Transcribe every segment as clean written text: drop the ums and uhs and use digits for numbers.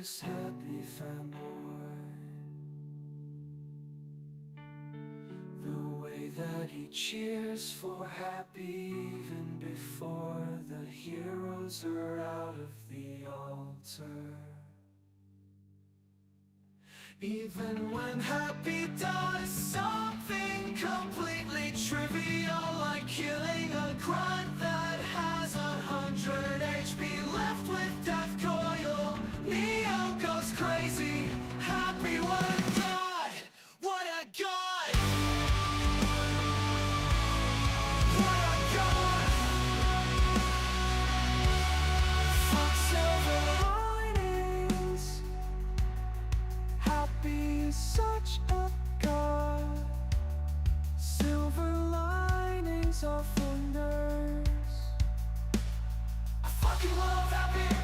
this happy fanboy. The way that he cheers for happy even before the heroes are out of the altar. Even when happy does something completely trivial, like killing a grunt that has 100 HP left with death coil, Neo goes crazy, happy when God, what a god! What a god! Fuck silver linings, happy is such a god. Silver linings are for nerds. I fucking love happy.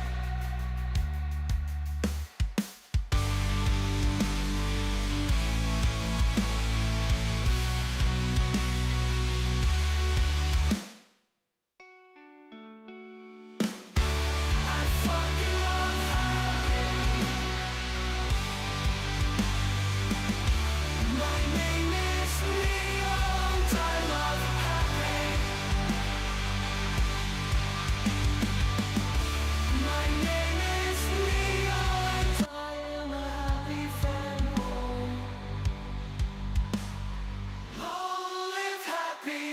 I fucking love happy. My name is Leo and I love happy. My name is Leo and I am a happy fanboy. Long live happy.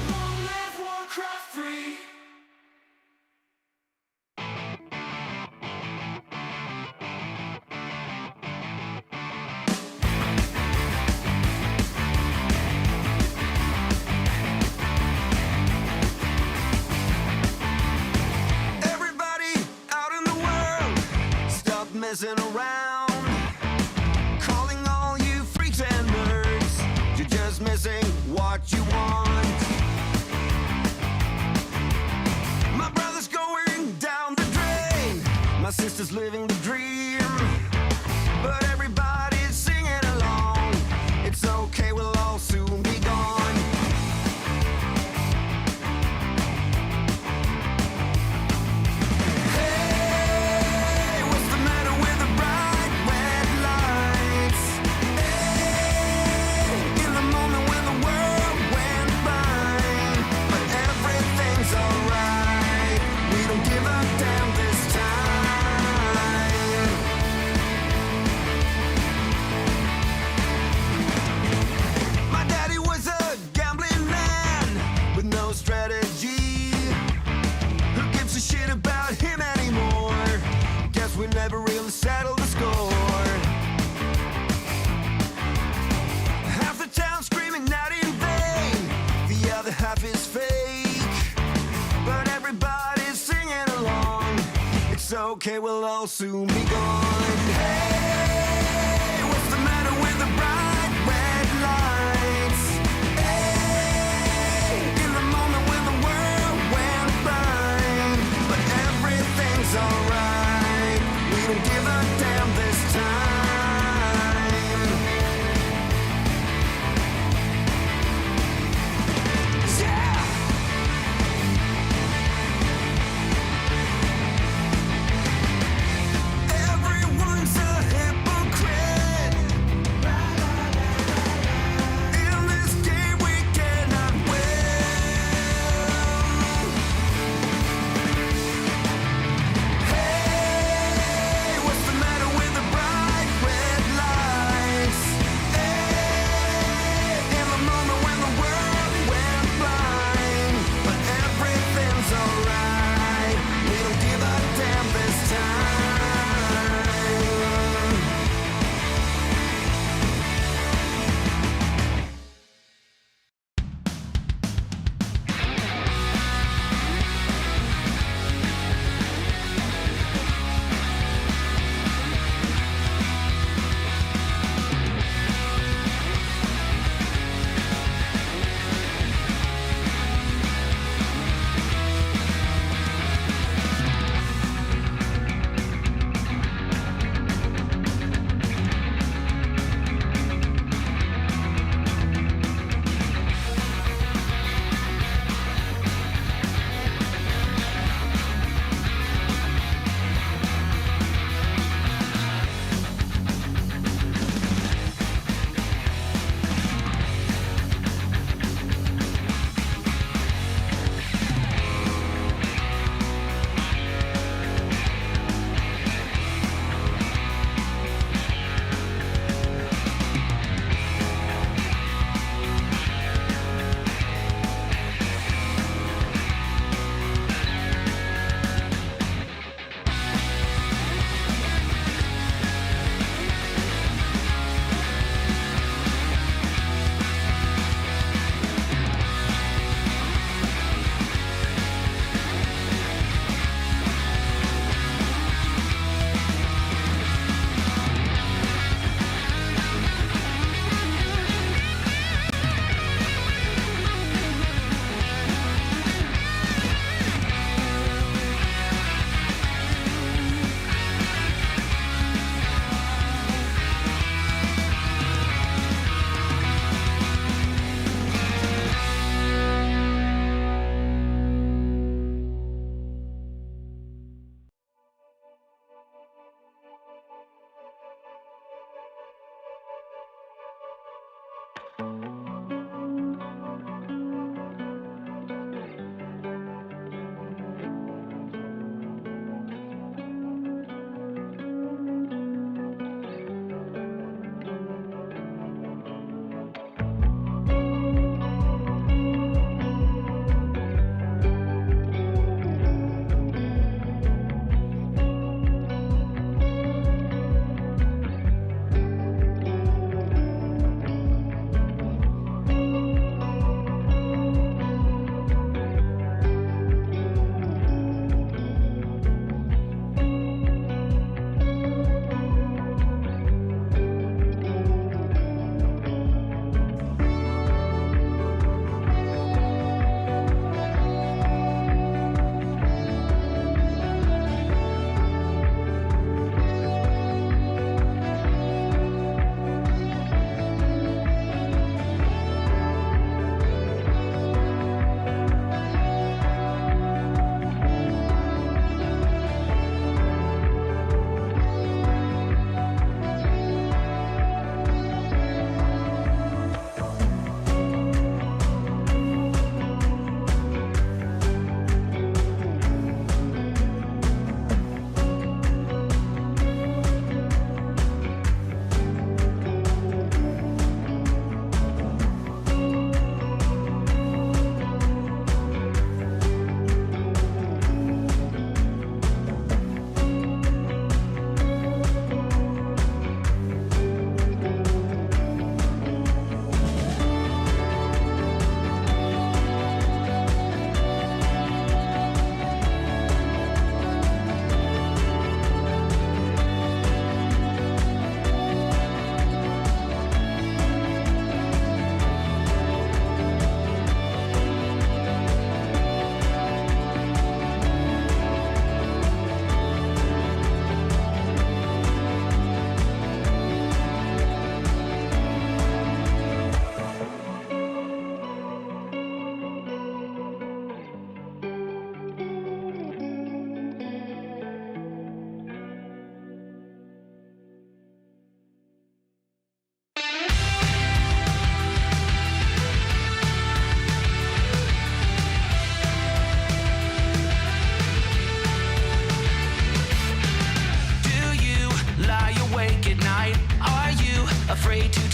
Long live Warcraft III. Everybody out in the world, stop messing around. Calling all you freaks and nerds, you're just missing what you want. My brother's going down the drain, my sister's living the dream, but everybody's singing along. It's okay, we'll all soon be gone. Hey, what's the matter with the bright red lights? Hey, in the moment when the world went by, but everything's alright. We don't give a damn this time. My daddy was a gambling man with no strategy. Who gives a shit about him anymore? Guess we never really settled the score. Half the town screaming out in vain, the other half is fake, but everybody's singing along. It's okay, we'll all soon be gone. Hey, what's the matter with the bright red lights? Hey, in the moment when the world went by, but everything's alright. We don't give a damn this time. Yeah! Everyone's a hypocrite.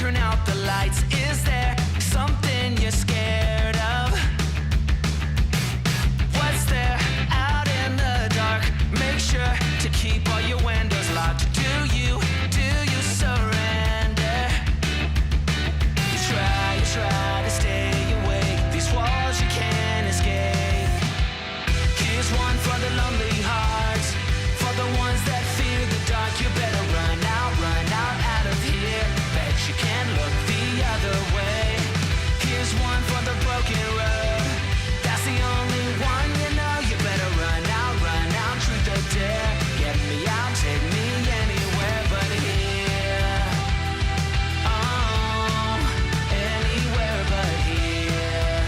turn out the lights. Is there something you're scared of? What's there out in the dark? Make sure to keep all your windows locked. Do you surrender? You try to stay awake. These walls you can't escape. Here's one for the lonely hearts, for the ones that fear the dark. You better run out of here. Bet you can't look the other way. Here's one for the broken road. That's the only one you know. You better run out, truth or dare. Get me out, take me anywhere but here. Oh, anywhere but here.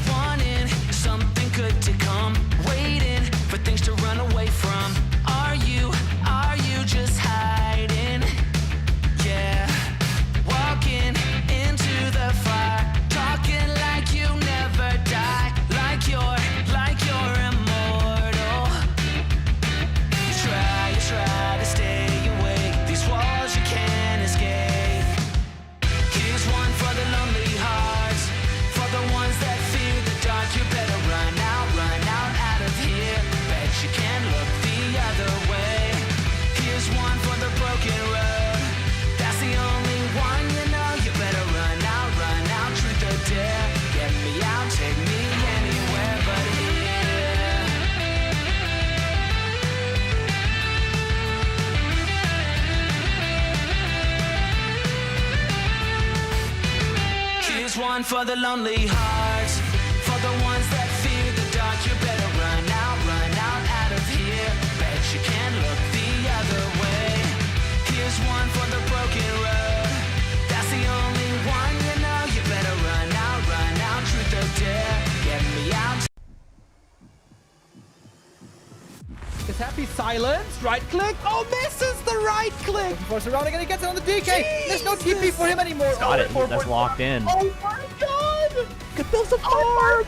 Wanting something good to come, waiting for things to run away from. Are you just hiding? Yeah, walking into the fire, talking like you never die, like you're immortal. You try to stay awake. These walls you can't escape. Here's one for the lonely hearts, for the ones that fear the dark. You better run out of here. Bet you can't look the other way. Here's one for the broken road. That's the only one you know. You better run out, truth or dare. Get me out, take me anywhere but here. Here's one for the lonely hearts, for the ones that fear the dark. You better run out of here. Bet you can't look the other way. Here's one for the broken road. That's the only one you know. You better run out, truth or dare. Get me out. Is Happy silenced? Right click. Oh, misses the right click. Force surrounding and he gets it on the DK. There's no TP for him anymore. Got it. That's locked in. Oh my god. Could build a farm.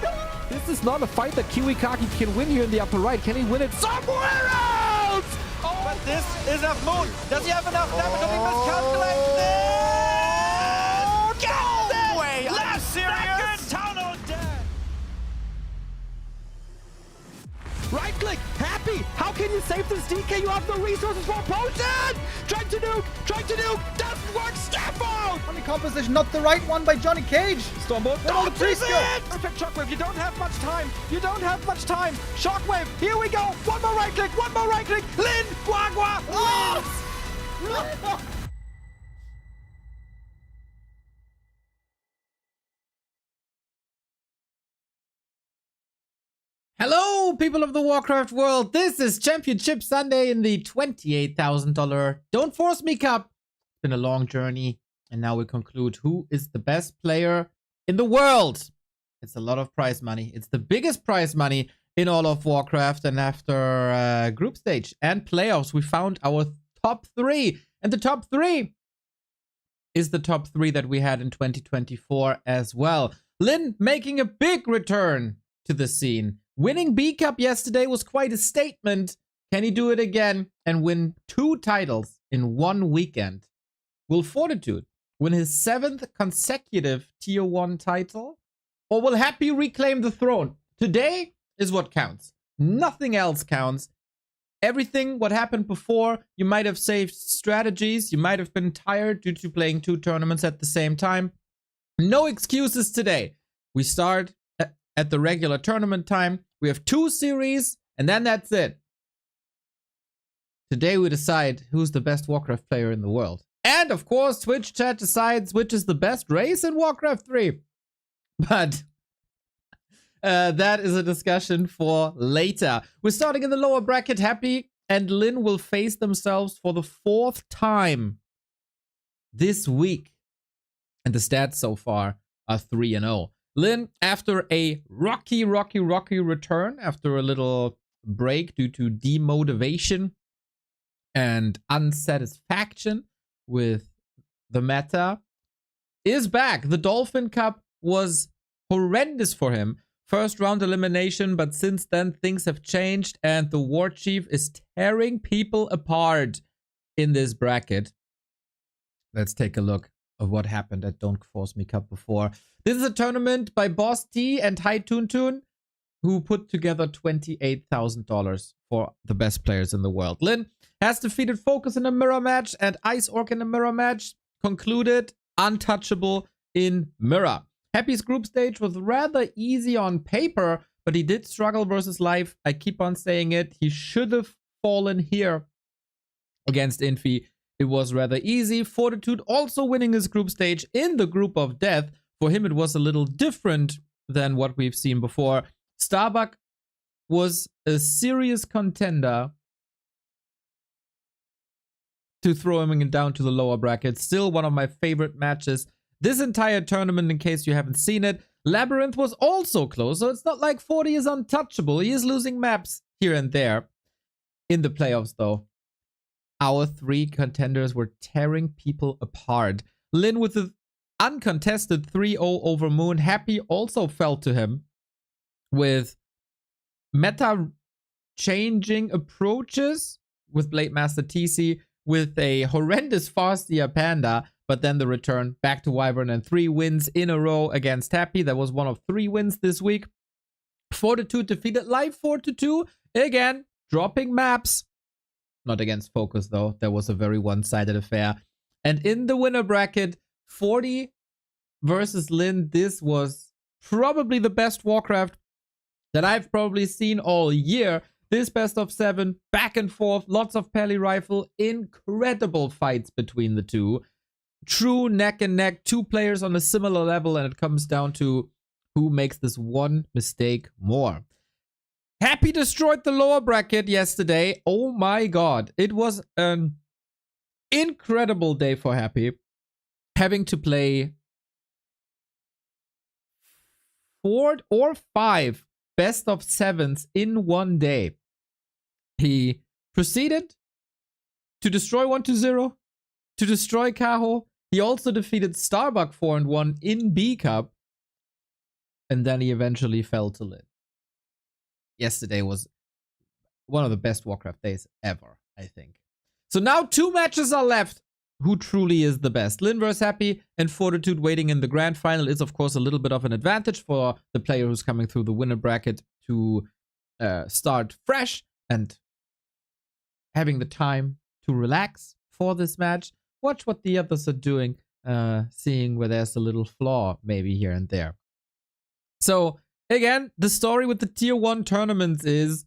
This is not a fight that Kiwikaki can win here in the upper right. Can he win it somewhere else? Oh, But this is enough moon. Does he have enough damage? Did he miscalculate this? no Way! Are you serious? Town dead. right click. Happy. How can you save this DK? You have no resources for a potion. Trying to nuke. Doesn't work. Step out. Funny composition, not the right one by Johnny Cage. Stormbolt. All the Dodges pre-skill. it. Perfect shockwave. You don't have much time. Shockwave. Here we go. One more right click. Lin Guagua wins. Hello, people of the Warcraft world. This is Championship Sunday in the $28,000 Don't Force Me Cup. It's been a long journey, and now we conclude who is the best player in the world. It's a lot of prize money. It's the biggest prize money in all of Warcraft, and after group stage and playoffs, we found our top three. And the top three is the top three that we had in 2024 as well. Lin making a big return to the scene. Winning B Cup yesterday was quite a statement. Can he do it again and win 2 titles in 1 weekend? Will Fortitude win his 7th consecutive Tier 1 title? Or will Happy reclaim the throne? Today is what counts. Nothing else counts. Everything what happened before, you might have saved strategies. You might have been tired due to playing 2 tournaments at the same time. No excuses today. We start at the regular tournament time. We have 2 series, and then that's it. Today we decide who's the best Warcraft player in the world. And of course, Twitch chat decides which is the best race in Warcraft 3. But that is a discussion for later. We're starting in the lower bracket. Happy and Lin will face themselves for the 4th time this week. And the stats so far are 3-0. Lin, after a rocky return, after a little break due to demotivation and unsatisfaction with the meta, is back. The Dolphin Cup was horrendous for him. First round elimination, but since then things have changed and the War Chief is tearing people apart. in this bracket. Let's take a look of what happened at Don't Force Me Cup before. This is a tournament by Boss T and High Toon Toon, who put together $28,000 for the best players in the world. Lin has defeated Focus in a mirror match and Ice Orc in a mirror match. Concluded untouchable in mirror. Happy's group stage was rather easy on paper, but he did struggle versus life. I keep on saying it. He should have fallen here against Infi. It was rather easy. Fortitude also winning his group stage in the group of death. For him, it was a little different than what we've seen before. Starbuck was a serious contender to throw him down to the lower bracket. Still one of my favorite matches this entire tournament, in case you haven't seen it. Labyrinth was also close, so it's not like 40 is untouchable. He is losing maps here and there. In the playoffs, though, our three contenders were tearing people apart. Lin with the uncontested 3-0 over Moon. Happy also fell to him with meta changing approaches with Blade Master TC, with a horrendous Fastia Panda, but then the return back to Wyvern and 3 wins in a row against Happy. That was one of 3 wins this week. Fortitude defeated Live 4-2. Again, dropping maps. Not against Focus, though. That was a very one-sided affair. And in the winner bracket, 40 versus Lin. This was probably the best Warcraft that I've probably seen all year. This best of 7, back and forth, lots of Pally Rifle, incredible fights between the two. True neck and neck, 2 players on a similar level, and it comes down to who makes this one mistake more. Happy destroyed the lower bracket yesterday. Oh my god. It was an incredible day for Happy. Having to play 4 or 5 best of 7s in one day. He proceeded to destroy 1-0, to destroy Kaho. He also defeated Starbuck 4-1 in B Cup. And then he eventually fell to Lin. Yesterday was one of the best Warcraft days ever, I think. So now 2 matches are left. Who truly is the best? Lin vs Happy and Fortitude waiting in the grand final is, of course, a little bit of an advantage for the player who's coming through the winner bracket to start fresh and having the time to relax for this match. Watch what the others are doing, seeing where there's a little flaw maybe here and there. So, again, the story with the tier 1 tournaments is,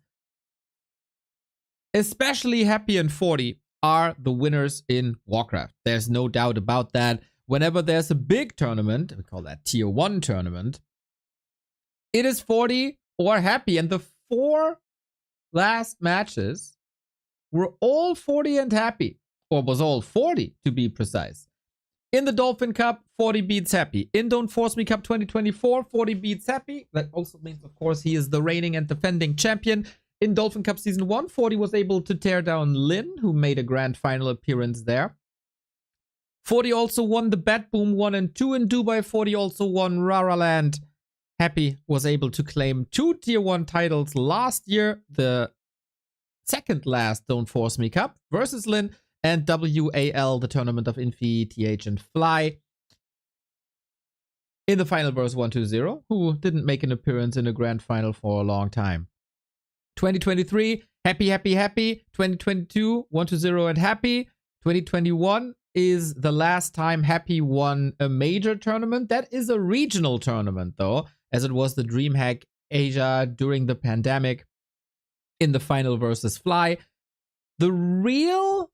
especially Happy and 40 are the winners in Warcraft. There's no doubt about that. Whenever there's a big tournament, we call that tier 1 tournament, it is 40 or Happy. And the 4 last matches were all 40 and Happy. Or was all 40 to be precise. In the Dolphin Cup, 40 beats Happy. In Don't Force Me Cup 2024, 40 beats Happy. That also means, of course, he is the reigning and defending champion. In Dolphin Cup Season 1, 40 was able to tear down Lin, who made a grand final appearance there. 40 also won the Bat Boom 1 and 2 in Dubai. 40 also won Raraland. Happy was able to claim 2 Tier 1 titles last year. The second last Don't Force Me Cup versus Lin. And WAL, the Tournament of Infi, TH, and Fly. In the final versus 1-2-0, who didn't make an appearance in a grand final for a long time. 2023, Happy. 2022, 1-0 and Happy. 2021 is the last time Happy won a major tournament. That is a regional tournament, though, as it was the DreamHack Asia during the pandemic in the final versus Fly. The real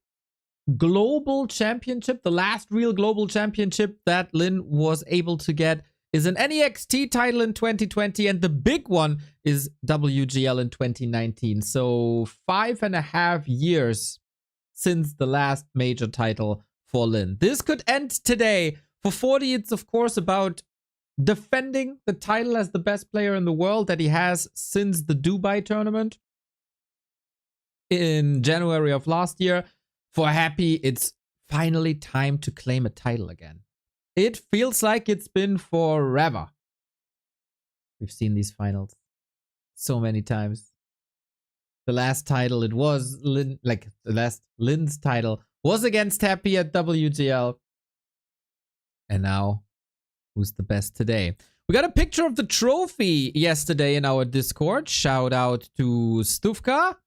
global championship, the last real global championship that Lin was able to get, is an NEXT title in 2020, and the big one is WGL in 2019. So 5.5 years since the last major title for Lin. This could end today. For 40, it's of course about defending the title as the best player in the world that he has since the Dubai tournament in January of last year. For Happy, it's finally time to claim a title again. It feels like it's been forever. We've seen these finals so many times. The last title, it was Lin, like the last Lin's title was against Happy at WGL. And now, who's the best today? We got a picture of the trophy yesterday in our Discord. Shout out to Stufka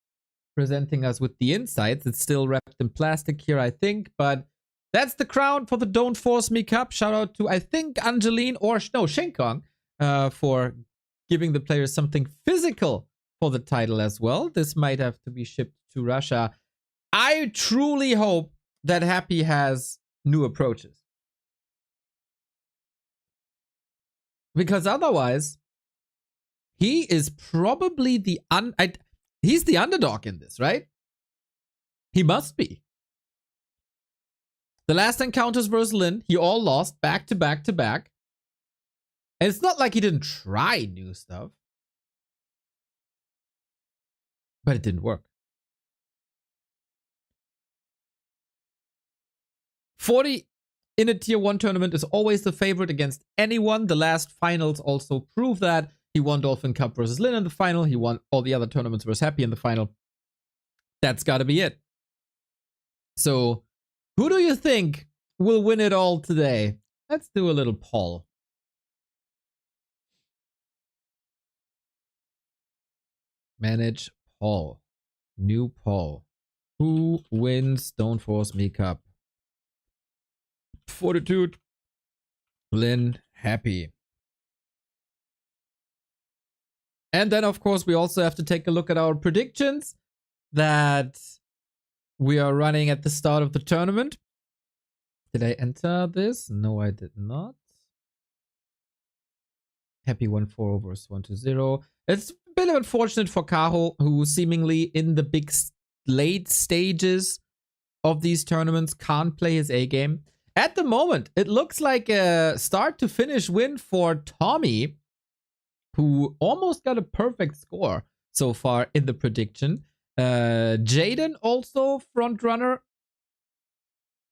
presenting us with the insights. It's still wrapped in plastic here, I think, but that's the crown for the Don't Force Me Cup. Shout out to, I think, Angeline or Shenkong for giving the players something physical for the title as well. This might have to be shipped to Russia. I truly hope that Happy has new approaches. Because otherwise, he is probably the he's the underdog in this, right? He must be. The last encounters versus Lin, he all lost back to back to back. And it's not like he didn't try new stuff. But it didn't work. 40 in a tier 1 tournament is always the favorite against anyone. The last finals also prove that. He won Dolphin Cup versus Lin in the final. He won all the other tournaments versus Happy in the final. That's got to be it. So, who do you think will win it all today? Let's do a little poll. Manage poll. New poll. Who wins Don't Force Me Cup? Fortitude, Lin, Happy. And then, of course, we also have to take a look at our predictions that we are running at the start of the tournament. Did I enter this? No, I did not. Happy 1-4 over 1-0. It's a bit unfortunate for Kaho, who seemingly in the big late stages of these tournaments can't play his A game. At the moment, it looks like a start to finish win for Tommy, who almost got a perfect score so far in the prediction. Jaden also front runner.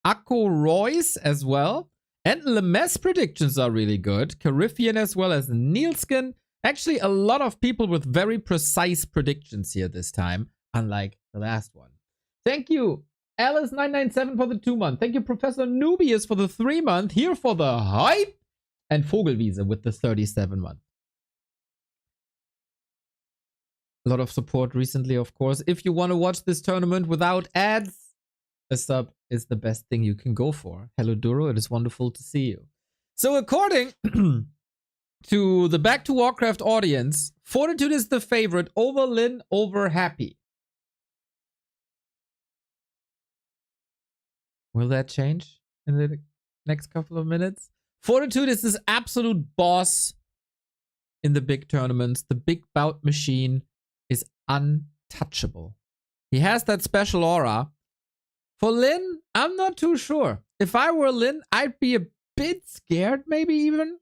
Akko Royce as well. And Lemess predictions are really good. Carifian as well as Nielsken. Actually, a lot of people with very precise predictions here this time, unlike the last one. Thank you, Alice997 for the 2-month. Thank you, Professor Nubius for the 3-month. Here for the hype. And Vogelwiese with the 37-month. A lot of support recently, of course. If you want to watch this tournament without ads, a sub is the best thing you can go for. Hello, Duro. It is wonderful to see you. So according to the Back to Warcraft audience, Fortitude is the favorite over Lin, over Happy. Will that change in the next couple of minutes? Fortitude is this absolute boss in the big tournaments. The big bout machine is untouchable. He has that special aura. For Lin, I'm not too sure. If I were Lin, I'd be a bit scared, maybe even,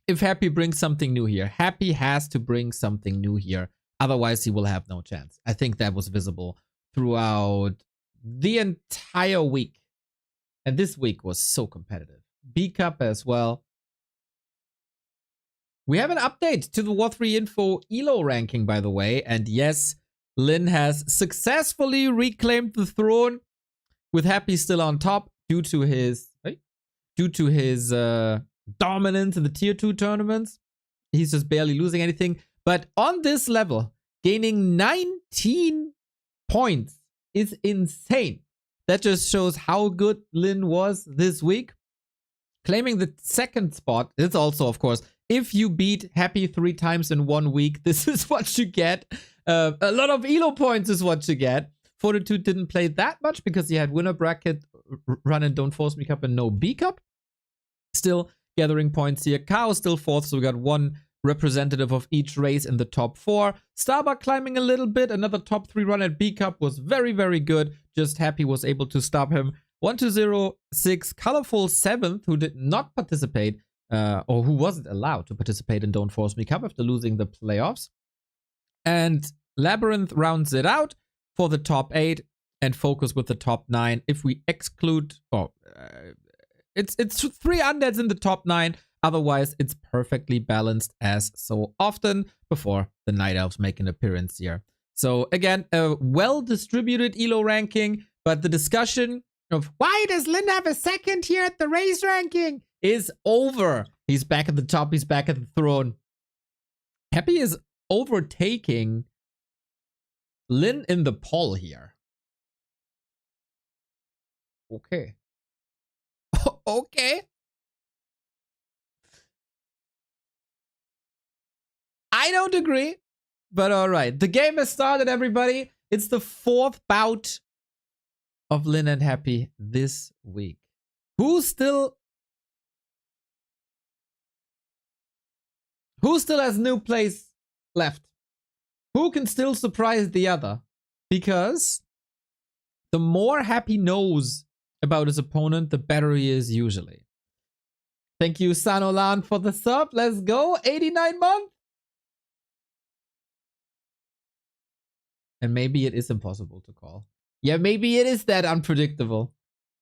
if Happy brings something new here. Happy has to bring something new here. Otherwise, he will have no chance. I think that was visible throughout the entire week. And this week was so competitive. B Cup as well. We have an update to the War3 Info ELO ranking, by the way. And yes, Lin has successfully reclaimed the throne, with Happy still on top due to his dominance in the tier 2 tournaments. He's just barely losing anything. But on this level, gaining 19 points is insane. That just shows how good Lin was this week. Claiming the second spot is also, of course, if you beat Happy 3 times in 1 week, this is what you get. A lot of ELO points is what you get. Fortitude didn't play that much because he had winner bracket, run and Don't Force Me Cup, and no B Cup. Still gathering points here. Chaos still 4th, so we got 1 representative of each race in the top 4. Starbuck climbing a little bit. Another top 3 run at B Cup was very, very good. Just Happy was able to stop him. 1-2-0-6, Colorful 7th, who did not participate, or who wasn't allowed to participate in Don't Force Me Cup after losing the playoffs. And Labyrinth rounds it out for the top 8 and Focus with the top 9. If we exclude, it's 3 undeads in the top 9. Otherwise, it's perfectly balanced as so often before the Night Elves make an appearance here. So again, a well-distributed ELO ranking. But the discussion of why does Lin have a second here at the race ranking is over. He's back at the top. He's back at the throne. Happy is overtaking Lin in the poll here. Okay. Okay. I don't agree, but all right. The game has started, everybody. It's the 4th bout of Lin and Happy this week. Who still has new plays left? Who can still surprise the other? Because the more Happy knows about his opponent, the better he is usually. Thank you, Sanolan, for the sub. Let's go. 89 months. And maybe it is impossible to call. Yeah, maybe it is that unpredictable.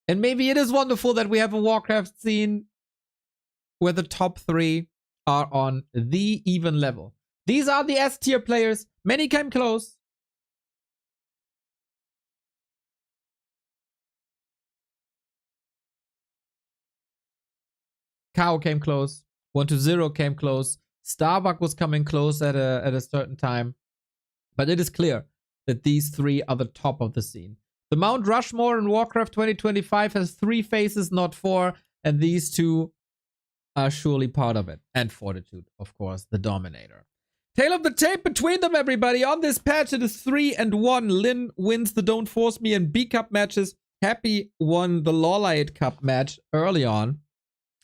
And maybe it is wonderful that we have a Warcraft scene where the top 3 are on the even level. These are the S tier players. Many came close. Kao came close. 1-0 came close. Starbuck was coming close at a certain time. But it is clear that these 3 are the top of the scene. The Mount Rushmore in Warcraft 2025 has 3 faces, not 4. And these 2 are surely part of it. And Fortitude, of course, the Dominator. Tail of the tape between them, everybody. On this patch, it is 3-1. Lin wins the Don't Force Me and B Cup matches. Happy won the Lawlight Cup match early on.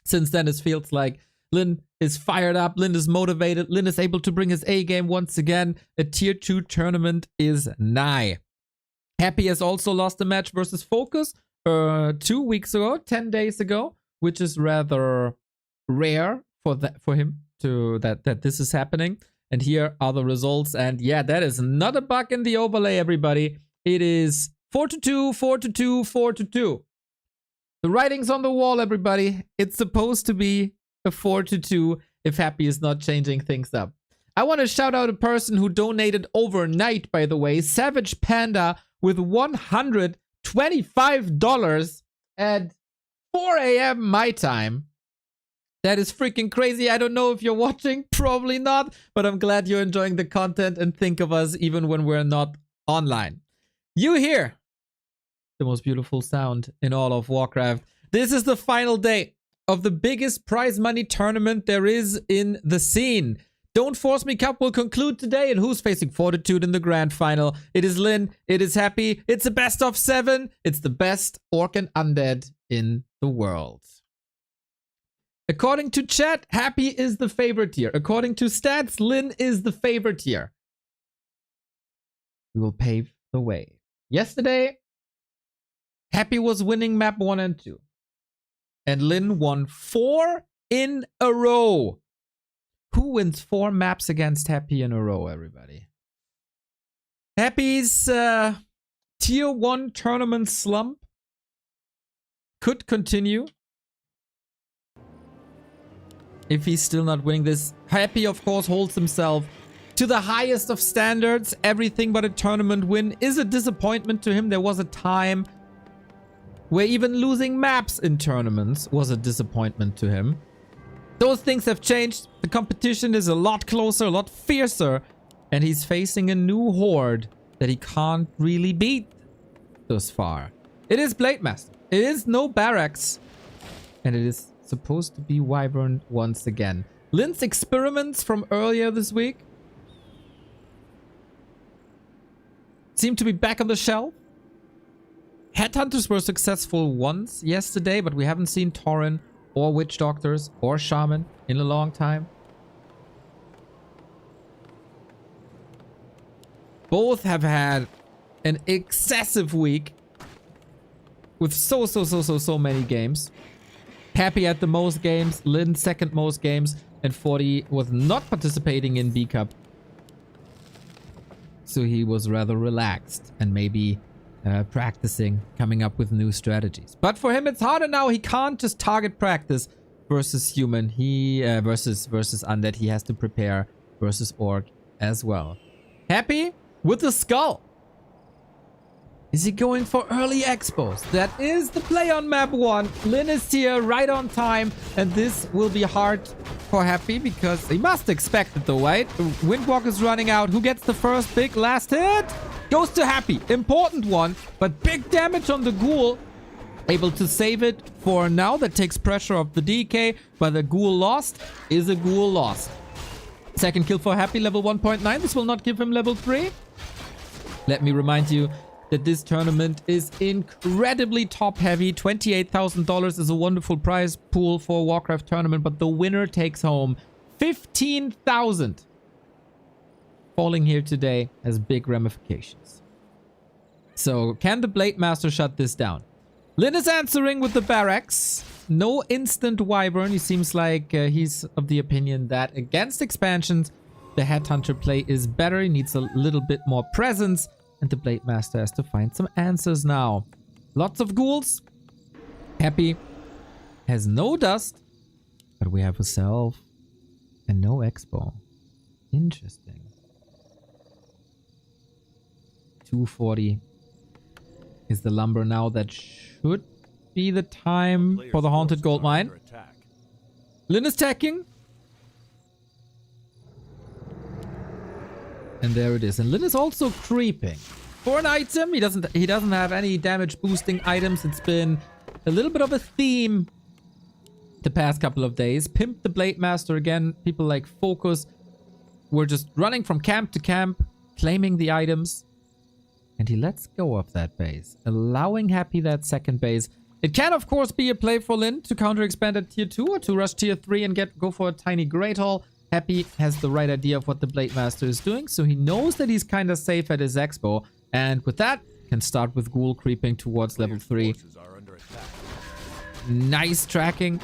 Since then, it feels like Lin is fired up. Lin is motivated. Lin is able to bring his A game once again. A tier 2 tournament is nigh. Happy has also lost a match versus Focus 2 weeks ago, 10 days ago, which is rather rare for him that this is happening. And here are the results. And yeah, that is not a bug in the overlay, everybody. It is 4-2, 4-2, 4-2. The writing's on the wall, everybody. It's supposed to be a 4-2 if Happy is not changing things up. I want to shout out a person who donated overnight, by the way. Savage Panda with $125 at 4 a.m. my time. That is freaking crazy. I don't know if you're watching. Probably not. But I'm glad you're enjoying the content and think of us even when we're not online. You hear the most beautiful sound in all of Warcraft. This is the final day of the biggest prize money tournament there is in the scene. Don't Force Me Cup will conclude today, and who's facing Fortitude in the grand final? It is Lin. It is Happy. It's a best of 7. It's the best Orc and Undead in the world. According to chat, Happy is the favorite here. According to stats, Lin is the favorite here. We will pave the way. Yesterday, Happy was winning map 1 and 2. And Lin won 4 in a row. Who wins 4 maps against Happy in a row, everybody? Happy's tier 1 tournament slump could continue. If he's still not winning this. Happy, of course, holds himself to the highest of standards. Everything but a tournament win is a disappointment to him. There was a time where even losing maps in tournaments was a disappointment to him. Those things have changed. The competition is a lot closer, a lot fiercer. And he's facing a new horde that he can't really beat thus far. It is Blade Master. It is no Barracks. And it is supposed to be Wyvern once again. Lin's experiments from earlier this week seem to be back on the shelf. Headhunters were successful once yesterday, but we haven't seen Tauren or Witch Doctors or Shaman in a long time. Both have had an excessive week with so many games. Happy at the most games, Lin second most games, and 40 was not participating in B Cup. So he was rather relaxed and maybe practicing, coming up with new strategies. But for him, it's harder now. He can't just target practice versus human. He versus undead. He has to prepare versus orc as well. Happy with the skull. Is he going for early expos? That is the play on map 1. Lin is here right on time, and this will be hard for Happy because he must expect it though, right? Windwalk is running out. Who gets the first big last hit? Goes to Happy. Important one, but big damage on the ghoul. Able to save it for now. That takes pressure off the DK, but the ghoul lost is a ghoul lost. Second kill for Happy, level 1.9. This will not give him level 3. Let me remind you that this tournament is incredibly top heavy. $28,000 is a wonderful prize pool for a Warcraft tournament, but the winner takes home $15,000. Falling here today has big ramifications. So can the Blade Master shut this down? Lin is answering with the barracks. No instant Wyvern. He seems like he's of the opinion that against expansions, the Headhunter play is better. He needs a little bit more presence. And the Blade Master has to find some answers now. Lots of ghouls. Happy has no dust. But we have a self and no expo. Interesting. 240 is the lumber now. That should be the time for the Haunted Gold Mine. Lin is tacking. And there it is. And Lin is also creeping. For an item, he doesn't have any damage boosting items. It's been a little bit of a theme the past couple of days. Pimp the Blade Master again. People like Focus were just running from camp to camp, claiming the items. And he lets go of that base, allowing Happy that second base. It can, of course, be a play for Lin to counter expand at tier 2 or to rush tier 3 and go for a tiny Great Hall. Happy has the right idea of what the Blade Master is doing, so he knows that he's kind of safe at his expo. And with that, can start with Ghoul creeping towards level 3. Nice tracking.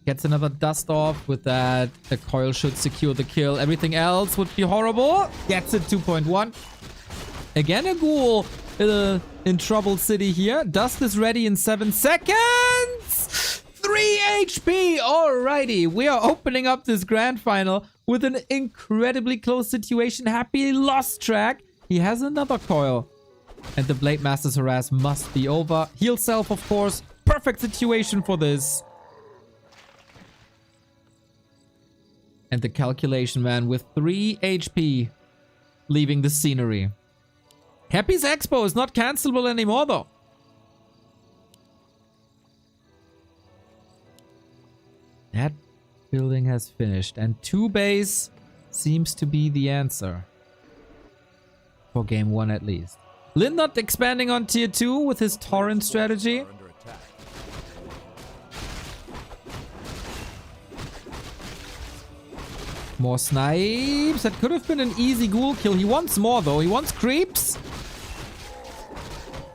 Gets another dust off. With that, the coil should secure the kill. Everything else would be horrible. Gets it 2.1. Again, a Ghoul in Trouble City here. Dust is ready in 7 seconds. 3 HP. Alrighty. We are opening up this grand final with an incredibly close situation. Happy lost track. He has another coil. And the Blade Master's harass must be over. Heal self, of course. Perfect situation for this. And the calculation man with 3 HP leaving the scenery. Happy's expo is not cancelable anymore though. That building has finished. And 2 base seems to be the answer. For game 1 at least. Lin not expanding on tier 2 with his torrent strategy. More snipes. That could have been an easy ghoul kill. He wants more though. He wants creeps.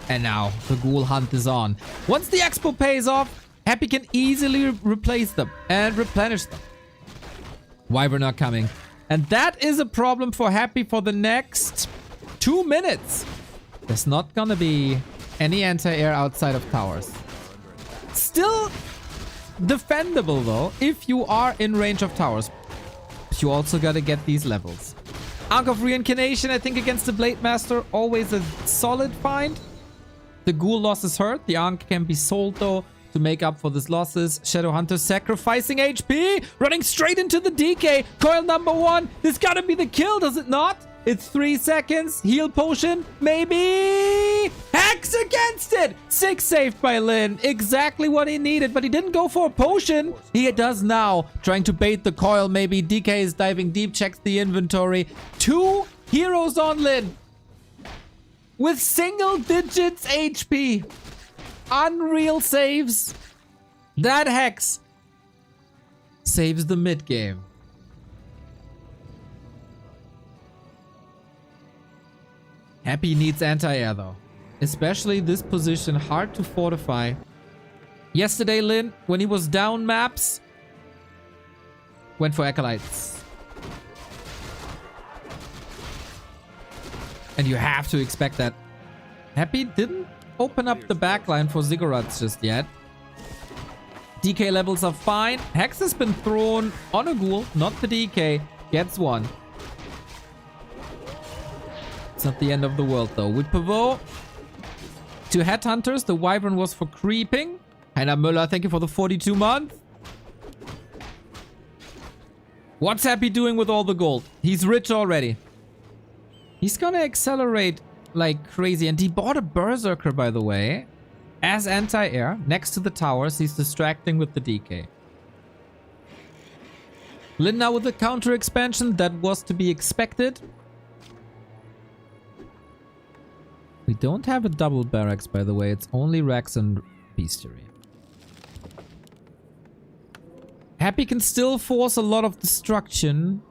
And now the ghoul hunt is on. Once the expo pays off, Happy can easily replace them and replenish them. Wyvern not coming. And that is a problem for Happy for the next 2 minutes. There's not gonna be any anti-air outside of towers. Still defendable though, if you are in range of towers. But you also gotta get these levels. Ankh of Reincarnation, I think against the Blade Master, always a solid find. The ghoul loss is hurt. The Ankh can be sold though to make up for these losses. Shadow Hunter sacrificing HP, running straight into the DK. Coil number 1. This gotta be the kill, does it not? It's 3 seconds. Heal potion, maybe. Hex against it. 6 saved by Lin. Exactly what he needed, but he didn't go for a potion. He does now. Trying to bait the coil, maybe. DK is diving deep, checks the inventory. 2 heroes on Lin. With single digits HP. Unreal saves. That Hex saves the mid game. Happy needs anti-air though. Especially this position, hard to fortify. Yesterday, Lin, when he was down maps, went for Acolytes. And you have to expect that. Happy didn't open up the backline for Ziggurats just yet. DK levels are fine. Hex has been thrown on a ghoul, not the DK. Gets 1. It's not the end of the world though. With Pavot, to Headhunters. The Wyvern was for creeping. Heiner Müller, thank you for the 42 month. What's Happy doing with all the gold? He's rich already. He's gonna accelerate like crazy. And he bought a Berserker, by the way, as anti-air next to the towers. He's distracting with the DK. Lin now with the counter expansion. That was to be expected. We don't have a double barracks, by the way. It's only Rex and Bestiary. Happy can still force a lot of destruction.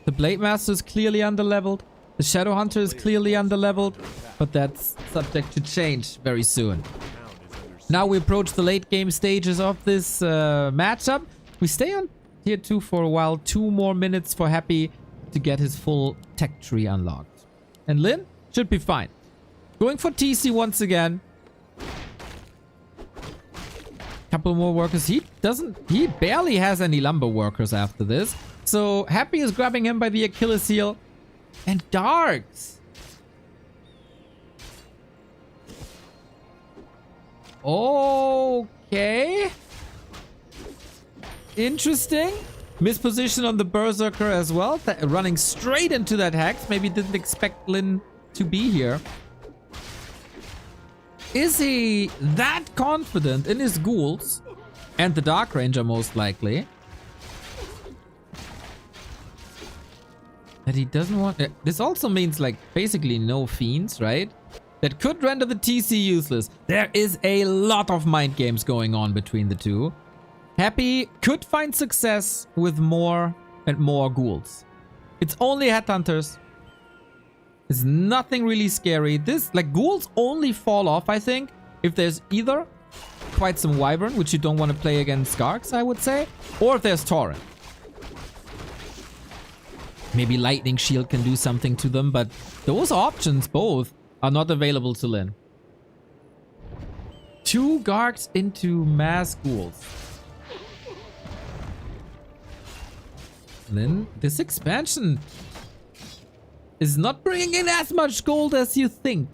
The Blade Master is clearly underleveled. The Shadow Hunter is clearly underleveled. But that's subject to change very soon. Now we approach the late game stages of this matchup. We stay on tier 2 for a while. 2 more minutes for Happy to get his full tech tree unlocked. And Lin should be fine. Going for TC once again. Couple more workers. He barely has any lumber workers after this. So Happy is grabbing him by the Achilles heel. And Darks. Okay. Interesting. Misposition on the Berserker as well. Running straight into that Hex. Maybe didn't expect Lin to be here. Is he that confident in his ghouls? And the Dark Ranger, most likely. That he doesn't want... this also means, like, basically no fiends, right? That could render the TC useless. There is a lot of mind games going on between the two. Happy could find success with more and more ghouls. It's only Headhunters. There's nothing really scary. This, like, ghouls only fall off, I think, if there's either quite some Wyvern, which you don't want to play against Skarks, I would say, or if there's Torrent. Maybe Lightning Shield can do something to them, but those options both are not available to Lin. 2 Garks into mass ghouls. Lin, this expansion is not bringing in as much gold as you think.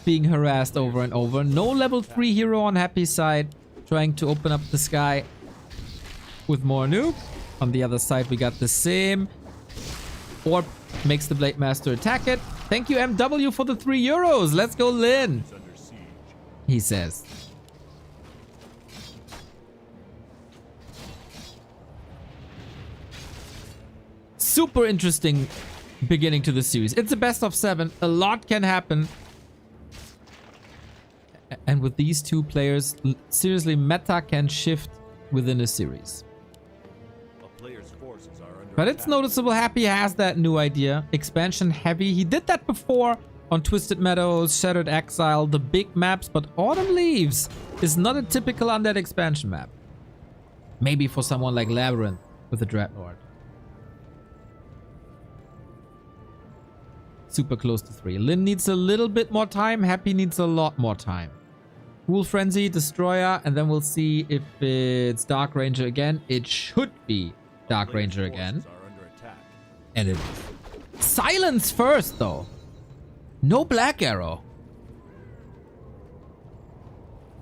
Being harassed over and over. No level 3 hero on Happy's side. Trying to open up the sky with more nukes. On the other side, we got the same. Orb makes the Blade Master attack it. Thank you, MW, for the 3 euros. Let's go, Lin. He says. Super interesting beginning to the series. It's a best of 7. A lot can happen. And with these 2 players, seriously, meta can shift within a series. But it's noticeable Happy has that new idea. Expansion heavy. He did that before on Twisted Meadows, Shattered Exile, the big maps. But Autumn Leaves is not a typical undead expansion map. Maybe for someone like Labyrinth with a Dreadlord. Super close to 3. Lin needs a little bit more time. Happy needs a lot more time. Ghoul Frenzy, Destroyer, and then we'll see if it's Dark Ranger again. It should be Dark Ranger again. And it is. Silence first, though. No Black Arrow.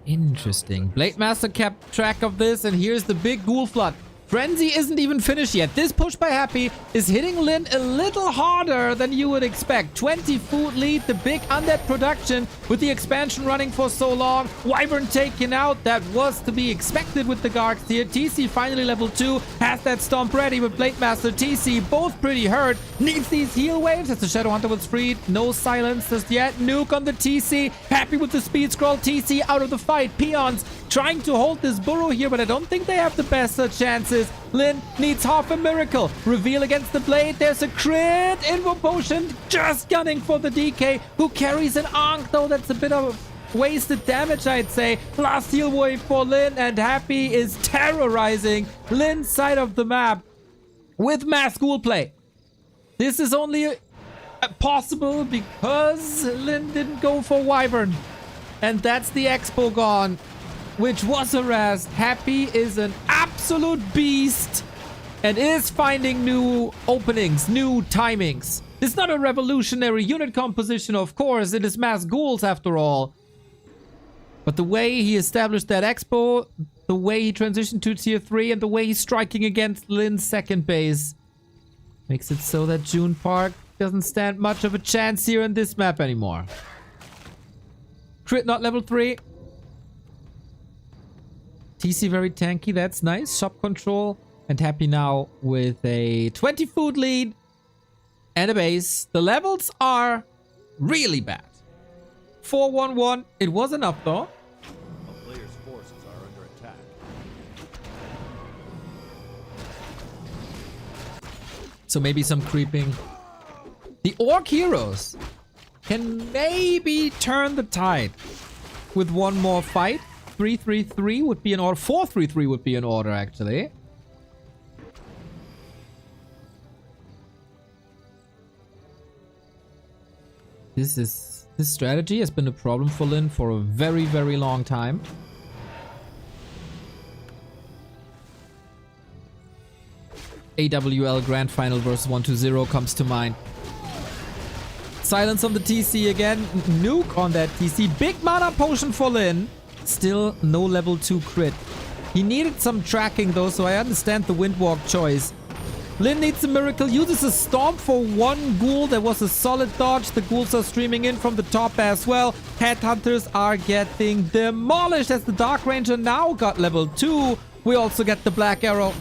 Interesting. Blade Master kept track of this, and here's the big Ghoul Flood. Frenzy isn't even finished yet. This push by Happy is hitting Lin a little harder than you would expect. 20 food lead, the big undead production with the expansion running for so long. Wyvern taken out. That was to be expected with the Garks here. TC finally level 2. Has that stomp ready with Blade Master. TC both pretty hurt. Needs these heal waves as the Shadow Hunter was freed. No silence just yet. Nuke on the TC. Happy with the speed scroll. TC out of the fight. Peons trying to hold this burrow here, but I don't think they have the best chances. Lin needs half a miracle. Reveal against the blade. There's a crit. Invo potion just gunning for the DK, who carries an Ankh, though that's a bit of wasted damage, I'd say. Last heal wave for Lin, and Happy is terrorizing Lin's side of the map with mass ghoul play. This is only possible because Lin didn't go for Wyvern. And that's the Expo gone, which was harassed. Happy is an absolute beast and is finding new openings, new timings. It's not a revolutionary unit composition, of course. It is mass ghouls after all. But the way he established that expo, the way he transitioned to tier 3, and the way he's striking against Lin's second base makes it so that June Park doesn't stand much of a chance here in this map anymore. Crit not level 3. TC very tanky, that's nice. Shop control. And happy now with a 20 food lead and a base. The levels are really bad. 4-1-1. It was enough though. A player's forces are under attack. So maybe some creeping. The Orc Heroes can maybe turn the tide with one more fight. 3-3-3 would be an order. 4-3-3 would be an order actually. This strategy has been a problem for Lin for a very, very long time. AWL Grand Final versus 1-2-0 comes to mind. Silence on the TC again. Nuke on that TC. Big mana potion for Lin. Still no level 2 crit. He needed some tracking though, so I understand the Windwalk choice. Lin needs a miracle, uses a Stomp for one ghoul. There was a solid dodge. The ghouls are streaming in from the top as well. Headhunters are getting demolished as the Dark Ranger now got level 2. We also get the Black Arrow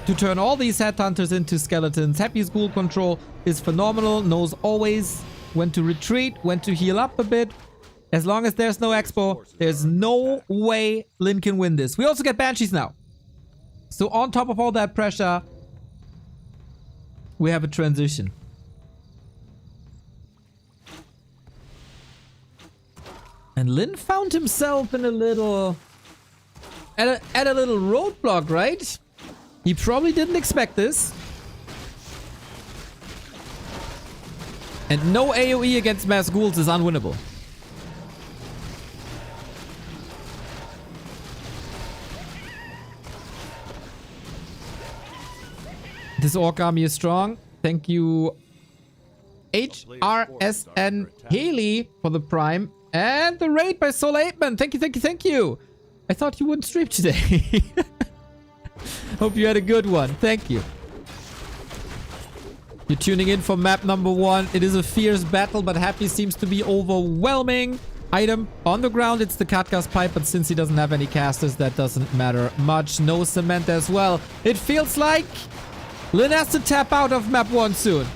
to turn all these Headhunters into skeletons. Happy's ghoul control is phenomenal. Knows always when to retreat, when to heal up a bit. As long as there's no expo, there's no way Lin can win this. We also get Banshees now. So on top of all that pressure, we have a transition. And Lin found himself in a little... At a little roadblock, right? He probably didn't expect this. And no AoE against mass ghouls is unwinnable. This Orc army is strong. Thank you, HRSN Haley, for the Prime. And the raid by Soul 8man. Thank you, thank you, thank you. I thought you wouldn't stream today. Hope you had a good one. Thank you. You're tuning in for map number 1. It is a fierce battle, but Happy seems to be overwhelming. Item on the ground, it's the Katga's pipe, but since he doesn't have any casters, that doesn't matter much. No cement as well. It feels like Lin has to tap out of map 1 soon.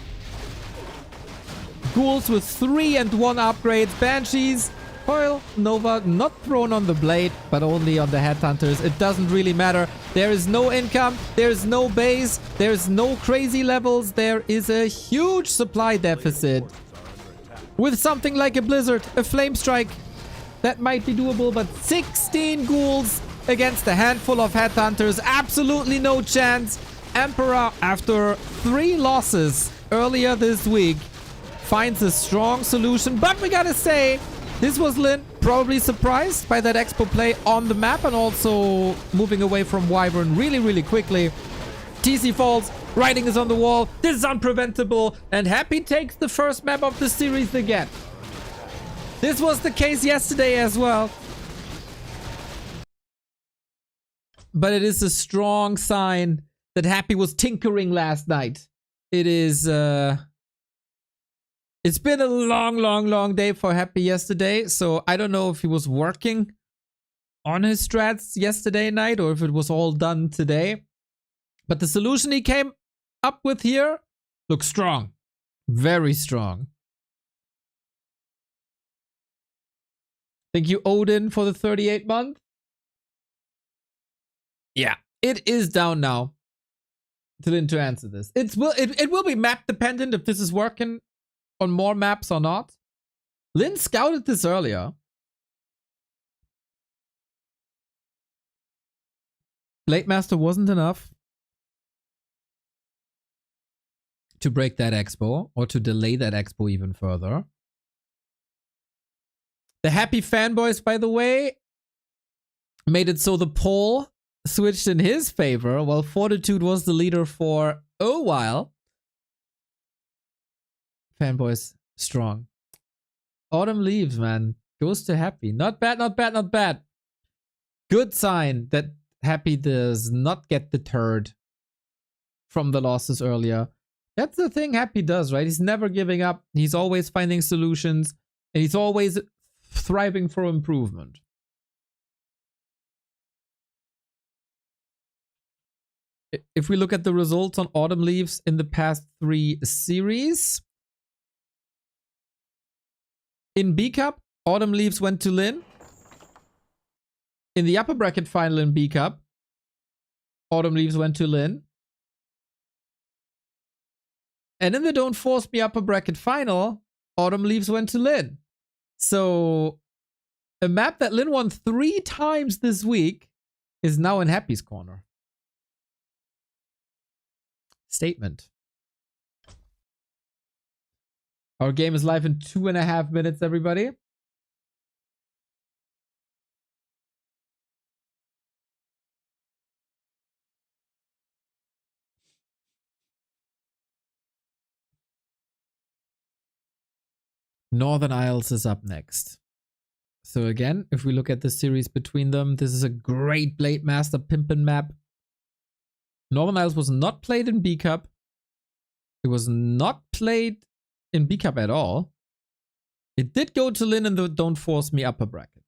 Ghouls with 3 and 1 upgrades. Banshees, Coil, Nova, not thrown on the blade, but only on the Headhunters. It doesn't really matter. There is no income. There's no base. There's no crazy levels. There is a huge supply deficit. With something like a Blizzard, a Flame Strike, that might be doable, but 16 ghouls against a handful of Headhunters. Absolutely no chance. Emperor, after 3 losses earlier this week, finds a strong solution. But we gotta say, this was Lin probably surprised by that expo play on the map and also moving away from Wyvern really, really quickly. TC falls, writing is on the wall. This is unpreventable, and Happy takes the first map of the series again. This was the case yesterday as well. But it is a strong sign that Happy was tinkering last night. It is, it's been a long day for Happy yesterday, so I don't know if he was working on his strats yesterday night or if it was all done today. But the solution he came up with here looks strong. Very strong. Thank you, Odin, for the 38 month. Yeah, it is down now to answer this. It will be map dependent if this is working on more maps or not. Lin scouted this earlier. Blade Master wasn't enough to break that expo or to delay that expo even further. The Happy fanboys, by the way, made it so the poll switched in his favor while Fortitude was the leader for a while. Fanboys strong. Autumn leaves, man. Goes to Happy. Not bad, not bad, not bad. Good sign that Happy does not get deterred from the losses earlier. That's the thing Happy does, right? He's never giving up. He's always finding solutions. And he's always thriving for improvement. If we look at the results on Autumn Leaves in the past 3 series. In B Cup, Autumn Leaves went to Lin. In the upper bracket final in B Cup, Autumn Leaves went to Lin. And in the Don't Force Me upper bracket final, Autumn Leaves went to Lin. So a map that Lin won 3 times this week is now in Happy's corner. Statement. Our game is live in 2.5 minutes, everybody. Northern Isles is up next. So again, if we look at the series between them, this is a great Blade Master Pimpin' map. Northern Isles was not played in B Cup. It was not played in B Cup at all. It did go to Lin in the Don't Force Me upper bracket.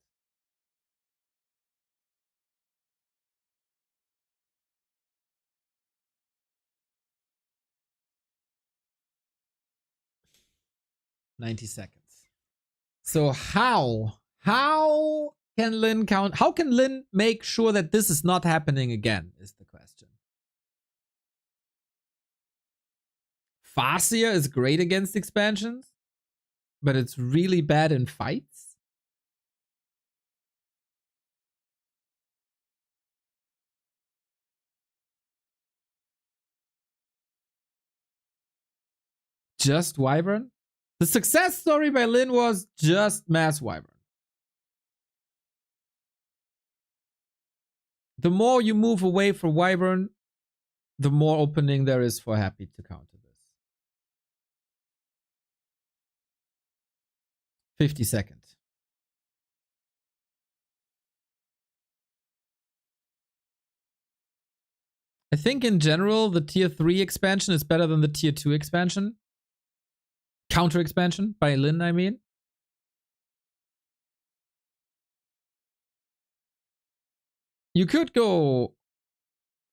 $90 seconds. So how can Lin count? How can Lin make sure that this is not happening again is the question. Farseer is great against expansions, but it's really bad in fights. Just Wyvern? The success story by Lin was just Mass Wyvern. The more you move away from Wyvern, the more opening there is for Happy to counter this. 50 seconds. I think in general, the tier 3 expansion is better than the tier 2 expansion. Counter expansion by Lin, I mean. You could go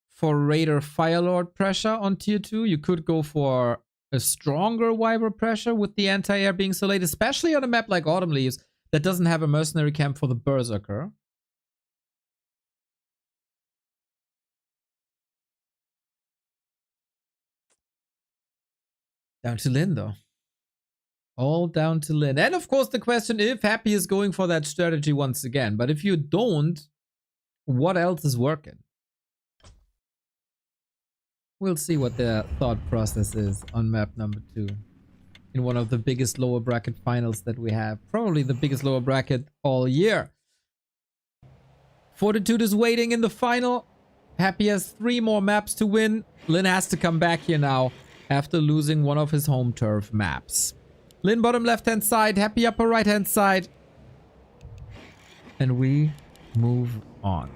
for Raider Firelord pressure on tier 2. You could go for a stronger Wyvern pressure with the anti-air being so late, especially on a map like Autumn Leaves that doesn't have a mercenary camp for the Berserker. Down to Lin, though. All down to Lin. And of course, the question if Happy is going for that strategy once again. But if you don't, what else is working? We'll see what their thought process is on map number 2. In one of the biggest lower bracket finals that we have. Probably the biggest lower bracket all year. Fortitude is waiting in the final. Happy has 3 more maps to win. Lin has to come back here now after losing one of his home turf maps. Lin bottom left hand side, Happy upper right hand side. And we move on.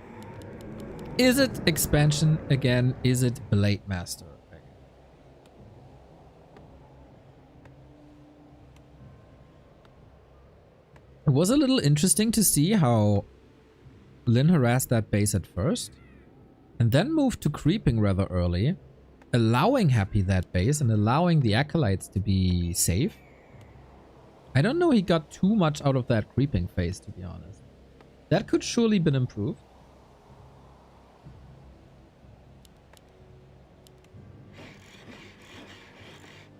Is it expansion again? Is it Blade Master again? It was a little interesting to see how Lin harassed that base at first and then moved to creeping rather early, allowing Happy that base and allowing the acolytes to be safe. I don't know he got too much out of that creeping phase, to be honest. That could surely been improved.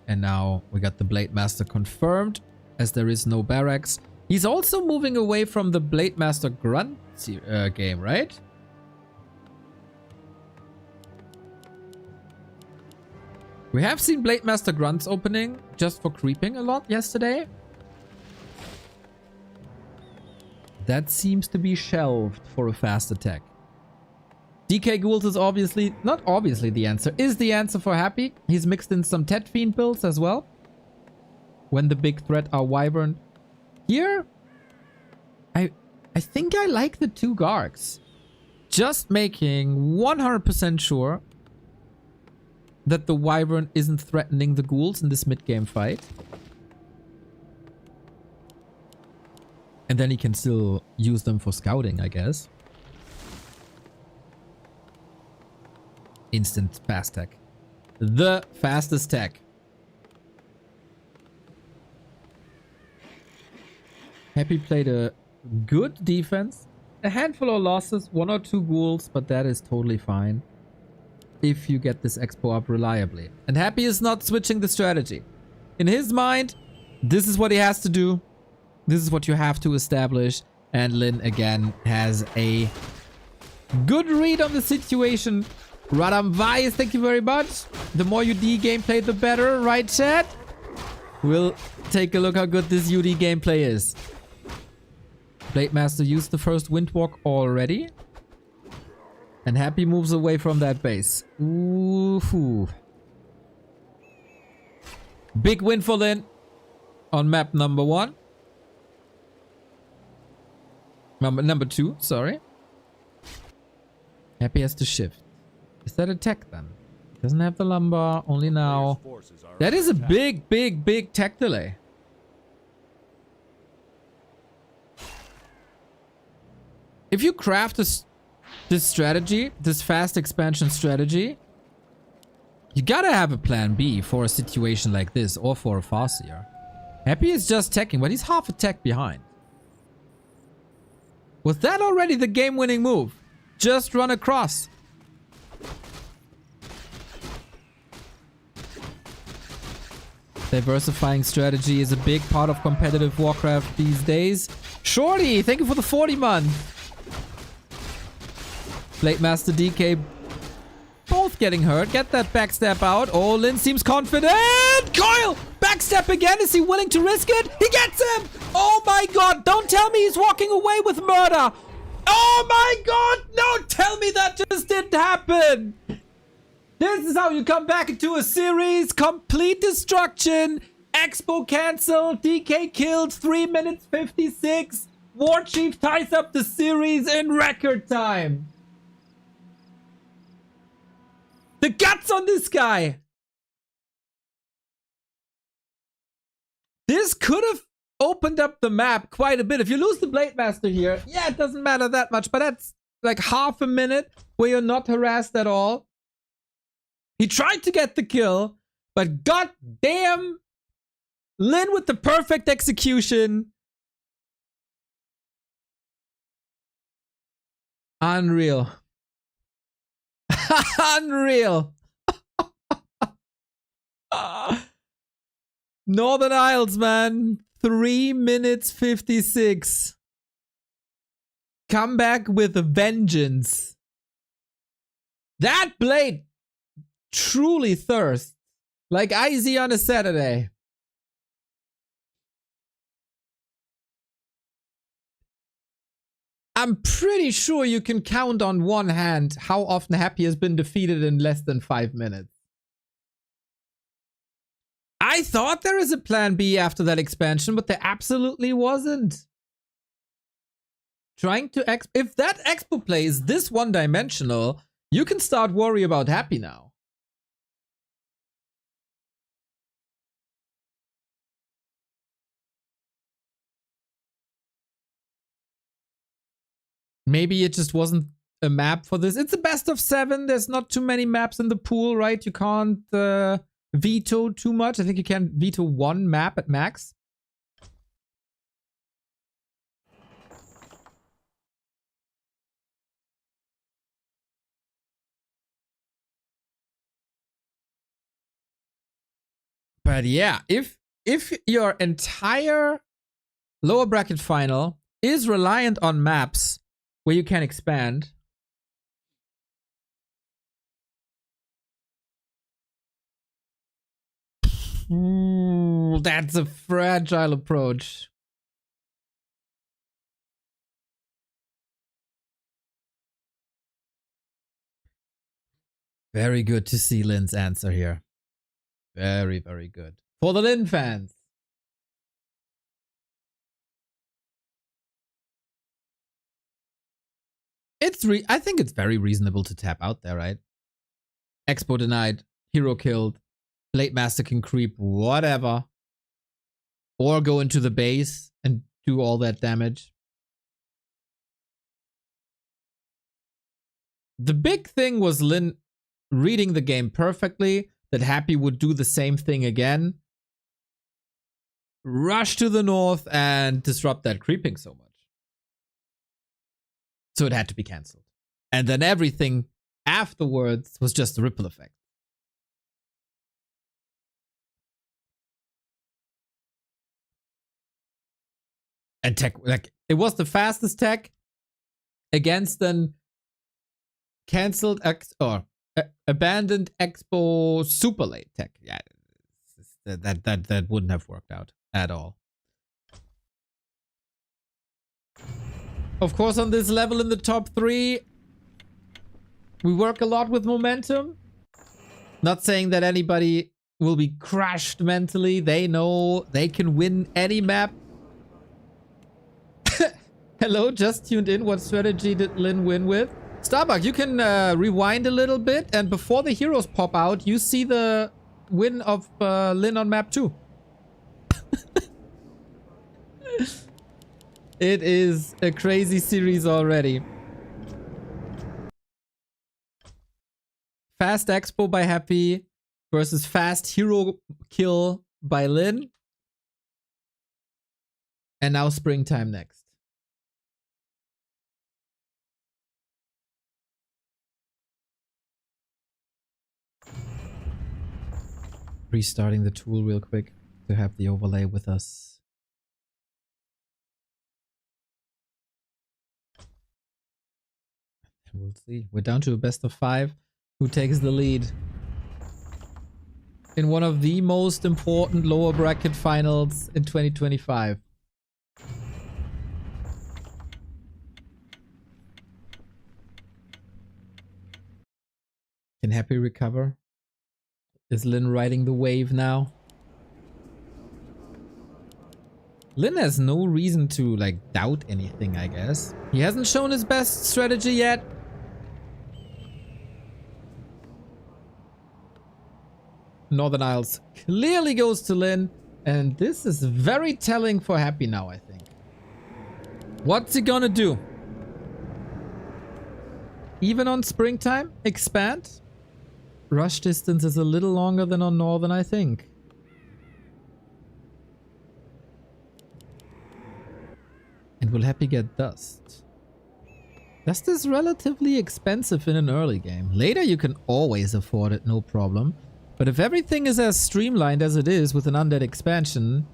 And now we got the Blade Master confirmed, as there is no barracks. He's also moving away from the Blade Master Grunt game, right? We have seen Blade Master Grunts opening just for creeping a lot yesterday. That seems to be shelved for a fast attack. DK Ghouls is obviously, not obviously the answer, is the answer for Happy. He's mixed in some Tet Fiend builds as well. When the big threat are Wyvern. Here, I think I like the 2 Gargs. Just making 100% sure that the Wyvern isn't threatening the ghouls in this mid-game fight. And then he can still use them for scouting, I guess. Instant fast tech. The fastest tech. Happy played a good defense. A handful of losses, 1 or 2 ghouls, but that is totally fine if you get this expo up reliably. And Happy is not switching the strategy. In his mind, this is what he has to do. This is what you have to establish. And Lin, again, has a good read on the situation. Radam Vice, thank you very much. The more UD gameplay, the better, right, chat? We'll take a look how good this UD gameplay is. Blade Master used the first Windwalk already. And Happy moves away from that base. Ooh. Big win for Lin on map number 1. Number 2, sorry. Happy has to shift. Is that a tech then? Doesn't have the lumber, only now. That is a big tech delay. If you craft this strategy, this fast expansion strategy, you gotta have a plan B for a situation like this or for a Farseer. Happy is just teching, but he's half a tech behind. Was that already the game-winning move? Just run across. Diversifying strategy is a big part of competitive Warcraft these days. Shorty, thank you for the 40 month. Blade Master DK both getting hurt. Get that backstab out. Oh, Lin seems confident. Coil! Backstab again. Is he willing to risk it? He gets him! Oh my god. Don't tell me he's walking away with murder. Oh my god. No, tell me that just didn't happen. This is how you come back into a series. Complete destruction. Expo cancelled. DK killed. 3 minutes 56. War Chief ties up the series in record time. The guts on this guy. This could have opened up the map quite a bit. If you lose the Blade Master here, yeah, it doesn't matter that much, but that's like half a minute where you're not harassed at all. He tried to get the kill, but goddamn, Lin with the perfect execution. Unreal. Unreal. Northern Isles, man. 3 minutes 56. Come back with a vengeance. That blade truly thirsts. Like Izzy on a Saturday. I'm pretty sure you can count on one hand how often Happy has been defeated in less than 5 minutes. I thought there is a plan B after that expansion, but there absolutely wasn't. Trying to if that expo play is this one-dimensional, you can start worry about Happy now. Maybe it just wasn't a map for this. It's a best of 7. There's not too many maps in the pool, right? You can't veto too much. I think you can veto 1 map at max. But yeah, if your entire lower bracket final is reliant on maps where you can expand, ooh, that's a fragile approach. Very good to see Lin's answer here. Very, very good. For the Lin fans. I think it's very reasonable to tap out there, right? Expo denied, hero killed, Blade Master can creep, whatever. Or go into the base and do all that damage. The big thing was Lin reading the game perfectly, that Happy would do the same thing again. Rush to the north and disrupt that creeping so much. So it had to be cancelled. And then everything afterwards was just a ripple effect. And tech, like, it was the fastest tech against an cancelled abandoned Expo super late tech. Yeah, that wouldn't have worked out at all. Of course, on this level in the top 3, we work a lot with momentum. Not saying that anybody will be crushed mentally. They know they can win any map. Hello, just tuned in. What strategy did Lin win with? Starbuck, you can rewind a little bit, and before the heroes pop out, you see the win of Lin on map 2. It is a crazy series already. Fast Expo by Happy versus fast hero kill by Lin. And now springtime next. Restarting the tool real quick to have the overlay with us. And we'll see. We're down to a best of 5. Who takes the lead in one of the most important lower bracket finals in 2025? Can Happy recover? Is Lin riding the wave now? Lin has no reason to, like, doubt anything, I guess. He hasn't shown his best strategy yet. Northern Isles clearly goes to Lin, and this is very telling for Happy now, I think. What's he gonna do? Even on springtime? Expand? Rush distance is a little longer than on Northern, I think. And will Happy get Dust? Dust is relatively expensive in an early game. Later you can always afford it, no problem. But if everything is as streamlined as it is with an undead expansion,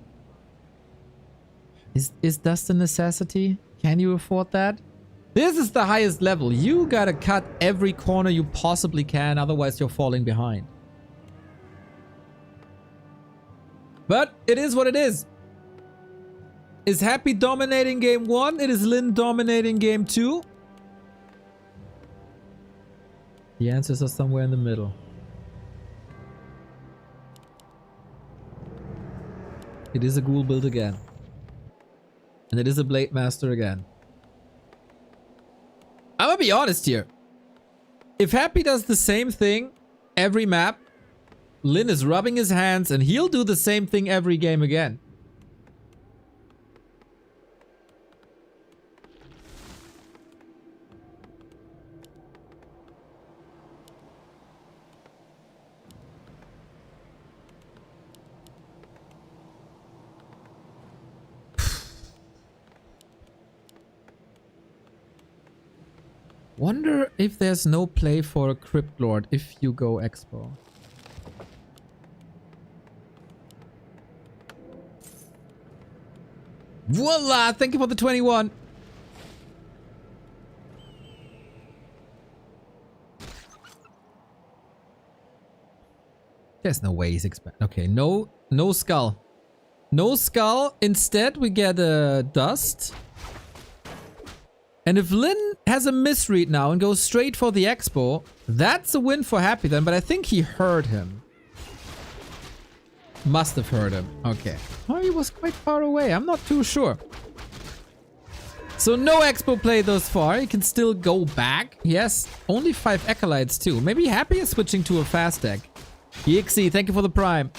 is Dust a necessity? Can you afford that? This is the highest level. You gotta cut every corner you possibly can, otherwise you're falling behind. But it is what it is. Is Happy dominating game 1? It is Lin dominating game 2? The answers are somewhere in the middle. It is a ghoul build again. And it is a Blade Master again. I'm gonna be honest here. If Happy does the same thing every map, Lin is rubbing his hands and he'll do the same thing every game again. Wonder if there's no play for a Crypt Lord if you go Expo. Voila! Thank you for the 21. There's no way he's okay, no skull. No skull. Instead, we get a Dust. And if Lin has a misread now and goes straight for the Expo, that's a win for Happy then, but I think he heard him. Must have heard him. Okay. Oh, he was quite far away. I'm not too sure. So no Expo play thus far. He can still go back. He has only 5 Acolytes too. Maybe Happy is switching to a fast deck. Yixi, thank you for the prime.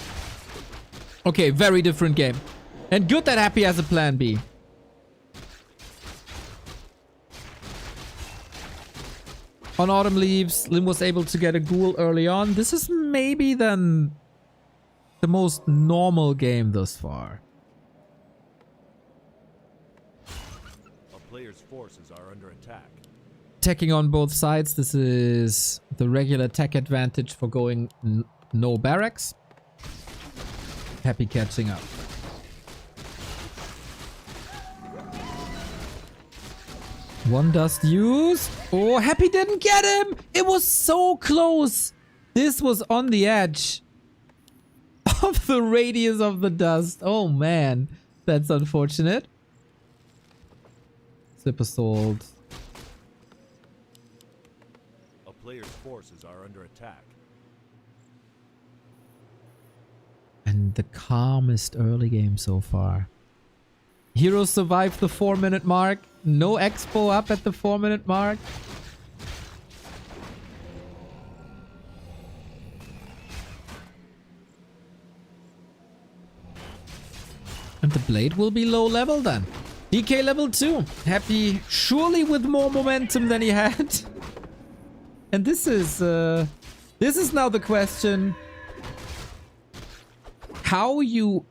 Okay, very different game. And good that Happy has a plan B. On Autumn Leaves, Lin was able to get a ghoul early on. This is maybe then the most normal game thus far. A player's forces are under attack. Attacking on both sides. This is the regular tech advantage for going no barracks. Happy catching up. One dust used. Oh, Happy didn't get him. It was so close. This was on the edge of the radius of the dust. Oh, man. That's unfortunate. Slip assault. A player's forces are under attack. And the calmest early game so far. Heroes survived the 4-minute mark. No Expo up at the 4-minute mark. And the blade will be low level then. DK level 2. Happy surely with more momentum than he had. And this is now the question. How you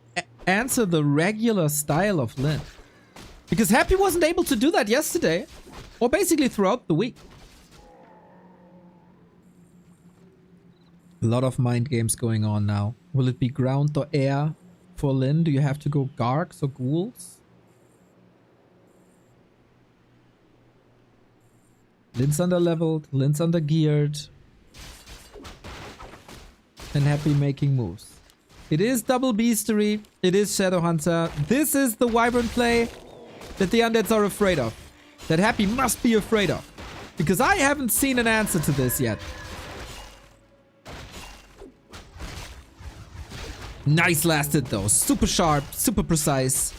answer the regular style of Lin. Because Happy wasn't able to do that yesterday. Or basically throughout the week. A lot of mind games going on now. Will it be ground or air for Lin? Do you have to go Gargs or Ghouls? Lin's under leveled, Lin's under geared. And Happy making moves. It is double beastery. It is Shadowhunter. This is the Wyvern play that the undeads are afraid of. That Happy must be afraid of. Because I haven't seen an answer to this yet. Nice lasted though. Super sharp, super precise.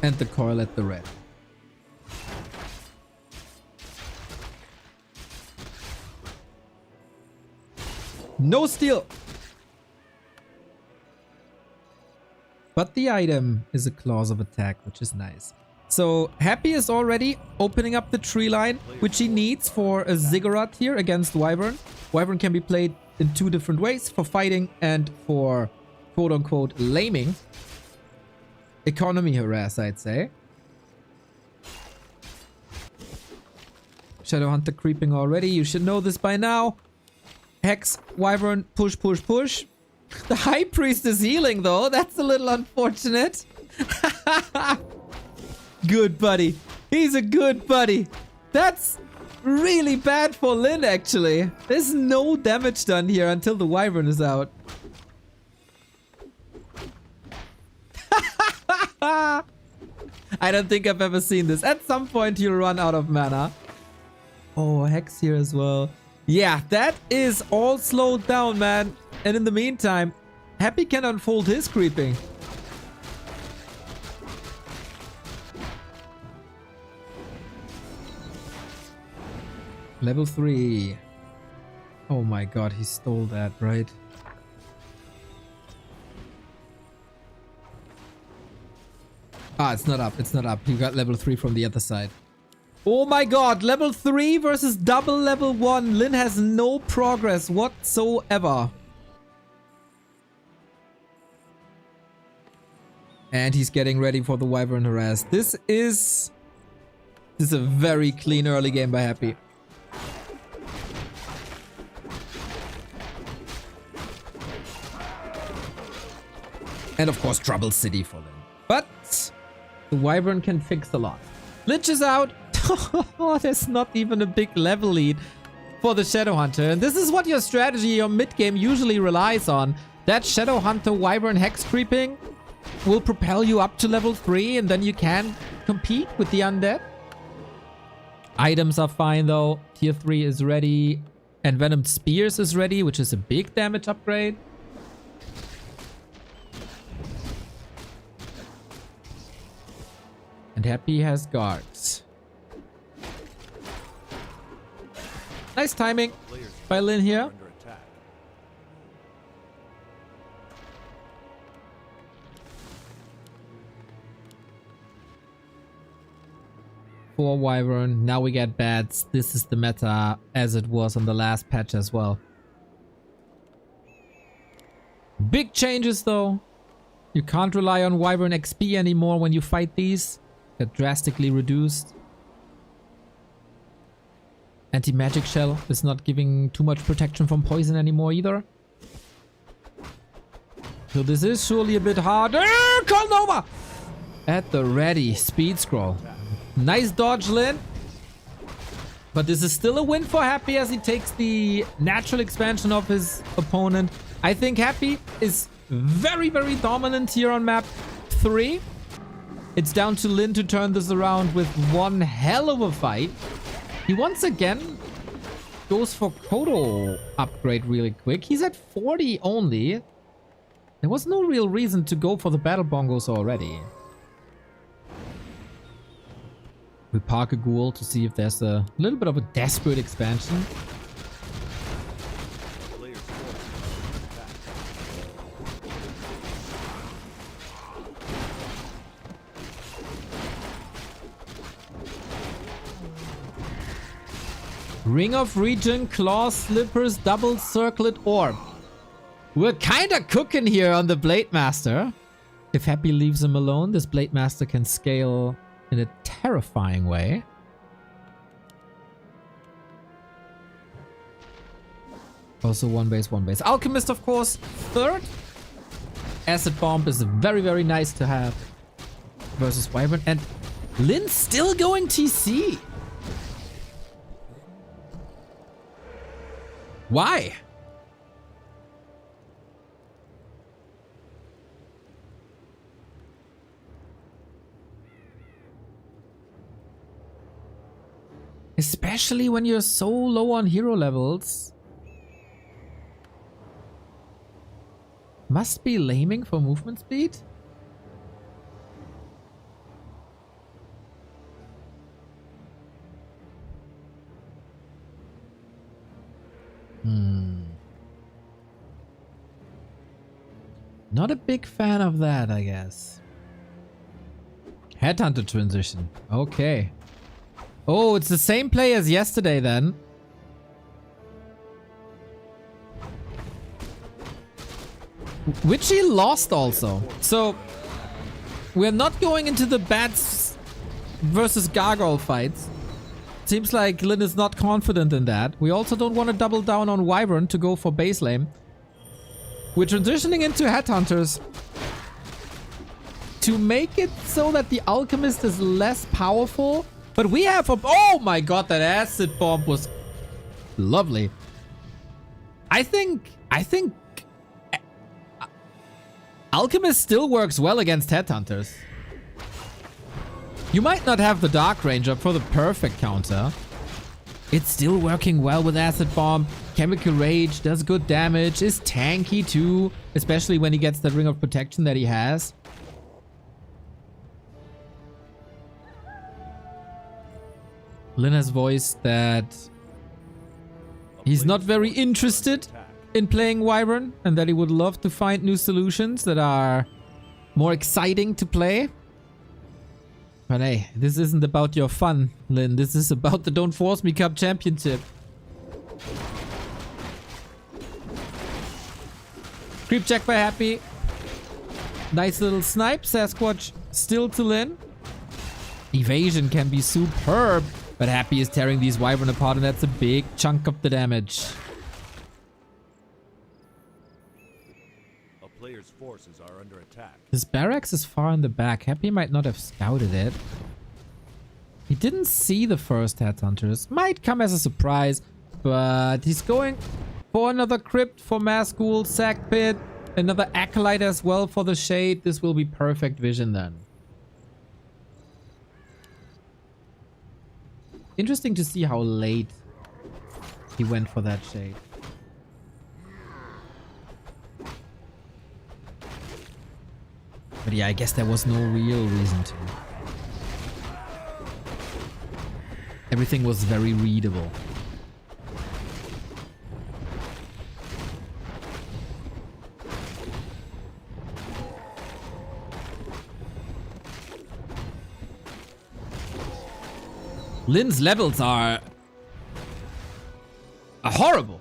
And the coil at the red. No steal. But the item is a clause of attack, which is nice. So Happy is already opening up the tree line, which he needs for a Ziggurat here against Wyvern. Wyvern can be played in 2 different ways, for fighting and for quote-unquote laming. Economy harass, I'd say. Shadowhunter creeping already. You should know this by now. Hex, Wyvern, push, push, push. The High Priest is healing though. That's a little unfortunate. Good buddy. He's a good buddy. That's really bad for Lin actually. There's no damage done here until the Wyvern is out. I don't think I've ever seen this. At some point he'll run out of mana. Oh, Hex here as well. Yeah, that is all slowed down, man. And in the meantime, Happy can unfold his creeping. Level 3. Oh my god, he stole that, right? Ah, it's not up, it's not up. He got level 3 from the other side. Oh my god, level 3 versus double level 1. Lin has no progress whatsoever. And he's getting ready for the Wyvern harass. This is a very clean early game by Happy. And of course, Trouble City for Lin. But the Wyvern can fix a lot. Lich is out. There's not even a big level lead for the Shadowhunter. And this is what your strategy, your mid-game usually relies on. That Shadowhunter Wyvern Hex creeping will propel you up to level 3 and then you can compete with the undead. Items are fine though. Tier 3 is ready. And Venomed Spears is ready, which is a big damage upgrade. And Happy has guards. Nice timing by Lin here. Under attack. For Wyvern. Now we get bats. This is the meta as it was on the last patch as well. Big changes though. You can't rely on Wyvern XP anymore when you fight these. They're drastically reduced. Anti-magic shell is not giving too much protection from poison anymore either. So this is surely a bit harder. Call Nova! At the ready. Speed scroll. Nice dodge, Lin. But this is still a win for Happy as he takes the natural expansion of his opponent. I think Happy is very, very dominant here on map 3. It's down to Lin to turn this around with one hell of a fight. He once again goes for Kodo upgrade really quick. He's at 40 only. There was no real reason to go for the battle bongos already. We park a ghoul to see if there's a little bit of a desperate expansion. Player's force is under attack. Ring of Region, Claw, Slippers, Double Circlet Orb. We're kinda cooking here on the Blade Master. If Happy leaves him alone, this Blade Master can scale in a terrifying way. Also one base. Alchemist, of course, third. Acid Bomb is very, very nice to have versus Wyvern. And Lin's still going TC. Why? Especially when you're so low on hero levels. Must be laming for movement speed? Not a big fan of that, I guess. Headhunter transition. Okay. Oh, it's the same play as yesterday then. Which he lost also. So, we're not going into the bats versus gargoyle fights. Seems like Lin is not confident in that. We also don't want to double down on Wyvern to go for base lane. We're transitioning into Headhunters to make it so that the Alchemist is less powerful. But we have a... Oh my god, that acid bomb was lovely. I think Alchemist still works well against Headhunters. You might not have the Dark Ranger for the perfect counter. It's still working well with Acid Bomb. Chemical Rage does good damage, is tanky too, especially when he gets the Ring of Protection that he has. Lin has voiced that he's not very interested in playing Wyvern and that he would love to find new solutions that are more exciting to play. But hey, this isn't about your fun, Lin. This is about the Don't Force Me Cup Championship. Creep check by Happy. Nice little snipe. Sasquatch still to Lin. Evasion can be superb. But Happy is tearing these Wyvern apart, and that's a big chunk of the damage. A player's forces are under attack. His barracks is far in the back. Happy might not have scouted it. He didn't see the first Headhunters. Might come as a surprise, but he's going for another Crypt for Mass Ghoul, Sack Pit, another Acolyte as well for the Shade. This will be perfect vision then. Interesting to see how late he went for that Shade. But yeah, I guess there was no real reason to. Everything was very readable. Lin's levels are horrible.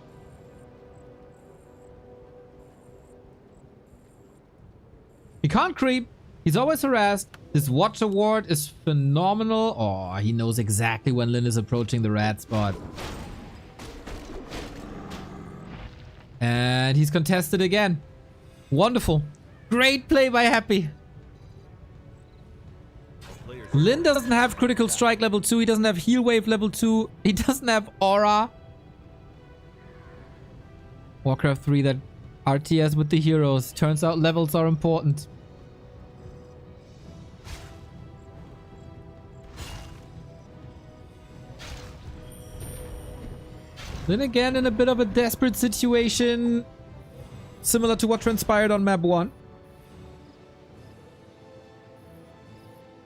He can't creep. He's always harassed. This watch award is phenomenal. Oh, he knows exactly when Lin is approaching the rat spot. And he's contested again. Wonderful. Great play by Happy. Lin doesn't have critical strike level 2. He doesn't have heal wave level 2. He doesn't have aura. Warcraft 3, that RTS with the heroes. Turns out levels are important. Then again, in a bit of a desperate situation, similar to what transpired on map 1.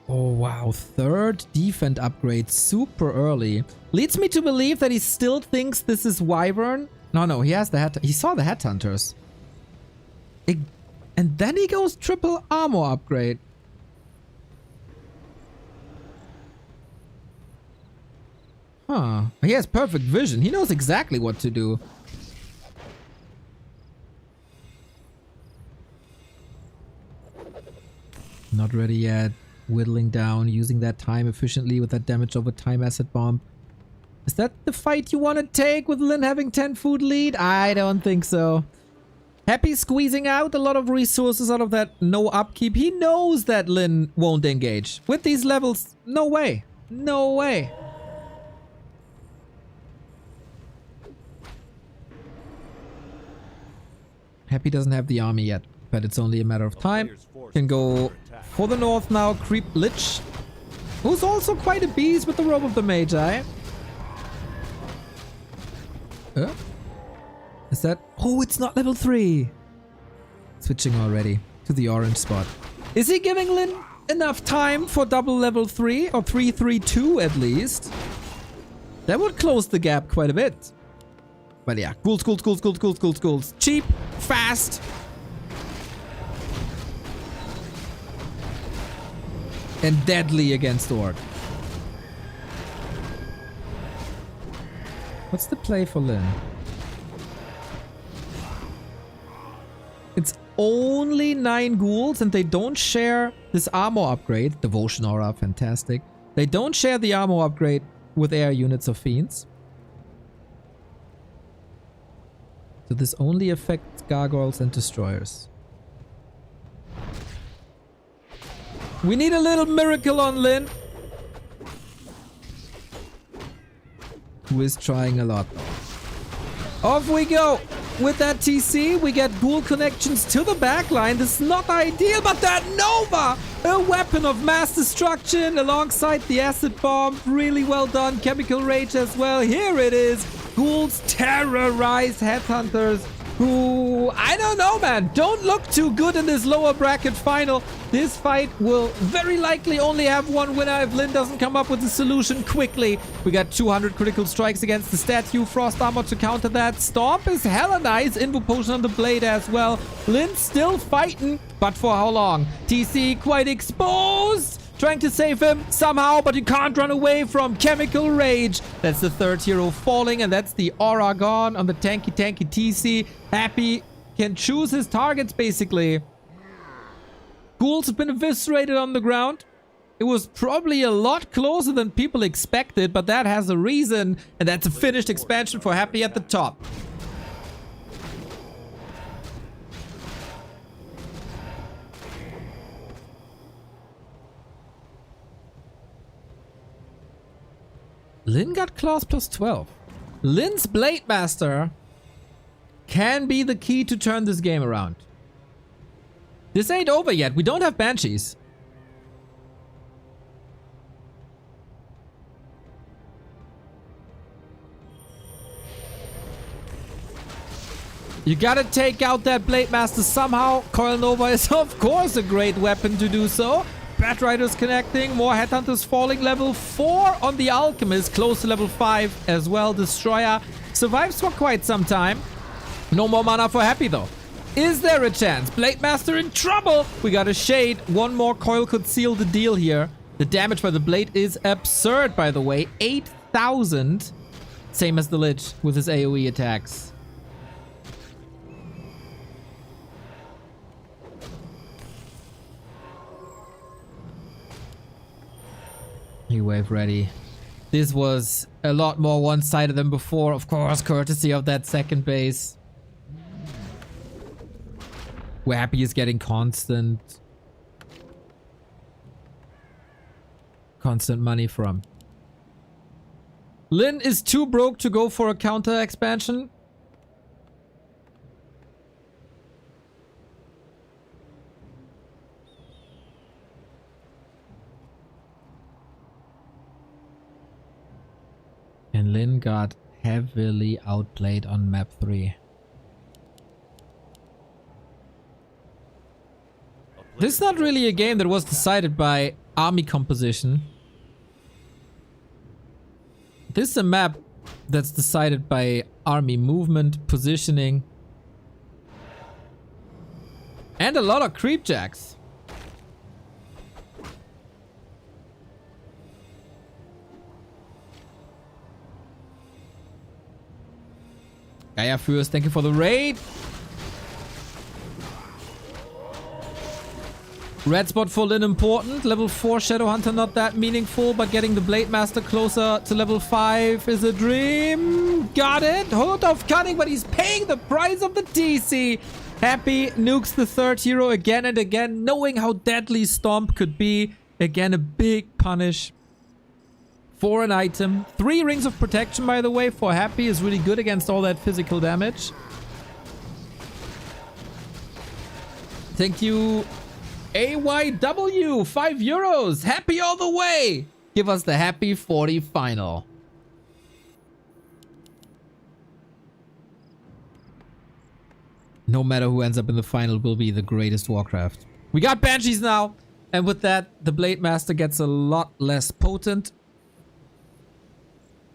Oh wow, third defend upgrade super early. Leads me to believe that he still thinks this is Wyvern. No, he has the head. He saw the headhunters. And then he goes triple armor upgrade. Huh. He has perfect vision. He knows exactly what to do. Not ready yet. Whittling down, using that time efficiently with that damage over time asset bomb. Is that the fight you want to take with Lin having 10 food lead? I don't think so. Happy squeezing out a lot of resources out of that no upkeep. He knows that Lin won't engage. With these levels, no way. No way. Happy doesn't have the army yet, but it's only a matter of time. Can go for the north now. Creep Lich, who's also quite a beast with the Robe of the Magi. Is that... Oh, it's not level 3. Switching already to the orange spot. Is he giving Lin enough time for double level 3 or 3-3-2 at least? That would close the gap quite a bit. But yeah, schools. Cheap, fast. And deadly against Orc. What's the play for Lin? It's only 9 ghouls and they don't share this armor upgrade. Devotion aura, fantastic. They don't share the armor upgrade with air units of fiends. So this only affects gargoyles and destroyers. We need a little miracle on Lin, who is trying a lot. Off we go! With that TC, we get ghoul connections to the backline. This is not ideal, but that Nova! A weapon of mass destruction alongside the acid bomb. Really well done. Chemical Rage as well. Here it is. Ghouls terrorize headhunters who, I don't know, man, don't look too good in this lower bracket final. This fight will very likely only have one winner if Lin doesn't come up with a solution quickly. We got 200 critical strikes against the statue. Frost armor to counter that. Stomp is hella nice. Invo potion on the blade as well. Lin still fighting, but for how long? TC quite exposed. Trying to save him somehow, but you can't run away from Chemical Rage. That's the third hero falling, and that's the aura gone on the tanky TC. Happy can choose his targets, basically. Ghouls have been eviscerated on the ground. It was probably a lot closer than people expected, but that has a reason, and that's a finished expansion for Happy at the top. Lin got claws plus 12. Lin's Blade Master can be the key to turn this game around. This ain't over yet. We don't have Banshees. You gotta take out that Blade Master somehow. Coil Nova is of course a great weapon to do so. Bat Riders connecting. More Headhunters falling. Level 4 on the Alchemist. Close to level 5 as well. Destroyer survives for quite some time. No more mana for Happy though. Is there a chance? Blade Master in trouble. We got a Shade. One more coil could seal the deal here. The damage by the Blade is absurd, by the way. 8,000. Same as the Lich with his AoE attacks. Wave ready. This was a lot more one-sided than before, of course, courtesy of that second base. Where Happy is getting constant money from. Lin is too broke to go for a counter expansion. And Lin got heavily outplayed on map 3. This is not really a game that was decided by army composition. This is a map that's decided by army movement, positioning, and a lot of creep jacks. Gaia Fürst, thank you for the raid. Red spot for Lin important. Level 4 Shadowhunter not that meaningful, but getting the Blade Master closer to level 5 is a dream. Got it. Hold off cutting, but he's paying the price of the TC. Happy nukes the third hero again and again, knowing how deadly Stomp could be. Again, a big punish for an item. 3 rings of protection, by the way, for Happy is really good against all that physical damage. Thank you, AYW, 5 euros. Happy all the way. Give us the Happy 40 final. No matter who ends up in the final will be the greatest Warcraft. We got Banshees now. And with that, the Blade Master gets a lot less potent.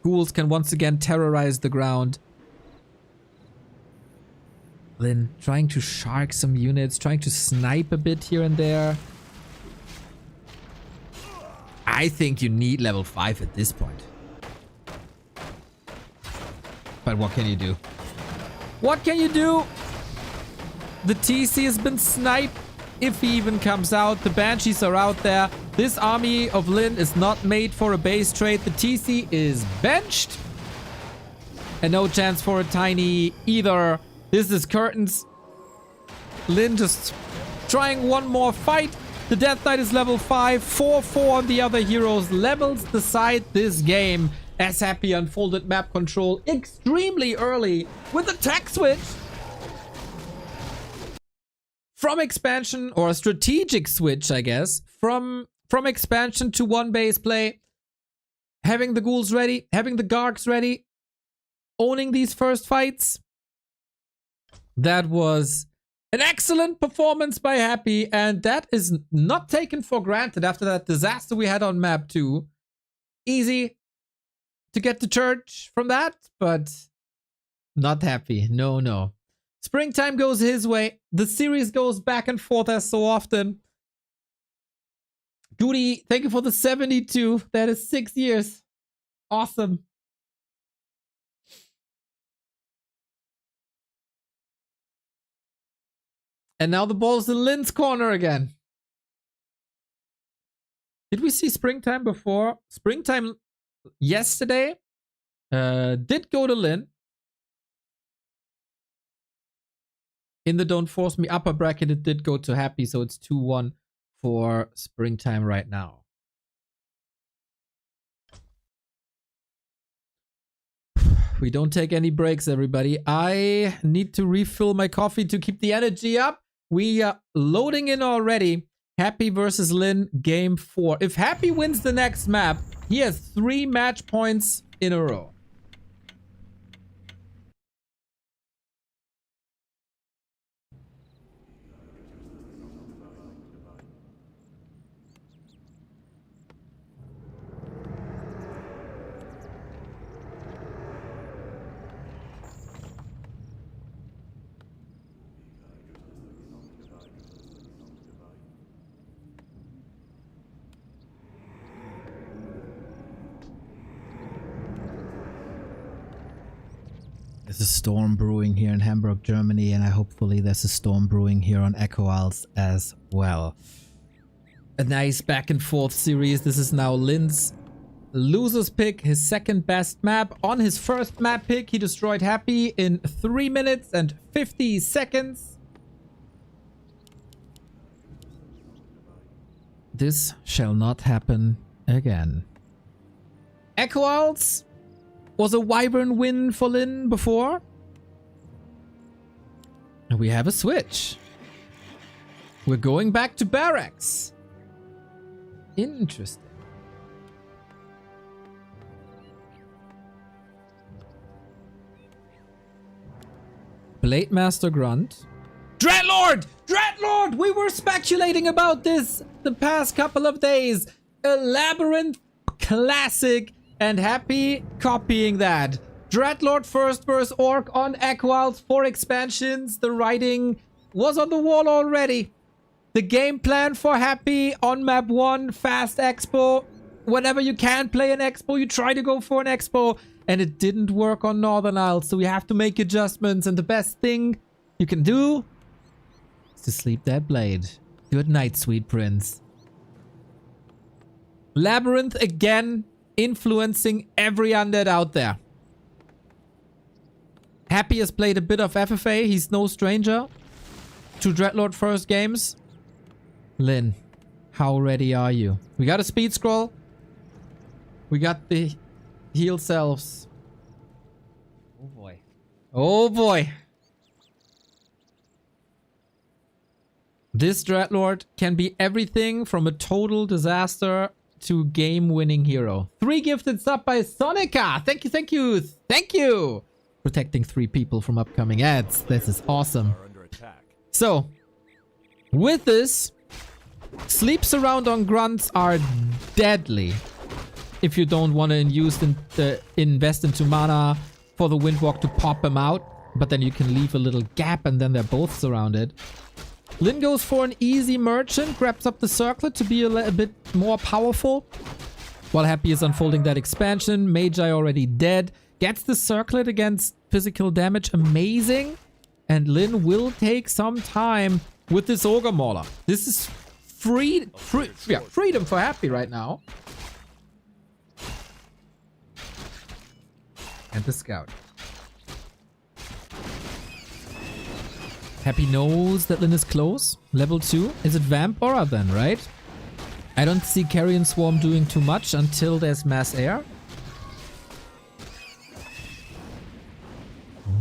Ghouls can once again terrorize the ground. Lin trying to shark some units, trying to snipe a bit here and there. I think you need level 5 at this point. But what can you do? What can you do? The TC has been sniped. If he even comes out, the Banshees are out there. This army of Lin is not made for a base trade. The TC is benched. And no chance for a tiny either. This is curtains. Lin just trying one more fight. The Death Knight is level 5. 4-4 on the other heroes. Levels decide this game. As Happy unfolded map control extremely early with a tech switch. From expansion, or a strategic switch, I guess, from expansion to one base play, having the ghouls ready, having the Gargs ready, owning these first fights. That was an excellent performance by Happy, and that is not taken for granted after that disaster we had on map 2. Easy to get to church from that, but not Happy. No, no. Springtime goes his way. The series goes back and forth as so often. Goody, thank you for the 72. That is 6 years. Awesome. And now the ball's in Lin's corner again. Did we see Springtime before? Springtime yesterday did go to Lin. In the Don't Force Me upper bracket, it did go to Happy, so it's 2-1 for Springtime right now. We don't take any breaks, everybody. I need to refill my coffee to keep the energy up. We are loading in already. Happy versus Lin, game 4. If Happy wins the next map, he has 3 match points in a row. There's a storm brewing here in Hamburg, Germany, and hopefully there's a storm brewing here on Echo Isles as well. A nice back and forth series. This is now Lin's loser's pick, his second best map. On his first map pick, he destroyed Happy in 3 minutes and 50 seconds. This shall not happen again. Echo Isles was a Wyvern win for Lin before. And we have a switch. We're going back to barracks. Interesting. Blade Master Grunt. Dreadlord! Dreadlord! We were speculating about this the past couple of days. A Labyrinth classic, and Happy copying that. Dreadlord first versus Orc on Echo Isles, 4 expansions. The writing was on the wall already. The game plan for Happy on map 1, fast expo. Whenever you can play an expo, you try to go for an expo. And it didn't work on Northern Isles, so we have to make adjustments. And the best thing you can do is to sleep that blade. Good night, sweet prince. Labyrinth again, influencing every undead out there. Happy has played a bit of FFA. He's no stranger to Dreadlord first games. Lin, how ready are you? We got a speed scroll. We got the heal selves. Oh boy. Oh boy. This Dreadlord can be everything from a total disaster to game-winning hero. 3 gifted sub by Sonica. Thank you, thank you, thank you. Protecting 3 people from upcoming ads. This is awesome. So, with this, sleeps around on grunts are deadly. If you don't want to invest into mana for the Windwalk to pop them out, but then you can leave a little gap and then they're both surrounded. Lin goes for an easy merchant, grabs up the circlet to be a bit more powerful. While Happy is unfolding that expansion, Magi already dead. Gets the circlet against physical damage, amazing. And Lin will take some time with this Ogre Mauler. This is freedom for Happy right now. And the Scout. Happy knows that Lin is close. Level 2. Is it Vampora then, right? I don't see Carrion Swarm doing too much until there's Mass Air. Oh,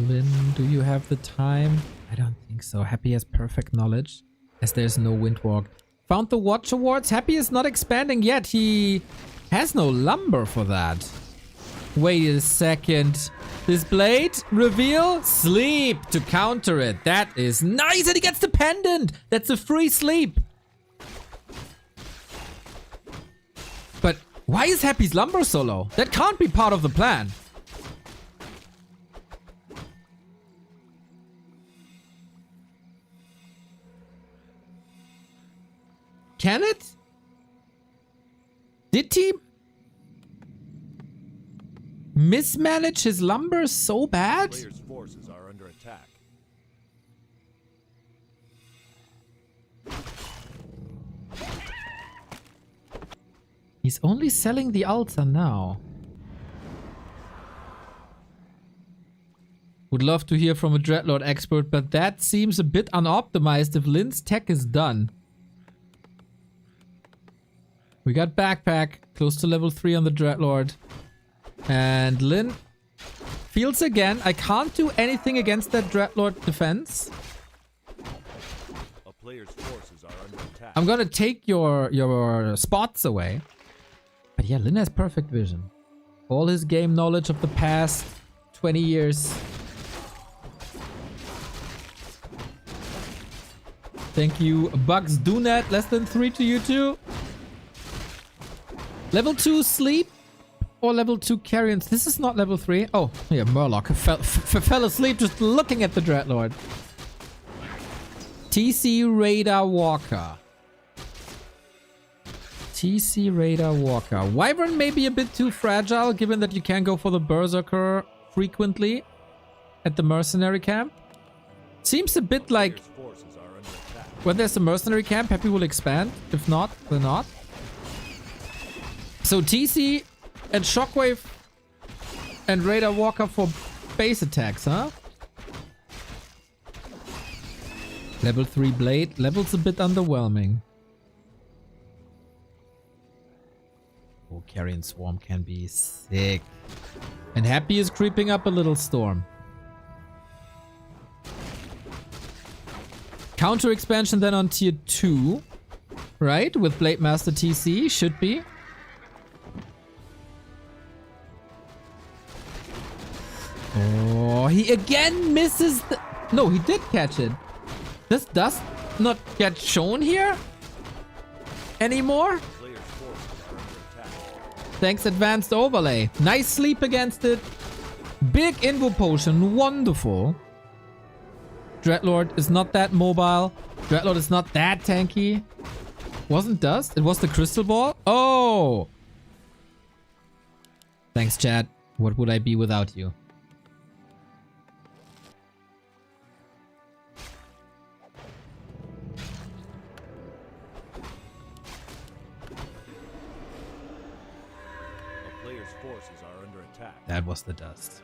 Lin, do you have the time? I don't think so. Happy has perfect knowledge, as there's no Windwalk. Found the Watch Awards. Happy is not expanding yet. He has no lumber for that. Wait a second. This blade, reveal, sleep to counter it. That is nice, and he gets the pendant. That's a free sleep. But why is Happy's lumber so low? That can't be part of the plan. Can it? Did he mismanage his lumber so bad? Player's forces are under attack. He's only selling the altar now. Would love to hear from a Dreadlord expert, but that seems a bit unoptimized if Lin's tech is done. We got backpack, close to level 3 on the Dreadlord. And Lin feels again. I can't do anything against that Dreadlord defense. A player's forces are under attack. I'm gonna take your spots away. But yeah, Lin has perfect vision. All his game knowledge of the past 20 years. Thank you, Bugs Donet. Less than 3 to you too. Level 2 sleep or level 2 carrions. This is not level 3. Oh, yeah, Murloc fell asleep just looking at the Dreadlord. TC Radar Walker. TC Radar Walker. Wyvern may be a bit too fragile given that you can go for the Berserker frequently. at the mercenary camp. Seems a bit like Players' forces are under attack. when there's a mercenary camp, Happy will expand. If not, they're not. So TC and Shockwave and Radar Walker for base attacks, huh? Level 3 Blade. Level's a bit underwhelming. Oh, Carrion Swarm can be sick. And Happy is creeping up a little Storm. Counter expansion then on tier 2. Right? With Blade Master TC. Should be. Oh, he again misses the... No, he did catch it. This does not get shown here anymore. Players' forces are under attack. Thanks, advanced overlay. Nice sleep against it. Big invo potion. Wonderful. Dreadlord is not that mobile. Dreadlord is not that tanky. Wasn't dust. It was the crystal ball. Oh. Thanks, chat. What would I be without you? A player's forces are under attack. That was the dust.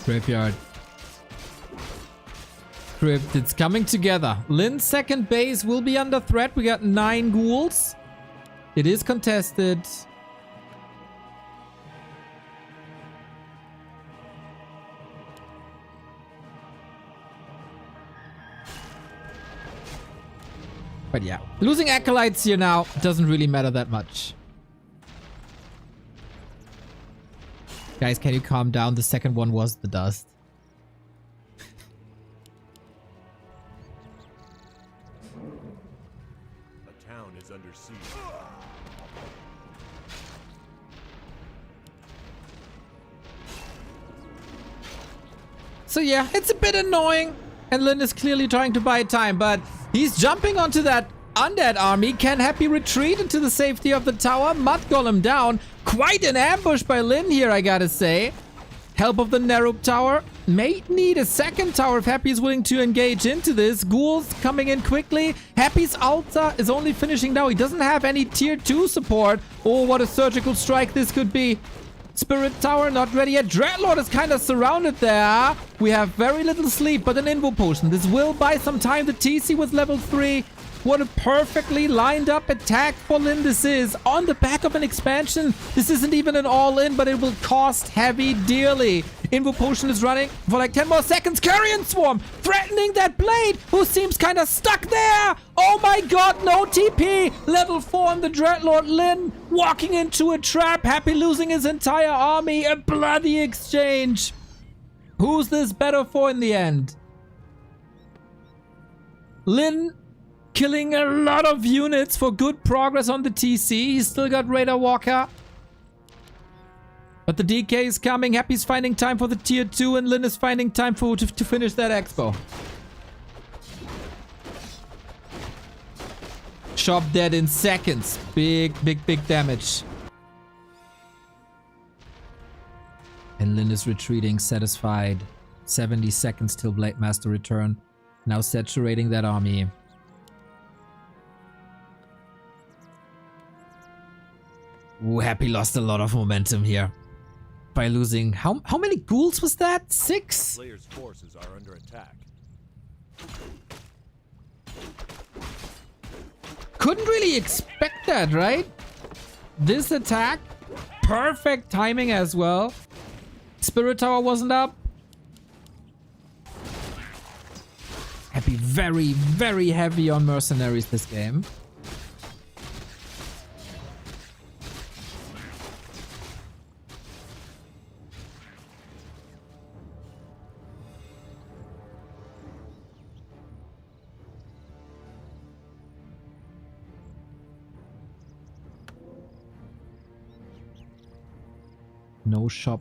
Graveyard. Crypt, it's coming together. Lin's second base will be under threat. We got 9 ghouls. It is contested. But yeah, losing acolytes here now doesn't really matter that much. Guys, can you calm down? The second one was the dust. A town is under siege. So yeah, it's a bit annoying. And Lin is clearly trying to buy time, but he's jumping onto that undead army. Can Happy retreat into the safety of the tower? Mud Golem down. Quite an ambush by Lin here, I gotta say. Help of the Narub tower. May need a second tower if Happy is willing to engage into this. Ghouls coming in quickly. Happy's altar is only finishing now. He doesn't have any tier 2 support. Oh, what a surgical strike this could be. Spirit Tower not ready yet. Dreadlord is kind of surrounded there. We have very little sleep, but an invo potion. This will buy some time. The TC with level 3. What a perfectly lined up attack for Lin this is. On the back of an expansion. This isn't even an all-in, but it will cost Heavy dearly. Invo potion is running for like 10 more seconds. Carrion Swarm threatening that blade, who seems kind of stuck there. Oh my god, no TP. Level 4 on the Dreadlord. Lin walking into a trap. Happy losing his entire army. A bloody exchange. Who's this better for in the end? Lin killing a lot of units for good progress on the TC. He's still got Radar Walker. But the DK is coming. Happy's finding time for the tier 2 and Lin is finding time to finish that expo. Shop dead in seconds. Big damage. And Lin is retreating, satisfied. 70 seconds till Blade Master return. Now saturating that army. Ooh, Happy lost a lot of momentum here. By losing... How many ghouls was that? 6? Players' forces are under attack. Couldn't really expect that, right? This attack. Perfect timing as well. Spirit Tower wasn't up. Happy very heavy on mercenaries this game. No shop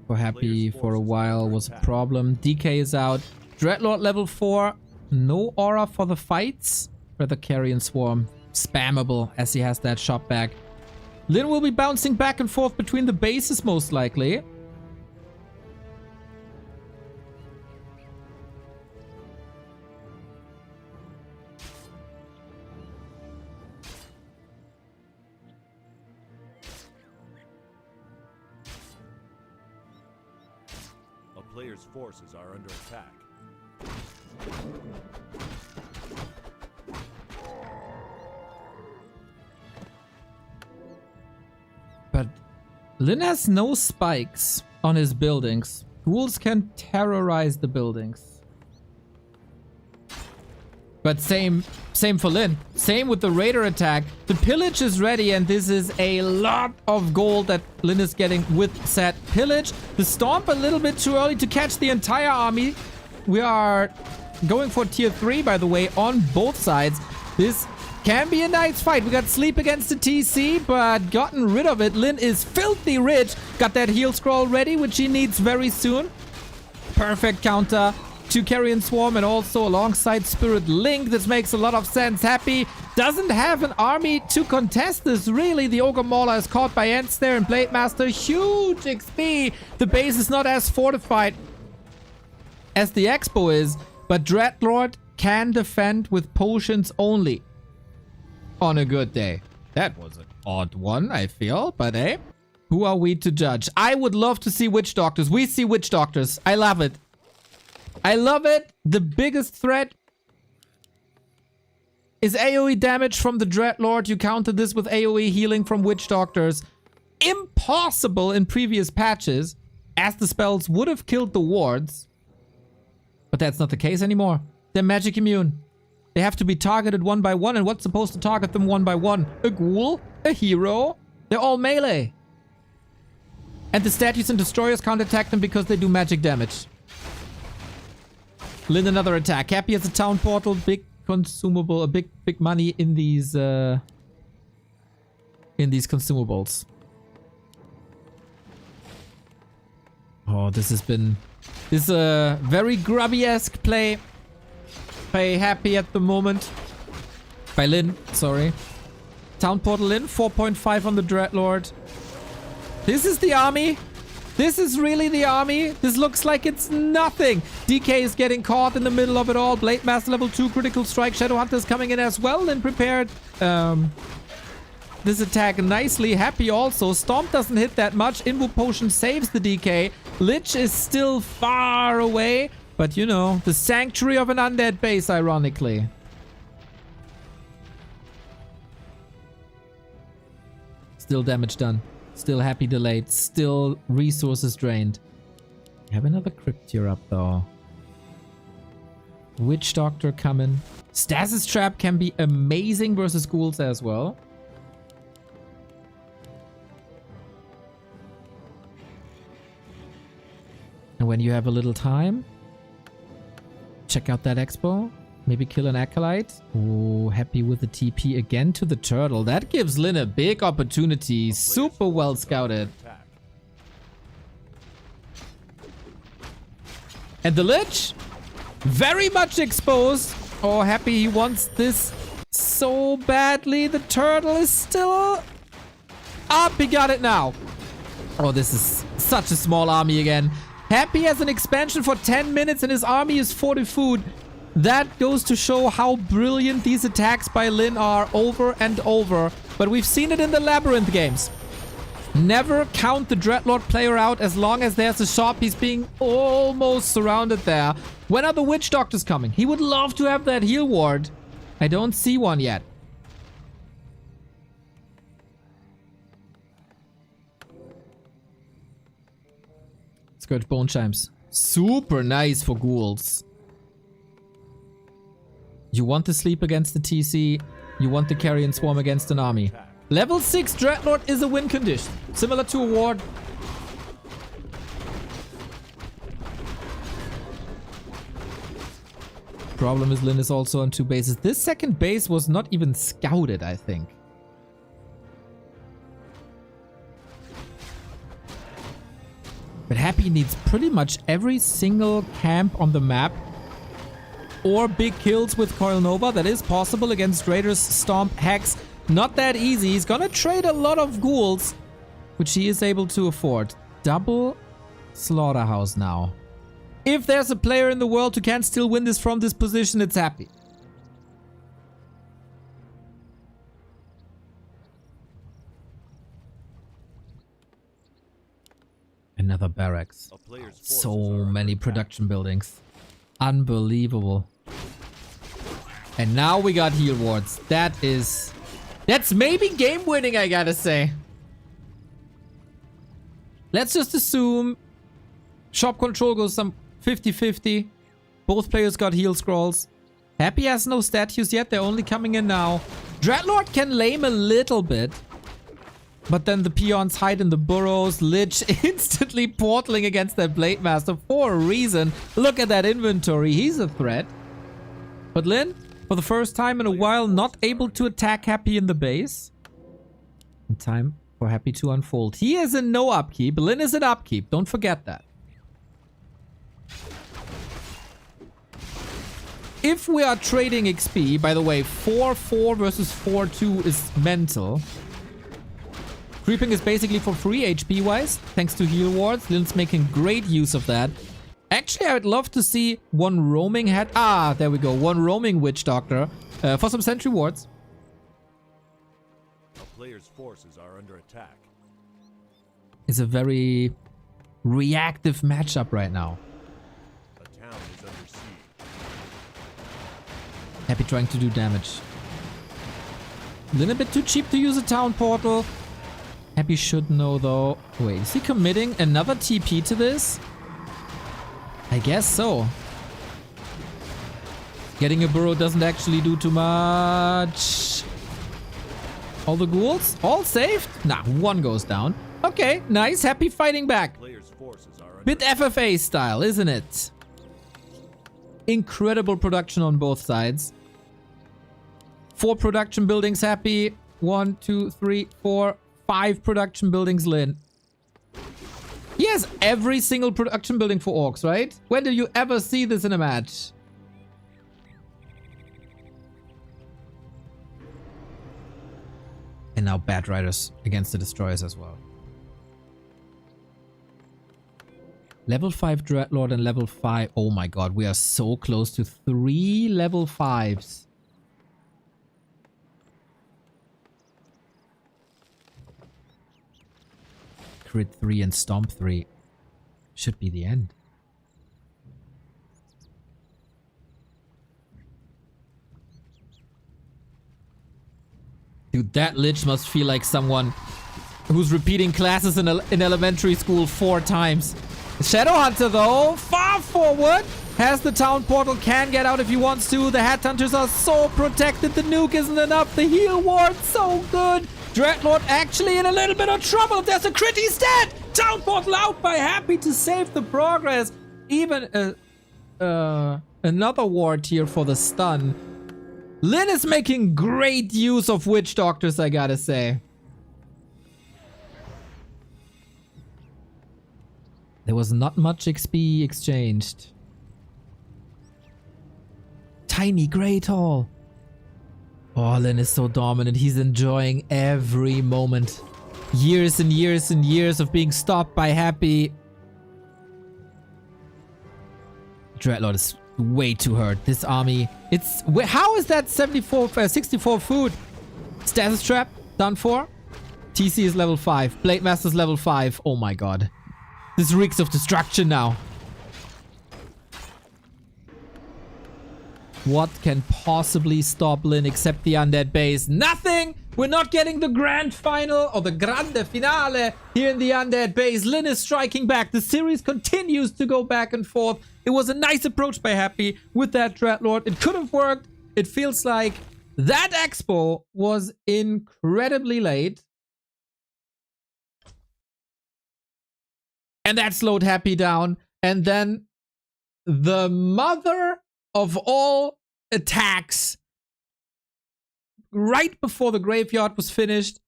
for Happy for a while was a problem. DK is out. Dreadlord level 4. No aura for the fights. Rather Carrion Swarm spammable as he has that shot back. Lin will be bouncing back and forth between the bases most likely. A player's forces are under attack. But Lin has no spikes on his buildings. Ghouls can terrorize the buildings. But same for Lin. Same with the Raider attack. The Pillage is ready, and this is a lot of gold that Lin is getting with said Pillage. The Stomp a little bit too early to catch the entire army. We are going for tier 3, by the way, on both sides. This can be a nice fight. We got Sleep against the TC, but gotten rid of it. Lin is filthy rich. Got that heal scroll ready, which he needs very soon. Perfect counter to Carrion Swarm, and also alongside Spirit Link. This makes a lot of sense. Happy doesn't have an army to contest this, really. The Ogre Mauler is caught by Ents there, and Blade Master, huge XP. The base is not as fortified as the Expo is, but Dreadlord can defend with potions only on a good day. That was an odd one, I feel, but hey, who are we to judge? I would love to see Witch Doctors. We see Witch Doctors. I love it. I love it. The biggest threat is AoE damage from the Dreadlord. You counter this with AoE healing from Witch Doctors. Impossible in previous patches, as the spells would have killed the wards. But that's not the case anymore. They're magic immune. They have to be targeted one by one, and what's supposed to target them one by one? A ghoul? A hero? They're all melee. And the statues and destroyers can't attack them because they do magic damage. Lin, another attack. Happy as a town portal. Big consumable, a big money in these consumables. Oh, this is a very grubby-esque play by Happy at the moment. By Lin, sorry. Town portal Lin, 4.5 on the Dreadlord. This is the army. This is really the army. This looks like it's nothing. DK is getting caught in the middle of it all. Blade Master level 2 critical strike. Shadowhunter is coming in as well and prepared this attack nicely. Happy also. Stomp doesn't hit that much. Invo Potion saves the DK. Lich is still far away. But you know, the sanctuary of an undead base, ironically. Still damage done. Still Happy delayed. Still resources drained. I have another crypt here up though. Witch Doctor coming. Stasis Trap can be amazing versus ghouls as well. And when you have a little time, check out that expo. Maybe kill an Acolyte. Oh, Happy with the TP again to the turtle. That gives Lin a big opportunity. Super well scouted. And the Lich? Very much exposed. Oh, Happy, he wants this so badly. The turtle is still up. He got it now. Oh, this is such a small army again. Happy has an expansion for 10 minutes and his army is 40 food. That goes to show how brilliant these attacks by Lin are over and over. But we've seen it in the Labyrinth games. Never count the Dreadlord player out as long as there's a shop. He's being almost surrounded there. When are the Witch Doctors coming? He would love to have that heal ward. I don't see one yet. Scourge Bone Chimes. Super nice for ghouls. You want to sleep against the TC. You want the Carrion Swarm against an army. Level 6 Dreadlord is a win condition. Similar to a ward. Problem is Lin is also on 2 bases. This second base was not even scouted, I think. But Happy needs pretty much every single camp on the map or big kills with Coil Nova. That is possible against Raiders, Stomp, Hex. Not that easy. He's gonna trade a lot of ghouls, which he is able to afford. Double Slaughterhouse now. If there's a player in the world who can still win this from this position, it's Happy. Another barracks. So many production buildings. Unbelievable. And now we got heal wards. That's maybe game winning, I gotta say. Let's just assume shop control goes some 50-50. Both players got heal scrolls. Happy has no statues yet. They're only coming in now. Dreadlord can lame a little bit. But then the peons hide in the burrows. Lich instantly portaling against that Blade Master for a reason. Look at that inventory. He's a threat. But Lin, for the first time in a while, not able to attack Happy in the base. In time for Happy to unfold. He is in no upkeep. Lin is in upkeep. Don't forget that. If we are trading XP, by the way, 4-4 versus 4-2 is mental. Creeping is basically for free HP-wise, thanks to heal wards. Lin's making great use of that. Actually, I would love to see one roaming head. Ah, there we go. One roaming Witch Doctor for some sentry wards. A player's forces are under attack. It's a very reactive matchup right now. A town is under siege. Happy trying to do damage. A little bit too cheap to use a town portal. Happy should know though. Wait, is he committing another TP to this? I guess so. Getting a burrow doesn't actually do too much. All the ghouls? All saved? Nah, one goes down. Okay, nice. Happy fighting back. Players' forces are under Bit FFA style, isn't it? Incredible production on both sides. 4 production buildings Happy. 1, 2, 3, 4, 5 production buildings Lin. He has every single production building for orcs, right? When do you ever see this in a match? And now Bat Riders against the Destroyers as well. Level 5 Dreadlord and level 5. Oh my god, we are so close to 3 level 5s. Crit 3 and Stomp 3. Should be the end. Dude, that Lich must feel like someone who's repeating classes in elementary school 4 times. Shadowhunter though, far forward, has the town portal, can get out if he wants to. The Headhunters are so protected, the nuke isn't enough, the heal ward so good. Dreadlord actually in a little bit of trouble. There's a crit, he's dead! Town portal out by Happy to save the progress. Even another ward here for the stun. Lin is making great use of Witch Doctors, I gotta say. There was not much XP exchanged. Tiny Great Hall. Oh, Lin is so dominant. He's enjoying every moment. Years and years and years of being stopped by Happy. Dreadlord is way too hurt. This army, it's... How is that 64 food? Stasis Trap, done for. TC is level 5. Blade Master's level 5. Oh my god. This reeks of destruction now. What can possibly stop Lin except the undead base? Nothing! We're not getting the grand final or the grande finale here in the undead base. Lin is striking back. The series continues to go back and forth. It was a nice approach by Happy with that Dreadlord. It could have worked. It feels like that expo was incredibly late. And that slowed Happy down. And then the mother of all attacks, right before the graveyard was finished,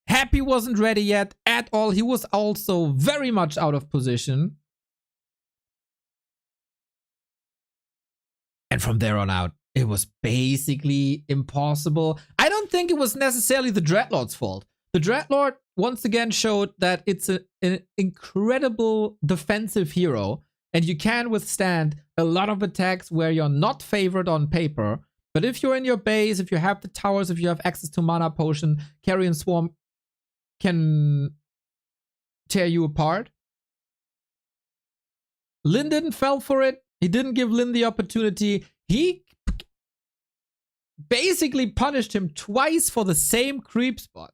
Happy wasn't ready yet at all. He was also very much out of position. And from there on out, it was basically impossible. I don't think it was necessarily the Dreadlord's fault. The Dreadlord once again showed that it's an incredible defensive hero, and you can withstand a lot of attacks where you're not favored on paper. But if you're in your base, if you have the towers, if you have access to mana potion, Carrion Swarm can tear you apart. Lin didn't fall for it. He didn't give Lin the opportunity. He basically punished him twice for the same creep spot.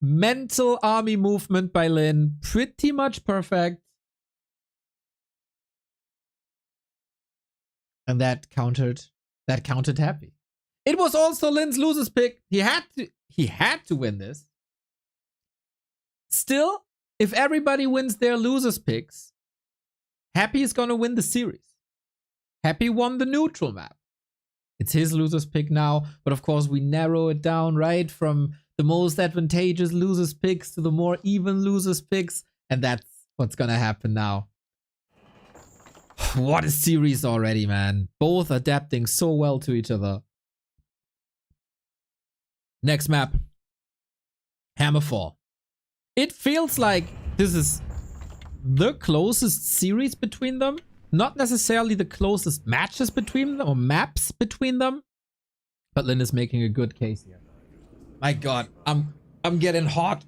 Mental army movement by Lin, pretty much perfect. And that countered happy. It was also Lin's loser's pick. He had to win this. Still, if everybody wins their loser's picks, Happy is gonna win the series. Happy won the neutral map. It's his loser's pick now, but of course we narrow it down, right? From the most advantageous losers picks to the more even losers picks, and that's what's gonna happen now. What a series already, man. Both adapting so well to each other. Next map. Hammerfall. It feels like this is the closest series between them. Not necessarily the closest matches between them or maps between them. But Lin is making a good case here. My god, I'm getting hot.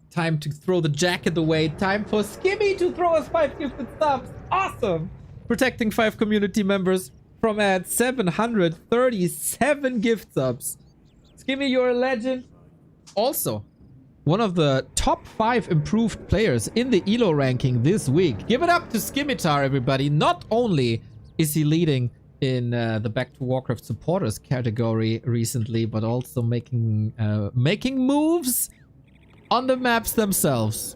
Time to throw the jacket away. Time for Skimmy to throw us 5 gifted subs. Awesome! Protecting 5 community members from at 737 gift subs. Skimmy, you're a legend. Also, one of the top 5 improved players in the ELO ranking this week. Give it up to Skimitar, everybody. Not only is he leading in the Back to Warcraft supporters category recently, but also making moves on the maps themselves.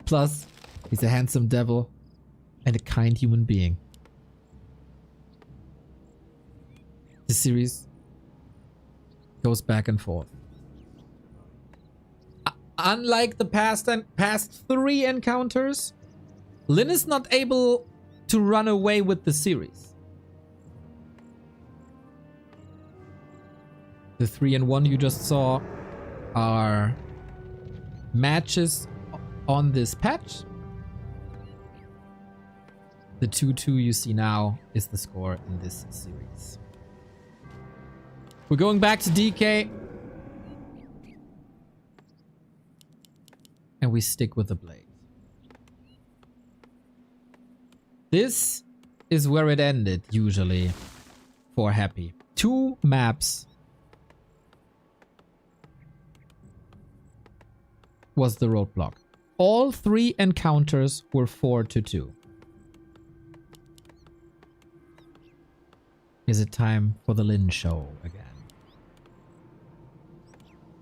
Plus, he's a handsome devil and a kind human being. The series goes back and forth. Unlike the past 3 encounters, Lin is not able to run away with the series. The 3-1 you just saw are matches on this patch. The 2-2 you see now is the score in this series. We're going back to DK. And we stick with the blade. This is where it ended, usually, for Happy. 2 maps was the roadblock. All 3 encounters were 4-2. Is it time for the Lin show again?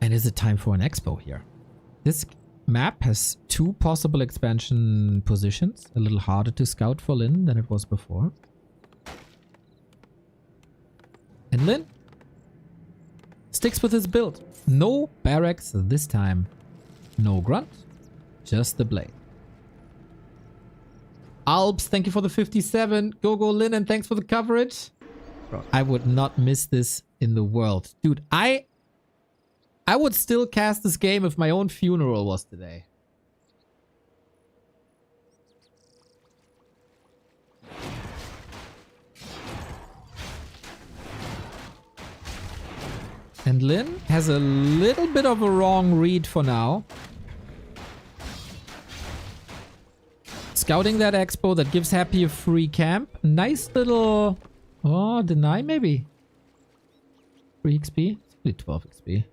And is it time for an expo here? This map has 2 possible expansion positions. A little harder to scout for Lin than it was before. And Lin sticks with his build. No barracks this time. No grunt. Just the blade. Alps, thank you for the 57. Go Lin, and thanks for the coverage. Bro, I would not miss this in the world. Dude, I would still cast this game if my own funeral was today. And Lin has a little bit of a wrong read for now. Scouting that expo that gives Happy a free camp. Nice little... Oh, deny maybe. 3 XP? It's only 12 XP.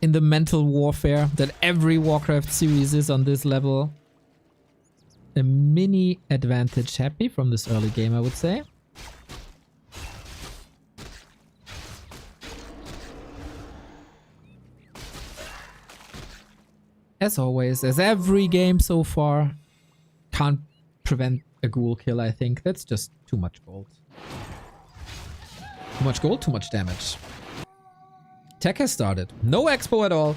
In the mental warfare that every Warcraft series is on this level. A mini advantage Happy from this early game, I would say. As always, as every game so far, can't prevent a ghoul kill, I think. That's just too much gold. Too much gold, too much damage. Tech has started. No expo at all.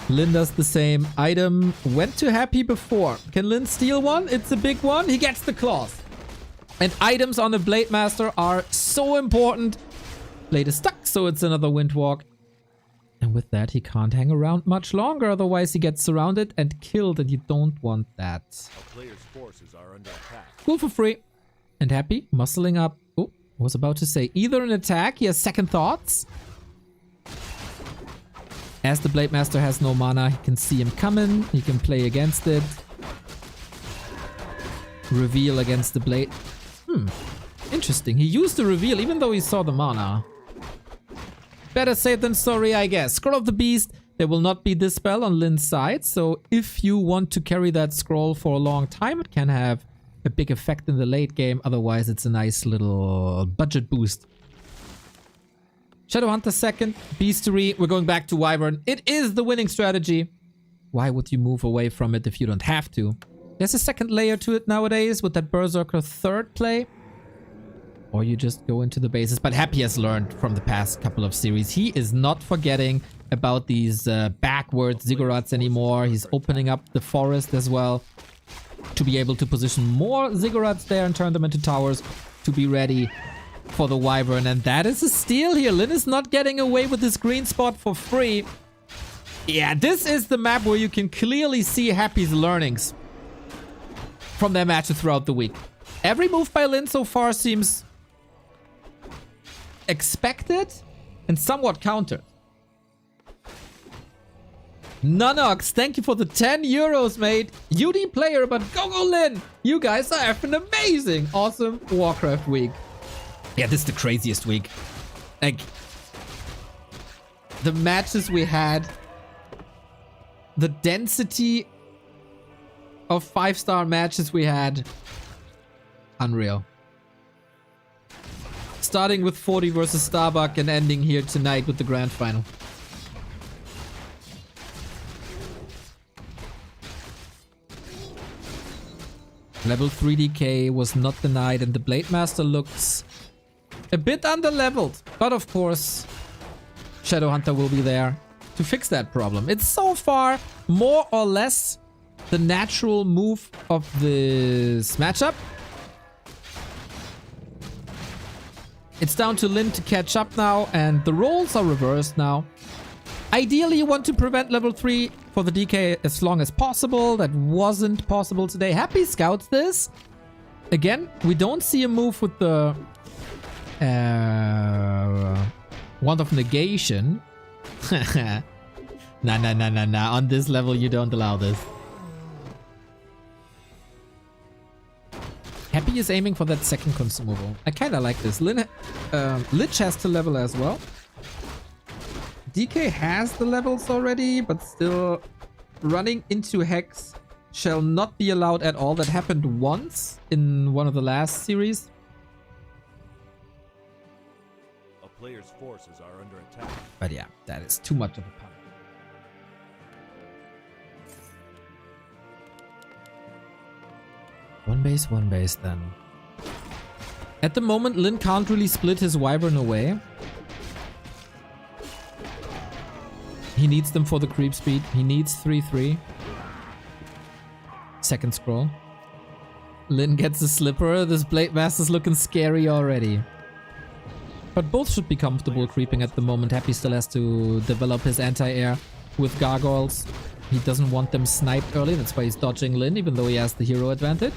Lin does the same. Item went to Happy before. Can Lin steal one? It's a big one. He gets the claws. And items on the Blade Master are so important. Blade is stuck, so it's another Windwalk. And with that, he can't hang around much longer. Otherwise, he gets surrounded and killed, and you don't want that. A player's forces are under attack. Cool for free. And Happy, muscling up. Oh, I was about to say either an attack. He has second thoughts. As the Blade Master has no mana, he can see him coming. He can play against it. Reveal against the Blade. Interesting. He used the reveal even though he saw the mana. Better safe than sorry, I guess. Scroll of the Beast. There will not be this spell on Lin's side. So if you want to carry that scroll for a long time, it can have a big effect in the late game. Otherwise, it's a nice little budget boost. Shadowhunter second. Beastery. We're going back to Wyvern. It is the winning strategy. Why would you move away from it if you don't have to? There's a second layer to it nowadays with that Berserker third play. Or you just go into the bases. But Happy has learned from the past couple of series. He is not forgetting about these backwards ziggurats anymore. He's opening up the forest as well to be able to position more ziggurats there and turn them into towers to be ready for the Wyvern. And that is a steal here. Lin is not getting away with this green spot for free. Yeah, this is the map where you can clearly see Happy's learnings from their matches throughout the week. Every move by Lin so far seems expected and somewhat countered. Nanox, thank you for the 10 euros, mate. UD player, but go Lin. You guys are having an amazing, awesome Warcraft week. Yeah, this is the craziest week. Like, the matches we had, the density of 5-star matches we had, unreal. Starting with 40 versus Starbuck and ending here tonight with the grand final. Level 3 DK was not denied and the Blade Master looks a bit underleveled. But of course, Shadowhunter will be there to fix that problem. It's so far more or less the natural move of this matchup. It's down to Lin to catch up now, and the roles are reversed now. Ideally, you want to prevent level 3 for the DK as long as possible. That wasn't possible today. Happy scouts this. Again, we don't see a move with the Wand of Negation. Nah. On this level, you don't allow this. Happy is aiming for that second consumable. I kind of like this. Lich has to level as well. DK has the levels already, but still running into Hex shall not be allowed at all. That happened once in one of the last series. A player's forces are under attack. But yeah, that is too much of a pun. One base then. At the moment, Lin can't really split his Wyvern away. He needs them for the creep speed. He needs 3-3. Second scroll. Lin gets a slipper. This Blade Master's looking scary already. But both should be comfortable creeping at the moment. Happy still has to develop his anti-air with gargoyles. He doesn't want them sniped early. That's why he's dodging Lin, even though he has the hero advantage.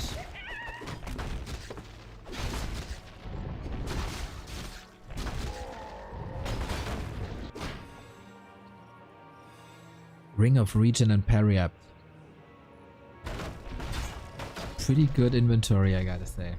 Ring of Regen and parry up. Pretty good inventory, I gotta say.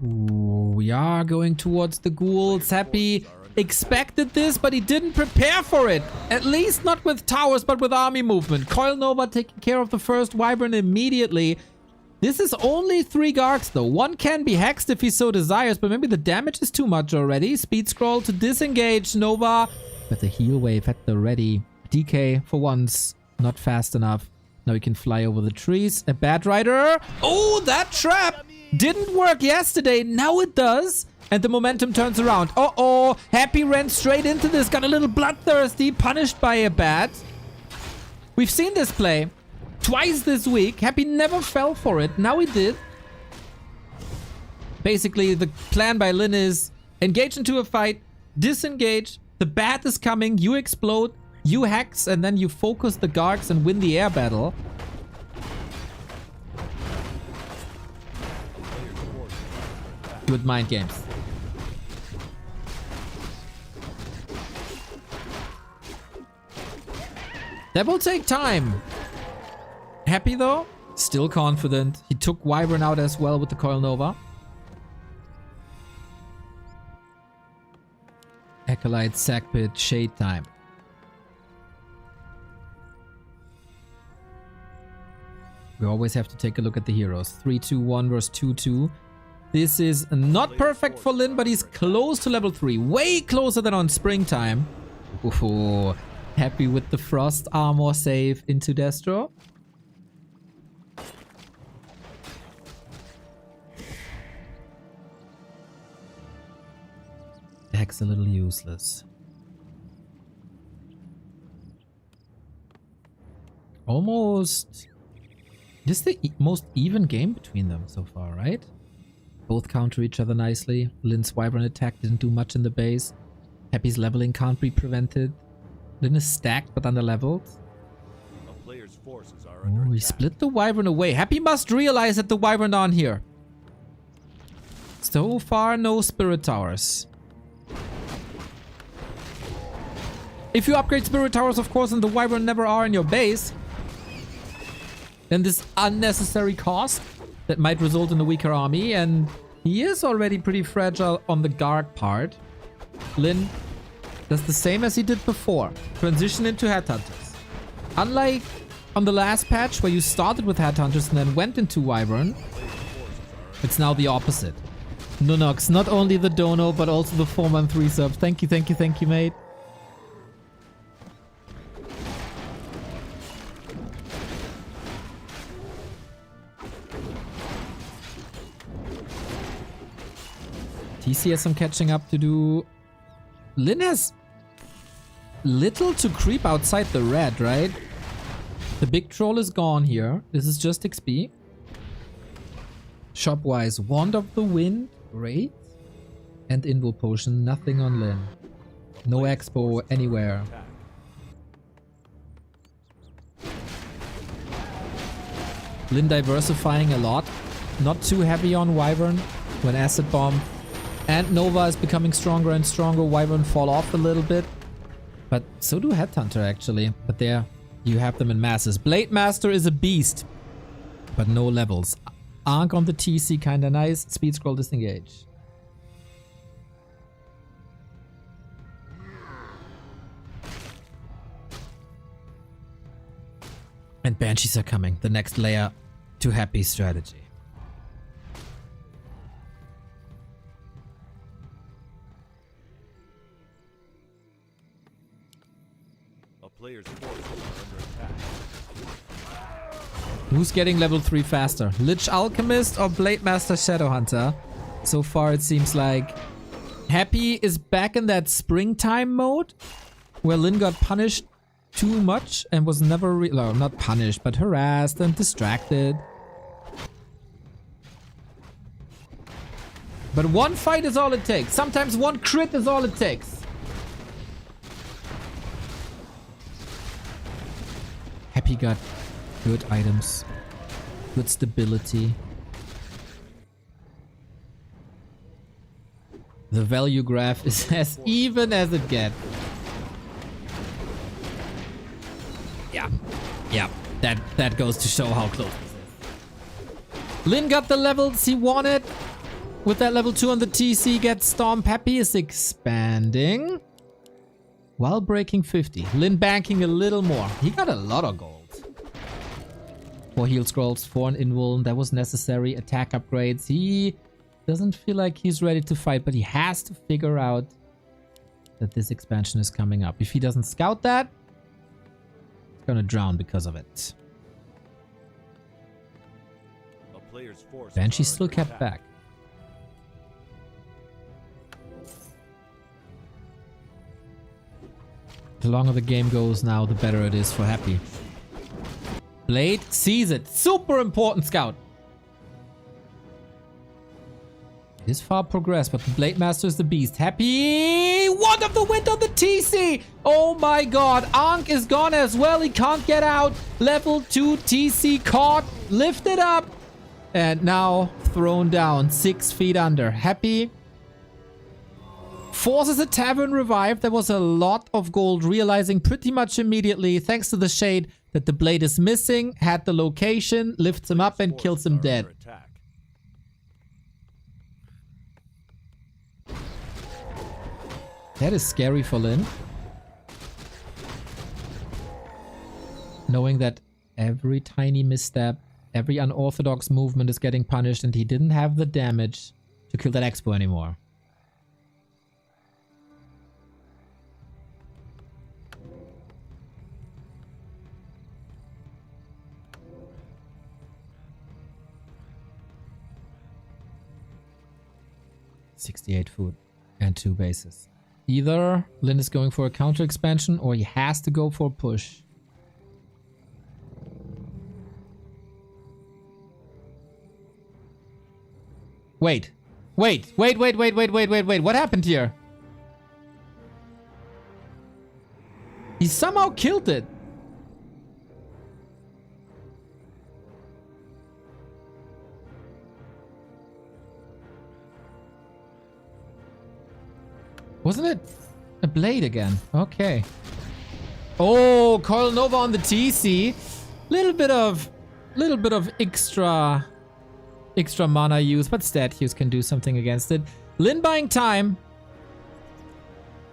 Ooh, we are going towards the ghouls. Happy expected this, but he didn't prepare for it. At least not with towers, but with army movement. Coil Nova taking care of the first Wyvern immediately. This is only 3 Gargs though. One can be hexed if he so desires, but maybe the damage is too much already. Speed scroll to disengage Nova. But the heal wave at the ready. DK for once, not fast enough. Now he can fly over the trees. A Bad Rider. Oh, that trap didn't work yesterday. Now it does. And the momentum turns around. Uh-oh. Happy ran straight into this. Got a little bloodthirsty. Punished by a bat. We've seen this play twice this week. Happy never fell for it. Now he did. Basically, the plan by Lin is engage into a fight, disengage, the bat is coming, you explode, you hex, and then you focus the Gargs and win the air battle. Good mind games. That will take time. Happy though? Still confident. He took Wyvern out as well with the Coil Nova. Acolyte, Sackpit, Shade time. We always have to take a look at the heroes. 3-2-1 versus 2-2. This is not perfect for Lin, but he's close to level 3. Way closer than on Springtime. Ooh, Happy with the Frost armor save into Destro. Hex a little useless. Almost. This is the most even game between them so far, right? Both counter each other nicely. Lin's Wyvern attack didn't do much in the base. Happy's leveling can't be prevented. Lin is stacked but under-leveled. A player's forces are Oh, under he attack. split the Wyvern away. Happy must realize that the Wyvern on here. So far, no Spirit Towers. If you upgrade Spirit Towers, of course, and the Wyvern never are in your base, then this unnecessary cost that might result in a weaker army, and he is already pretty fragile on the Garg part. Lin does the same as he did before. Transition into Headhunters. Unlike on the last patch where you started with Headhunters and then went into Wyvern, it's now the opposite. Nunox, not only the dono, but also the 4-month resub. Thank you, mate. TC has some catching up to do. Lin has little to creep outside the red, right? The big troll is gone here. This is just XP. Shop-wise, Wand of the Wind, great. And Invo Potion, nothing on Lin. No Expo anywhere. Lin diversifying a lot. Not too heavy on Wyvern when Acid Bomb and Nova is becoming stronger and stronger. Wyvern fall off a little bit. But so do Headhunter actually. But there you have them in masses. Blade Master is a beast. But no levels. Ankh on the TC, kinda nice. Speed Scroll disengage. And Banshees are coming. The next layer to Happy strategy. Players' forces are under attack. Who's getting level 3 faster? Lich Alchemist or Blade Master Shadowhunter? So far it seems like Happy is back in that springtime mode where Lin got punished too much and was never no, not punished, but harassed and distracted. But one fight is all it takes. Sometimes one crit is all it takes. Happy got good items, good stability. The value graph is as even as it gets. Yeah, that goes to show how close this is. Lin got the levels he wanted. With that level 2 on the TC, gets Storm. Happy is expanding while breaking 50. Lin banking a little more. He got a lot of gold. 4 heal scrolls, 4 on invuln. That was necessary. Attack upgrades. He doesn't feel like he's ready to fight, but he has to figure out that this expansion is coming up. If he doesn't scout that, he's gonna drown because of it. A player's forces Banshee's are still under kept attack. back. longer the game goes now, the better it is for Happy. Blade sees it. Super important, Scout. It is far progressed, but the Blade Master is the beast. Happy! One of the wind on the TC! Oh my god. Ankh is gone as well. He can't get out. Level 2 TC caught. Lifted up. And now thrown down 6 feet under. Happy forces a tavern revive. There was a lot of gold, realizing pretty much immediately, thanks to the shade, that the blade is missing. Had the location, lifts him up and kills him dead. That is scary for Lin. Knowing that every tiny misstep, every unorthodox movement is getting punished, and he didn't have the damage to kill that Expo anymore. $68 food and 2 bases. Either Lin is going for a counter expansion or he has to go for a push. Wait. What happened here? He somehow killed it. Wasn't it a blade again? Okay. Oh, Coil Nova on the TC. Little bit of extra mana use, but stat use can do something against it. Lin buying time.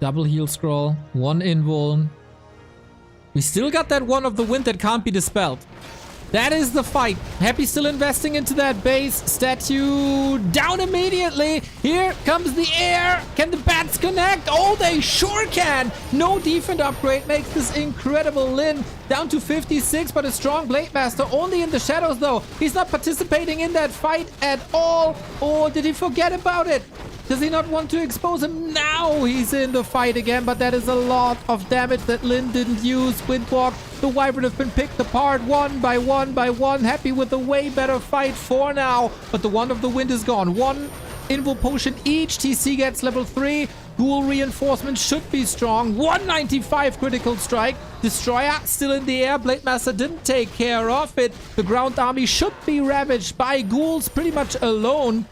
Double heal scroll, 1 invuln. We still got that one of the wind that can't be dispelled. That is the fight. Happy still investing into that base. Statue down immediately. Here comes the air. Can the bats connect? Oh, they sure can. No defense upgrade makes this incredible Lin down to 56, but a strong Blade Master only in the shadows though. He's not participating in that fight at all. Or did he forget about it? Does he not want to expose him? Now he's in the fight again, but that is a lot of damage that Lin didn't use. Windwalk, the Wyvern have been picked apart one by one by one. Happy with a way better fight for now, but the one of the wind is gone. 1 invul potion each. TC gets level 3. Ghoul reinforcement should be strong. 195 critical strike. Destroyer still in the air. Blade Master didn't take care of it. The ground army should be ravaged by ghouls pretty much alone.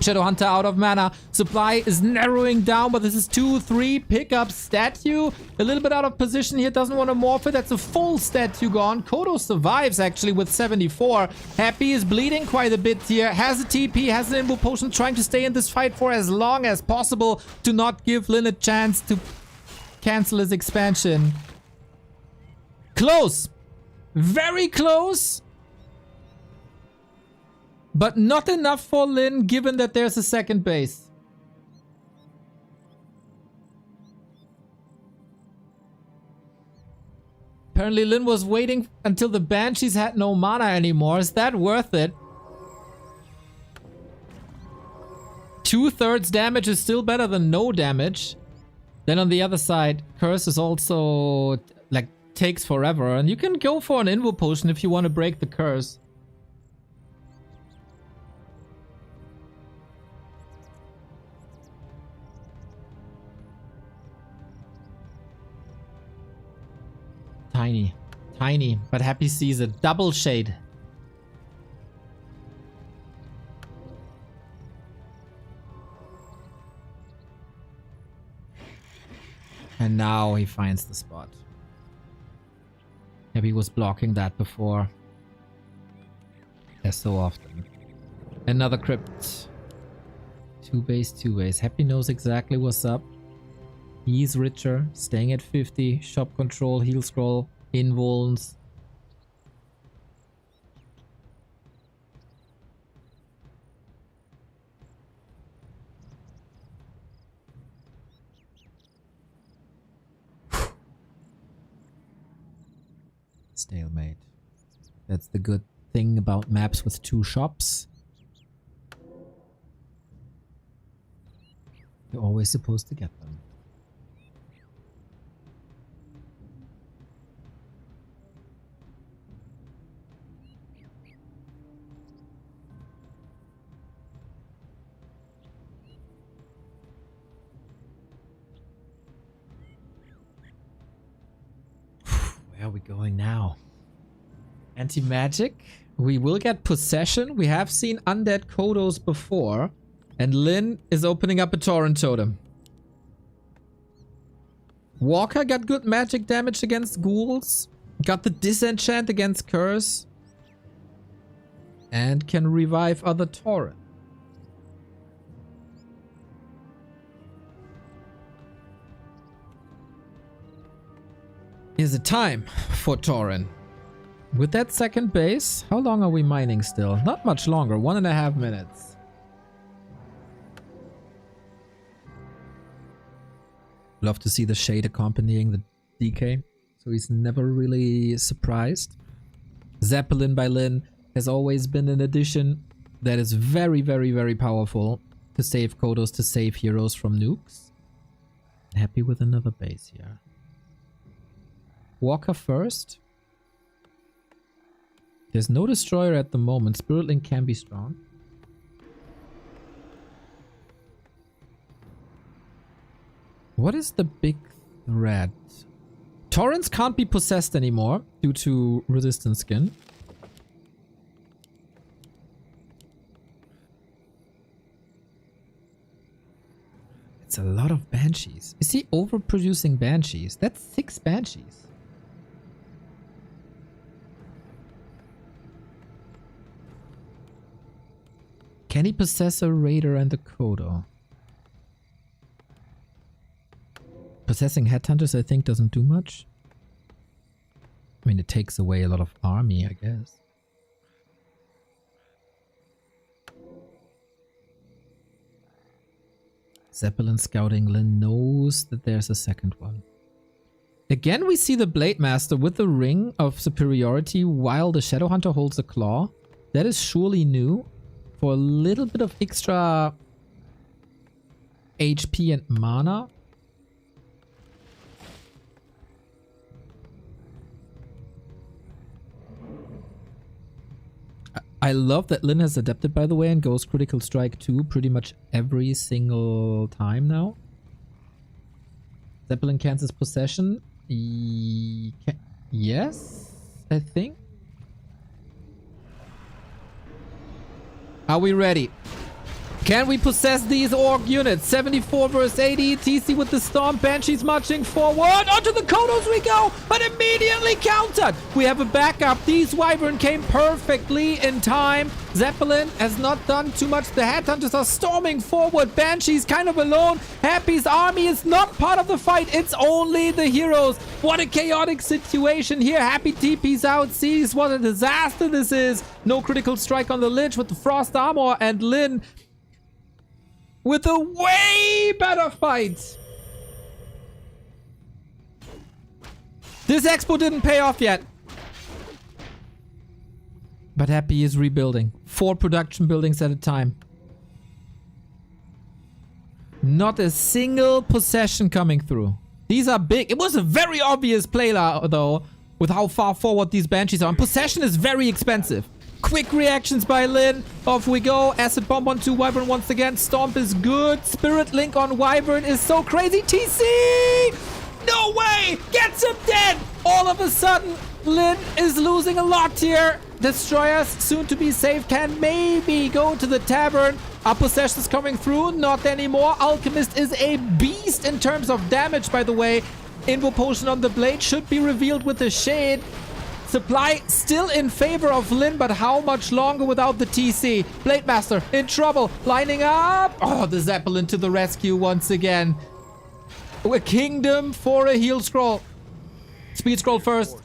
Shadowhunter out of mana. Supply is narrowing down, but this is 2-3 pickup. Statue a little bit out of position here. Doesn't want to morph it. That's a full statue gone. Kodo survives actually with 74. Happy is bleeding quite a bit here. Has a TP, has an invul potion, trying to stay in this fight for as long as possible to not give Lin a chance to cancel his expansion. Close. Very close. But not enough for Lin, given that there's a second base. Apparently Lin was waiting until the Banshees had no mana anymore. Is that worth it? 2/3 damage is still better than no damage. Then on the other side, Curse is also, like, takes forever. And you can go for an invul potion if you want to break the Curse. Tiny, but Happy sees a double shade. And now he finds the spot. Happy was blocking that before. As so often. Another crypt. 2 base. Happy knows exactly what's up. He's richer, staying at 50, shop control, heal scroll, invulns. Stalemate. That's the good thing about maps with 2 shops. You're always supposed to get them. going now? Anti-magic. We will get possession. We have seen undead Kodos before. And Lin is opening up a Torrent Totem. Walker got good magic damage against ghouls. Got the disenchant against curse. And can revive other Torrent. Is it time for Torrent? With that second base, how long are we mining still? Not much longer, 1.5 minutes. Love to see the shade accompanying the DK, so he's never really surprised. Zeppelin by Lin has always been an addition that is very, very, very powerful to save Kodos, to save heroes from nukes. Happy with another base here. Walker first. There's no destroyer at the moment. Spirit Link can be strong. What is the big threat? Torrents can't be possessed anymore due to resistance skin. It's a lot of banshees. Is he overproducing banshees? That's 6 banshees. Can he possess a Raider and a Kodo? Possessing Headhunters, I think, doesn't do much. I mean, it takes away a lot of army, I guess. Zeppelin scouting. Lin knows that there's a second one. Again, we see the Blade Master with the Ring of Superiority while the Shadowhunter holds a claw. That is surely new. For a little bit of extra HP and mana. I love that Lin has adapted, by the way, and goes Critical Strike 2 pretty much every single time now. Zeppelin cancels possession. Yes, I think. Are we ready? Can we possess these orc units? 74 versus 80. TC with the Storm. Banshees marching forward. Onto the Kodos we go, but immediately countered. We have a backup. These Wyvern came perfectly in time. Zeppelin has not done too much. The Headhunters are storming forward. Banshees kind of alone. Happy's army is not part of the fight. It's only the heroes. What a chaotic situation here. Happy TP's out. Sees what a disaster this is. No critical strike on the Lich with the Frost Armor, and Lin with a way better fight. This expo didn't pay off yet. But Happy is rebuilding. 4 production buildings at a time. Not a single possession coming through. These are big. It was a very obvious play though, with how far forward these Banshees are. And possession is very expensive. Quick reactions by Lin. Off we go. Acid Bomb on 2 Wyvern once again. Stomp is good. Spirit Link on Wyvern is so crazy. TC! No way! Gets him dead! All of a sudden, Lin is losing a lot here. Destroyers, soon to be safe, can maybe go to the tavern. Are possessions coming through? Not anymore. Alchemist is a beast in terms of damage, by the way. Invo Potion on the blade should be revealed with the shade. Supply still in favor of Lin, but how much longer without the TC? Blade Master in trouble, lining up. Oh, the Zeppelin to the rescue once again. A kingdom for a heal scroll. Speed scroll first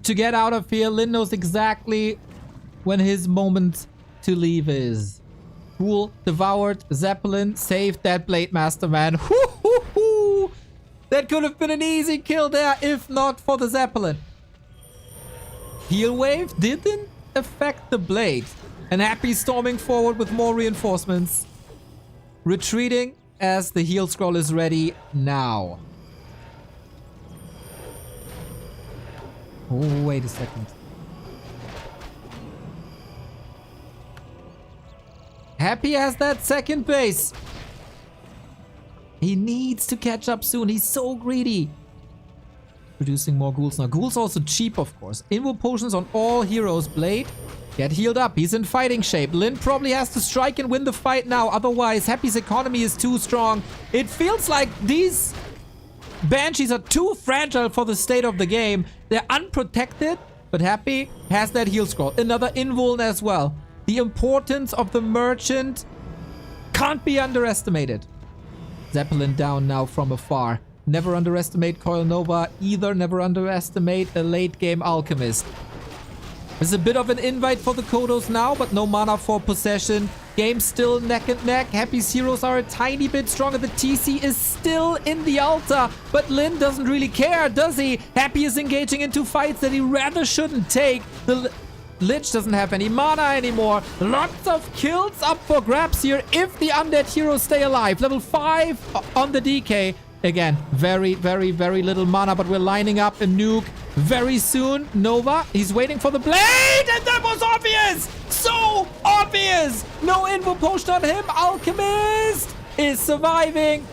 to get out of here. Lin knows exactly when his moment to leave is. Cool, devoured, Zeppelin, saved that Blade Master, man. Hoo, hoo, hoo. That could have been an easy kill there if not for the Zeppelin. Heal wave didn't affect the blade. And Happy storming forward with more reinforcements. Retreating as the heal scroll is ready now. Oh, wait a second. Happy has that second base. He needs to catch up soon. He's so greedy. producing more ghouls now. Ghouls also cheap, of course. Invo potions on all heroes. Blade, get healed up. He's in fighting shape. Lin probably has to strike and win the fight now. Otherwise, Happy's economy is too strong. It feels like these Banshees are too fragile for the state of the game. They're unprotected, but Happy has that heal scroll. Another invuln as well. The importance of the merchant can't be underestimated. Zeppelin down now from afar. Never underestimate Coil Nova either. Never underestimate a late game Alchemist. There's a bit of an invite for the Kodos now, but no mana for possession. Game still neck and neck. Happy's heroes are a tiny bit stronger. The TC is still in the altar, but Lin doesn't really care, does he? Happy is engaging into fights that he rather shouldn't take. The Lich doesn't have any mana anymore. Lots of kills up for grabs here if the undead heroes stay alive. Level 5 on the DK. Again, very, very, very little mana, but we're lining up a nuke very soon. Nova, he's waiting for the blade, and that was obvious! So obvious! No invo potion on him. Alchemist is surviving.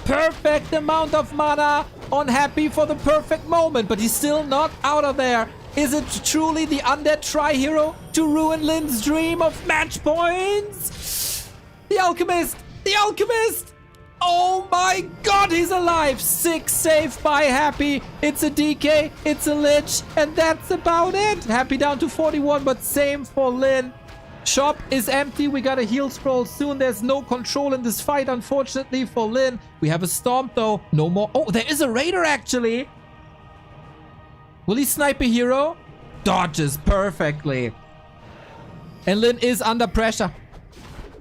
Perfect amount of mana on Happy for the perfect moment, but he's still not out of there. Is it truly the undead tri-hero to ruin Lin's dream of match points? The Alchemist! The Alchemist! Oh my god, he's alive! 6 saved by Happy. It's a DK, it's a Lich, and that's about it. Happy down to 41, but same for Lin. Shop is empty. We got a heal scroll soon. There's no control in this fight, unfortunately, for Lin. We have a Stomp, though. No more. Oh, there is a Raider, actually. Will he snipe a hero? Dodges perfectly. And Lin is under pressure.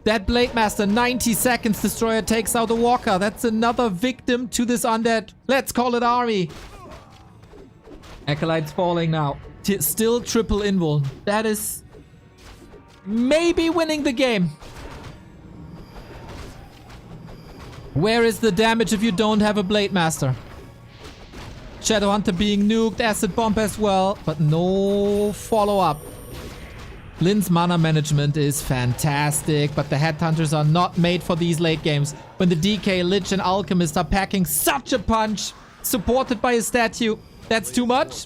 That Blade Master, 90 seconds. Destroyer takes out a Walker. That's another victim to this undead. Let's call it army. Acolyte's falling now. Still triple invul. That is maybe winning the game. Where is the damage if you don't have a Blade Master? Shadowhunter being nuked. Acid Bomb as well. But no follow-up. Lin's mana management is fantastic, but the Headhunters are not made for these late games. When the DK, Lich, and Alchemist are packing such a punch, supported by a statue, that's too much.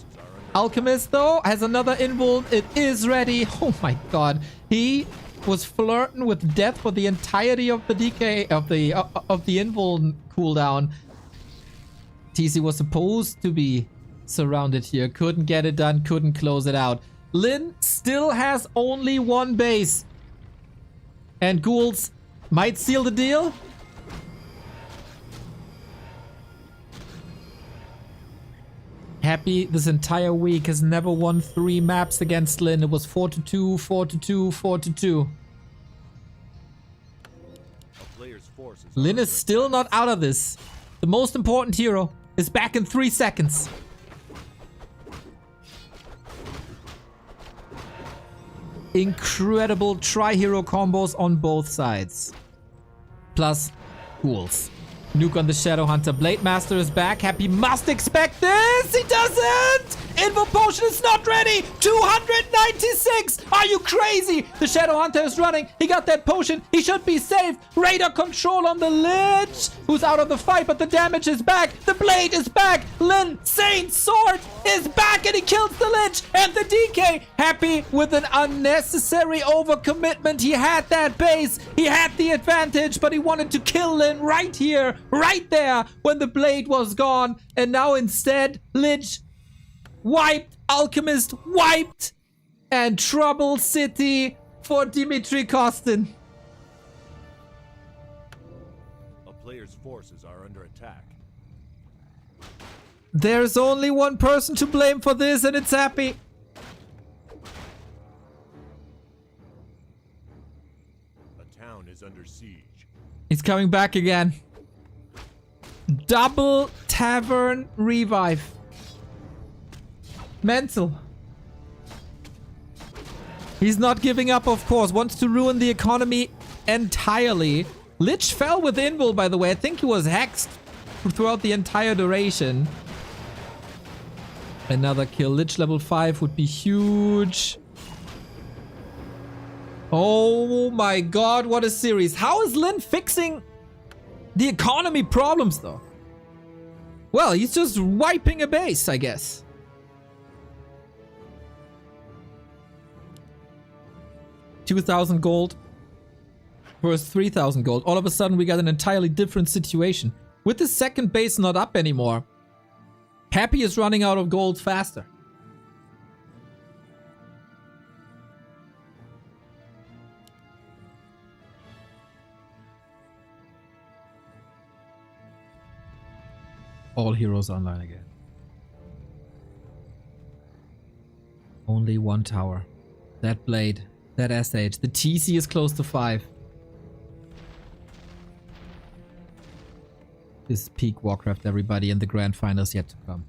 Alchemist, though, has another invuln. It is ready. Oh my god. He was flirting with death for the entirety of the DK, of the invuln cooldown. TC was supposed to be surrounded here. Couldn't get it done, couldn't close it out. Lin still has only one base. And ghouls might seal the deal. Happy this entire week has never won 3 maps against Lin. It was 4-2, 4-2, 4-2. Lin is still not out of this. The most important hero is back in 3 seconds. Incredible tri-hero combos on both sides. Plus, ghouls. Nuke on the Shadowhunter. Blade Master is back. Happy must expect this. He doesn't. Invo Potion is not ready. 296. Are you crazy? The Shadowhunter is running. He got that potion. He should be safe. Raider control on the Lich, who's out of the fight, but the damage is back. The blade is back. Lin, Saint Sword is back, and he kills the Lich and the DK. Happy with an unnecessary overcommitment. He had that base. He had the advantage, but he wanted to kill Lin right here, right there, when the blade was gone. And now instead, Lich wiped, Alchemist wiped, and Trouble City for Dimitri Kostin. A player's forces are under attack. There's only one person to blame for this, and it's Happy. A town is under siege. He's coming back again. Double Tavern Revive. Mental. He's not giving up, of course. Wants to ruin the economy entirely. Lich fell with invul, by the way. I think he was hexed throughout the entire duration. Another kill. Lich level 5 would be huge. Oh my god, what a series. How is Lin fixing the economy problems, though? Well, he's just wiping a base, I guess. $2,000 gold versus 3,000 gold. All of a sudden, we got an entirely different situation. With the second base not up anymore, Happy is running out of gold faster. All heroes online again. Only one tower. That blade. That SH. The TC is close to 5. This is peak Warcraft, everybody, and the grand finals yet to come.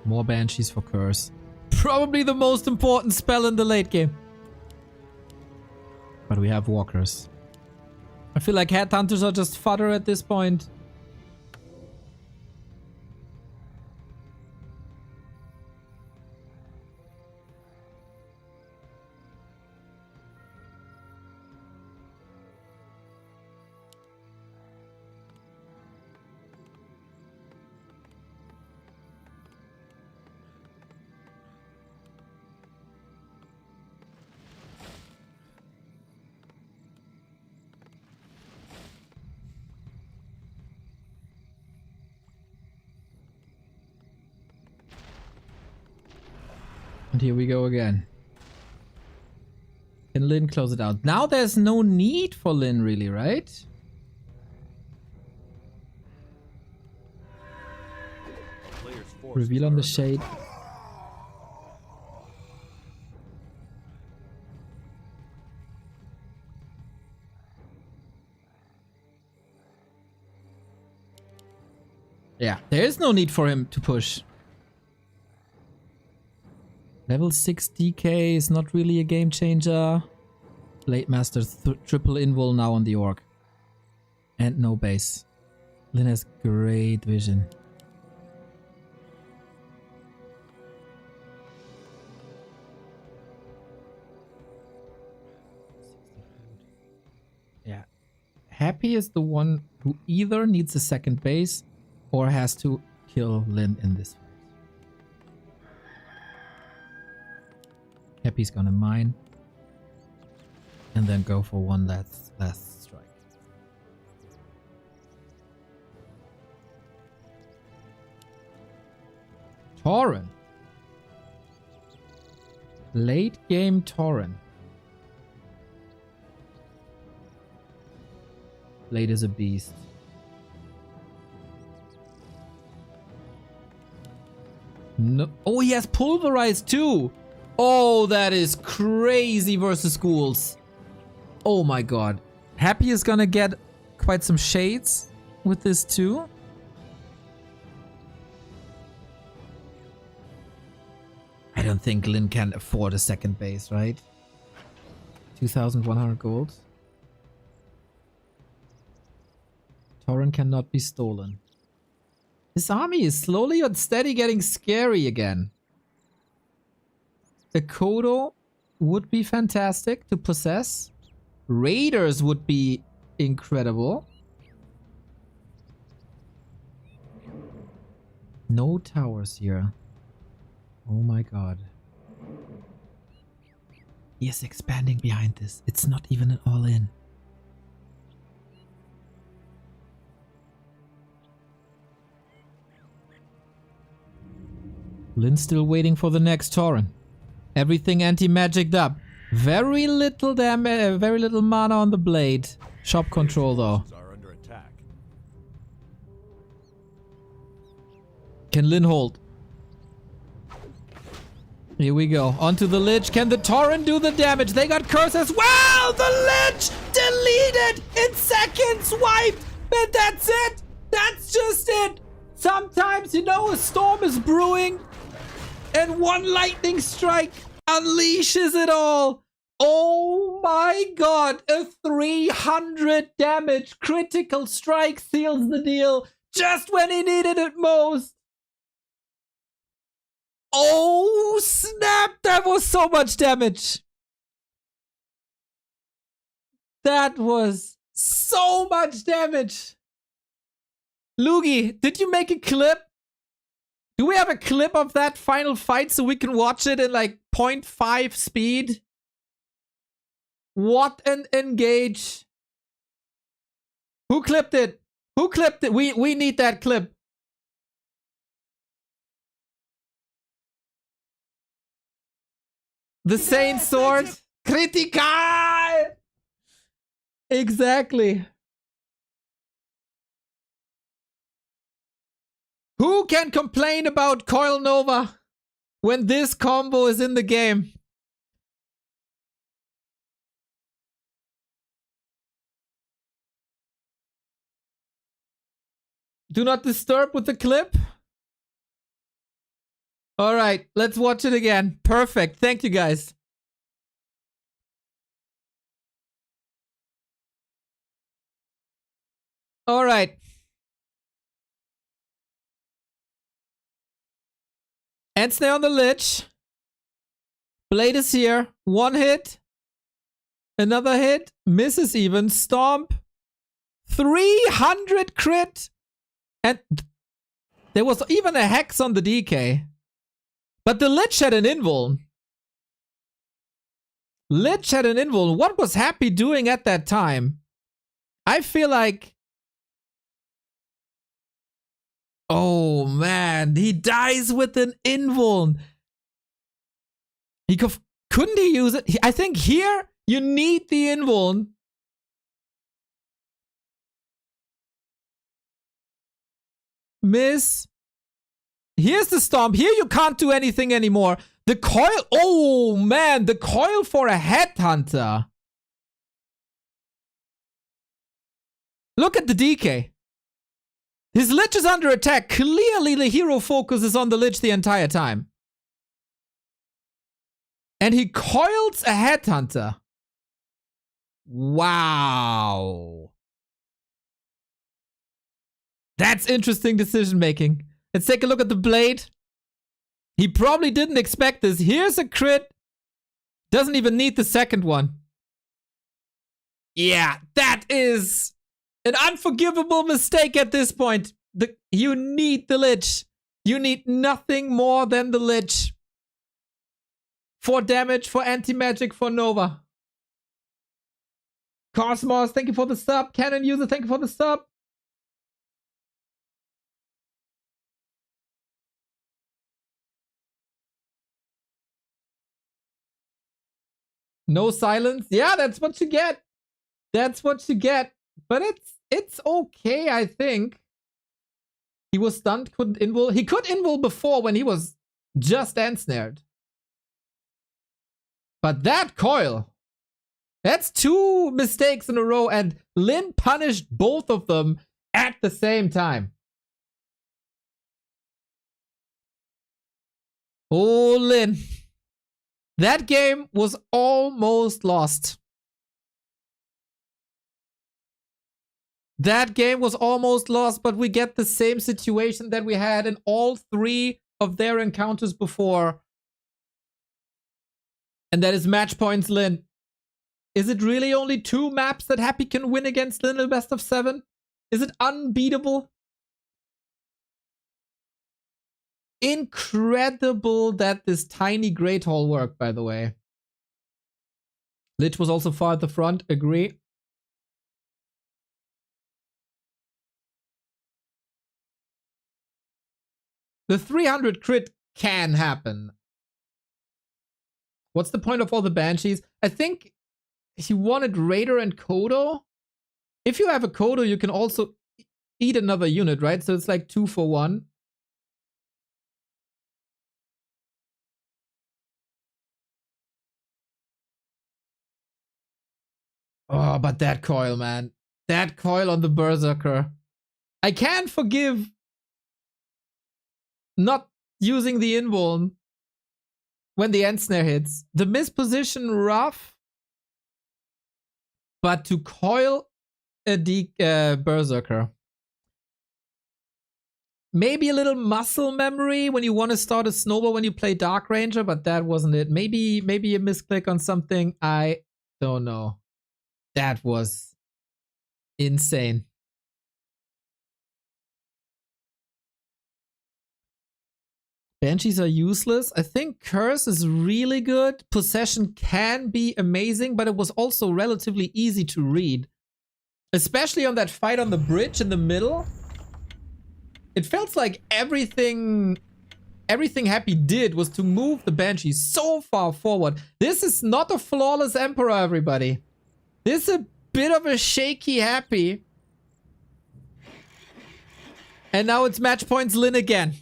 More Banshees for Curse. Probably the most important spell in the late game. But we have Walkers. I feel like Headhunters are just fodder at this point. And here we go again. Can Lin close it out? Now there's no need for Lin really, right? Reveal on the shade. Yeah, there is no need for him to push. Level 6 DK is not really a game changer. Blade Master triple invul now on the orc. And no base. Lin has great vision. Yeah. Happy is the one who either needs a second base or has to kill Lin in this fight. Happy's gonna mine. And then go for one last strike. Tauren. Late game Tauren. Blade is a beast. No. Oh, he has pulverized too. Oh, that is crazy versus schools. Oh my god. Happy is gonna get quite some shades with this too. I don't think Lin can afford a second base, right? 2,100 gold. Tauren cannot be stolen. This army is slowly but steady getting scary again. The Kodo would be fantastic to possess. Raiders would be incredible. No towers here. Oh my god. He is expanding behind this. It's not even an all-in. Lin's still waiting for the next Tauren. Everything anti-magicked up. Very little damage, very little mana on the blade. Shop control though. Can Lin hold? Here we go. Onto the Lich. Can the Tauren do the damage? They got curse as well! The Lich deleted in seconds, wiped! And that's it! That's just it! Sometimes, you know, a storm is brewing and one lightning strike unleashes it all. Oh my god, a 300 damage critical strike seals the deal just when he needed it most. Oh snap, that was so much damage. That was So much damage. Lugi, did you make a clip? Do we have a clip of that final fight so we can watch it in like 0.5 speed? What an engage. Who clipped it? Who clipped it? We need that clip. The Saint Sword. Critical! Exactly. Who can complain about Coil Nova when this combo is in the game? Do not disturb with the clip. All right, let's watch it again. Perfect. Thank you, guys. All right. Ensnare on the Lich. Blade is here. One hit. Another hit. Misses even. Stomp. 300 crit. And there was even a hex on the DK. But the Lich had an invuln. Lich had an invuln. What was Happy doing at that time? I feel like... Oh man, he dies with an invuln. Couldn't he use it? I think here you need the invuln. Miss. Here's the stomp. Here you can't do anything anymore. The coil. Oh man, the coil for a headhunter. Look at the DK. His Lich is under attack. Clearly the hero focus is on the Lich the entire time. And he coils a headhunter. Wow. That's interesting decision making. Let's take a look at the blade. He probably didn't expect this. Here's a crit. Doesn't even need the second one. Yeah, that is an unforgivable mistake at this point. You need the Lich. You need nothing more than the Lich. For damage, for anti-magic, for Nova. Cosmos, thank you for the sub. Canon user, thank you for the sub. No silence. Yeah, that's what you get. That's what you get. But it's okay, I think. He was stunned, couldn't invul. He could invul before when he was just ensnared. But that coil, that's 2 mistakes in a row, and Lin punished both of them at the same time. Oh, Lin. That game was almost lost. That game was almost lost, but we get the same situation that we had in all 3 of their encounters before. And that is match points, Lin. Is it really only 2 maps that Happy can win against Lin in the best of 7? Is it unbeatable? Incredible that this tiny Great Hall worked, by the way. Lich was also far at the front, agree. The 300 crit can happen. What's the point of all the Banshees? I think he wanted Raider and Kodo. If you have a Kodo, you can also eat another unit, right? So it's like 2 for 1. Oh, but that coil, man. That coil on the Berserker. I can't forgive not using the invuln when the ensnare hits. The misposition rough, but to coil a Berserker. Maybe a little muscle memory when you want to start a snowball when you play Dark Ranger, but that wasn't it. Maybe a misclick on something. I don't know. That was Insane. Banshees are useless. I think Curse is really good. Possession can be amazing, but it was also relatively easy to read. Especially on that fight on the bridge in the middle. It felt like everything Happy did was to move the Banshee so far forward. This is not a flawless Emperor, everybody. This is a bit of a shaky Happy. And now it's match points Lin again.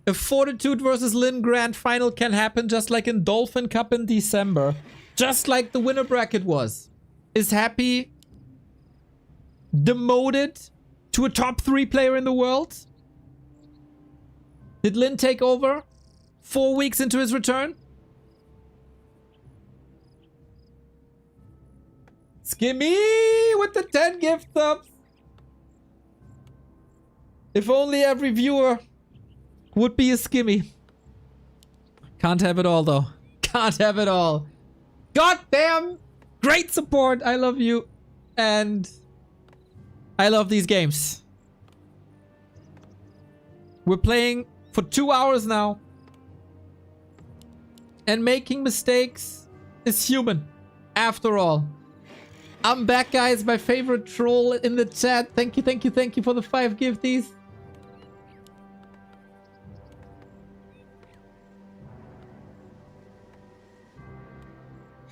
A Fortitude versus Lin Grand Final can happen just like in Dolphin Cup in December. Just like the winner bracket was. Is Happy demoted to a top 3 player in the world? Did Lin take over 4 weeks into his return? Skimmy with the 10 gift subs. If only every viewer would be a Skimmy. Can't have it all though. Can't have it all. Goddamn! Great support. I love you. And I love these games. We're playing for 2 hours now. And making mistakes is human. After all. I'm back, guys. My favorite troll in the chat. Thank you, thank you, thank you for the 5 gifties.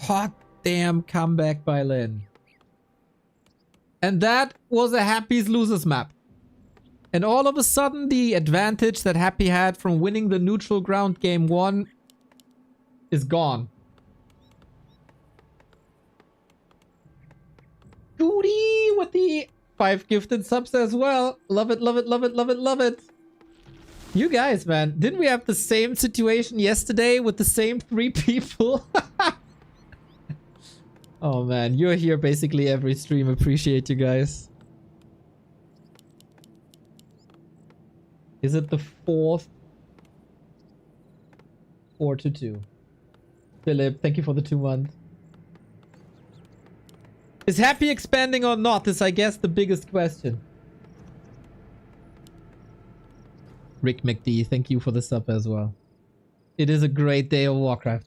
Hot damn comeback by Lin. And that was a Happy's losers map. And all of a sudden the advantage that Happy had from winning the neutral ground game 1 is gone. Goody with the 5 gifted subs as well. Love it, love it, love it, love it, love it. You guys, man. Didn't we have the same situation yesterday with the same 3 people? Oh man, you're here basically every stream. Appreciate you guys. Is it the 4th? 4-2. Philip, thank you for the 2 months. Is Happy expanding or not is, I guess, the biggest question. Rick McD, thank you for the sub as well. It is a great day of Warcraft.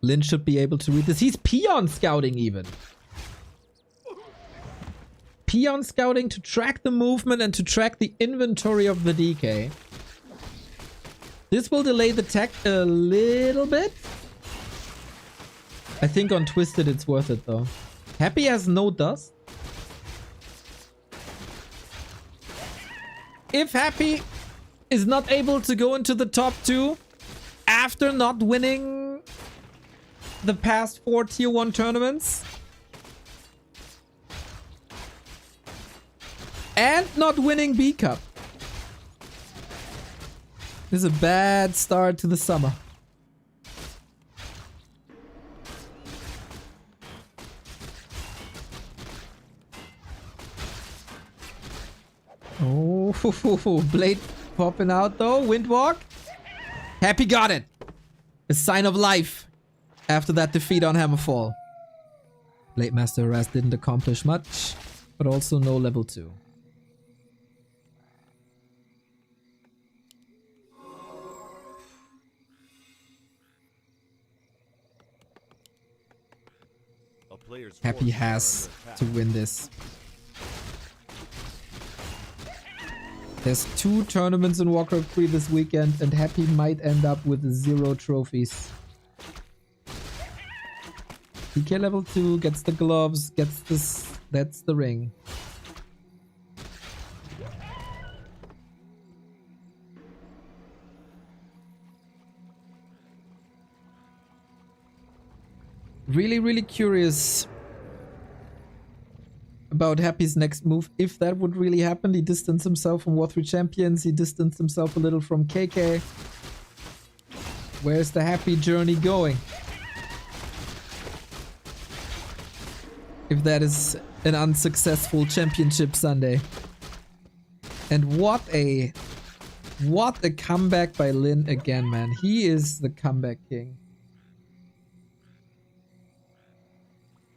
Lin should be able to read this. He's peon scouting even. Peon scouting to track the movement and to track the inventory of the DK. This will delay the tech a little bit. I think on Twisted it's worth it though. Happy has no dust. If Happy is not able to go into the top 2 after not winning the past 4 tier 1 tournaments and not winning B Cup, this is a bad start to the summer. Oh, Blade popping out though. Windwalk. Happy got it. A sign of life after that defeat on Hammerfall. Blade Master Harass didn't accomplish much, but also no level 2. A player's Happy forces has are under to attack. win this. There's 2 tournaments in Warcraft 3 this weekend, and Happy might end up with 0 trophies. DK level 2 gets the gloves, gets this. That's the ring. Really, really curious about Happy's next move. If that would really happen, he distanced himself from War 3 Champions. He distanced himself a little from KK. Where's the Happy journey going? If that is an unsuccessful championship Sunday. And what a comeback by Lin again, man. He is the comeback king.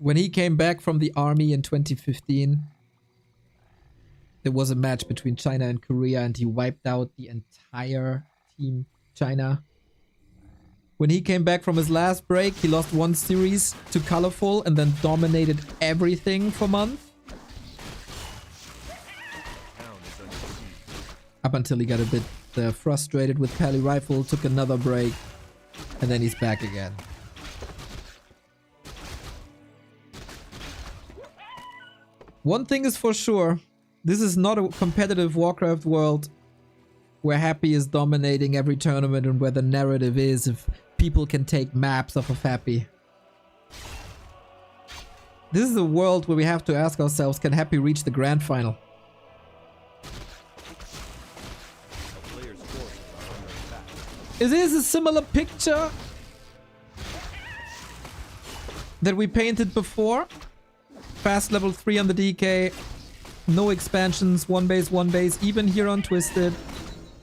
When he came back from the army in 2015, there was a match between China and Korea and he wiped out the entire team China. When he came back from his last break, he lost one series to Colorful and then dominated everything for months. Up until he got a bit frustrated with Pally Rifle, took another break, and then he's back again. One thing is for sure, this is not a competitive Warcraft world where Happy is dominating every tournament and where the narrative is if people can take maps off of Happy. This is a world where we have to ask ourselves, can Happy reach the grand final? Is this a similar picture that we painted before? Fast level 3 on the DK, no expansions, one base, even here on Twisted.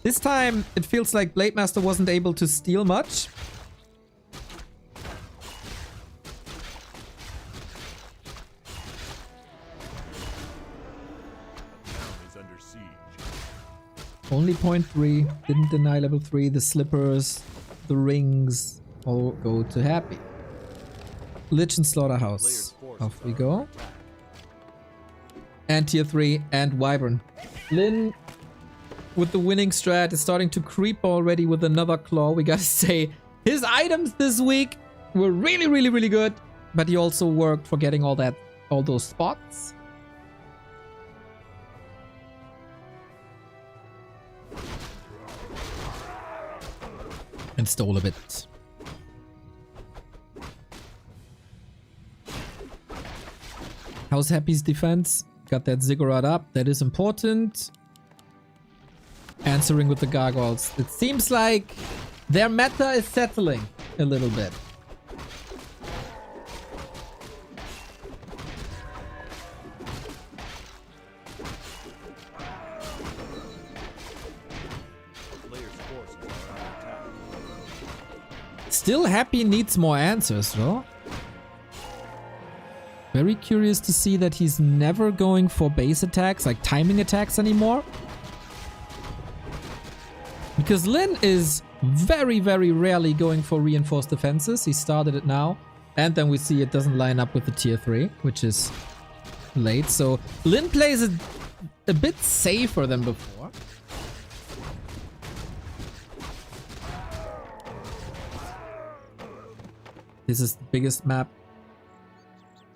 This time, it feels like Blademaster wasn't able to steal much. Only 0.3, didn't deny level 3, the slippers, the rings, all go to Happy. Lich and Slaughterhouse, off we go. And tier 3 and Wyvern. Lin, with the winning strat, is starting to creep already with another claw. We gotta say, his items this week were really good, but he also worked for getting all those spots. And stole a bit. How's Happy's defense? Got that Ziggurat up. That is important. Answering with the gargoyles. It seems like their meta is settling a little bit. Still Happy needs more answers, though. Very curious to see that he's never going for base attacks, like timing attacks anymore. Because Lin is very rarely going for reinforced defenses. He started it now. And then we see it doesn't line up with the tier 3, which is late. So Lin plays it a bit safer than before. This is the biggest map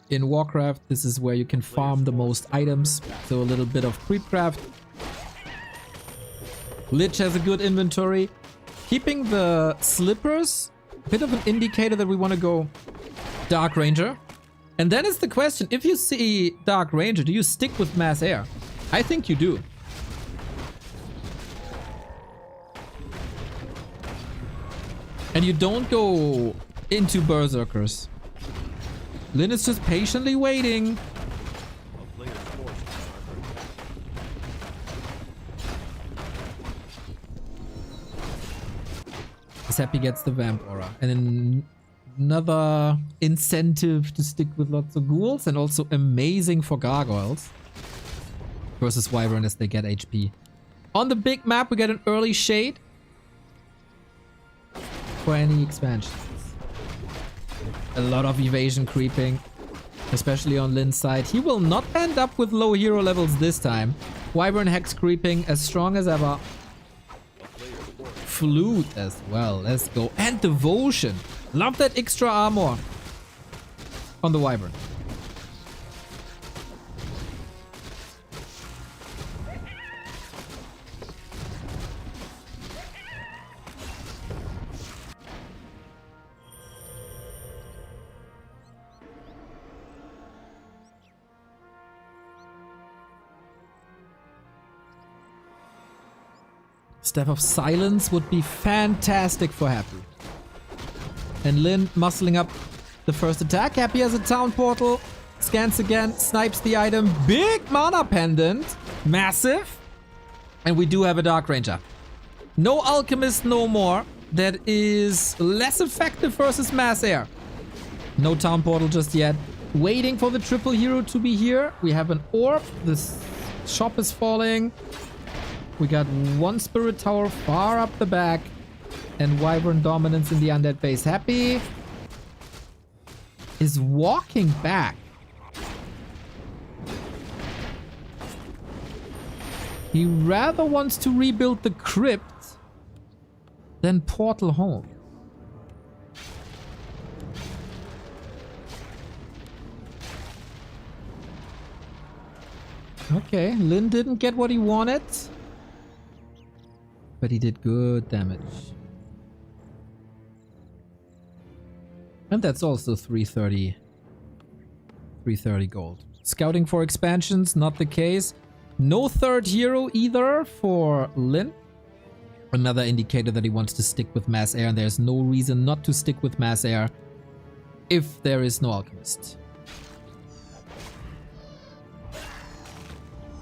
in Warcraft. This is where you can farm the most items. So a little bit of creepcraft. Lich has a good inventory. Keeping the slippers, a bit of an indicator that we want to go Dark Ranger. And then is the question, if you see Dark Ranger, do you stick with Mass Air? I think you do. And you don't go into Berserkers. Lin is just patiently waiting. This Happy gets the Vamp Aura. And then another incentive to stick with lots of ghouls and also amazing for gargoyles. Versus Wyvern as they get HP. On the big map we get an early shade. For any expansions. A lot of evasion creeping, especially on Lin's side. He will not end up with low hero levels this time. Wyvern Hex creeping as strong as ever. Flute as well, let's go. And Devotion. Love that extra armor on the Wyvern. Step of Silence would be fantastic for Happy. And Lin muscling up the first attack. Happy has a town portal. Scans again, snipes the item. Big mana pendant. Massive. And we do have a Dark Ranger. No Alchemist no more. That is less effective versus Mass Air. No town portal just yet. waiting for the triple hero to be here. We have an orb. This shop is falling. We got one spirit tower far up the back. And Wyvern dominance in the undead base. Happy is walking back. He rather wants to rebuild the crypt than portal home. Okay, Lin didn't get what he wanted, but he did good damage. And that's also 330 gold. Scouting for expansions, not the case. No third hero either for Lin. Another indicator that he wants to stick with mass air, and there's no reason not to stick with mass air if there is no alchemist.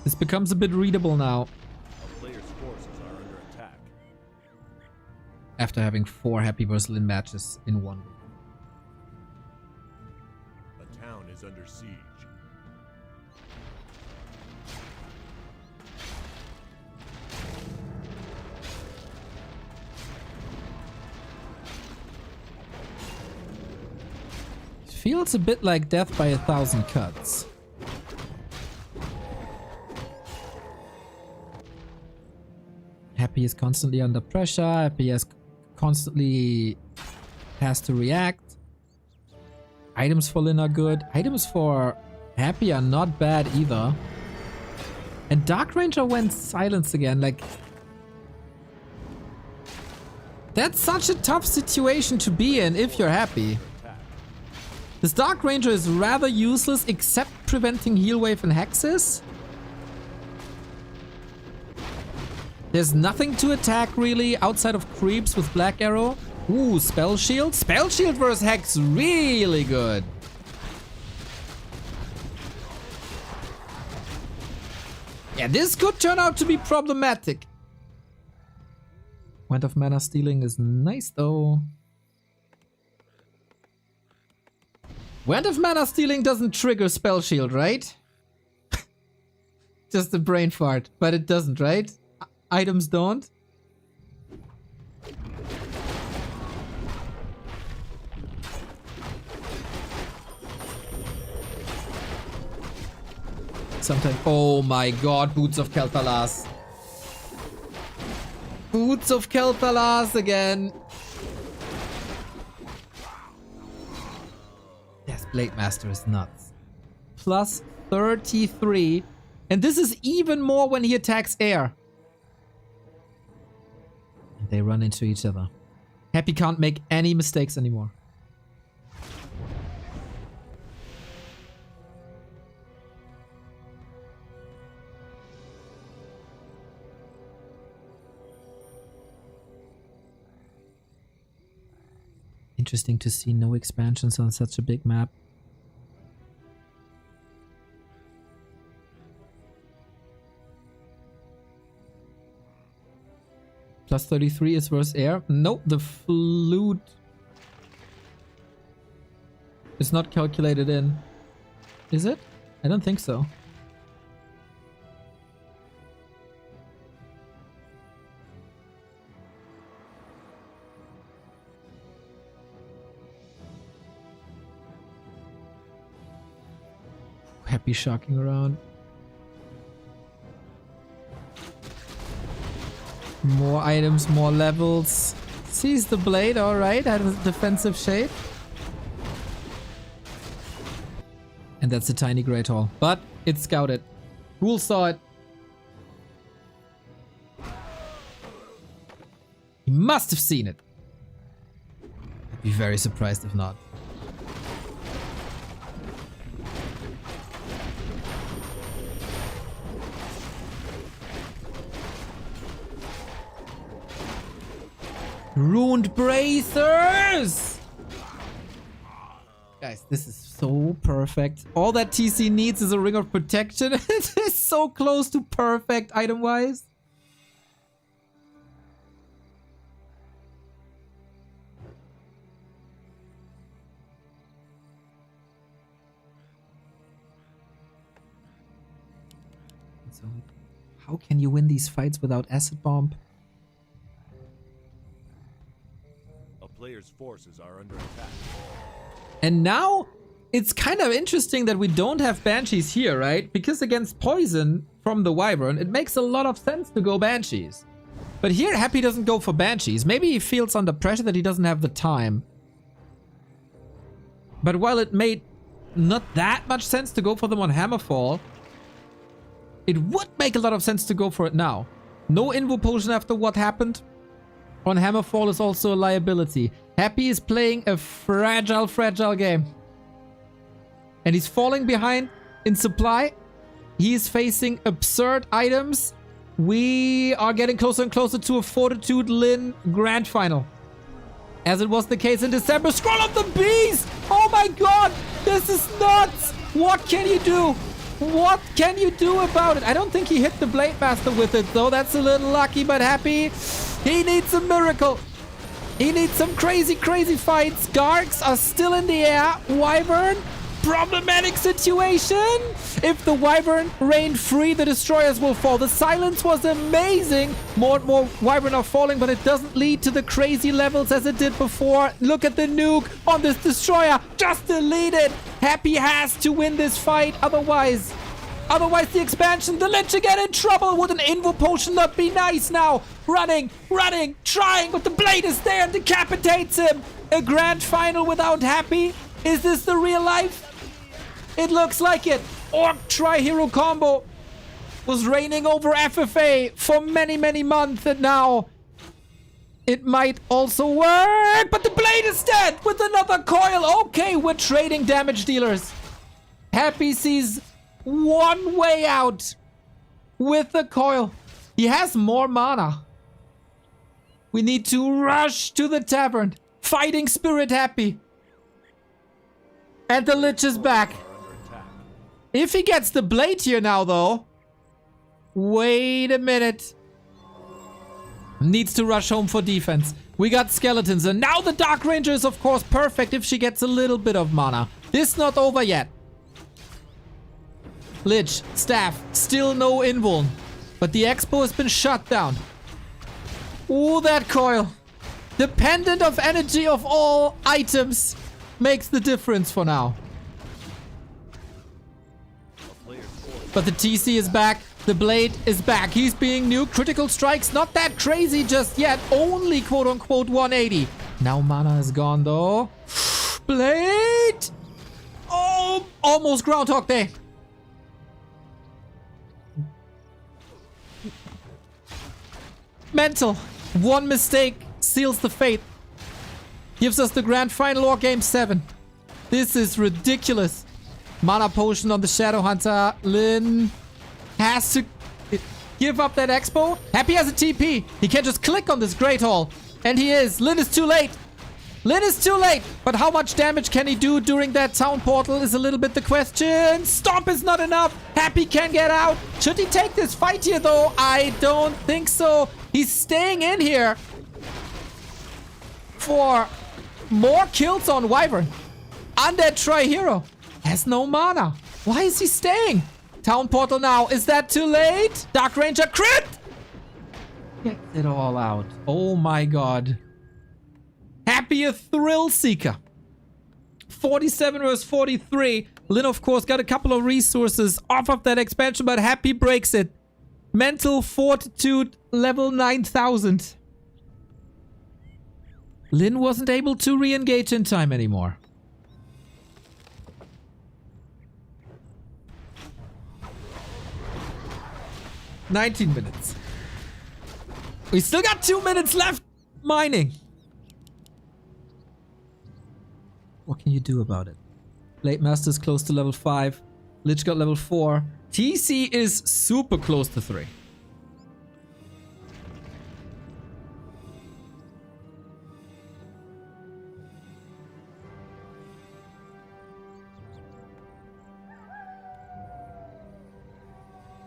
This becomes a bit readable now. A player's forces are under attack. After having 4 Happy vs Lin matches in 1 week. A town is under siege. Feels a bit like death by 1,000 cuts. Happy is constantly under pressure. Happy has constantly has to react. Items for Lin are good. Items for Happy are not bad either. And Dark Ranger went silence again. Like, that's such a tough situation to be in if you're Happy. This Dark Ranger is rather useless except preventing heal wave and hexes. There's nothing to attack really outside of creeps with Black Arrow. Ooh, Spell Shield. Spell Shield versus Hex, really good. Yeah, this could turn out to be problematic. Wand of Mana Stealing is nice though. Wand of Mana Stealing doesn't trigger Spell Shield, right? Just a brain fart, but it doesn't, right? Items don't. Sometimes. Oh my god, Boots of Kel'Thalas. Boots of Kel'Thalas again. Yes, Blade Master is nuts. Plus 33. And this is even more when he attacks air. And they run into each other. Happy can't make any mistakes anymore. Interesting to see no expansions on such a big map. Plus 33 is versus air. Nope, the flute is not calculated in. Is it? I don't think so. Happy shocking around. More items, more levels. Sees the blade, alright, had a defensive shade. And that's a tiny Great Hall. But it's scouted. Ghoul saw it. He must have seen it. I'd be very surprised if not. Ruined bracers! Guys, this is so perfect. All that TC needs is a ring of protection. It is so close to perfect item-wise. So, how can you win these fights without Acid Bomb? A player's forces are under attack. And now, it's kind of interesting that we don't have Banshees here, right? Because against Poison from the Wyvern, it makes a lot of sense to go Banshees. But here, Happy doesn't go for Banshees. Maybe he feels under pressure that he doesn't have the time. But while it made not that much sense to go for them on Hammerfall, it would make a lot of sense to go for it now. No Invo Potion after what happened on Hammerfall is also a liability. Happy is playing a fragile game. And he's falling behind in supply. He is facing absurd items. We are getting closer and closer to a Fortitude Lin Grand Final. As it was the case in December. Scroll of the Beast! Oh my god! This is nuts! What can you do? What can you do about it? I don't think he hit the Blade Master with it though. That's a little lucky, but Happy. He needs a miracle. He needs some crazy fights. Gargs are still in the air. Wyvern. Problematic situation. If the Wyvern rain free, the destroyers will fall. The silence was amazing. More and more Wyvern are falling, but it doesn't lead to the crazy levels as it did before. Look at the nuke on this destroyer. Just delete it. Happy has to win this fight. Otherwise the expansion, the Lich again in trouble. Would an Invo Potion not be nice now? Running, trying, but the blade is there and decapitates him. A grand final without Happy. Is this the real life? It looks like it. Orc Tri-Hero combo was reigning over FFA for many months, and now it might also work. But the blade is dead with another coil. Okay, we're trading damage dealers. Happy sees one way out with the coil. He has more mana. We need to rush to the tavern. Fighting spirit Happy. And the Lich is back. If he gets the blade here now, though. Wait a minute. Needs to rush home for defense. We got skeletons. And now the Dark Ranger is, of course, perfect if she gets a little bit of mana. This not over yet. Lich, staff, still no invuln. But the Expo has been shut down. Ooh, that coil. Dependent of energy of all items. Makes the difference for now. But the TC is back. The blade is back. He's being nuked. Critical strikes not that crazy just yet. Only quote-unquote 180. Now mana is gone though. Blade! Oh, almost Groundhog Day. Mental. One mistake seals the fate. Gives us the grand final or game 7. This is ridiculous. Mana potion on the Shadow Hunter. Lin has to give up that Expo. Happy has a TP. He can just click on this Great Hall. And he is. Lin is too late. Lin is too late. But how much damage can he do during that town portal is a little bit the question. Stomp is not enough. Happy can get out. Should he take this fight here though? I don't think so. He's staying in here for more kills on Wyvern. Undead Tri-Hero has no mana. Why is he staying? Town portal now. Is that too late? Dark Ranger crit! Get it all out. Oh my god. Happy a Thrill Seeker. 47 versus 43. Lin, of course, got a couple of resources off of that expansion, but Happy breaks it. Mental Fortitude level 9000. Lin wasn't able to re-engage in time anymore. $19 minutes. We still got 2 minutes left mining. What can you do about it? Blade Master's close to level 5. Lich got level 4. TC is super close to 3.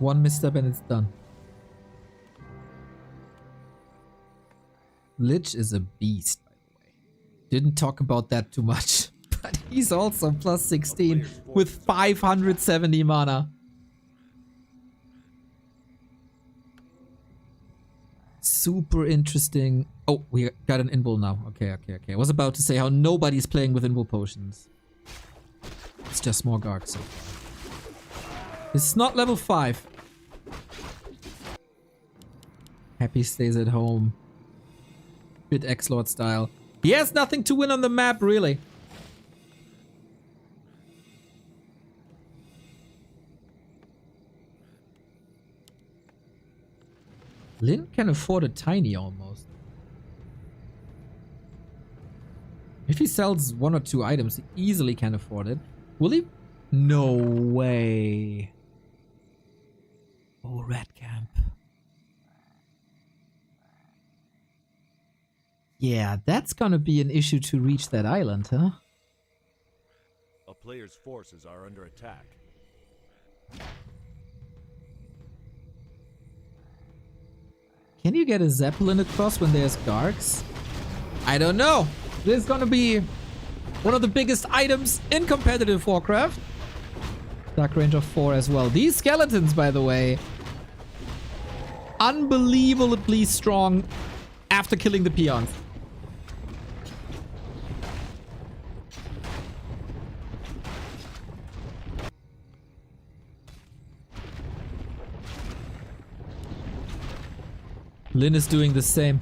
One misstep and it's done. Lich is a beast, by the way. Didn't talk about that too much. But he's also plus 16 with 570 mana. super interesting. Oh, we got an invul now. Okay. I was about to say how nobody's playing with invul potions. It's just more Garg so far. This is not level 5. Happy stays at home. Bit X-Lord style. He has nothing to win on the map, really. Lin can afford a tiny almost. If he sells 1 or 2 items, he easily can afford it. Will he? No way. Oh, red camp. Yeah, that's gonna be an issue to reach that island, huh? A player's forces are under attack. Can you get a Zeppelin across when there's Gargs? I don't know. This is gonna be one of the biggest items in competitive Warcraft. Dark range of 4 as well. These skeletons, by the way, unbelievably strong after killing the peons. Lin is doing the same.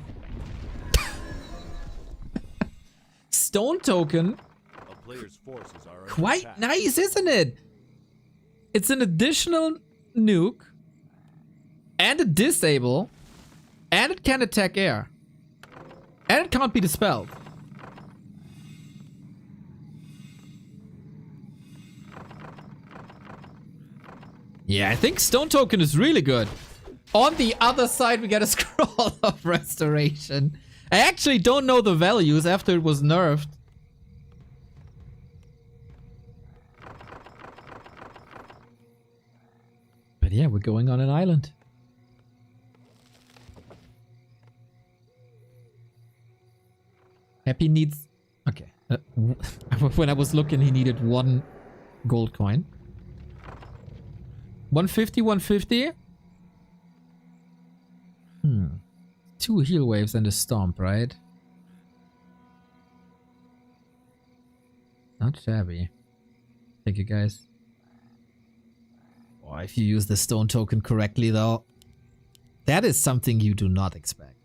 Stone token. A player's forces are under Quite attack. nice, isn't it? It's an additional nuke and a disable, and it can attack air, and it can't be dispelled. Yeah, I think Stone Token is really good. On the other side, we get a Scroll of Restoration. I actually don't know the values after it was nerfed. But yeah, we're going on an island. Happy needs... Okay. When I was looking, he needed 1 gold coin. 150, 150. 2 heal waves and a stomp, right? Not shabby. Thank you, guys. Oh, if you use the stone token correctly, though, that is something you do not expect.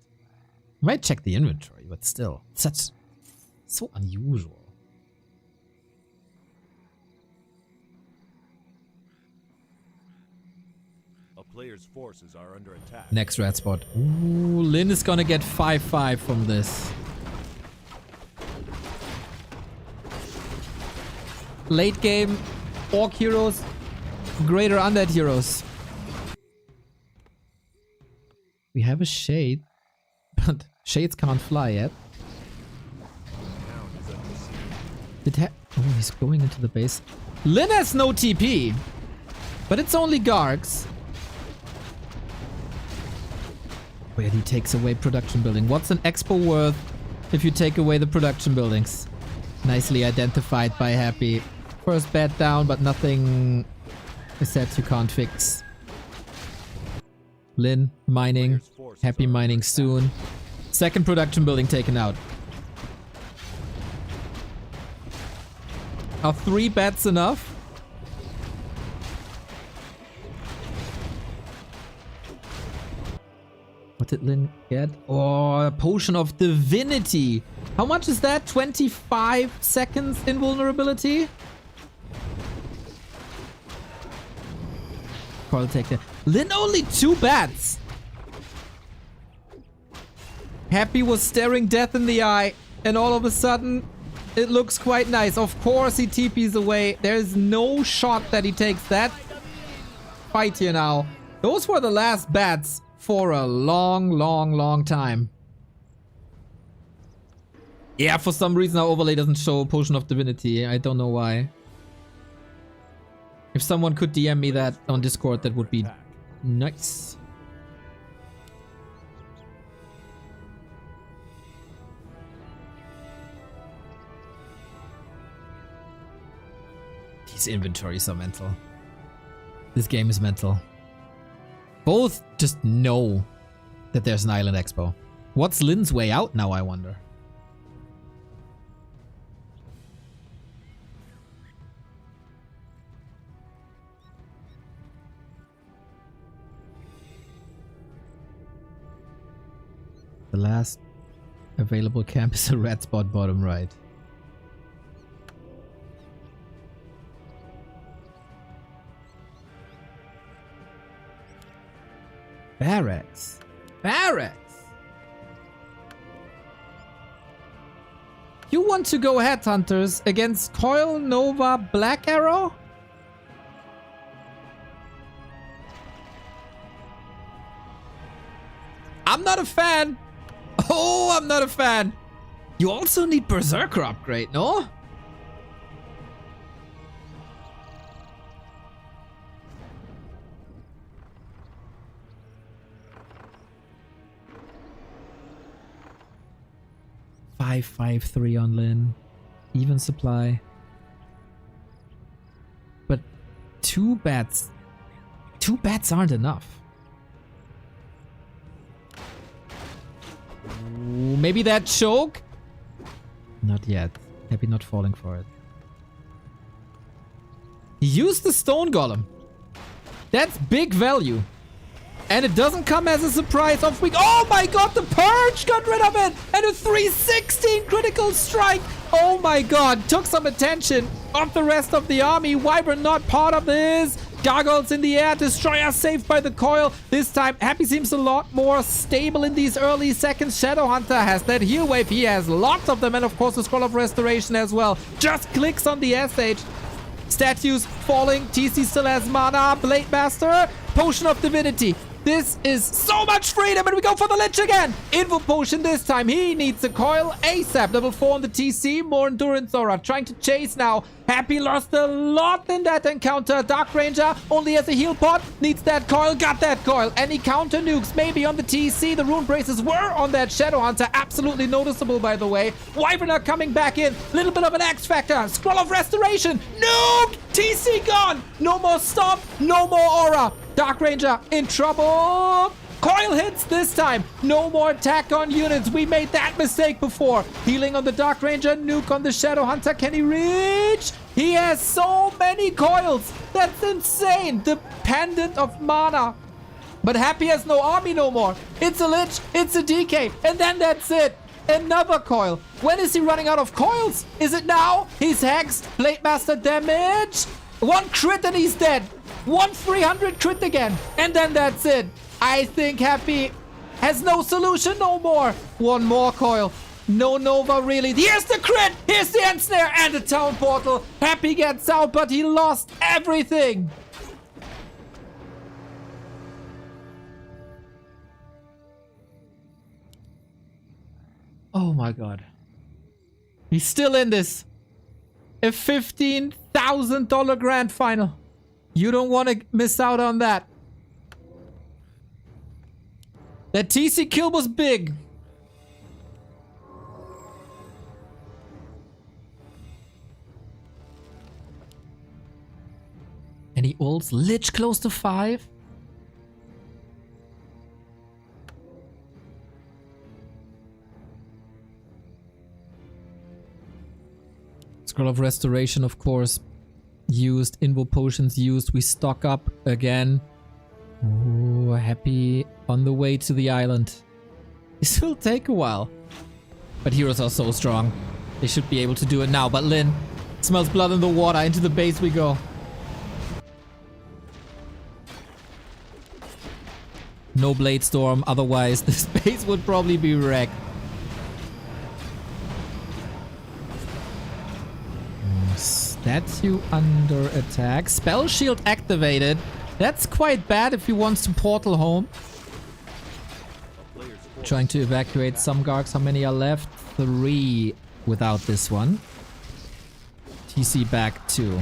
You might check the inventory, but still, so unusual. A player's forces are under attack. Next red spot. Ooh, Lin is gonna get 5-5 from this. Late game, Orc heroes, greater undead heroes. We have a shade, but shades can't fly yet. Oh, he's going into the base. Lin has no TP, but it's only Gargs. Where he takes away production building. What's an expo worth if you take away the production buildings? Nicely identified by Happy. First bat down, but nothing is that you can't fix. Lin mining. Happy mining soon. Second production building taken out. Are 3 bats enough? What did Lin get? Oh, a potion of divinity. How much is that? 25 seconds invulnerability? Probably take that. Lin only 2 bats. Happy was staring death in the eye, and all of a sudden, it looks quite nice. Of course he TPs away. There's no shot that he takes that fight here now. Those were the last bats for a long time. Yeah, for some reason our overlay doesn't show Potion of Divinity. I don't know why. If someone could DM me that on Discord, that would be nice. These inventories are mental. This game is mental. Both just know that there's an Island Expo. What's Lin's way out now, I wonder? The last available camp is a red spot bottom right. Barracks. Barracks. You want to go Headhunters against Coil, Nova, Black Arrow? I'm not a fan. Oh, I'm not a fan. You also need Berserker upgrade, no? Five, 3 on Lin. Even supply. But 2 bats. 2 bats aren't enough. Ooh, maybe that choke? Not yet. Happy not falling for it. He used the stone golem. That's big value. And it doesn't come as a surprise. Off we go. Oh my god, the Purge got rid of it. And a 316 critical strike. Oh my god, took some attention of the rest of the army. Wyvern not part of this. Gargoyles in the air. Destroyer saved by the coil. This time, Happy seems a lot more stable in these early seconds. Shadowhunter has that heal wave. He has lots of them. And of course, the Scroll of Restoration as well. Just clicks on the SH. Statues falling. TC still has mana. Blade Master. Potion of Divinity. This is so much freedom, and we go for the Lich again. Invo Potion this time. He needs a coil ASAP. Level 4 on the TC. More Endurance Aura. Trying to chase now. Happy lost a lot in that encounter. Dark Ranger only has a heal pot. Needs that coil. Got that coil. Any counter nukes maybe on the TC. The Rune Braces were on that Shadowhunter. Absolutely noticeable, by the way. Wyverner coming back in. Little bit of an X Factor. Scroll of Restoration. Nuke! TC gone. No more Stomp. No more Aura. Dark Ranger in trouble. Coil hits this time. No more attack on units. We made that mistake before. Healing on the Dark Ranger. Nuke on the Shadowhunter. Can he reach? He has so many coils. That's insane. Dependent of mana. But Happy has no army no more. It's a Lich. It's a DK. And then that's it. Another coil. When is he running out of coils? Is it now? He's hexed. Blade Master damage. 1 crit and he's dead. 1 300 crit again. And then that's it. I think Happy has no solution no more. 1 more coil. No Nova really. Here's the crit. Here's the Ensnare and the Town Portal. Happy gets out, but he lost everything. Oh my god. He's still in this. A $15,000 grand final. You don't want to miss out on that. That TC kill was big. And he ults Lich close to 5. Scroll of Restoration, of course, used. Invo Potions used. We stock up again. Oh, Happy on the way to the island. This will take a while. But heroes are so strong. They should be able to do it now. But Lin smells blood in the water. Into the base we go. No Blade Storm. Otherwise, this base would probably be wrecked. Statue under attack. Spell Shield activated. That's quite bad if he wants to portal home. Trying to evacuate some Gargs. How many are left? 3 without this one. TC back 2.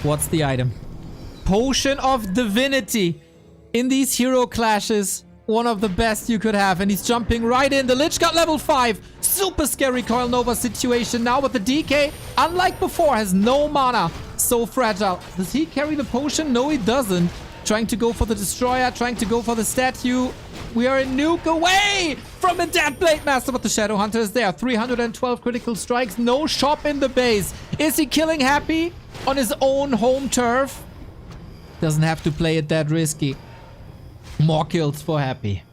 What's the item? Potion of Divinity. In these hero clashes, one of the best you could have. And he's jumping right in. The Lich got level 5. Super scary Coil Nova situation now. But the DK, unlike before, has no mana. So fragile. Does he carry the potion? No, he doesn't. Trying to go for the Destroyer. Trying to go for the Statue. We are a nuke away from a dead Blade Master, but the Shadow Hunter is there. 312 critical strikes, no shop in the base. Is he killing Happy on his own home turf? Doesn't have to play it that risky. More kills for Happy.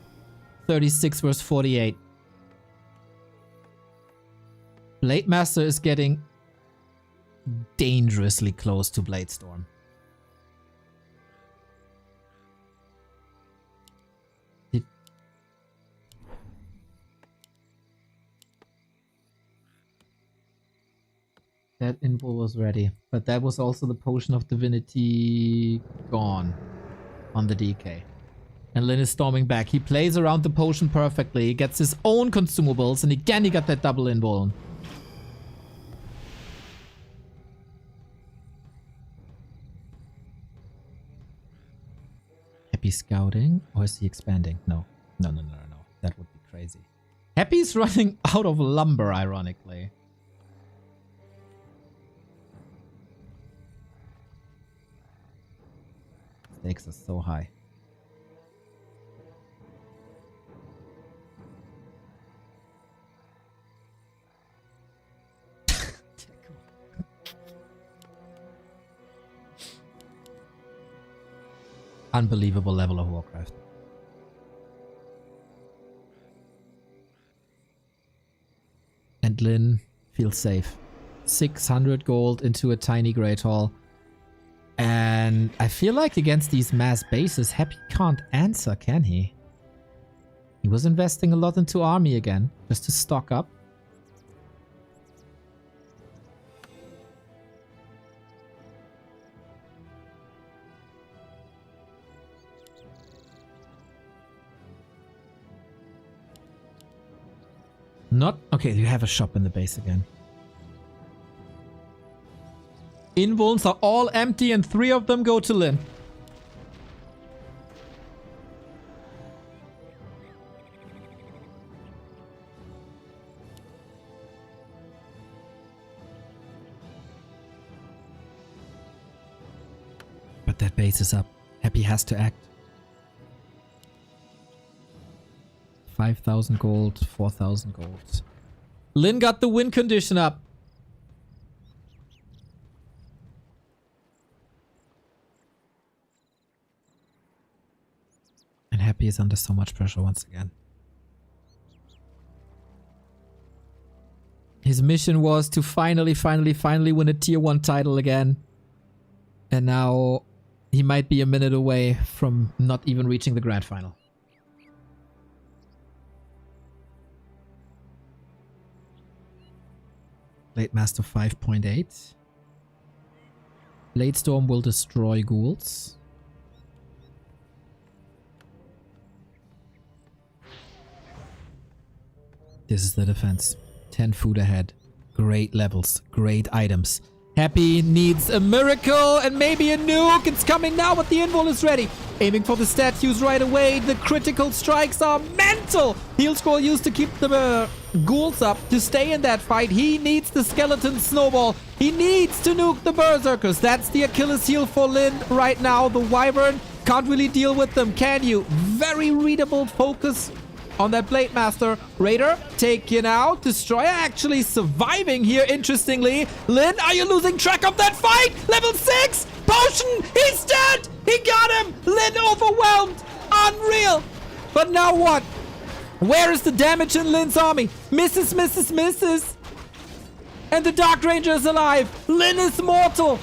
36 versus 48. Blade Master is getting dangerously close to Blade Storm. That info was ready, but that was also the Potion of Divinity gone on the DK. And Lin is storming back. He plays around the potion perfectly. He gets his own consumables, and again he got that double invuln. Happy scouting, or is he expanding? No. No. That would be crazy. Happy's running out of lumber, ironically. Stakes are so high. Unbelievable level of Warcraft. And Lin feels safe. 600 gold into a tiny Great Hall. And I feel like against these mass bases, Happy can't answer, can he? He was investing a lot into army again, just to stock up. Not... Okay, you have a shop in the base again. Invulns are all empty and 3 of them go to Lin. But that base is up. Happy has to act. 5,000 gold, 4,000 gold. Lin got the win condition up. And Happy is under so much pressure once again. His mission was to finally win a tier 1 title again. And now he might be a minute away from not even reaching the grand final. Blade Master 5.8. Blade Storm will destroy ghouls. This is the defense. 10 food ahead. Great levels. Great items. Happy needs a miracle and maybe a nuke. It's coming now, but the invul is ready. Aiming for the statues right away. The critical strikes are mental. Heal scroll used to keep the ghouls up to stay in that fight. He needs the skeleton snowball. He needs to nuke the berserkers. That's the Achilles heel for Lin right now. The wyvern can't really deal with them, can you? Very readable focus on that Blade Master. Raider taken out. Destroyer actually surviving here, interestingly. Lin, are you losing track of that fight? Level 6! Potion! He's dead! He got him! Lin overwhelmed! Unreal! But now what? Where is the damage in Lin's army? Misses. And the Dark Ranger is alive. Lin is mortal.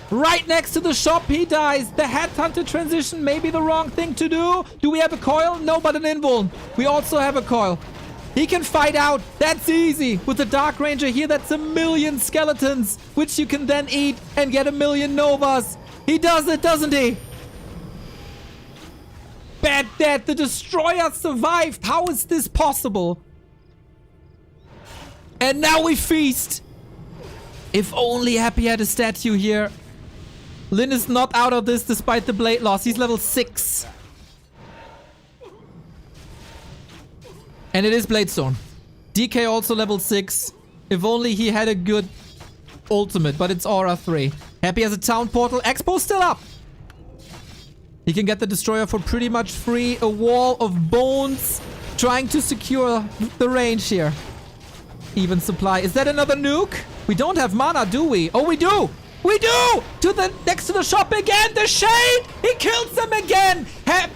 Right next to the shop, he dies. The Headhunter transition may be the wrong thing to do. Do we have a coil? No, but an invuln. We also have a coil. He can fight out. That's easy. With the Dark Ranger here, that's 1,000,000 skeletons, which you can then eat and get 1,000,000 novas. He does it, doesn't he? Bad dead. The Destroyer survived. How is this possible? And now we feast. If only Happy had a statue here. Lin is not out of this despite the blade loss. He's level 6. And it is Bladestone. DK also level 6. If only he had a good ultimate, but it's Aura 3. Happy has a town portal. Expo still up. He can get the destroyer for pretty much free. A wall of bones trying to secure the range here. Even supply. Is that another nuke? We don't have mana, do we? Oh, we do! We do! To the next to the shop again. The shade! He kills them again!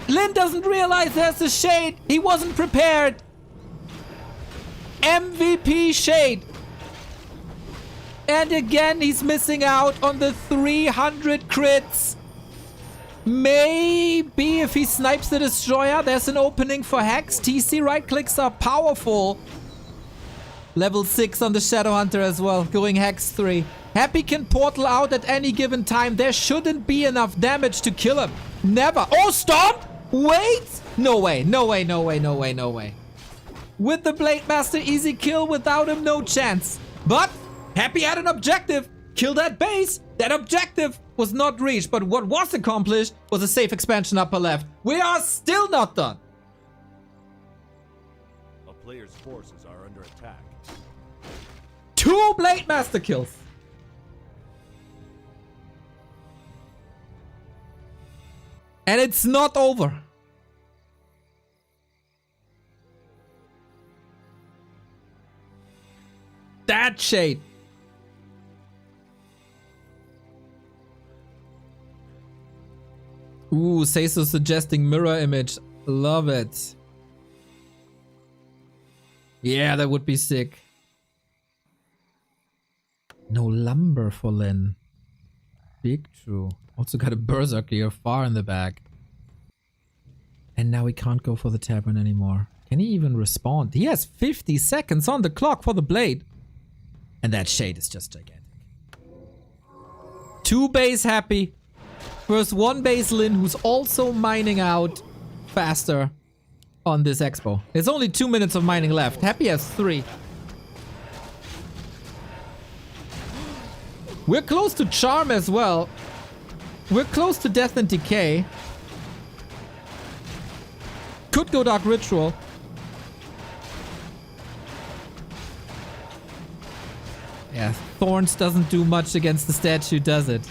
Lin doesn't realize there's a shade. He wasn't prepared. MVP shade. And again, he's missing out on the 300 crits. Maybe if he snipes the destroyer, there's an opening for Hex. TC right clicks are powerful. Level 6 on the Shadow Hunter as well, going Hex 3. Happy can portal out at any given time. There shouldn't be enough damage to kill him. Never. Oh, stop! Wait! No way, no way, no way, no way, no way. With the Blade Master, easy kill. Without him, no chance. But Happy had an objective. Kill that base. That objective was not reached. But what was accomplished was a safe expansion upper left. We are still not done. A player's forces are under attack. 2 Blade Master kills. And it's not over. That shade. Ooh, say so suggesting mirror image. Love it. Yeah, that would be sick. No lumber for Lin. Big true. Also got a berserker here far in the back. And now he can't go for the tavern anymore. Can he even respond? He has 50 seconds on the clock for the blade. And that shade is just gigantic. 2 base Happy. Versus 1 base Lin, who's also mining out faster on this expo. There's only 2 minutes of mining left. Happy has 3. We're close to Charm as well. We're close to Death and Decay. Could go Dark Ritual. Yeah, Thorns doesn't do much against the statue, does it?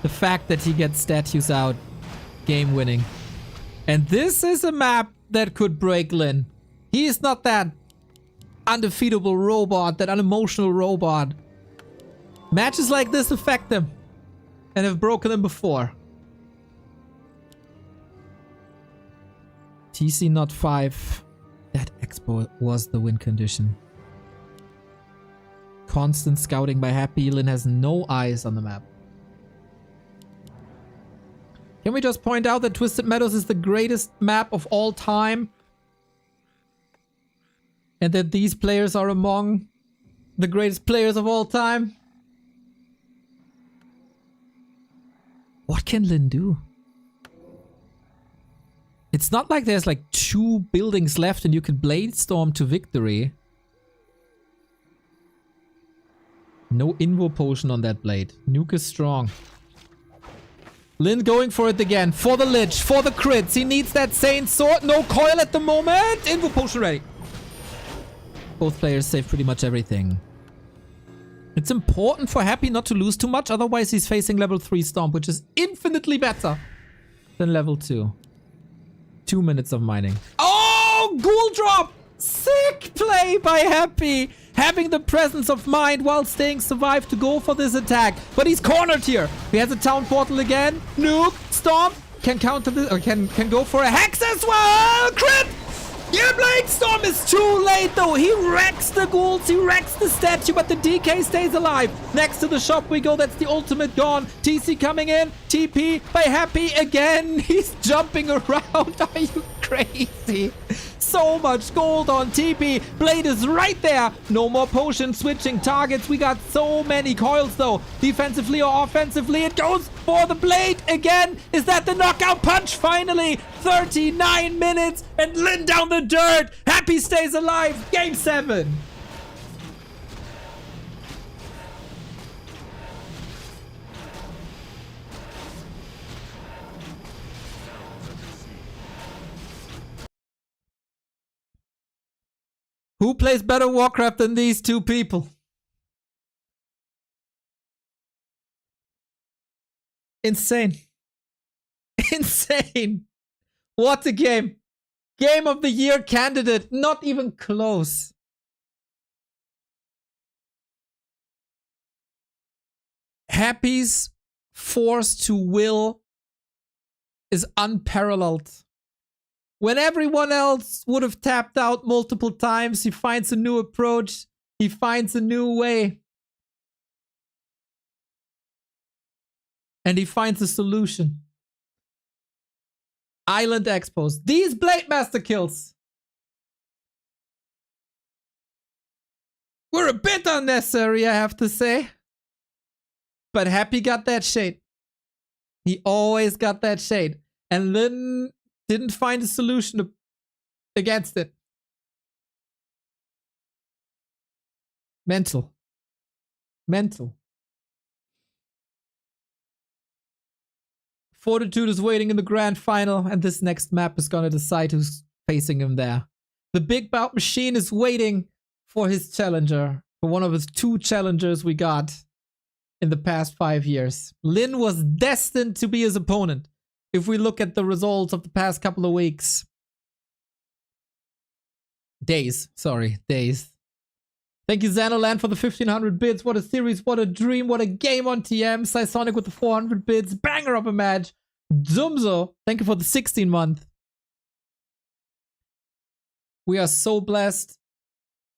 The fact that he gets statues out, game winning. And this is a map that could break Lin. He is not that undefeatable robot, that unemotional robot. Matches like this affect him and have broken him before. TC not 5. That expo was the win condition. Constant scouting by Happy. Lin has no eyes on the map. Can we just point out that Twisted Meadows is the greatest map of all time? And that these players are among the greatest players of all time? What can Lin do? It's not like there's like 2 buildings left and you can Blade Storm to victory. No Invo Potion on that blade. Nuke is strong. Lin going for it again. For the Lich. For the crits. He needs that Saint Sword. No coil at the moment. Invo Potion ready. Both players save pretty much everything. It's important for Happy not to lose too much. Otherwise he's facing level 3 Stomp, which is infinitely better than level 2. 2 minutes of mining. Oh! Ghoul drop! Sick play by Happy! Having the presence of mind while staying survived to go for this attack. But he's cornered here. He has a town portal again. Nuke. Stomp. Can counter this. Or can go for a hex as well. Crit! Yeah, Blade Storm is too late though. He wrecks the ghouls. He wrecks the statue. But the DK stays alive. Next to the shop we go. That's the ultimate gone. TC coming in. TP by Happy again. He's jumping around. Are you crazy? So much gold on TP. Blade is right there. No more potion switching targets. We got so many coils though. Defensively or offensively. It goes for the blade again. Is that the knockout punch? Finally. 39 minutes and Lin down the dirt. Happy stays alive. Game 7. Who plays better Warcraft than these 2 people? Insane. Insane. What a game. Game of the year candidate. Not even close. Happy's force to will is unparalleled. When everyone else would have tapped out multiple times, he finds a new approach. He finds a new way. And he finds a solution. Island Expos. These Blade Master kills were a bit unnecessary, I have to say. But Happy got that shade. He always got that shade. And Lin didn't find a solution against it. Mental. Mental. Fortitude is waiting in the grand final, and this next map is gonna decide who's facing him there. The big bout machine is waiting for his challenger, for one of his 2 challengers we got in the past 5 years. Lin was destined to be his opponent, if we look at the results of the past couple of weeks. Days. Sorry, days. Thank you, Xanoland, for the 1500 bits. What a series, what a dream, what a game on TM. Sonic with the 400 bits. Banger of a match. Zumzo, thank you for the 16-month. We are so blessed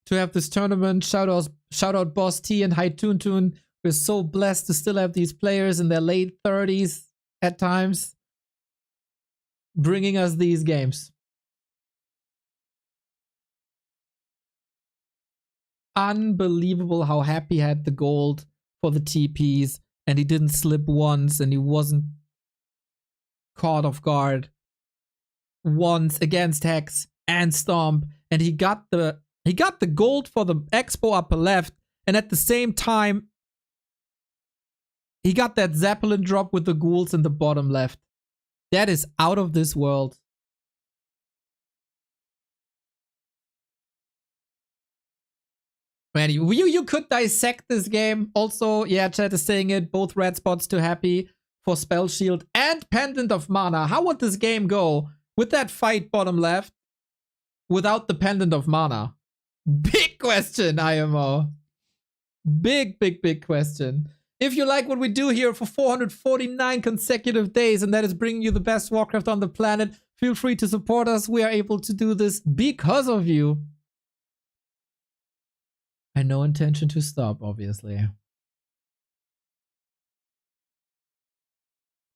to have this tournament. Shout out Boss T and High Toon Toon. We're so blessed to still have these players in their late 30s at times, bringing us these games. Unbelievable how Happy had the gold for the TPs and he didn't slip once and he wasn't caught off guard once against Hex and Stomp, and he got the gold for the Expo upper left, and at the same time he got that Zeppelin drop with the ghouls in the bottom left. That is out of this world. Man, you could dissect this game. Also, yeah, chat is saying it. Both red spots to Happy for Spell Shield and Pendant of Mana. How would this game go with that fight bottom left without the Pendant of Mana? Big question, IMO. Big question. If you like what we do here for 449 consecutive days, and that is bringing you the best Warcraft on the planet, feel free to support us. We are able to do this because of you. And no intention to stop, obviously.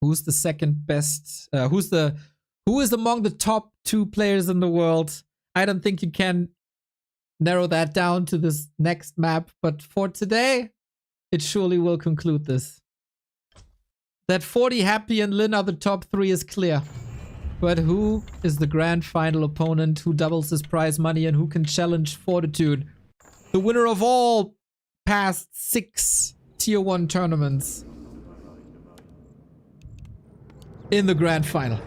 Who's the second best? Who is among the top 2 players in the world? I don't think you can narrow that down to this next map, but for today, it surely will conclude this. That 40 Happy and Lin are the top 3 is clear. But who is the grand final opponent? Who doubles his prize money and who can challenge Fortitude? The winner of all past 6 tier 1 tournaments in the grand final.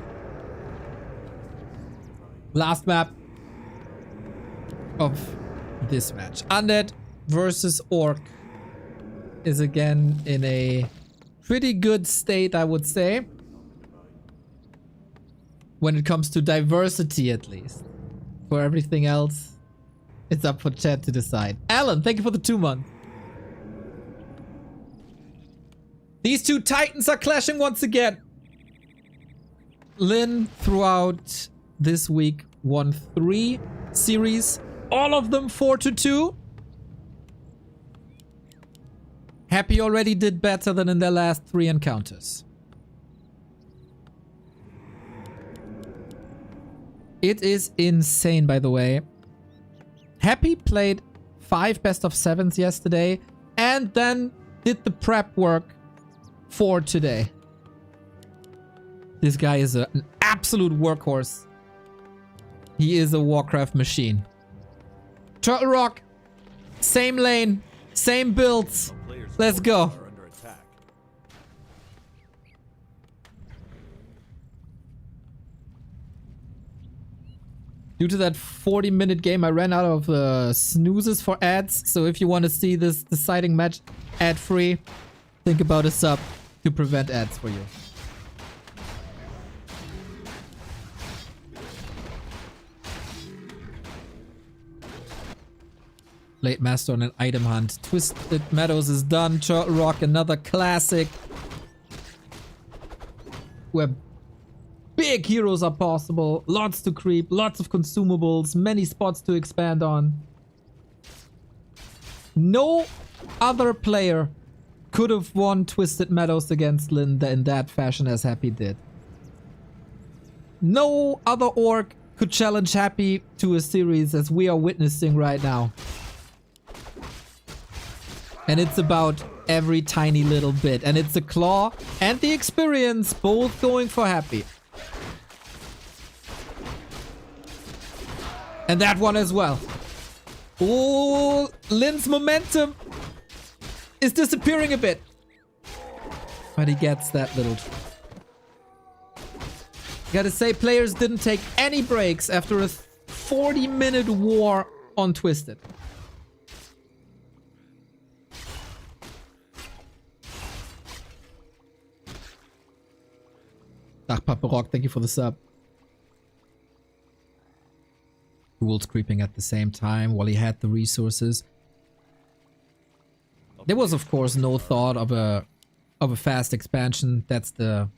Last map of this match. Undead versus Orc is again in a pretty good state, I would say. When it comes to diversity, at least. For everything else, it's up for chat to decide. Alan, thank you for the 2 months. These 2 titans are clashing once again. Lin, throughout this week, won 3 series. All of them 4-2. Happy already did better than in their last 3 encounters. It is insane, by the way. Happy played 5 best of 7s yesterday and then did the prep work for today. This guy is an absolute workhorse. He is a Warcraft machine. Turtle Rock, same lane, same builds. Let's go. Due to that 40-minute game, I ran out of snoozes for ads. So if you want to see this deciding match ad-free, think about a sub to prevent ads for you. Blade Master on an item hunt. Twisted Meadows is done. Turtle Rock, another classic. Where big heroes are possible. Lots to creep, lots of consumables, many spots to expand on. No other player could have won Twisted Meadows against Linda in that fashion as Happy did. No other orc could challenge Happy to a series as we are witnessing right now. And it's about every tiny little bit. And it's the claw and the experience both going for Happy. And that one as well. Oh, Lin's momentum is disappearing a bit. But he gets that little... Gotta say, players didn't take any breaks after a 40-minute war on Twisted. Papa Rock, thank you for the sub. Ghouls creeping at the same time while he had the resources. There was, of course, no thought of a fast expansion. That's the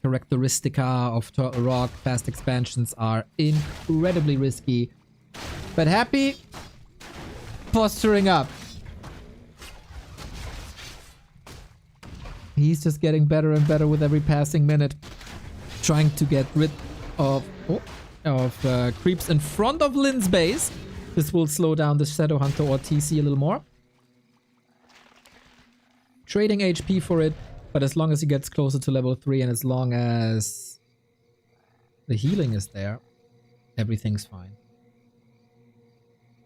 characteristica of Turtle Rock. Fast expansions are incredibly risky. But Happy posturing up. He's just getting better and better with every passing minute. Trying to get rid of creeps in front of Lin's base. This will slow down the Shadow Hunter or TC a little more. Trading HP for it, but as long as he gets closer to level 3 and as long as the healing is there, everything's fine.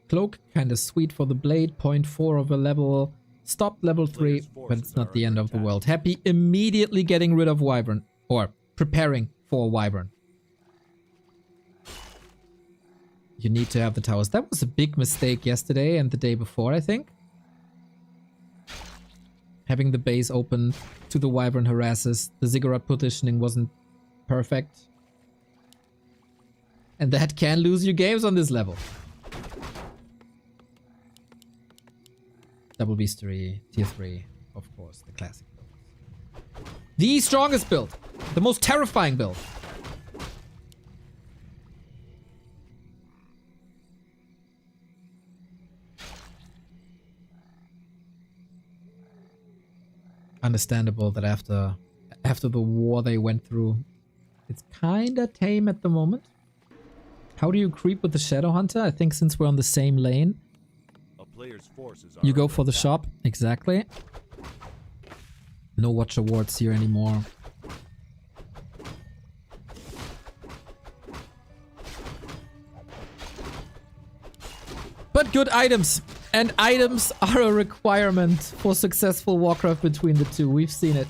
Cloak, kind of sweet for the blade, 0.4 of a level. Stop level 3, but it's not the end of the world. Happy immediately getting rid of Wyvern, or preparing for Wyvern. You need to have the towers. That was a big mistake yesterday and the day before, I think. Having the base open to the Wyvern harasses. The Ziggurat positioning wasn't perfect. And that can lose you games on this level. Double Beast 3, Tier 3, of course, the classic build. The strongest build. The most terrifying build. Understandable that after the war they went through, it's kinda tame at the moment. How do you creep with the Shadow Hunter? I think since we're on the same lane, you go for the shop. Exactly. No Watcher wards here anymore. But good items. And items are a requirement for successful Warcraft between the two. We've seen it.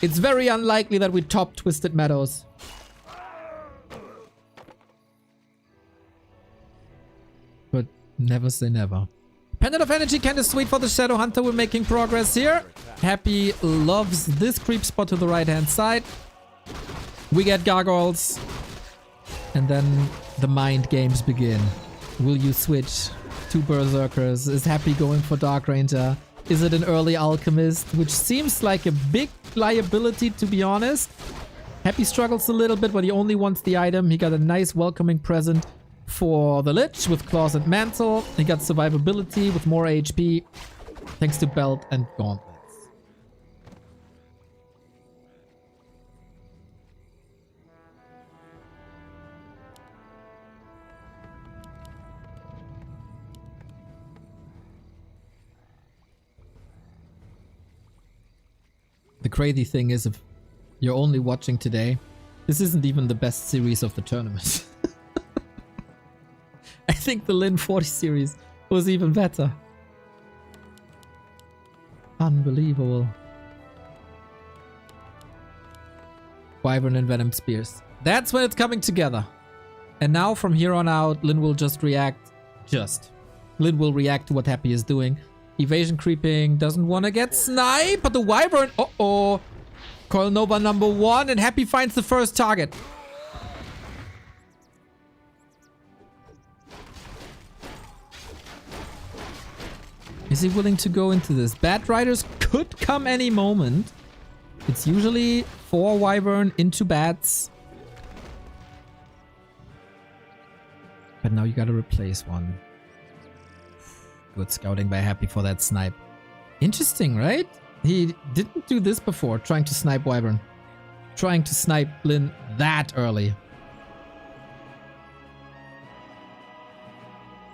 It's very unlikely that we top Twisted Meadows. But never say never. Pendant of Energy, kind of sweet for the Shadow Hunter. We're making progress here. Happy loves this creep spot to the right-hand side. We get gargoyles. And then the mind games begin. Will you switch to Berserkers? Is Happy going for Dark Ranger? Is it an early Alchemist? Which seems like a big liability, to be honest. Happy struggles a little bit, but he only wants the item. He got a nice welcoming present for the Lich with Claws and Mantle. He got survivability with more HP thanks to Belt and Gauntlets. The crazy thing is, if you're only watching today, this isn't even the best series of the tournament. I think the Lin 40 series was even better. Unbelievable. Wyvern and Venom Spears. That's when it's coming together. And now from here on out, Lin will just react. Lin will react to what Happy is doing. Evasion creeping, doesn't want to get sniped, but the Wyvern, uh-oh. Coil Nova number 1, and Happy finds the first target. Is he willing to go into this? Bat Riders could come any moment. It's usually 4 Wyvern into bats. But now you gotta replace one. Good scouting by Happy for that snipe. Interesting, right? He didn't do this before, trying to snipe Wyvern. Trying to snipe Lin that early.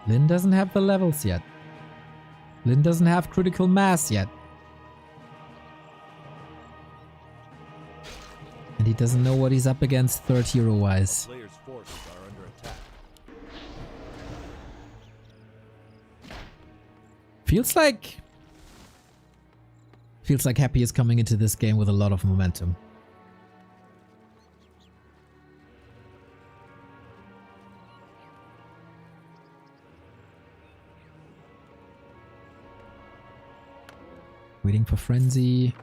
Lin doesn't have the levels yet. Lin doesn't have critical mass yet. And he doesn't know what he's up against third hero wise. Players' forces are under attack. Feels like Happy is coming into this game with a lot of momentum. Waiting for Frenzy.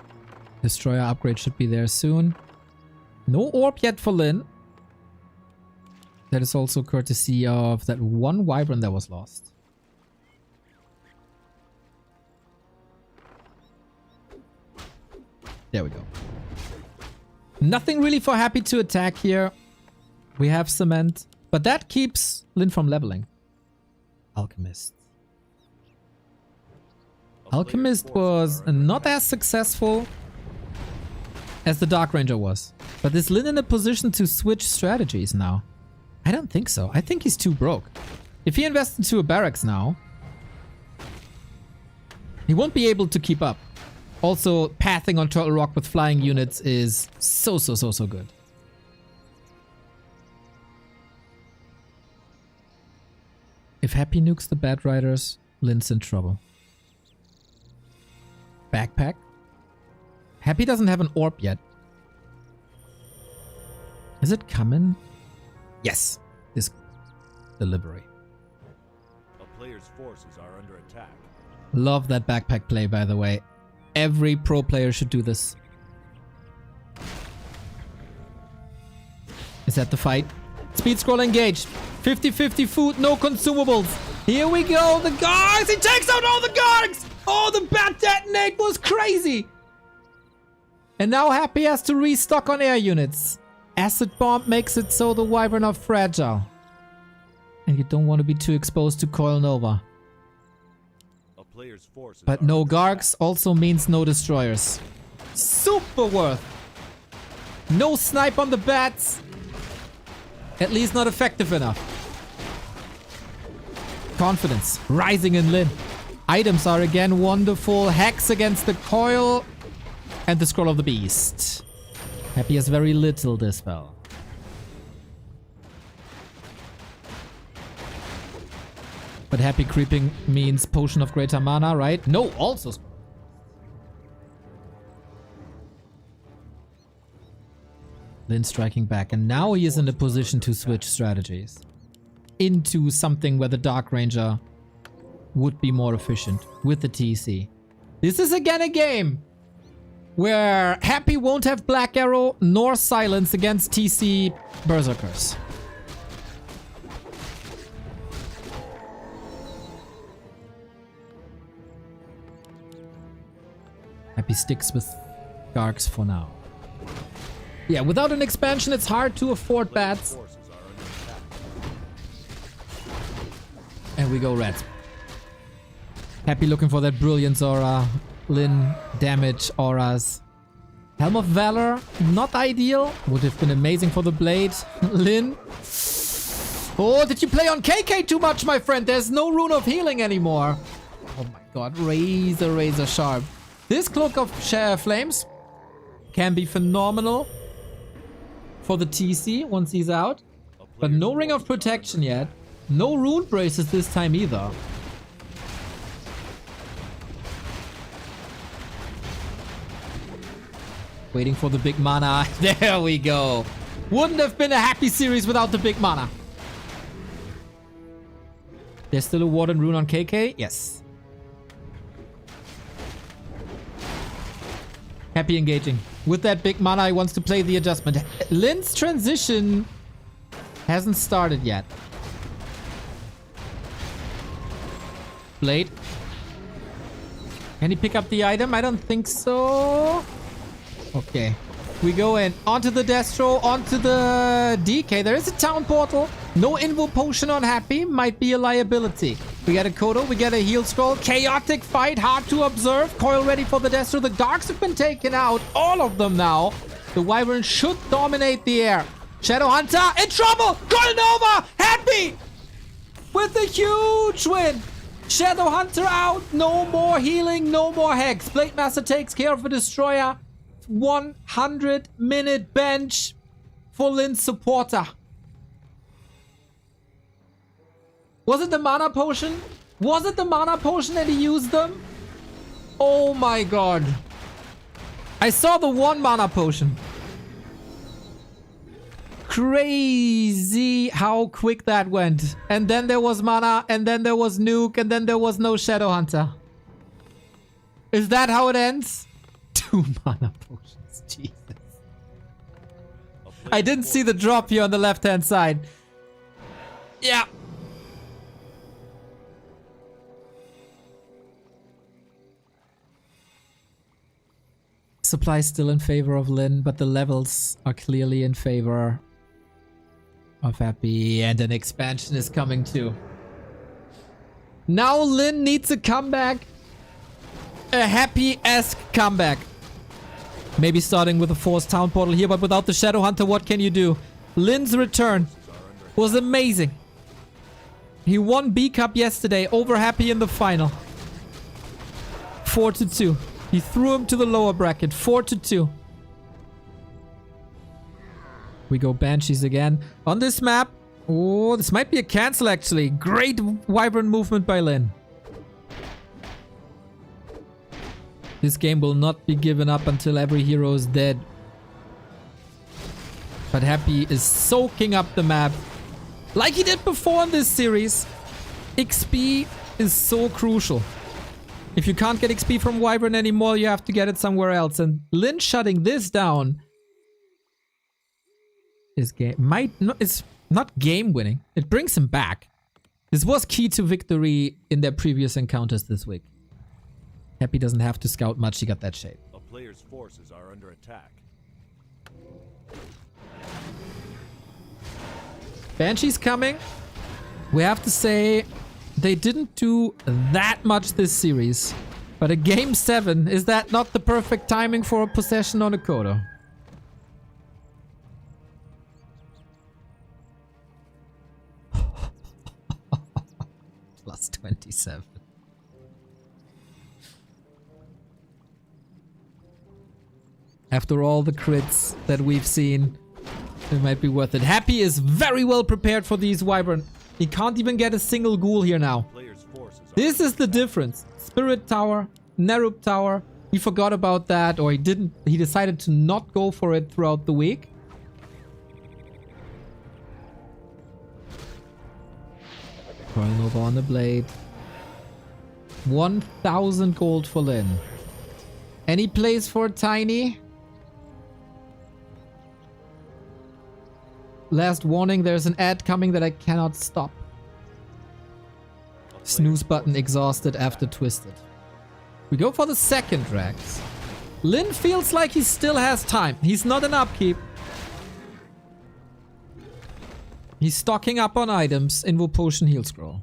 Destroyer upgrade should be there soon. No orb yet for Lin. That is also courtesy of that one Wyvern that was lost. There we go. Nothing really for Happy to attack here. We have Cement. But that keeps Lin from leveling. Alchemist. Alchemist was not as successful as the Dark Ranger was. But is Lin in a position to switch strategies now? I don't think so. I think he's too broke. If he invests into a barracks now, he won't be able to keep up. Also, pathing on Turtle Rock with flying units is so good. If Happy nukes the Bat Riders, Lin's in trouble. Backpack. Happy doesn't have an orb yet. Is it coming? Yes. This delivery. A player's forces are under attack. Love that backpack play, by the way. Every pro player should do this. Is that the fight? Speed scroll engaged. 50-50 food, no consumables. Here we go. The Gargs! He takes out all the Gargs! Oh, the bat detonate was crazy! And now Happy has to restock on air units. Acid Bomb makes it so the Wyvern are fragile. And you don't want to be too exposed to Coil Nova. A player's forces But are no under Gargs also means no Destroyers. Super worth. No snipe on the bats. At least not effective enough. Confidence rising in Lin. Items are again wonderful. Hex against the coil. And the Scroll of the Beast. Happy has very little dispel. But Happy creeping means Potion of Greater Mana, right? No, also. Lin striking back. And now he is in a position to switch strategies. Into something where the Dark Ranger would be more efficient with the TC. This is again a game where Happy won't have Black Arrow nor Silence against TC Berserkers. Happy sticks with Gargs for now. Yeah, without an expansion, it's hard to afford bats. forces are under attack. And we go red. Happy looking for that Brilliance aura. Lin, damage auras. Helm of Valor, not ideal. Would have been amazing for the blade. Lin. Oh, did you play on KK too much, my friend? There's no rune of healing anymore. Oh my god, razor sharp. This Cloak of Flames can be phenomenal for the TC once he's out. But no Ring of Protection yet. No Rune Braces this time either. Waiting for the big mana. There we go. Wouldn't have been a happy series without the big mana. There's still a Warden Rune on KK? Yes. Happy engaging. With that big mana, he wants to play the adjustment. Lin's transition hasn't started yet. Can he pick up the item? I don't think so. Okay. We go in. Onto the Destro, onto the DK. There is a town portal. No invo potion on Happy. Might be a liability. We get a Kodo. We get a heal scroll. Chaotic fight. Hard to observe. Coil ready for the Destro. The Darks have been taken out. All of them now. The Wyvern should dominate the air. Shadow Hunter in trouble. Coil Nova. Happy with a huge win. Shadow Hunter out. No more healing. No more Hex. Blade Master takes care of a Destroyer. 100-minute bench for Lin's supporter. Was it the mana potion? Was it the mana potion and he used them? Oh my god. I saw the one mana potion. Crazy how quick that went. And then there was mana, and then there was nuke, and then there was no Shadow Hunter. Is that how it ends? 2 mana potions. Jesus. I didn't see the drop here on the left-hand side. Yeah. Supply still in favor of Lin, but the levels are clearly in favor of Happy, and an expansion is coming too. Now Lin needs a comeback. A Happy-esque comeback. Maybe starting with a forced town portal here, but without the Shadow Hunter, what can you do? Lin's return was amazing. He won B Cup yesterday, over Happy in the final. 4-2. He threw him to the lower bracket. 4-2. We go Banshees again. On this map. Oh, this might be a cancel actually. Great Wyvern movement by Lin. This game will not be given up until every hero is dead. But Happy is soaking up the map. Like he did before in this series. XP is so crucial. If you can't get XP from Wyvern anymore, you have to get it somewhere else. And Lin shutting this down is it's not game winning. It brings him back. This was key to victory in their previous encounters this week. Happy doesn't have to scout much. He got that shape. A player's forces are under attack. Banshee's coming. We have to say they didn't do that much this series. But a game 7, is that not the perfect timing for a possession on a Kodo? Plus 27. After all the crits that we've seen, it might be worth it. Happy is very well prepared for these Wyvern. He can't even get a single ghoul here now. This is the difference. Spirit Tower, Nerup Tower. He forgot about that, or he didn't. He decided to not go for it throughout the week. Coil Nova on the blade. 1,000 gold for Lin. Any place for Tiny? Last warning, there's an ad coming that I cannot stop. Snooze button exhausted after twisted. We go for the second Drax. Lin feels like he still has time. He's not an upkeep. He's stocking up on items. Invo Potion, Heal Scroll.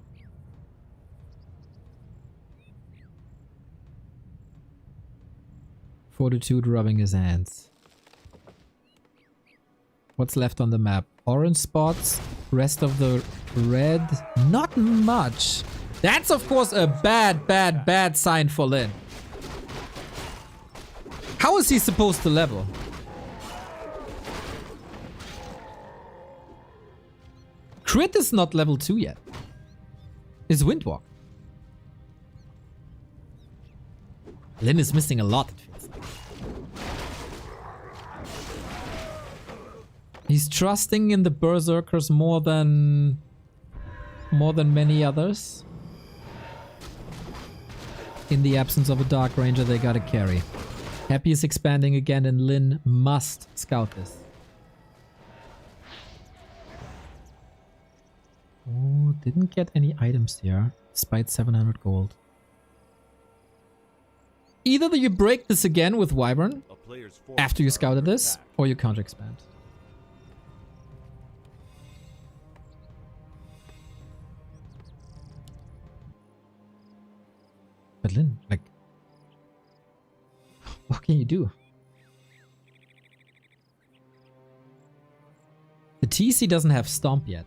Fortitude rubbing his hands. What's left on the map? Orange spots. Rest of the red. Not much. That's of course a bad sign for Lin. How is he supposed to level? Crit is not level 2 yet. Is Windwalk. Lin is missing a lot, it feels like. He's trusting in the Berserkers more than many others. In the absence of a Dark Ranger, they gotta carry. Happy is expanding again, and Lin must scout this. Oh, didn't get any items here, despite 700 gold. either you break this again with Wyvern A player's forces after you are scouted under this, attack. or you counter expand. But Lin, like, what can you do? The TC doesn't have Stomp yet.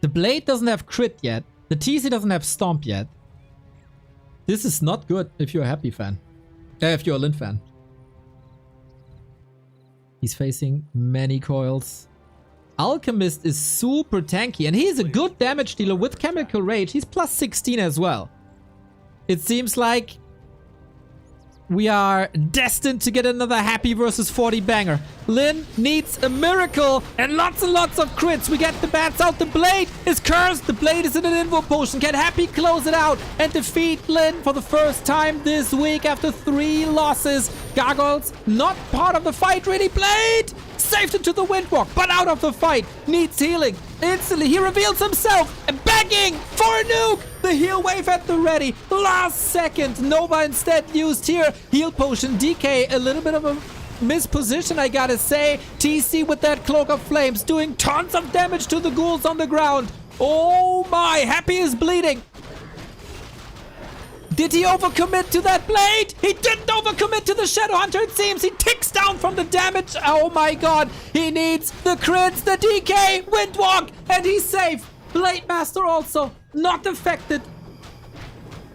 The Blade doesn't have Crit yet. The TC doesn't have Stomp yet. This is not good if you're a Happy fan. If you're a Lin fan. He's facing many coils. Alchemist is super tanky, and he's a good damage dealer with Chemical Rage. He's plus 16 as well. It seems like we are destined to get another Happy versus 40 banger. Lin needs a miracle and lots of crits. We get the bats out. The Blade is cursed. The Blade is in an Invo potion. Can Happy close it out and defeat Lin for the first time this week after 3 losses? Gargoyles not part of the fight really. Blade saved it to the Windwalk, but out of the fight. Needs healing. Instantly he reveals himself and begging for a nuke. The heal wave at the ready. Last second. Nova instead used here. Heal potion. DK a little bit of a misposition, I gotta say. TC with that Cloak of Flames doing tons of damage to the ghouls on the ground. Oh my. Happy is bleeding. Did he overcommit to that Blade? He didn't overcommit to the Shadow Hunter, it seems. He ticks down from the damage. Oh my god. He needs the crits, the DK, Windwalk, and he's safe. Blade Master also not affected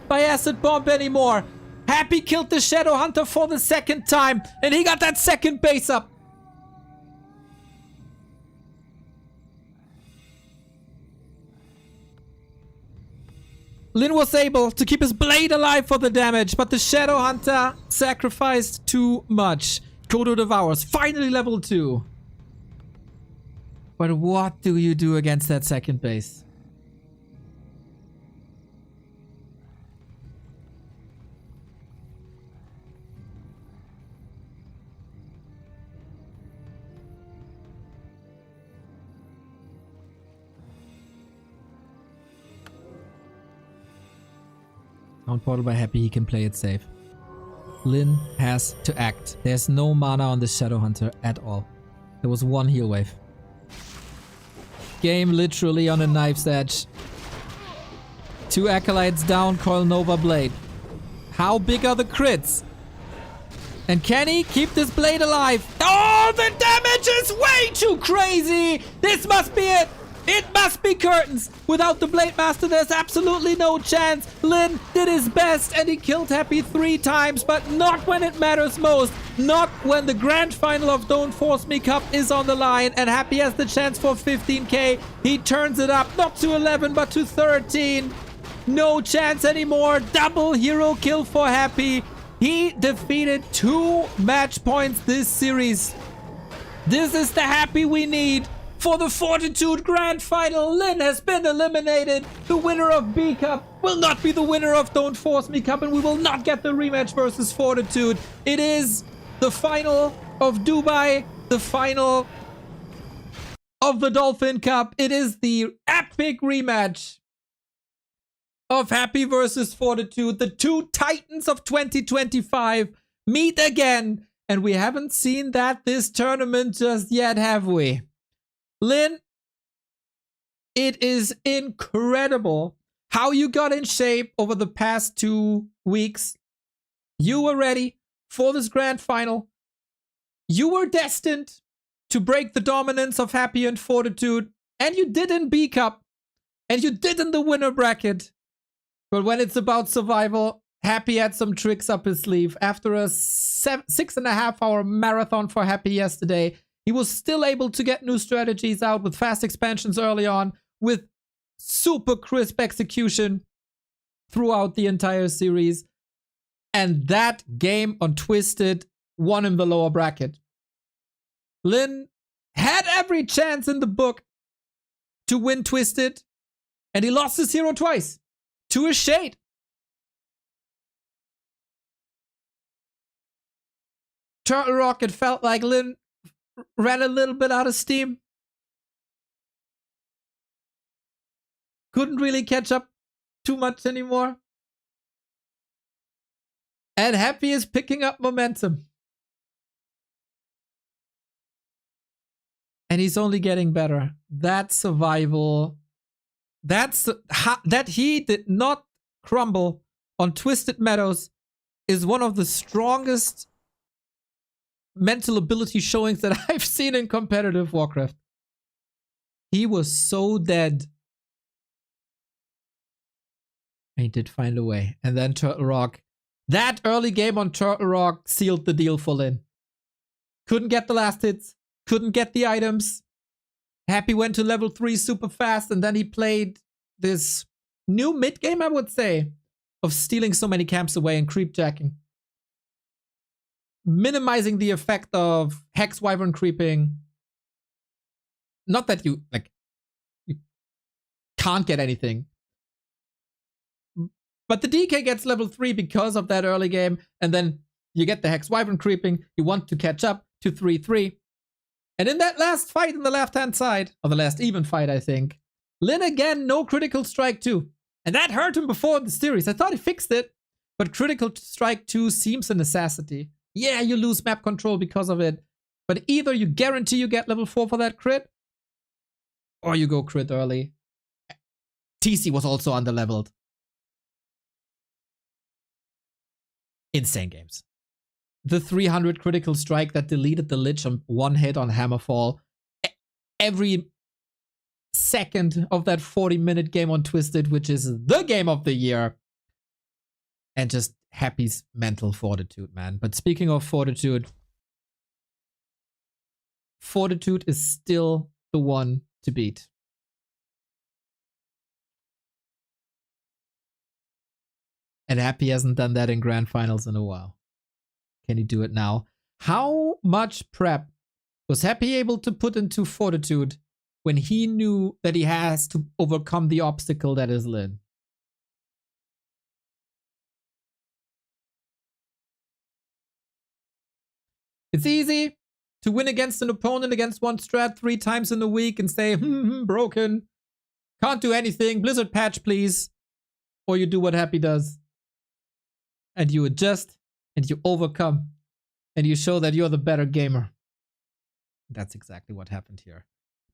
by Acid Bomb anymore. Happy killed the Shadow Hunter for the second time, and he got that second base up. Lin was able to keep his Blade alive for the damage, but the Shadow Hunter sacrificed too much. Kodo Devours, finally level 2. But what do you do against that second base? Count Portal by Happy, he can play it safe. Lin has to act. There's no mana on the Shadow Hunter at all. There was 1 heal wave. Game literally on a knife's edge. 2 Acolytes down, Coil Nova Blade. How big are the crits? And can he keep this Blade alive? Oh, the damage is way too crazy! This must be it! It must be curtains! Without the Blade Master, there's absolutely no chance. Lin did his best and he killed Happy 3 times, but not when it matters most. Not when the grand final of Don't Force Me Cup is on the line and Happy has the chance for 15k. He turns it up, not to 11, but to 13. No chance anymore. Double hero kill for Happy. He defeated 2 match points this series. This is the Happy we need. For the Fortitude Grand Final, Lin has been eliminated. The winner of B Cup will not be the winner of Don't Force Me Cup, and we will not get the rematch versus Fortitude. It is the final of Dubai, the final of the Dolphin Cup. It is the epic rematch of Happy versus Fortitude. The 2 titans of 2025 meet again, and we haven't seen that this tournament just yet, have we? Lin, it is incredible how you got in shape over the past 2 weeks. You were ready for this grand final. You were destined to break the dominance of Happy and Fortitude, and you did in B Cup, and you did in the winner bracket. But when it's about survival, Happy had some tricks up his sleeve. After a 6.5-hour marathon for Happy yesterday, he was still able to get new strategies out with fast expansions early on, with super crisp execution throughout the entire series. And that game on Twisted won him the lower bracket. Lin had every chance in the book to win Twisted, and he lost his hero twice to a Shade. Turtle Rock, it felt like Lin ran a little bit out of steam. Couldn't really catch up too much anymore. And Happy is picking up momentum. And he's only getting better. That survival, that he did not crumble on Twisted Meadows is one of the strongest mental ability showings that I've seen in competitive Warcraft. He was so dead. And he did find a way. And then Turtle Rock. That early game on Turtle Rock sealed the deal for Lin. Couldn't get the last hits. Couldn't get the items. Happy went to level 3 super fast, and then he played this new mid game, I would say, of stealing so many camps away and creep jacking. Minimizing the effect of Hex Wyvern creeping. Not that you can't get anything. But the DK gets level 3 because of that early game, and then you get the Hex Wyvern creeping. You want to catch up to 3-3. And in that last fight on the left-hand side, or the last even fight, I think, Lin again, no critical strike 2. And that hurt him before in the series. I thought he fixed it, but critical strike 2 seems a necessity. Yeah, you lose map control because of it, but either you guarantee you get level 4 for that crit, or you go crit early. TC was also underleveled. Insane games. The 300 critical strike that deleted the Lich on one hit on Hammerfall. Every second of that 40-minute game on Twisted, which is the game of the year. And just Happy's mental fortitude, man. But speaking of fortitude, Fortitude is still the one to beat. And Happy hasn't done that in Grand Finals in a while. Can he do it now? How much prep was Happy able to put into Fortitude when he knew that he has to overcome the obstacle that is Lin? It's easy to win against an opponent against one strat 3 times in a week and say, broken. Can't do anything. Blizzard patch, please. Or you do what Happy does. And you adjust. And you overcome, and you show that you're the better gamer. That's exactly what happened here.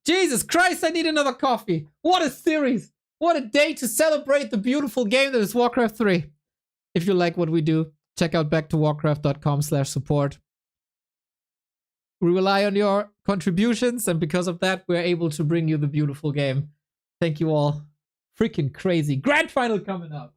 Jesus Christ, I need another coffee. What a series. What a day to celebrate the beautiful game that is Warcraft 3. If you like what we do, check out backtowarcraft.com/support. We rely on your contributions, and because of that, we're able to bring you the beautiful game. Thank you all. Freaking crazy. Grand Final coming up.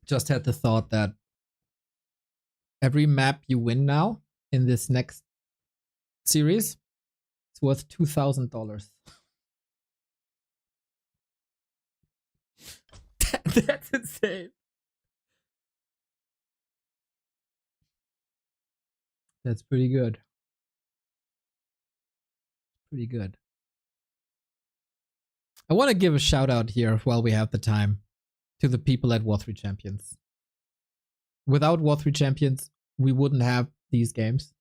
Just had the thought that every map you win now in this next series is worth $2,000. That's insane. That's pretty good. Pretty good. I want to give a shout out here while we have the time to the people at War 3 Champions. Without War 3 Champions, we wouldn't have these games.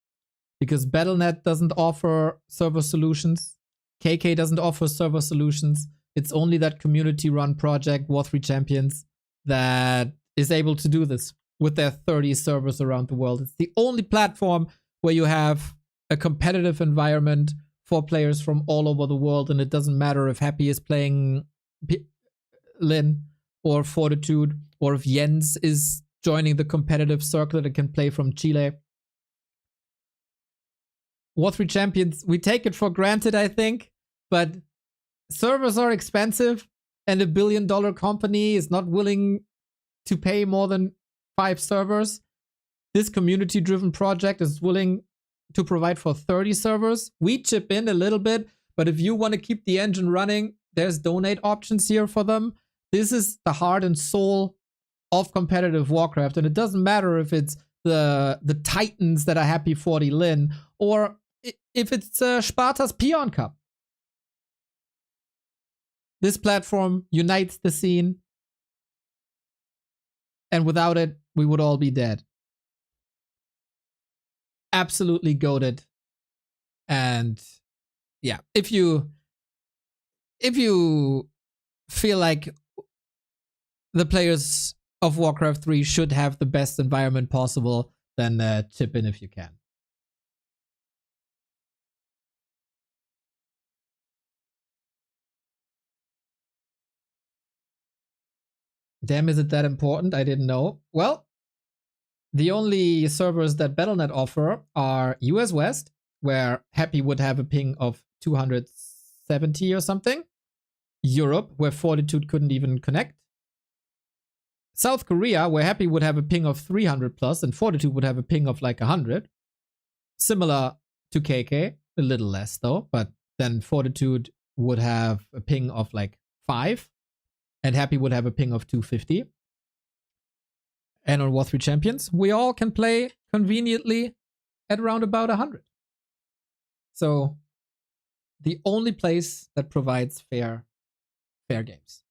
Because Battle.net doesn't offer server solutions. KK doesn't offer server solutions. It's only that community-run project, War 3 Champions, that is able to do this with their 30 servers around the world. It's the only platform where you have a competitive environment for players from all over the world, and it doesn't matter if Happy is playing Lin or Fortitude, or if Jens is joining the competitive circuit and can play from Chile. War 3 Champions, we take it for granted, I think, but servers are expensive, and $1 billion company is not willing to pay more than 5 servers. This community-driven project is willing to provide for 30 servers. We chip in a little bit, but if you want to keep the engine running, there's donate options here for them. This is the heart and soul of competitive Warcraft, and it doesn't matter if it's the Titans that are happy for the Lin, or if it's Sparta's Peon Cup. This platform unites the scene, and without it, we would all be dead. Absolutely goated. And yeah, if you feel like the players of Warcraft 3 should have the best environment possible, then chip in if you can. Damn, is it that important? I didn't know. Well, the only servers that Battle.net offer are US West, where Happy would have a ping of 270 or something. Europe, where Fortitude couldn't even connect. South Korea, where Happy would have a ping of 300 plus, and Fortitude would have a ping of like 100. Similar to KK, a little less though, but then Fortitude would have a ping of like 5, and Happy would have a ping of 250. And on War3 Champions, we all can play conveniently at around about 100. So, the only place that provides fair games.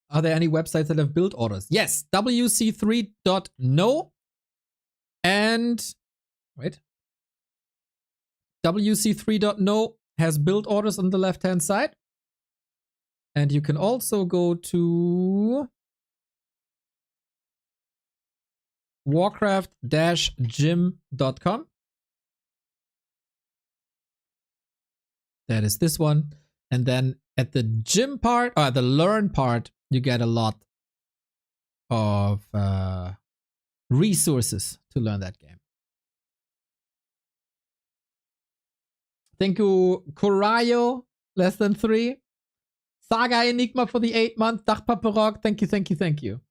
Are there any websites that have build orders? Yes, WC3.no and wait. WC3.no has build orders on the left-hand side. And you can also go to warcraft-gym.com. That is this one. And then at the gym part, or the learn part, you get a lot of resources to learn that game. Thank you, Corayo, less than 3. Saga Enigma for the 8 month. Dach Paparok, thank you, thank you, thank you.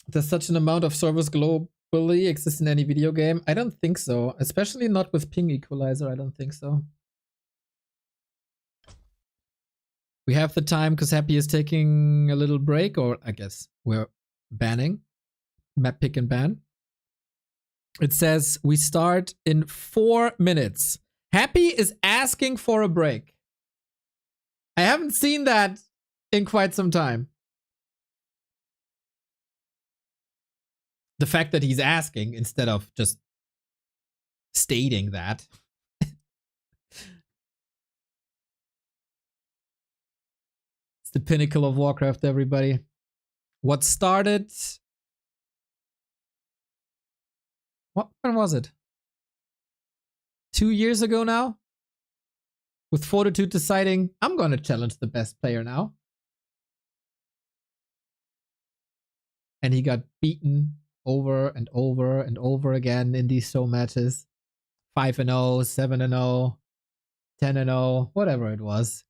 Does such an amount of servers globally exist in any video game? I don't think so. Especially not with ping equalizer, I don't think so. We have the time because Happy is taking a little break, or I guess we're banning. Map pick and ban. It says we start in 4 minutes. Happy is asking for a break. I haven't seen that in quite some time. The fact that he's asking instead of just stating that. It's the pinnacle of Warcraft, everybody. What started... When was it? 2 years ago now? With Fortitude deciding, I'm going to challenge the best player now. And he got beaten over and over and over again in these show matches. 5-0, 7-0, 10-0, whatever it was.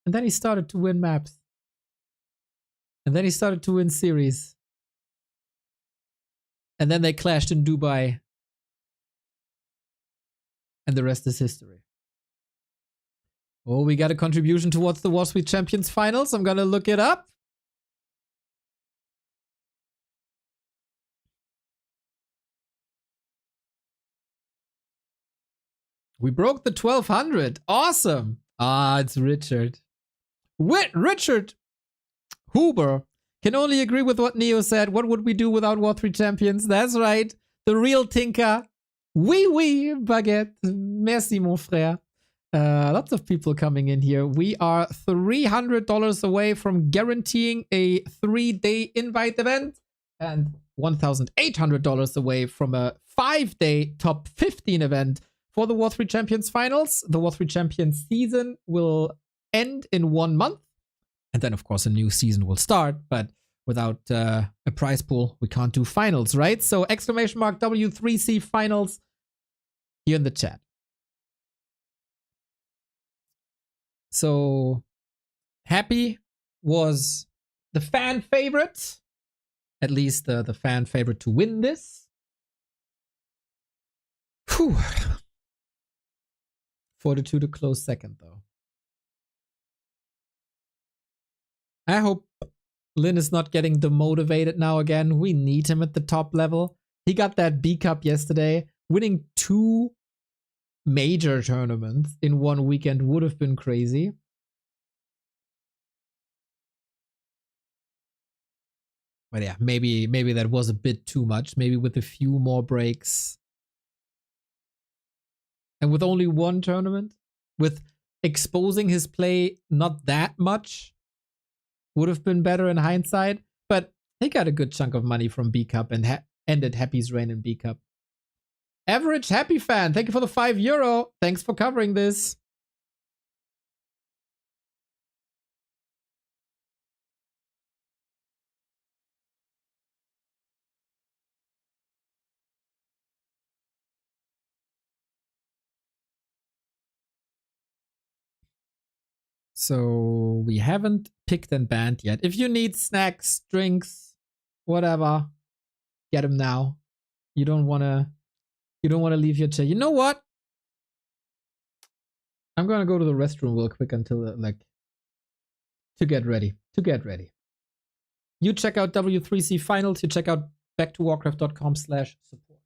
And then he started to win maps. And then he started to win series. And then they clashed in Dubai. And the rest is history. Oh, we got a contribution towards the Warcraft Champions finals. I'm gonna look it up. We broke the 1200. Awesome. Ah, it's Richard. Richard Huber. Can only agree with what Neo said. What would we do without War3 Champions? That's right. The real Tinker. Oui, Baguette. Merci, mon frère. Lots of people coming in here. We are $300 away from guaranteeing a 3-day invite event and $1,800 away from a 5-day top 15 event for the War3 Champions finals. The War3 Champions season will end in 1 month. And then, of course, a new season will start. But without a prize pool, we can't do finals, right? So exclamation mark W3CFinals here in the chat. So Happy was the fan favorite. At least the fan favorite to win this. Whew. Fortitude a close second, though. I hope Lin is not getting demotivated now again. We need him at the top level. He got that B Cup yesterday. Winning 2 major tournaments in 1 weekend would have been crazy. But yeah, maybe that was a bit too much. Maybe with a few more breaks. And with only 1 tournament, with exposing his play not that much, would have been better in hindsight. But he got a good chunk of money from B Cup and ended Happy's reign in B Cup. Average Happy fan, thank you for the €5. Thanks for covering this. So we haven't picked and banned yet. If you need snacks, drinks, whatever, get them now. You don't wanna leave your chair. You know what? I'm gonna go to the restroom real quick until to get ready. You check out W3CFinals. You check out backtowarcraft.com/support.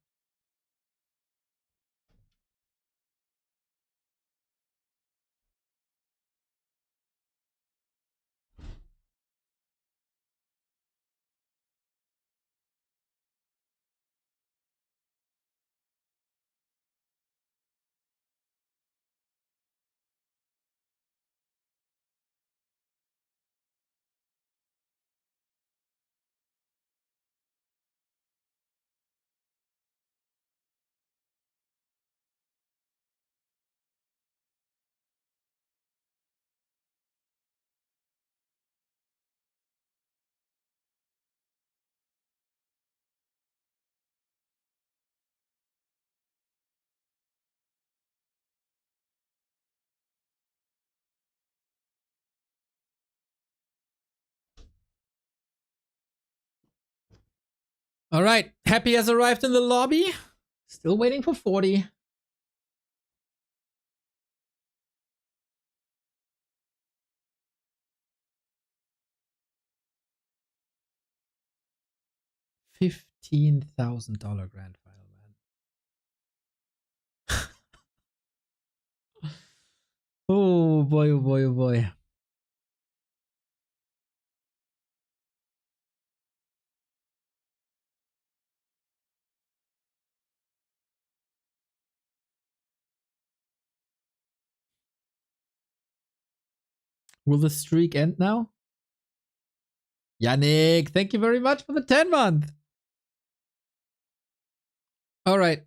All right, Happy has arrived in the lobby. Still waiting for 40. $15,000 grand final, man. Oh boy, oh boy, oh boy. Will the streak end now? Yannick, thank you very much for the 10-month. All right.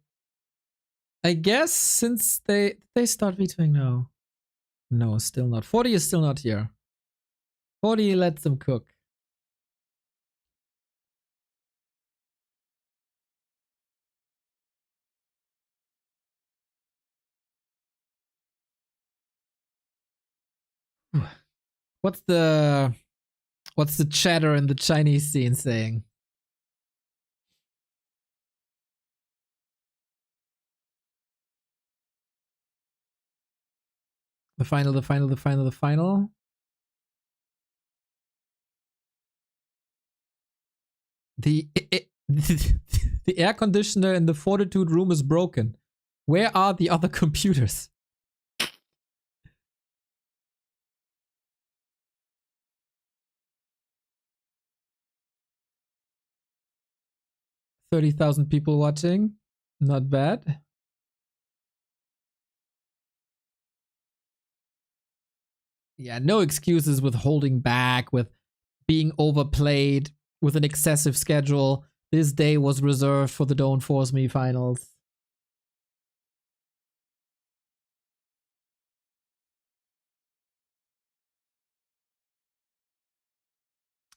I guess since they start vetoing now. No, still not. 40 is still not here. 40 lets them cook. What's the chatter in the Chinese scene saying? The final. The air conditioner in the Fortitude room is broken. Where are the other computers? $30,000 people watching. Not bad. Yeah, no excuses with holding back, with being overplayed, with an excessive schedule. This day was reserved for the Don't Force Me finals.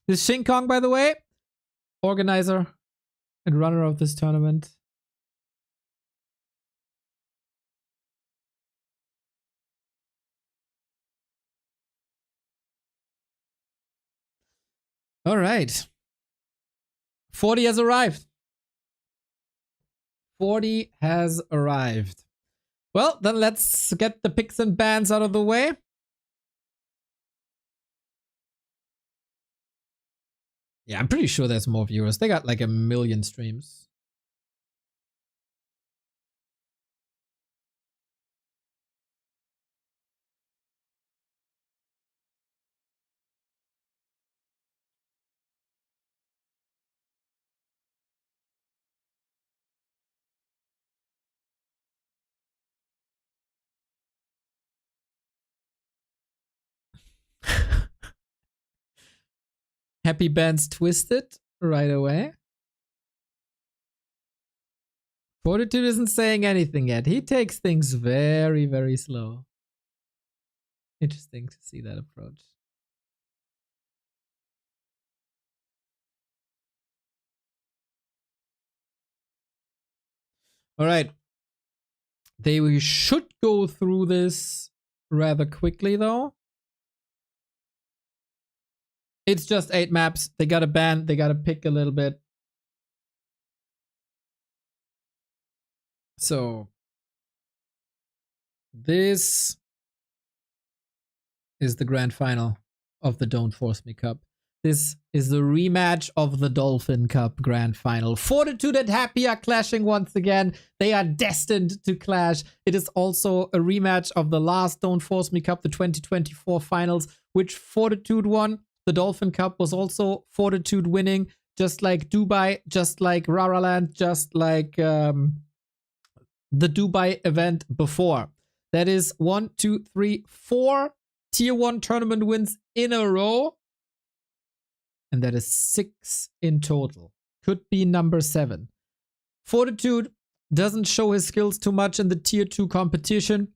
This is Xing Kong, by the way, organizer and runner of this tournament. All right. 40 has arrived. 40 has arrived. Well, then let's get the picks and bans out of the way. Yeah, I'm pretty sure there's more viewers. They got like 1 million streams. Happy Band's Twisted right away. Fortitude isn't saying anything yet. He takes things very, very slow. Interesting to see that approach. All right. We should go through this rather quickly, though. It's just 8 maps. They got to ban. They got to pick a little bit. So this is the grand final of the Don't Force Me Cup. This is the rematch of the Dolphin Cup grand final. Fortitude and Happy are clashing once again. They are destined to clash. It is also a rematch of the last Don't Force Me Cup, the 2024 finals, which Fortitude won. The Dolphin Cup was also Fortitude winning, just like Dubai, just like Raraland, just like the Dubai event before. That is 1, 2, 3, 4 tier 1 tournament wins in a row. And that is 6 in total. Could be number 7. Fortitude doesn't show his skills too much in the tier 2 competition,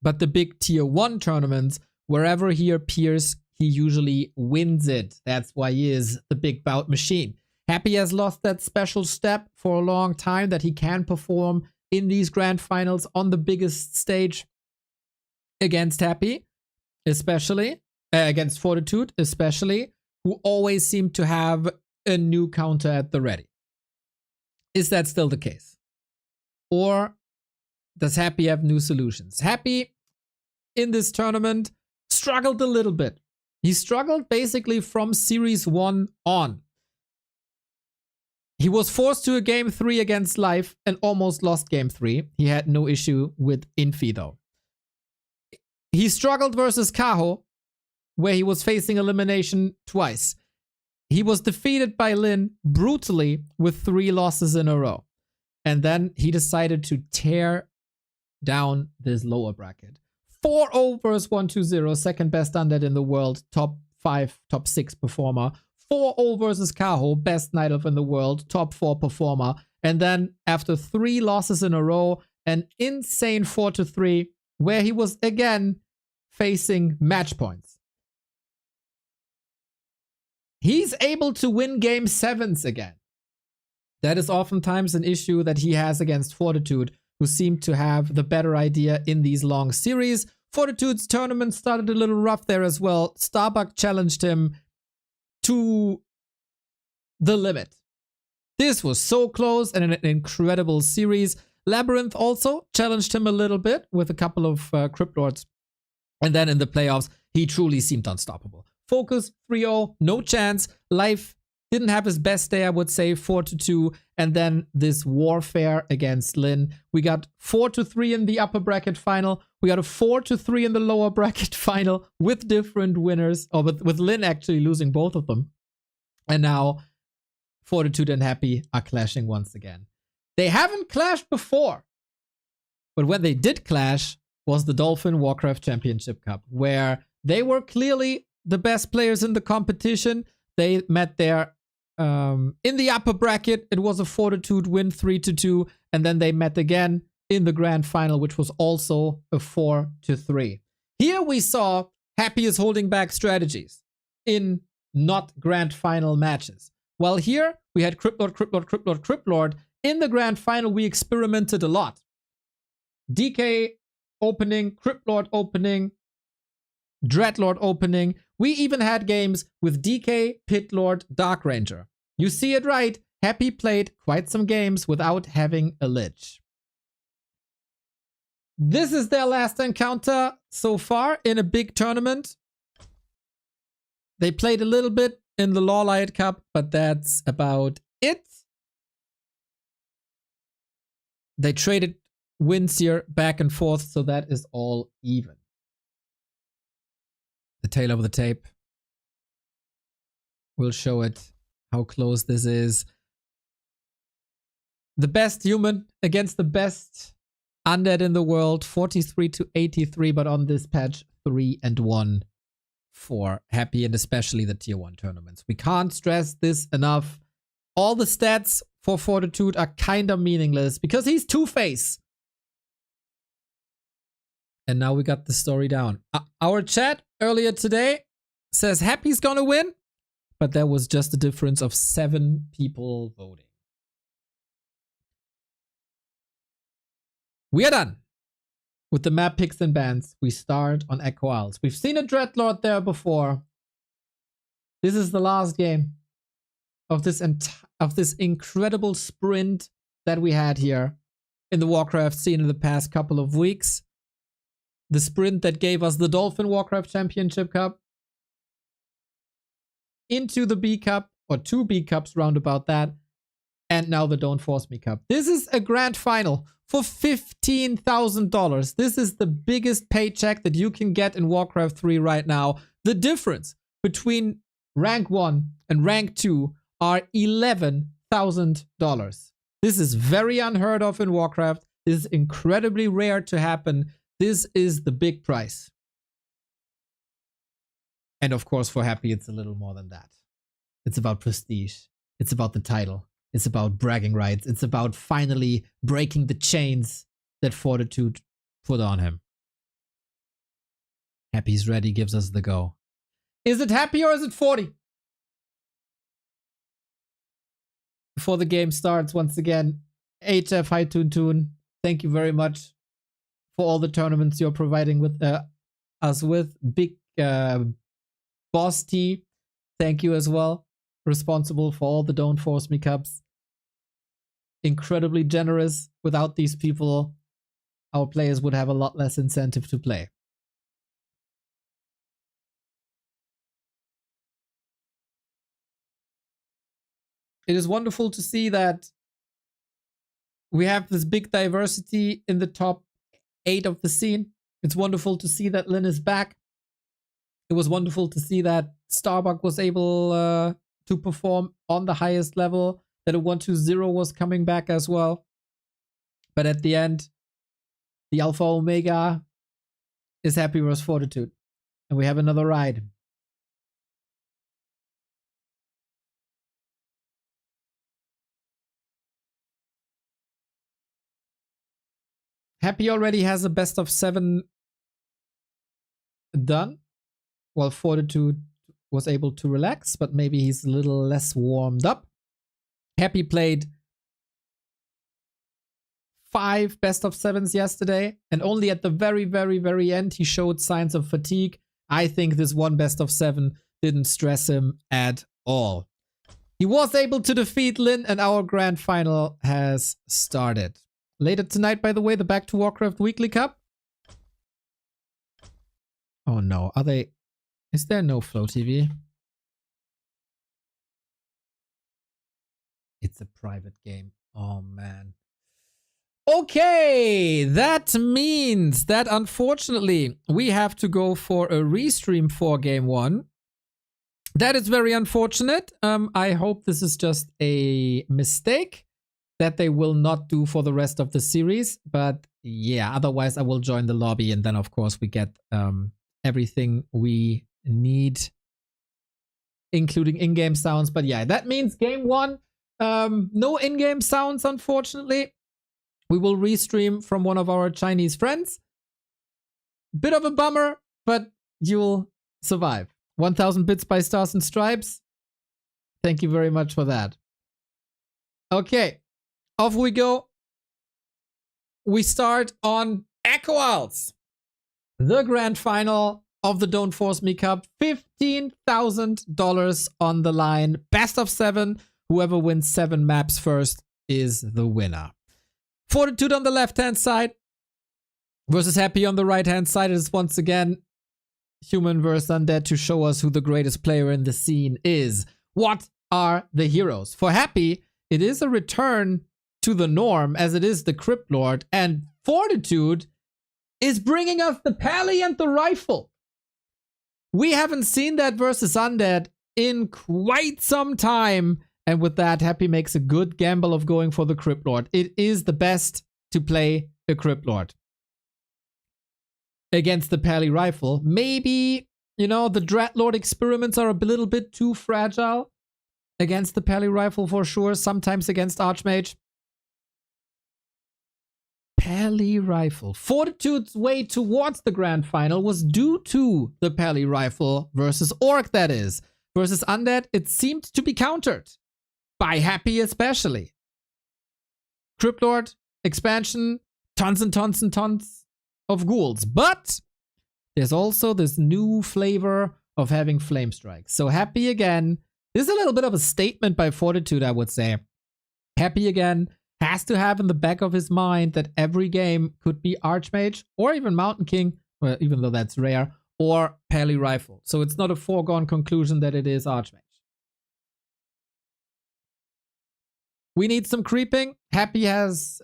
but the big tier 1 tournaments, wherever he appears, he usually wins it. That's why he is the big bout machine. Happy has lost that special step for a long time that he can perform in these grand finals on the biggest stage against Happy, especially, against Fortitude, especially, who always seem to have a new counter at the ready. Is that still the case? Or does Happy have new solutions? Happy, in this tournament, struggled a little bit. He struggled basically from Series 1 on. He was forced to a Game 3 against Life and almost lost Game 3. He had no issue with Infi though. He struggled versus Kaho, where he was facing elimination twice. He was defeated by Lin brutally with 3 losses in a row. And then he decided to tear down this lower bracket. 4-0 versus 1-2-0, second best undead in the world, top 5, top 6 performer. 4-0 versus Kaho, best night elf in the world, top 4 performer. And then after 3 losses in a row, an insane 4-3, where he was again facing match points. He's able to win game 7s again. That is oftentimes an issue that he has against Fortitude, who seem to have the better idea in these long series. Fortitude's tournament started a little rough there as well. Starbuck challenged him to the limit. This was so close and an incredible series. Labyrinth also challenged him a little bit with a couple of Crypt Lords. And then in the playoffs, he truly seemed unstoppable. Focus 3-0, no chance. Life didn't have his best day, I would say, 4-2. And then this warfare against Lin. We got 4-3 in the upper bracket final. We got a 4-3 in the lower bracket final with different winners, or with Lin actually losing both of them. And now Fortitude and Happy are clashing once again. They haven't clashed before. But when they did clash was the Dolphin Warcraft Championship Cup, where they were clearly the best players in the competition. They met there in the upper bracket. It was a Fortitude win 3-2, and then they met again in the grand final, which was also a 4-3. Here we saw Happy is holding back strategies in not grand final matches. While here, we had Cryptlord, Cryptlord, Cryptlord, Cryptlord. In the grand final, we experimented a lot. DK opening, Cryptlord opening, Dreadlord opening. We even had games with DK, Pitlord, Dark Ranger. You see it right. Happy played quite some games without having a Lich. This is their last encounter so far in a big tournament. They played a little bit in the Lawlight Cup, but that's about it. They traded wins here back and forth, so that is all even. The tail of the tape. We'll show it how close this is. The best human against the best undead in the world, 43-83, but on this patch, 3-1 for Happy, and especially the tier 1 tournaments. We can't stress this enough. All the stats for Fortitude are kind of meaningless because he's Two-Face. And now we got the story down. Our chat earlier today says Happy's gonna win, but there was just a difference of 7 people voting. We are done with the map picks and bans. We start on Echo Isles. We've seen a Dreadlord there before. This is the last game of this incredible sprint that we had here in the Warcraft scene in the past couple of weeks. The sprint that gave us the Dolphin Warcraft Championship Cup into the B Cup, or 2 B Cups round about that, and now the Don't Force Me Cup. This is a grand final for $15,000. This is the biggest paycheck that you can get in Warcraft 3 right now. The difference between rank 1 and rank 2 are $11,000. This is very unheard of in Warcraft. This is incredibly rare to happen. This is the big price. And of course, for Happy, it's a little more than that. It's about prestige. It's about the title. It's about bragging rights. It's about finally breaking the chains that Fortitude put on him. Happy's ready, gives us the go. Is it Happy or is it 40? Before the game starts, once again, HF Hi Toon, thank you very much for all the tournaments you're providing with us with. Big Boss T, thank you as well. Responsible for all the Don't Force Me Cups. Incredibly generous. Without these people, our players would have a lot less incentive to play. It is wonderful to see that we have this big diversity in the top 8 of the scene. It's wonderful to see that Lynn is back. It was wonderful to see that Starbuck was able to perform on the highest level, that a 1-2-0 was coming back as well. But at the end, the Alpha Omega is Happy versus Fortitude. And we have another ride. Happy already has a best of 7 done, while Fortitude was able to relax, but maybe he's a little less warmed up. Happy played 5 best of 7s yesterday, and only at the very, very, very end he showed signs of fatigue. I think this one best of 7 didn't stress him at all. He was able to defeat Lin, and our grand final has started. Later tonight, by the way, the Back to Warcraft Weekly Cup. Oh no, are they... Is there no Flow TV? It's a private game. Oh man. Okay, that means that unfortunately we have to go for a restream for Game 1. That is very unfortunate. I hope this is just a mistake that they will not do for the rest of the series. But yeah, otherwise I will join the lobby, and then of course we get everything we need, including in-game sounds. But yeah, that means Game 1, no in-game sounds, unfortunately. We will restream from one of our Chinese friends. Bit of a bummer, but you'll survive. 1,000 bits by Stars and Stripes. Thank you very much for that. Okay, off we go. We start on Echo Isles, the grand final of the Don't Force Me Cup. $15,000 on the line. Best of 7. Whoever wins 7 maps first is the winner. Fortitude on the left-hand side versus Happy on the right-hand side. It is once again human versus undead to show us who the greatest player in the scene is. What are the heroes? For Happy, it is a return to the norm, as it is the Crypt Lord, and Fortitude is bringing us the Pally and the Rifle. We haven't seen that versus undead in quite some time, and with that, Happy makes a good gamble of going for the Crypt Lord. It is the best to play a Crypt Lord against the Pally Rifle. Maybe, you know, the Dreadlord experiments are a little bit too fragile against the Pally Rifle for sure, sometimes against Archmage. Pally Rifle. Fortitude's way towards the grand final was due to the Pally Rifle versus Orc, that is. Versus Undead, it seemed to be countered. By Happy especially. Crypt Lord, expansion, tons and tons and tons of ghouls. But there's also this new flavor of having Flame Strikes. So Happy again. This is a little bit of a statement by Fortitude, I would say. Happy again has to have in the back of his mind that every game could be Archmage or even Mountain King, well, even though that's rare, or Pally Rifle. So it's not a foregone conclusion that it is Archmage. We need some creeping. Happy is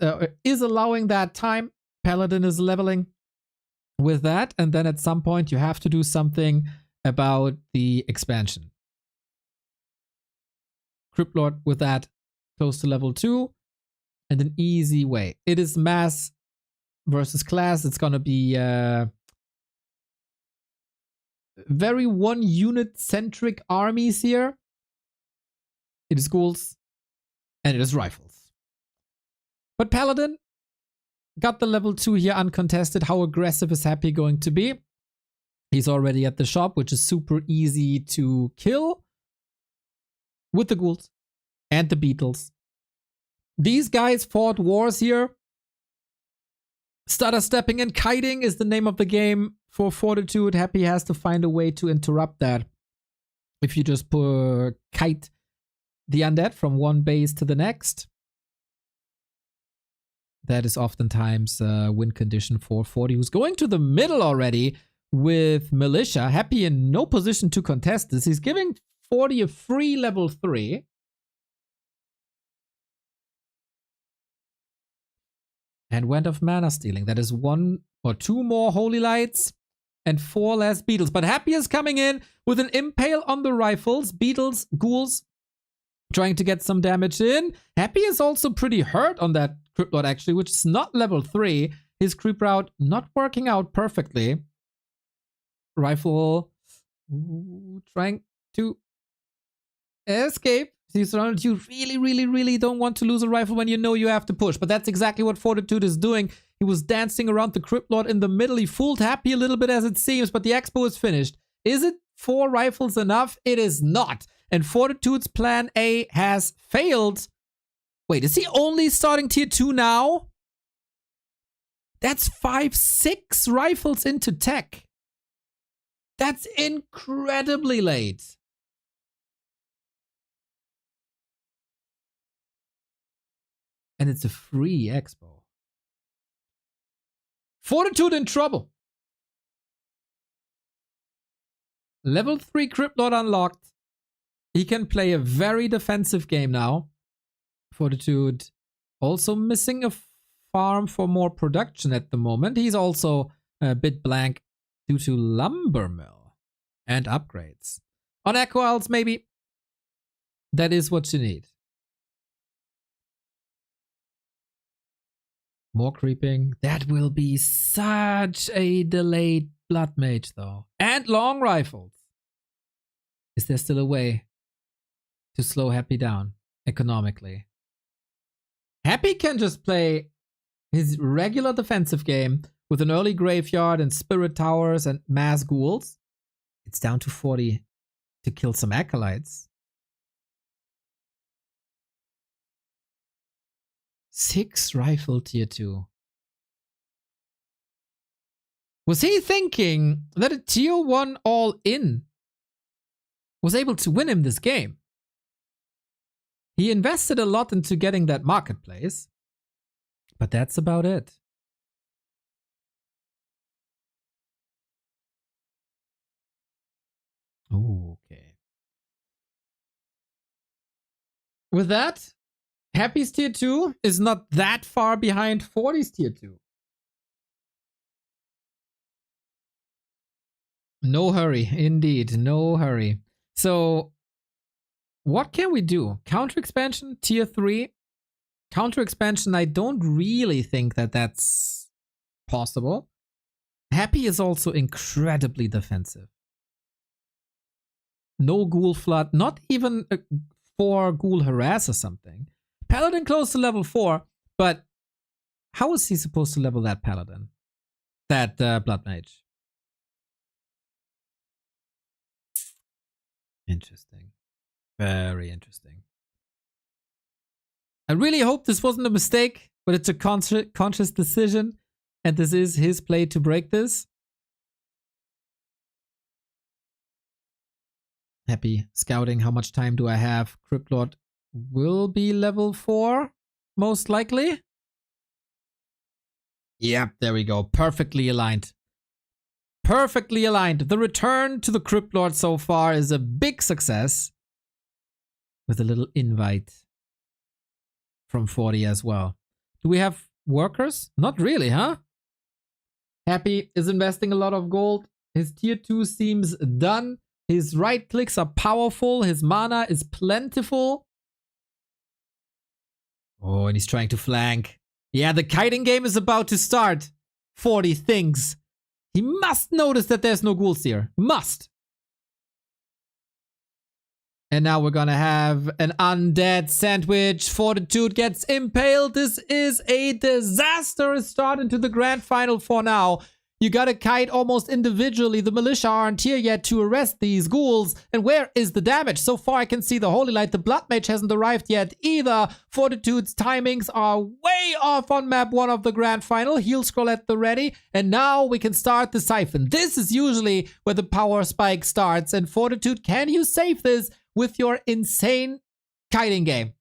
allowing that time. Paladin is leveling with that. And then at some point you have to do something about the expansion. Crypt Lord with that close to level 2. And an easy way. It is mass versus class. It's going to be very one unit centric armies here. It is ghouls and it is rifles. But Paladin got the level 2 here uncontested. How aggressive is Happy going to be? He's already at the shop, which is super easy to kill with the ghouls and the beetles. These guys fought wars here. Stutter stepping and kiting is the name of the game for Fortitude. Happy has to find a way to interrupt that. If you just kite the undead from one base to the next, that is oftentimes a win condition for 40, who's going to the middle already with Militia. Happy in no position to contest this. He's giving 40 a free level 3. And went of mana stealing. That is 1 or 2 more holy lights and 4 less beetles. But Happy is coming in with an impale on the rifles. Beetles, ghouls, trying to get some damage in. Happy is also pretty hurt on that Crypt Lord actually, which is not level 3. His creep route not working out perfectly. Rifle trying to escape. He's surrounded. You really don't want to lose a rifle when you know you have to push. But that's exactly what Fortitude is doing. He was dancing around the Crypt Lord in the middle. He fooled Happy a little bit as it seems, but the expo is finished. Is it 4 rifles enough? It is not. And Fortitude's plan A has failed. Wait, is he only starting tier 2 now? That's 5-6 rifles into tech. That's incredibly late. And it's a free expo. Fortitude in trouble. Level 3 Crypt Lord unlocked. He can play a very defensive game now. Fortitude also missing a farm for more production at the moment. He's also a bit blank due to lumber mill and upgrades. On Echo Isles, maybe. That is what you need. More creeping. That will be such a delayed Blood Mage, though. And long rifles. Is there still a way to slow Happy down economically? Happy can just play his regular defensive game with an early graveyard and spirit towers and mass ghouls. It's down to 40 to kill some acolytes. 6 rifle tier 2. Was he thinking that a tier 1 all-in was able to win him this game? He invested a lot into getting that marketplace, but that's about it. Oh, okay. With that, Happy's tier 2 is not that far behind 40's tier 2. No hurry, indeed, no hurry. So, what can we do? Counter expansion, tier 3. Counter expansion, I don't really think that that's possible. Happy is also incredibly defensive. No ghoul flood, not even 4 ghoul harass or something. Paladin close to level 4, but how is he supposed to level that paladin? That blood mage? Interesting. Very interesting. I really hope this wasn't a mistake, but it's a conscious decision, and this is his play to break this. Happy scouting. How much time do I have? Cryptlord will be level 4, most likely. Yep, there we go. Perfectly aligned. Perfectly aligned. The return to the Cryptlord so far is a big success. With a little invite from 40 as well. Do we have workers? Not really, huh? Happy is investing a lot of gold. His tier 2 seems done. His right clicks are powerful. His mana is plentiful. Oh, and he's trying to flank. Yeah, the kiting game is about to start. 40 thinks. He must notice that there's no ghouls here. Must. And now we're gonna have an undead sandwich. Fortitude gets impaled. This is a disastrous start into the grand final for now. You gotta kite almost individually. The militia aren't here yet to arrest these ghouls. And where is the damage? So far I can see the Holy Light. The Blood Mage hasn't arrived yet either. Fortitude's timings are way off on map 1 of the grand final. Heal scroll at the ready. And now we can start the siphon. This is usually where the power spike starts. And Fortitude, can you save this with your insane kiting game?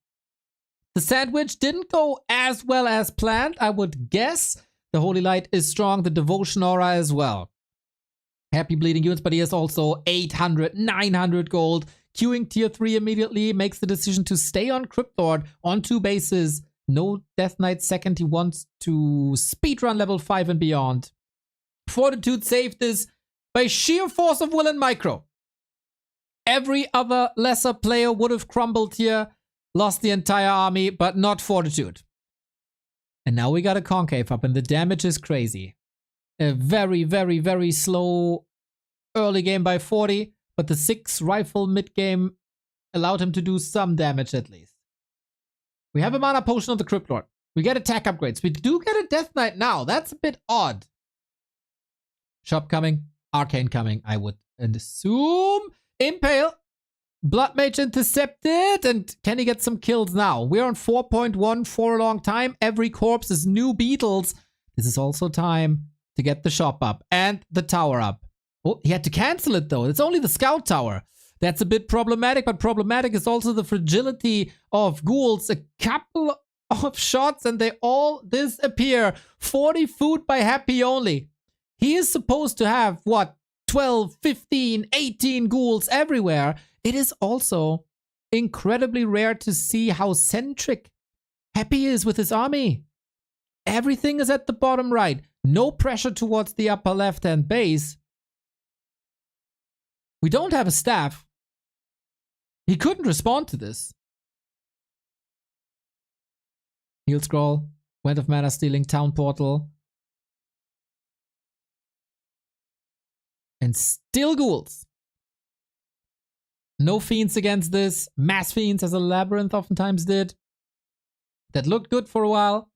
The sandwich didn't go as well as planned, I would guess. The Holy Light is strong, the Devotion Aura as well. Happy bleeding units, but he has also 800, 900 gold. Queuing tier 3 immediately, makes the decision to stay on Cryptlord on 2 bases. No Death Knight second, he wants to speedrun level 5 and beyond. Fortitude saved this by sheer force of will and micro. Every other lesser player would have crumbled here, lost the entire army, but not Fortitude. And now we got a concave up, and the damage is crazy. A very, very, very slow early game by 40, but the 6 rifle mid game allowed him to do some damage at least. We have a mana potion of the Cryptlord. We get attack upgrades. We do get a Death Knight now. That's a bit odd. Shop coming. Arcane coming, I would assume. Impale. Blood Mage intercepted. And can he get some kills now? We're on 4.1 for a long time. Every corpse is new beetles. This is also time to get the shop up and the tower up. Oh, he had to cancel it though. It's only the scout tower. That's a bit problematic, but problematic is also the fragility of ghouls. A couple of shots and they all disappear. 40 food by Happy only. He is supposed to have, what, 12, 15, 18 ghouls everywhere. It is also incredibly rare to see how centric Happy is with his army. Everything is at the bottom right. No pressure towards the upper left-hand base. We don't have a staff. He couldn't respond to this. Heal scroll. Wind of Mana stealing town portal. And still ghouls. No fiends against this. Mass fiends as a labyrinth oftentimes did. That looked good for a while.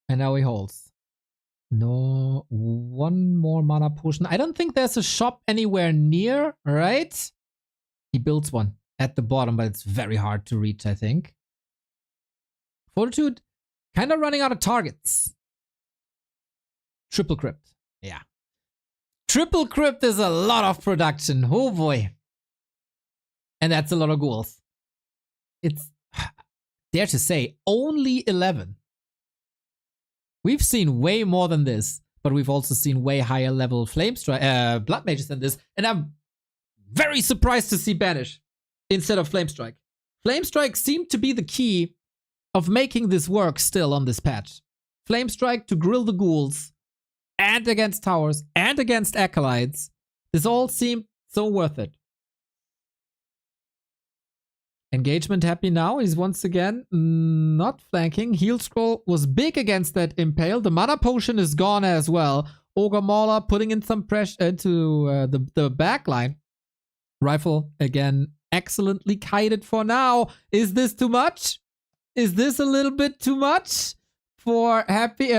And now he holds. No, one more mana potion. I don't think there's a shop anywhere near, right? He builds one at the bottom, but it's very hard to reach, I think. Fortitude, kind of running out of targets. Triple Crypt. Yeah. Triple Crypt is a lot of production. Oh boy. And that's a lot of ghouls. It's, dare to say, only 11. We've seen way more than this, but we've also seen way higher level Blood Mages than this. And I'm very surprised to see Banish instead of Flamestrike. Flamestrike seemed to be the key of making this work still on this patch. Flamestrike to grill the ghouls, and against towers, and against acolytes. This all seemed so worth it. Engagement happy now. He's once again not flanking. Heal Scroll was big against that Impale. The mana potion is gone as well. Ogre Mauler putting in some pressure into the back line. Rifle, again, excellently kited for now. Is this too much? Is this a little bit too much for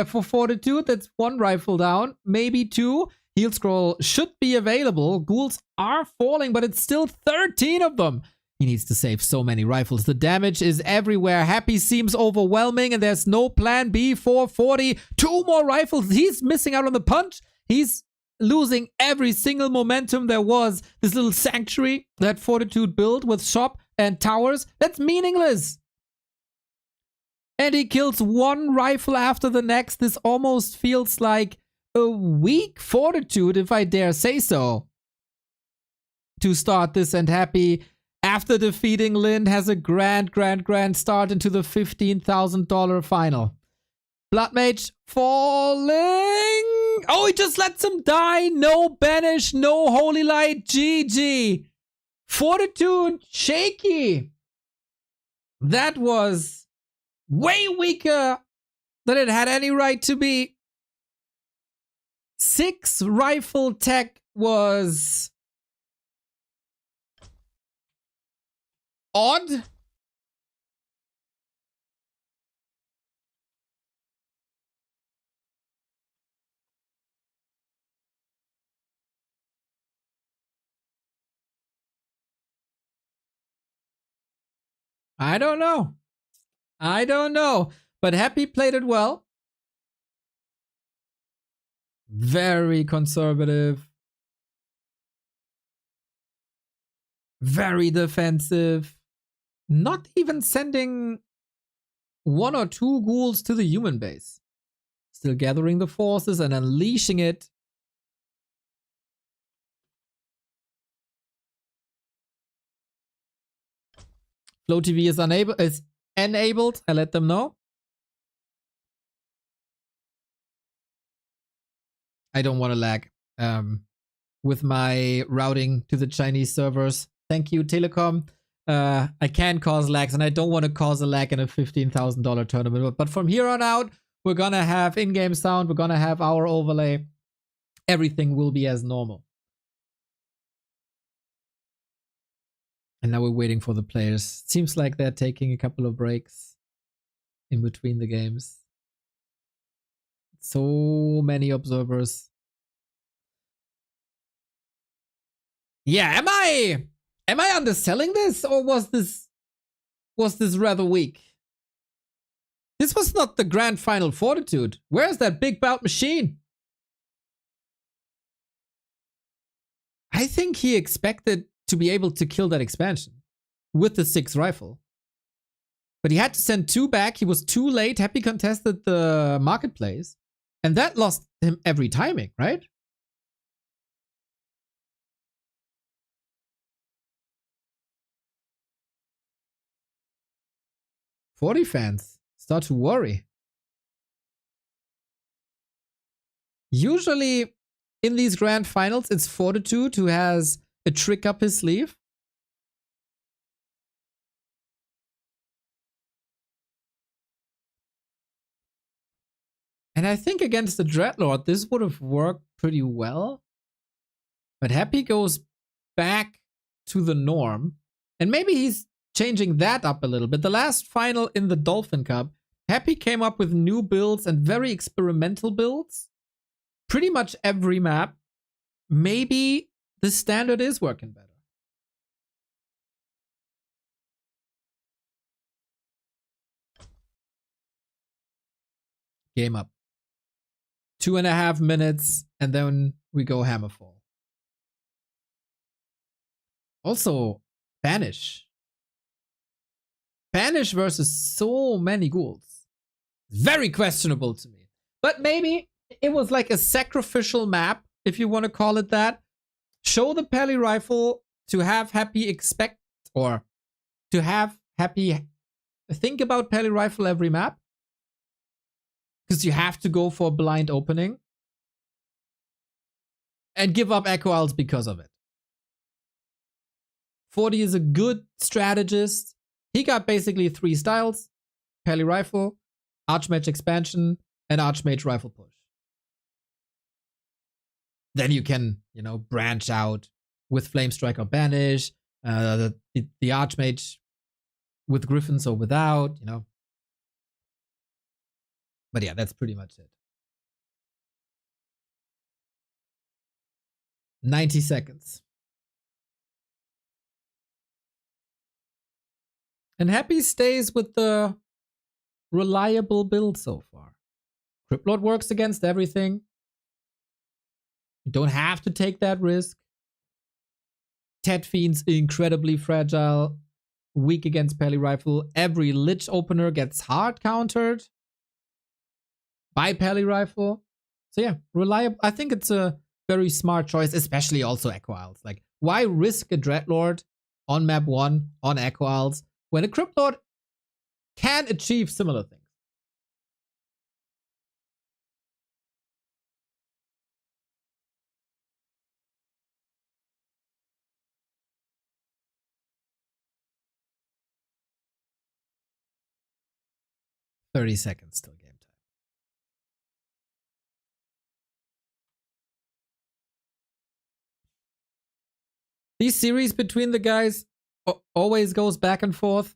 for Fortitude? That's one rifle down, maybe two. Heal Scroll should be available. Ghouls are falling, but it's still 13 of them. He needs to save so many rifles. The damage is everywhere. Happy seems overwhelming, and there's no plan B for 40. Two more rifles. He's missing out on the punch. He's losing every single momentum there was. This little sanctuary that Fortitude built with shop and towers, that's meaningless. And he kills one rifle after the next. This almost feels like a weak Fortitude, if I dare say so, to start this. And Happy, after defeating Lin, has a grand start into the $15,000 final. Blood Mage falling. Oh, he just lets him die. No Banish, no Holy Light. GG. Fortitude shaky. That was way weaker than it had any right to be. 6 rifle tech was odd. I don't know. But Happy played it well. Very conservative. Very defensive. Not even sending 1 or 2 ghouls to the human base. Still gathering the forces and unleashing it. Flow TV is enabled. I let them know. I don't want to lag with my routing to the Chinese servers. Thank you, Telecom. I can cause lags, and I don't want to cause a lag in a $15,000 tournament. But from here on out, we're going to have in-game sound. We're going to have our overlay. Everything will be as normal. And now we're waiting for the players. Seems like they're taking a couple of breaks in between the games. So many observers. Yeah, am I underselling this, or was this rather weak? This was not the grand final Fortitude. Where's that big bout machine? I think he expected to be able to kill that expansion with the 6 rifle. But he had to send 2 back. He was too late. Happy contested the marketplace. And that lost him every timing, right? Forty fans start to worry. Usually in these grand finals, it's Fortitude who has a trick up his sleeve. And I think against the Dreadlord, this would have worked pretty well. But Happy goes back to the norm. And maybe he's changing that up a little bit. The last final in the Dolphin Cup, Happy came up with new builds and very experimental builds. pretty much every map, maybe the standard is working better. Game up. 2.5 minutes, and then we go Hammerfall. Also, Banish. Banish versus so many ghouls. Very questionable to me. But maybe it was like a sacrificial map, if you want to call it that. Show the Pally Rifle to have Happy expect, or to have Happy think about Pally Rifle every map. Because you have to go for a blind opening. And give up Echo Owls because of it. 40 is a good strategist. He got basically 3 styles. Pally Rifle, Archmage Expansion, and Archmage Rifle Push. Then you can, you know, branch out with Flame Strike or Banish, the Archmage with Griffins or without, you know. But yeah, that's pretty much it. 90 seconds. And Happy stays with the reliable build so far. Cryptlord works against everything. You don't have to take that risk. Tet Fiend's incredibly fragile, weak against Pally Rifle. Every Lich opener gets hard countered by Pally Rifle. So yeah, reliable. I think it's a very smart choice, especially also Echo Owls. Like, why risk a Dreadlord on map 1 on Echo Owls when a Cryptlord can achieve similar things? "30 seconds till game time." These series between the guys always goes back and forth.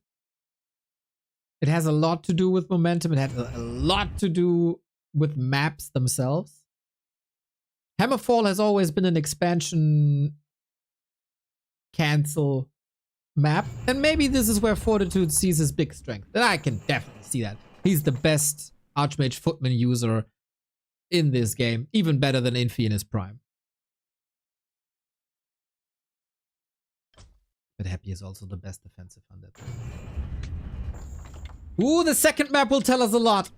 It has a lot to do with momentum. It has a lot to do with maps themselves. Hammerfall has always been an expansion cancel map. And maybe this is where Fortitude sees his big strength. And I can definitely see that. He's the best Archmage Footman user in this game. Even better than Infi in his prime. But Happy is also the best defensive undead. Ooh, the second map will tell us a lot.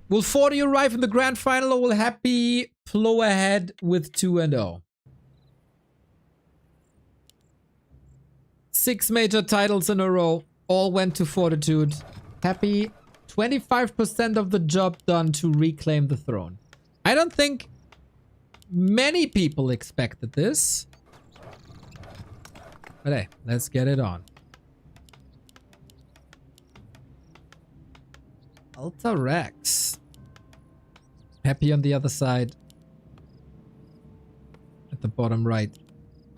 Will 40 arrive in the grand final, or will Happy plow ahead with 2-0? 6 major titles in a row. All went to Fortitude. Happy 25% of the job done to reclaim the throne. I don't think many people expected this. But hey, let's get it on. Alta Rex. Happy on the other side. At the bottom right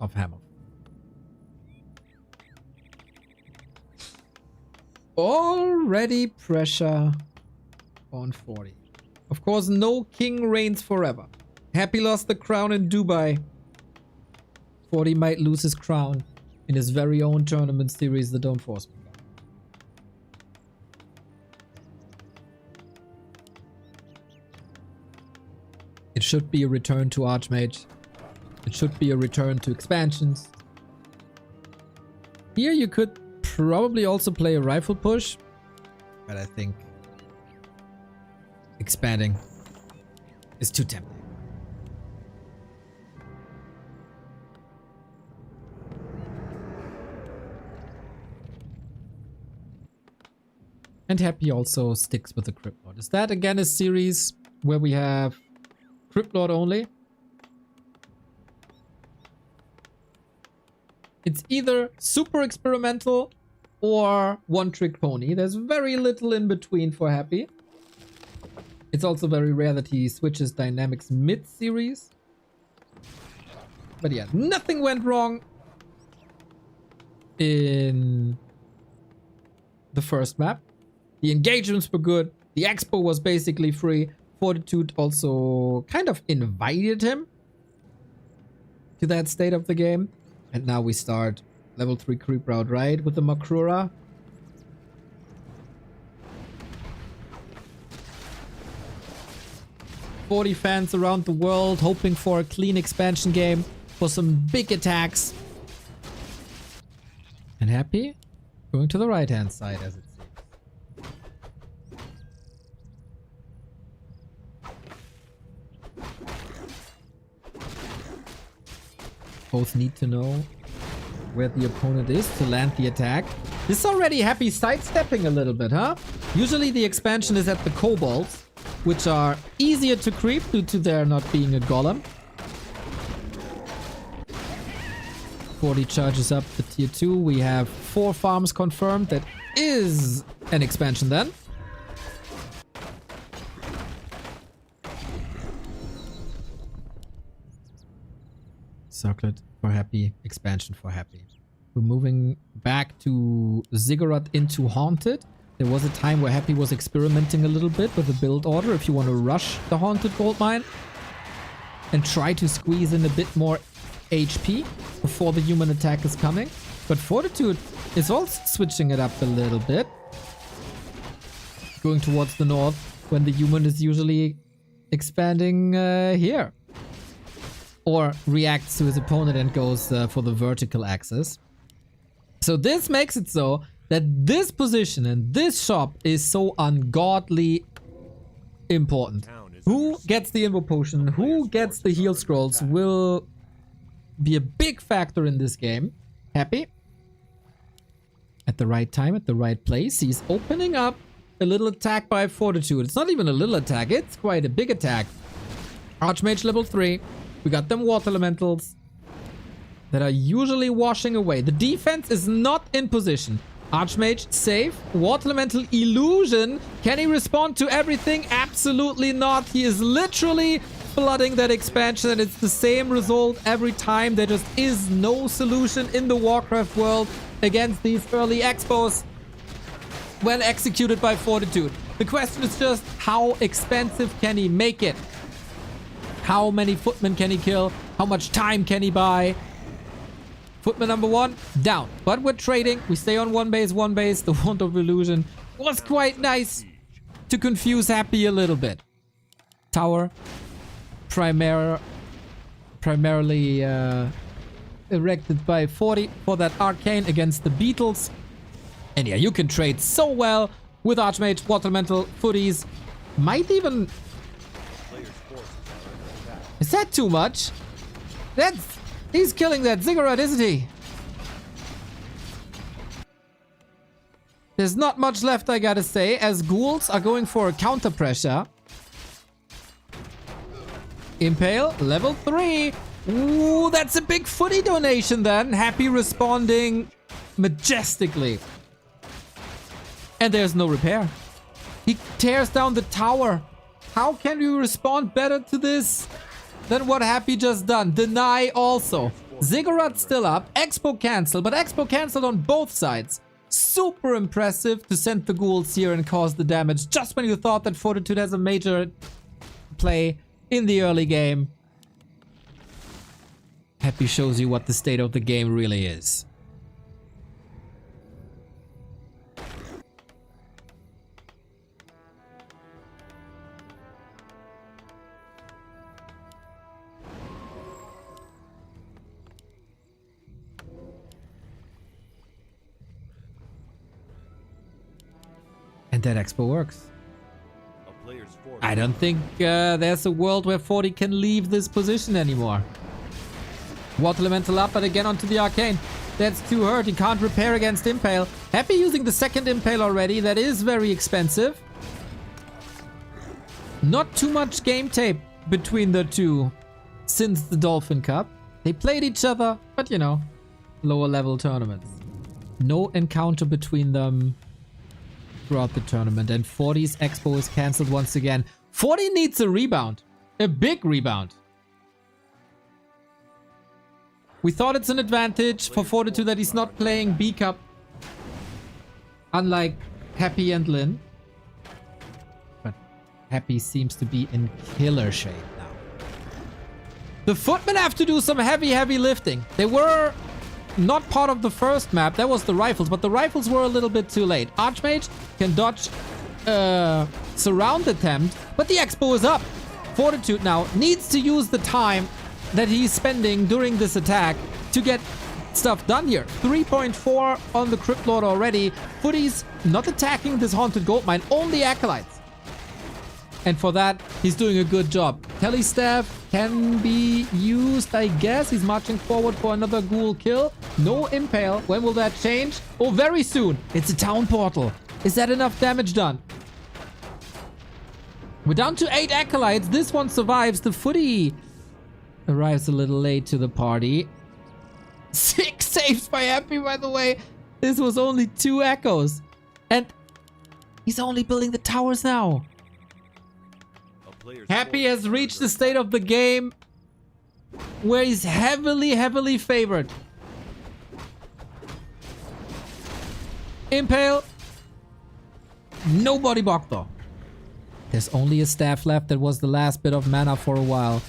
of Hammer. Already pressure on 40. Of course, no king reigns forever. Happy lost the crown in Dubai. 40 might lose his crown in his very own tournament series, the Don't Force Me. It should be a return to Archmage. It should be a return to expansions. Here you could probably also play a rifle push, but I think expanding is too tempting. And Happy also sticks with the Cryptlord. Is that again a series where we have Cryptlord only? It's either super experimental or one-trick pony. There's very little in between for Happy. It's also very rare that he switches dynamics mid-series. But yeah, nothing went wrong in the first map. The engagements were good. The expo was basically free. Fortitude also kind of invited him to that state of the game. And now we start level 3 creep route, right? With the Makrura. "40 fans around the world hoping for a clean expansion game for some big attacks." And Happy going to the right hand side as it seems. Both need to know where the opponent is to land the attack. This is already Happy sidestepping a little bit, huh? Usually the expansion is at the kobolds, which are easier to creep due to there not being a golem. 40 charges up the tier 2. We have 4 farms confirmed. That is an expansion then. Circlet for Happy, expansion for Happy. We're moving back to Ziggurat into Haunted. There was a time where Happy was experimenting a little bit with the build order if you want to rush the Haunted Gold Mine and try to squeeze in a bit more HP before the human attack is coming. But Fortitude is also switching it up a little bit, going towards the north when the human is usually expanding here, or reacts to his opponent and goes for the vertical axis. So this makes it so that this position and this shop is so ungodly important. Who gets the Invo Potion, who gets the heal scrolls will be a big factor in this game. Happy at the right time, at the right place. He's opening up a little attack by Fortitude. It's not even a little attack, it's quite a big attack. Archmage level 3. We got them water elementals that are usually washing away. The defense is not in position. Archmage safe. Water elemental illusion. Can he respond to everything? Absolutely not. He is literally flooding that expansion, and it's the same result every time. There just is no solution in the Warcraft world against these early expos when executed by Fortitude. The question is just how expensive can he make it? How many footmen can he kill? How much time can he buy? Footman number 1 down, but we're trading. We stay on one base. The Wand of Illusion was quite nice to confuse Happy a little bit. Tower primarily erected by 40 for that arcane against the beetles. And yeah, you can trade so well with Archmage, Water Elemental, Footies. Might even... Is that too much? He's killing that Ziggurat, isn't he? There's not much left, I gotta say, as ghouls are going for a counter pressure. Impale, level 3. Ooh, that's a big footy donation then. Happy responding majestically. And there's no repair. He tears down the tower. How can you respond better to this than what Happy just done? Deny also. Ziggurat still up. Expo cancel, but Expo canceled on both sides. Super impressive to send the ghouls here and cause the damage just when you thought that Fortitude has a major play in the early game. Happy shows you what the state of the game really is. And that expo works. I don't think there's a world where 40 can leave this position anymore. Water Elemental up, but again onto the Arcane. That's too hurt. He can't repair against Impale. Happy using the second Impale already. That is very expensive. Not too much game tape between the two since the Dolphin Cup. They played each other, but you know, lower level tournaments. No encounter between them throughout the tournament, and 40's expo is cancelled once again. 40 needs a rebound. A big rebound. We thought it's an advantage for Fortitude that he's not playing B Cup, unlike Happy and Lin. But Happy seems to be in killer shape now. The footmen have to do some heavy lifting. They were not part of the first map. That was the rifles, but the rifles were a little bit too late. Archmage can dodge surround attempt, but the expo is up. Fortitude now needs to use the time that he's spending during this attack to get stuff done here. 3.4 on the Crypt Lord already. Footy's not attacking this Haunted Goldmine, only Acolytes. And for that, he's doing a good job. Kelly's staff can be used, I guess. He's marching forward for another ghoul kill. No impale. When will that change? Oh, very soon. It's a town portal. Is that enough damage done? We're down to 8 Acolytes. This one survives. The Footy arrives a little late to the party. 6 saves by Happy, by the way. This was only 2 echoes. And he's only building the towers now. Happy has reached the state of the game where he's heavily favored. Impale. Nobody blocked though. There's only a staff left. That was the last bit of mana for a while.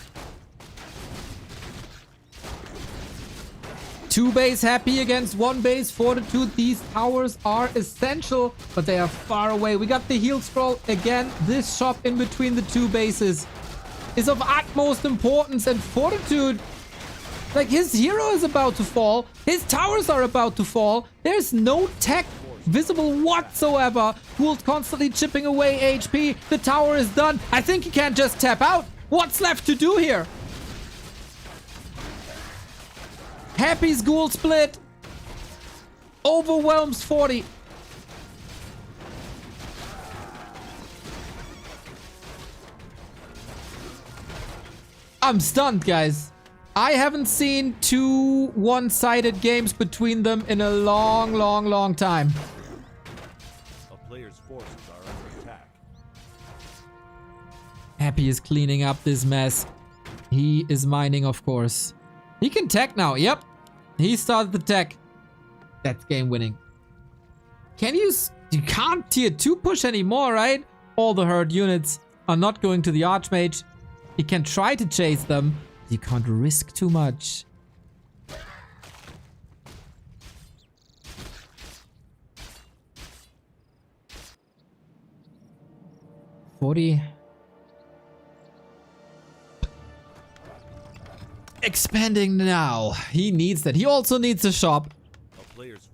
2 base Happy against 1 base Fortitude. These towers are essential, but they are far away. We got the heal scroll again. This shop in between the 2 bases is of utmost importance, and Fortitude, like, his hero is about to fall. His towers are about to fall. There's no tech visible whatsoever. Ghoul's constantly chipping away HP. The tower is done. I think he can't just tap out. What's left to do here? Happy's Ghoul split overwhelms 40. I'm stunned, guys. I haven't seen 2 one-sided games between them in a long time. A player's forces are under attack. Happy is cleaning up this mess. He is mining, of course. He can tech now. Yep. He started the tech. That's game winning. Can you... You can't tier 2 push anymore, right? All the herd units are not going to the Archmage. You can try to chase them. You can't risk too much. $40. Expanding now. He needs that. He also needs a shop.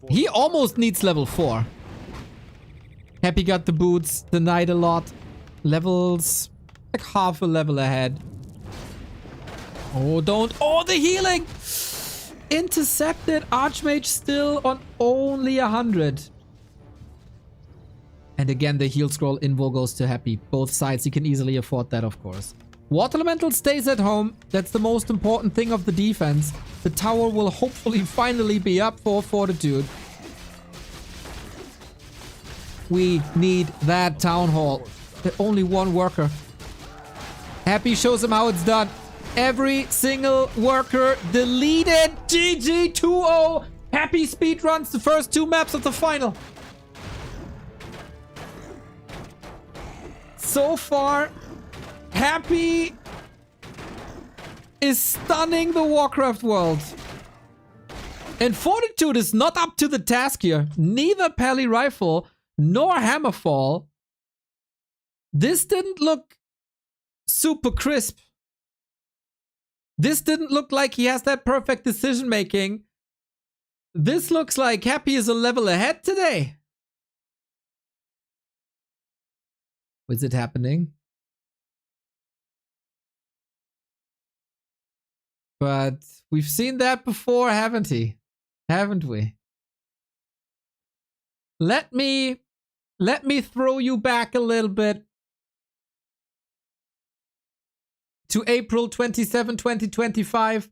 He almost needs level 4. Happy got the boots. Denied a lot. Levels like half a level ahead. Oh, don't. Oh, the healing. Intercepted. Archmage still on only 100. And again, the heal scroll invo goes to Happy. Both sides. You can easily afford that, of course. Water Elemental stays at home. That's the most important thing of the defense. The tower will hopefully finally be up for Fortitude. We need that town hall. There's only 1 worker. Happy shows him how it's done. Every single worker deleted. GG 2-0. Happy speedruns the first 2 maps of the final. So far, Happy is stunning the Warcraft world. And Fortitude is not up to the task here. Neither Pally Rifle nor Hammerfall. This didn't look super crisp. This didn't look like he has that perfect decision making. This looks like Happy is a level ahead today. Is it happening? But we've seen that before, haven't we? Haven't we? Let me throw you back a little bit to April 27, 2025.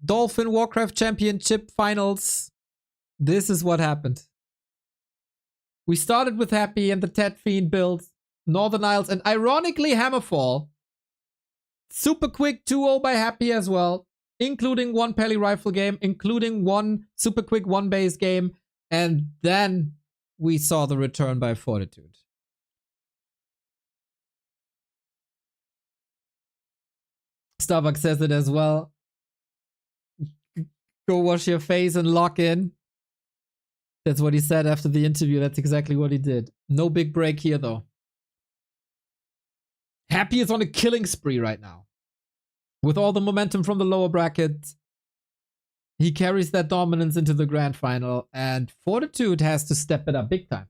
Dolphin Warcraft Championship Finals. This is what happened. We started with Happy and the Ted Fiend build, Northern Isles, and ironically Hammerfall. Super quick 2-0 by Happy as well, including 1 Pally Rifle game, including 1 super quick 1 base game, and then we saw the return by Fortitude. Starbucks says it as well. Go wash your face and lock in. That's what he said after the interview. That's exactly what he did. No big break here, though. Happy is on a killing spree right now. With all the momentum from the lower bracket, he carries that dominance into the grand final, and Fortitude has to step it up big time.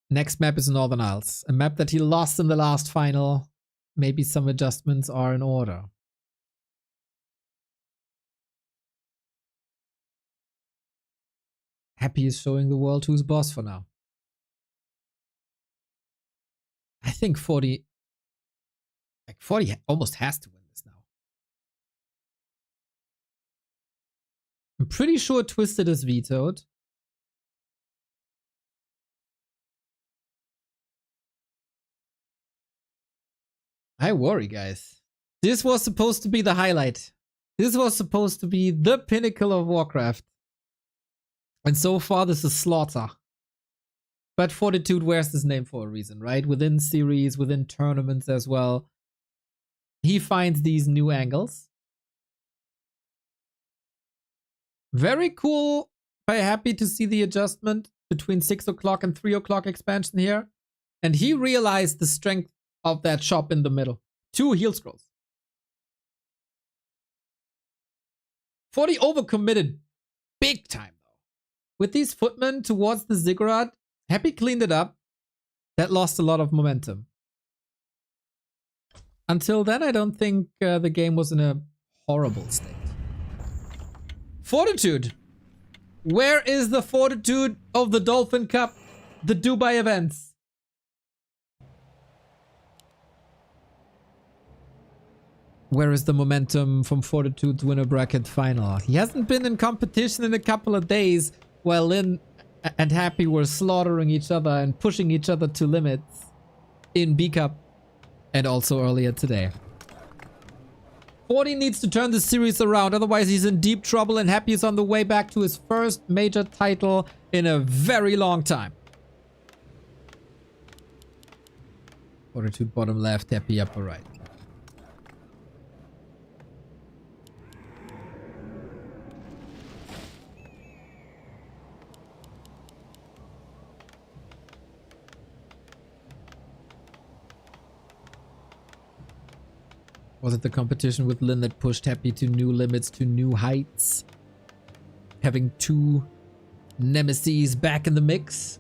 Next map is Northern Isles, a map that he lost in the last final. Maybe some adjustments are in order. Happy is showing the world who's boss for now. I think 40 almost has to win this now. I'm pretty sure Twisted is vetoed. I worry, guys. This was supposed to be the highlight. This was supposed to be the pinnacle of Warcraft. And so far, this is slaughter. But Fortitude wears this name for a reason, right? Within series, within tournaments as well. He finds these new angles. Very cool. Very happy to see the adjustment between 6 o'clock and 3 o'clock expansion here. And he realized the strength of that shop in the middle. 2 heal scrolls. 40 overcommitted big time though. With these footmen towards the ziggurat, Happy cleaned it up. That lost a lot of momentum. Until then, I don't think the game was in a horrible state. Fortitude. Where is the Fortitude of the Dolphin Cup? The Dubai events. Where is the momentum from Fortitude's winner bracket final? He hasn't been in competition in a couple of days while Lin and Happy were slaughtering each other and pushing each other to limits in B Cup and also earlier today. 40 needs to turn the series around, otherwise he's in deep trouble, and Happy is on the way back to his first major title in a very long time. Fortitude bottom left, Happy upper right. Was it the competition with Lin that pushed Happy to new limits, to new heights? Having 2 nemesis back in the mix?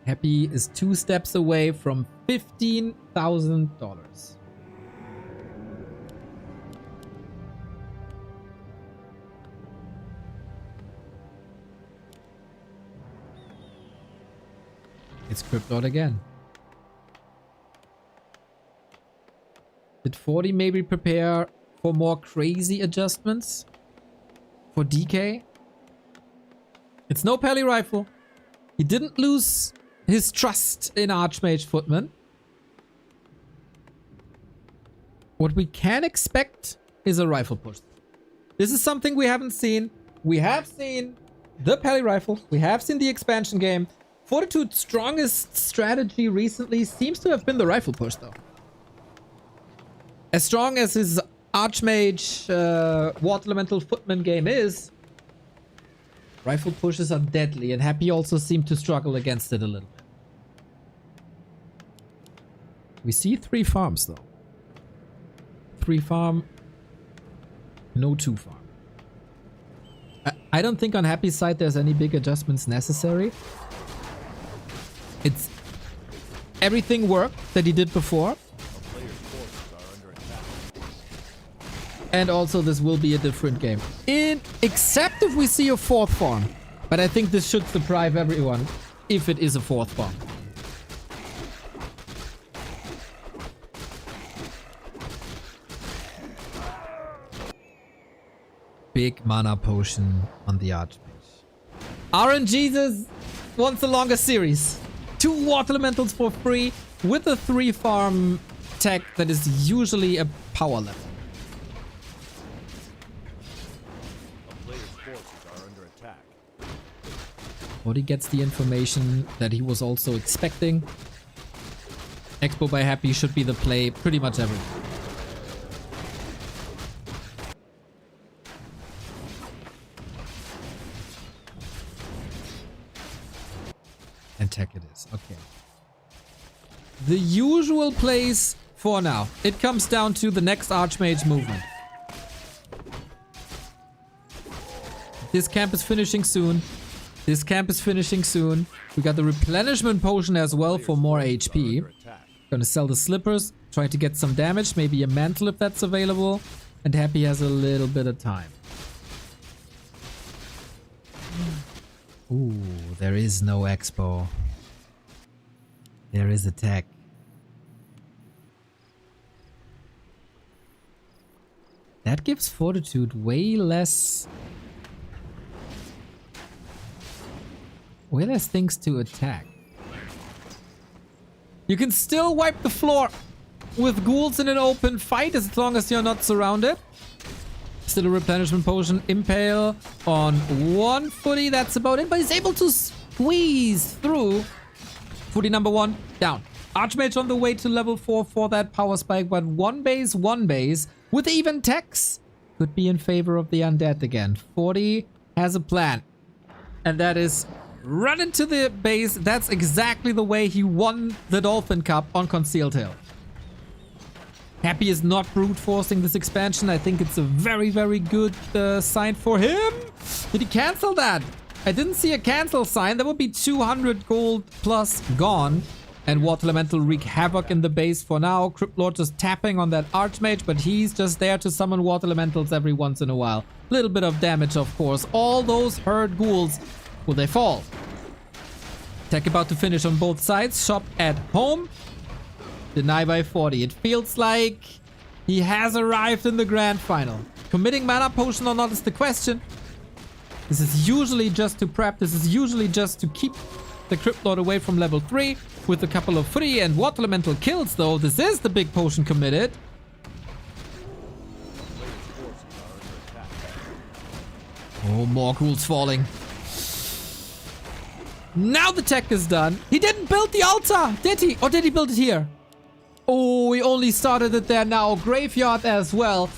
Happy is 2 steps away from $15,000. It's Cryptod again. Did 40 maybe prepare for more crazy adjustments? For DK? It's no Pally Rifle. He didn't lose his trust in Archmage Footman. What we can expect is a rifle push. This is something we haven't seen. We have seen the Pally Rifle. We have seen the expansion game. Fortitude's strongest strategy recently seems to have been the rifle push, though. As strong as his Archmage Water Elemental Footman game is, rifle pushes are deadly, and Happy also seemed to struggle against it a little bit. We see 3 farms though. 3 farm, no 2 farm. I don't think on Happy's side there's any big adjustments necessary. It's everything worked that he did before. And also this will be a different game. Except if we see a 4th farm. But I think this should surprise everyone if it is a 4th farm. Big mana potion on the Archmage. RNGesus wants a longer series. 2 Water Elementals for free with a 3 farm tech that is usually a power level. A player's forces are under attack. Forty gets the information that he was also expecting. Expo by Happy should be the play pretty much everywhere. And tech it is. Okay. The usual plays for now. It comes down to the next Archmage movement. This camp is finishing soon. This camp is finishing soon. We got the replenishment potion as well for more HP. Gonna sell the slippers. Try to get some damage. Maybe a mantle if that's available. And Happy has a little bit of time. Ooh, there is no expo. There is a tech. That gives Fortitude way less things to attack. You can still wipe the floor with ghouls in an open fight as long as you're not surrounded. Still a replenishment potion. Impale on one footy. That's about it. But he's able to squeeze through. Footy number 1 down. Archmage on the way to level 4 for that power spike. But one base with even techs could be in favor of the undead again. 40 has a plan. And that is run into the base. That's exactly the way he won the Dolphin Cup on Concealed Hill. Happy is not brute forcing this expansion. I think it's a very, very good sign for him. Did he cancel that? I didn't see a cancel sign. That would be 200 gold plus gone. And Water Elemental wreak havoc in the base for now. Crypt Lord just tapping on that Archmage, but he's just there to summon Water Elementals every once in a while. Little bit of damage, of course. All those herd ghouls, will they fall? Tech about to finish on both sides. Shop at home. Deny by 40. It feels like he has arrived in the grand final. Committing mana potion or not is the question. This is usually just to prep. This is usually just to keep the Crypt Lord away from level 3 with a couple of free and Water Elemental kills though. This is the big potion committed. Oh, more ghouls falling. Now the tech is done. He didn't build the altar, did he? Or did he build it here? Oh, he only started it there now. Graveyard as well.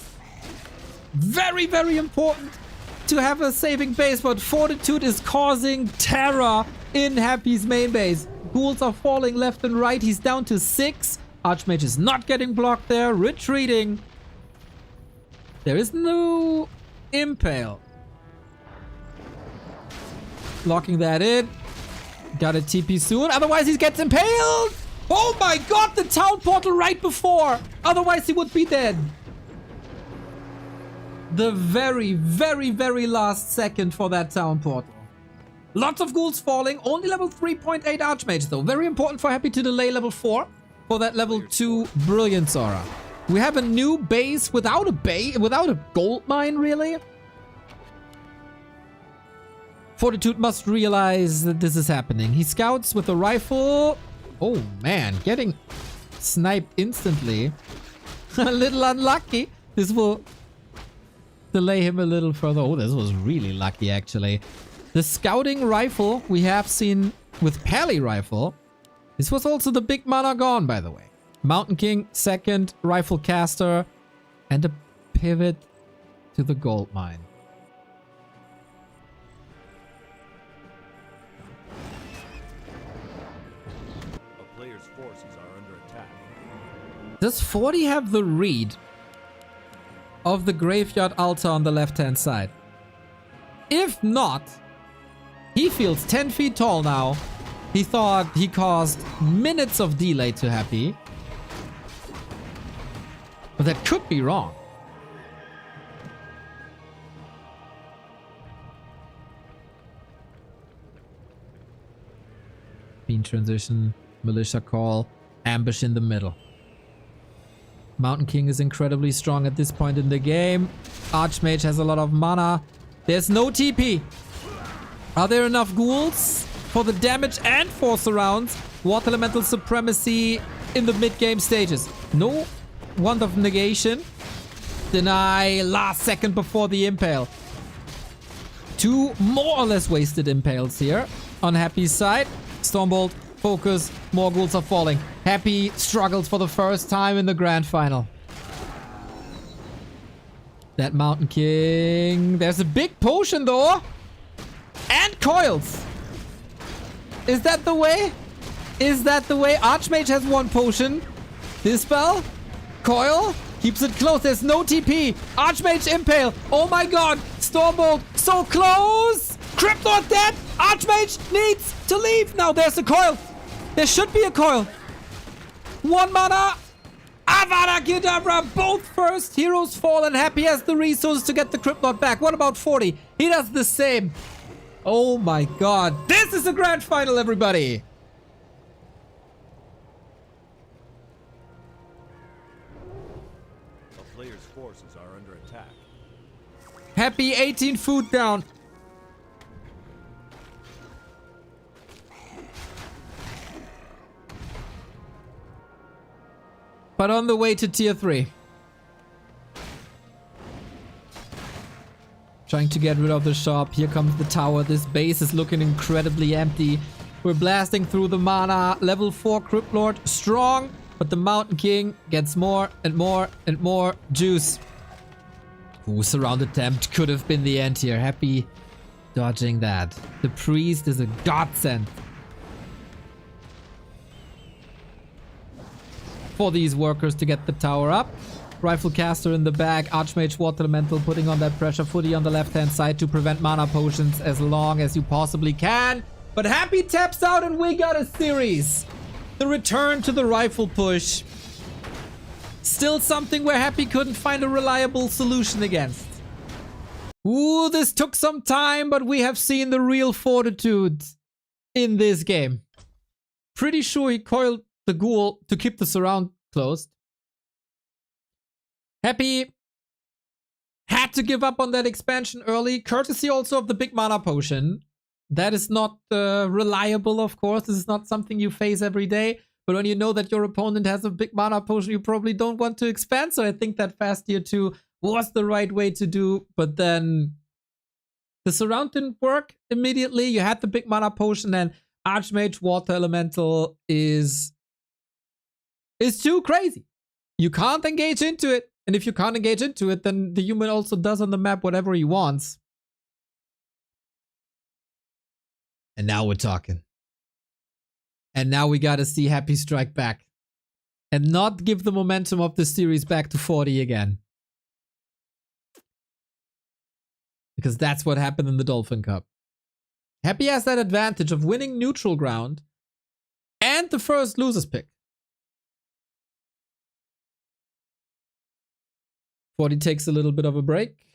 Very, very important to have a saving base, but Fortitude is causing terror in Happy's main base. Ghouls are falling left and right. He's down to 6. Archmage is not getting blocked there. Retreating. There is no Impale. Locking that in. Got a TP soon. Otherwise, he gets impaled. Oh my god, the town portal right before. Otherwise, he would be dead. The very, very, very last second for that town portal. Lots of ghouls falling. Only level 3.8 Archmage, though. Very important for Happy to delay level 4 for that level 2 Brilliance Aura. We have a new base without a gold mine, really. Fortitude must realize that this is happening. He scouts with a rifle. Oh man, getting sniped instantly. A little unlucky. This will delay him a little further. Oh, this was really lucky actually. The scouting rifle we have seen with Pally rifle. This was also the big mana gone, by the way. Mountain King, second rifle caster, and a pivot to the gold mine. Forces are under attack. Does 40 have the read of the graveyard altar on the left-hand side? If not, he feels 10 feet tall now. He thought he caused minutes of delay to Happy. But that could be wrong. Bean transition. Militia call, ambush in the middle. Mountain King is incredibly strong at this point in the game. Archmage has a lot of mana. There's no TP. Are there enough ghouls for the damage and for surrounds? Water Elemental Supremacy in the mid-game stages. No Wand of Negation. Deny last second before the Impale. 2 more or less wasted Impales here on Happy's side. Stormbolt, focus, more ghouls are falling. Happy struggles for the first time in the grand final. That Mountain King. There's a big potion though. And coils. Is that the way? Is that the way? Archmage has 1 potion. Dispel. Coil. Keeps it close. There's no TP. Archmage Impale. Oh my god. Stormbolt. So close. Cryptlord dead. Archmage needs to leave. Now there's a coil. There should be a coil. 1 mana. Avada Kedavra. Both first heroes fall and Happy has the resources to get the Cryptlord back. What about 40? He does the same. Oh my god. This is a grand final, everybody. A player's forces are under attack. Happy 18 food down. But on the way to tier 3. Trying to get rid of the shop. Here comes the tower. This base is looking incredibly empty. We're blasting through the mana. Level 4 Cryptlord. Strong. But the Mountain King gets more and more and more juice. Ooh, surround attempt could have been the end here. Happy dodging that. The priest is a godsend for these workers to get the tower up. Rifle caster in the back. Archmage Water Elemental putting on that pressure. Footy on the left hand side to prevent mana potions as long as you possibly can. But Happy taps out and we got a series. The return to the rifle push. Still something where Happy couldn't find a reliable solution against. Ooh, this took some time, but we have seen the real Fortitude in this game. Pretty sure he coiled the ghoul to keep the surround closed. Happy had to give up on that expansion early, courtesy also of the big mana potion. That is not reliable, of course. This is not something you face every day. But when you know that your opponent has a big mana potion, you probably don't want to expand. So I think that fast tier 2 was the right way to do. But then the surround didn't work immediately. You had the big mana potion and Archmage Water Elemental is too crazy. You can't engage into it. And if you can't engage into it, then the human also does on the map whatever he wants. And now we're talking. And now we gotta see Happy strike back. And not give the momentum of the series back to 40 again. Because that's what happened in the Dolphin Cup. Happy has that advantage of winning neutral ground and the first loser's pick. 40 takes a little bit of a break.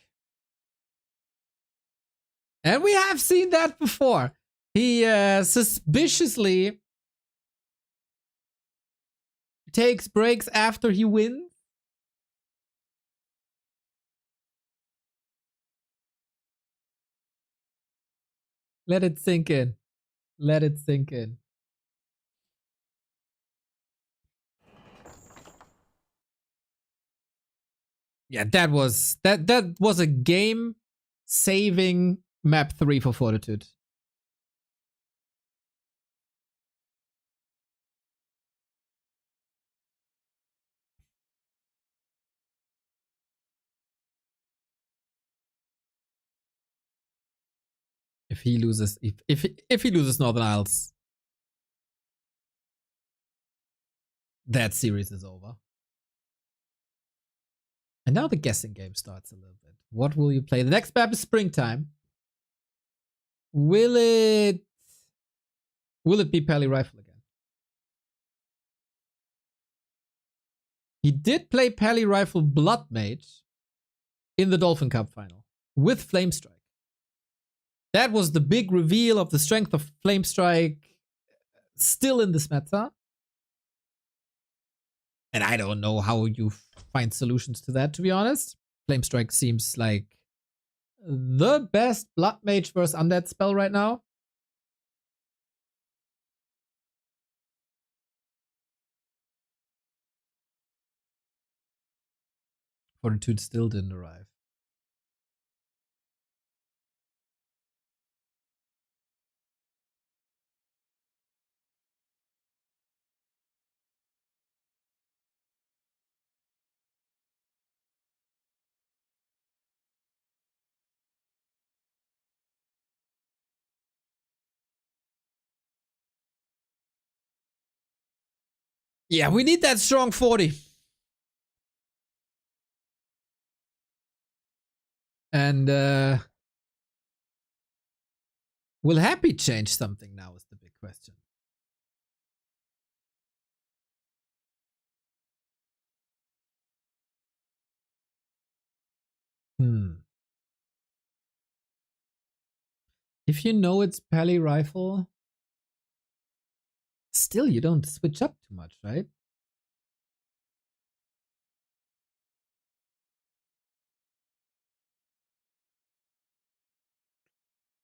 And we have seen that before. He suspiciously takes breaks after he wins. Let it sink in. Let it sink in. Yeah, that was a game-saving map 3 for Fortitude. If he loses, if he loses Northern Isles, that series is over. And now the guessing game starts a little bit. What will you play? The next map is Springtime. Will it be Pally Rifle again? He did play Pally Rifle Blood Mage in the Dolphin Cup final with Flamestrike. That was the big reveal of the strength of Flamestrike still in this meta. And I don't know how you find solutions to that, to be honest. Flamestrike seems like the best Blood Mage versus Undead spell right now. Fortitude still didn't arrive. Yeah, we need that strong 40. And will Happy change something now is the big question. If you know it's Pally Rifle, still you don't switch up too much, right?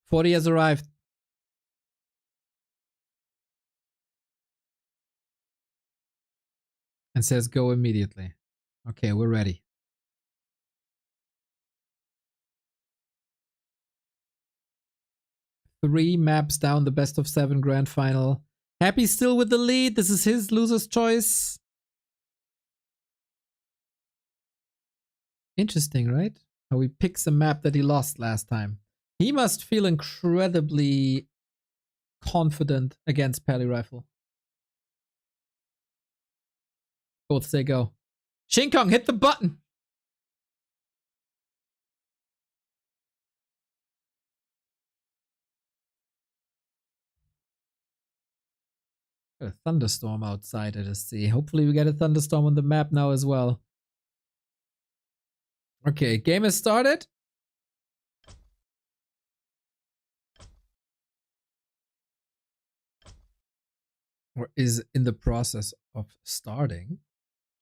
"40 has arrived. And says go immediately. Okay, we're ready. Three maps down, the best of 7 grand final. Happy still with the lead. This is his loser's choice. Interesting, right? How he picks a map that he lost last time. He must feel incredibly confident against Pally Rifle. Both say go. Shinkong, hit the button! Got a thunderstorm outside at SC. Hopefully we get a thunderstorm on the map now as well. Okay, game has started. Or is in the process of starting.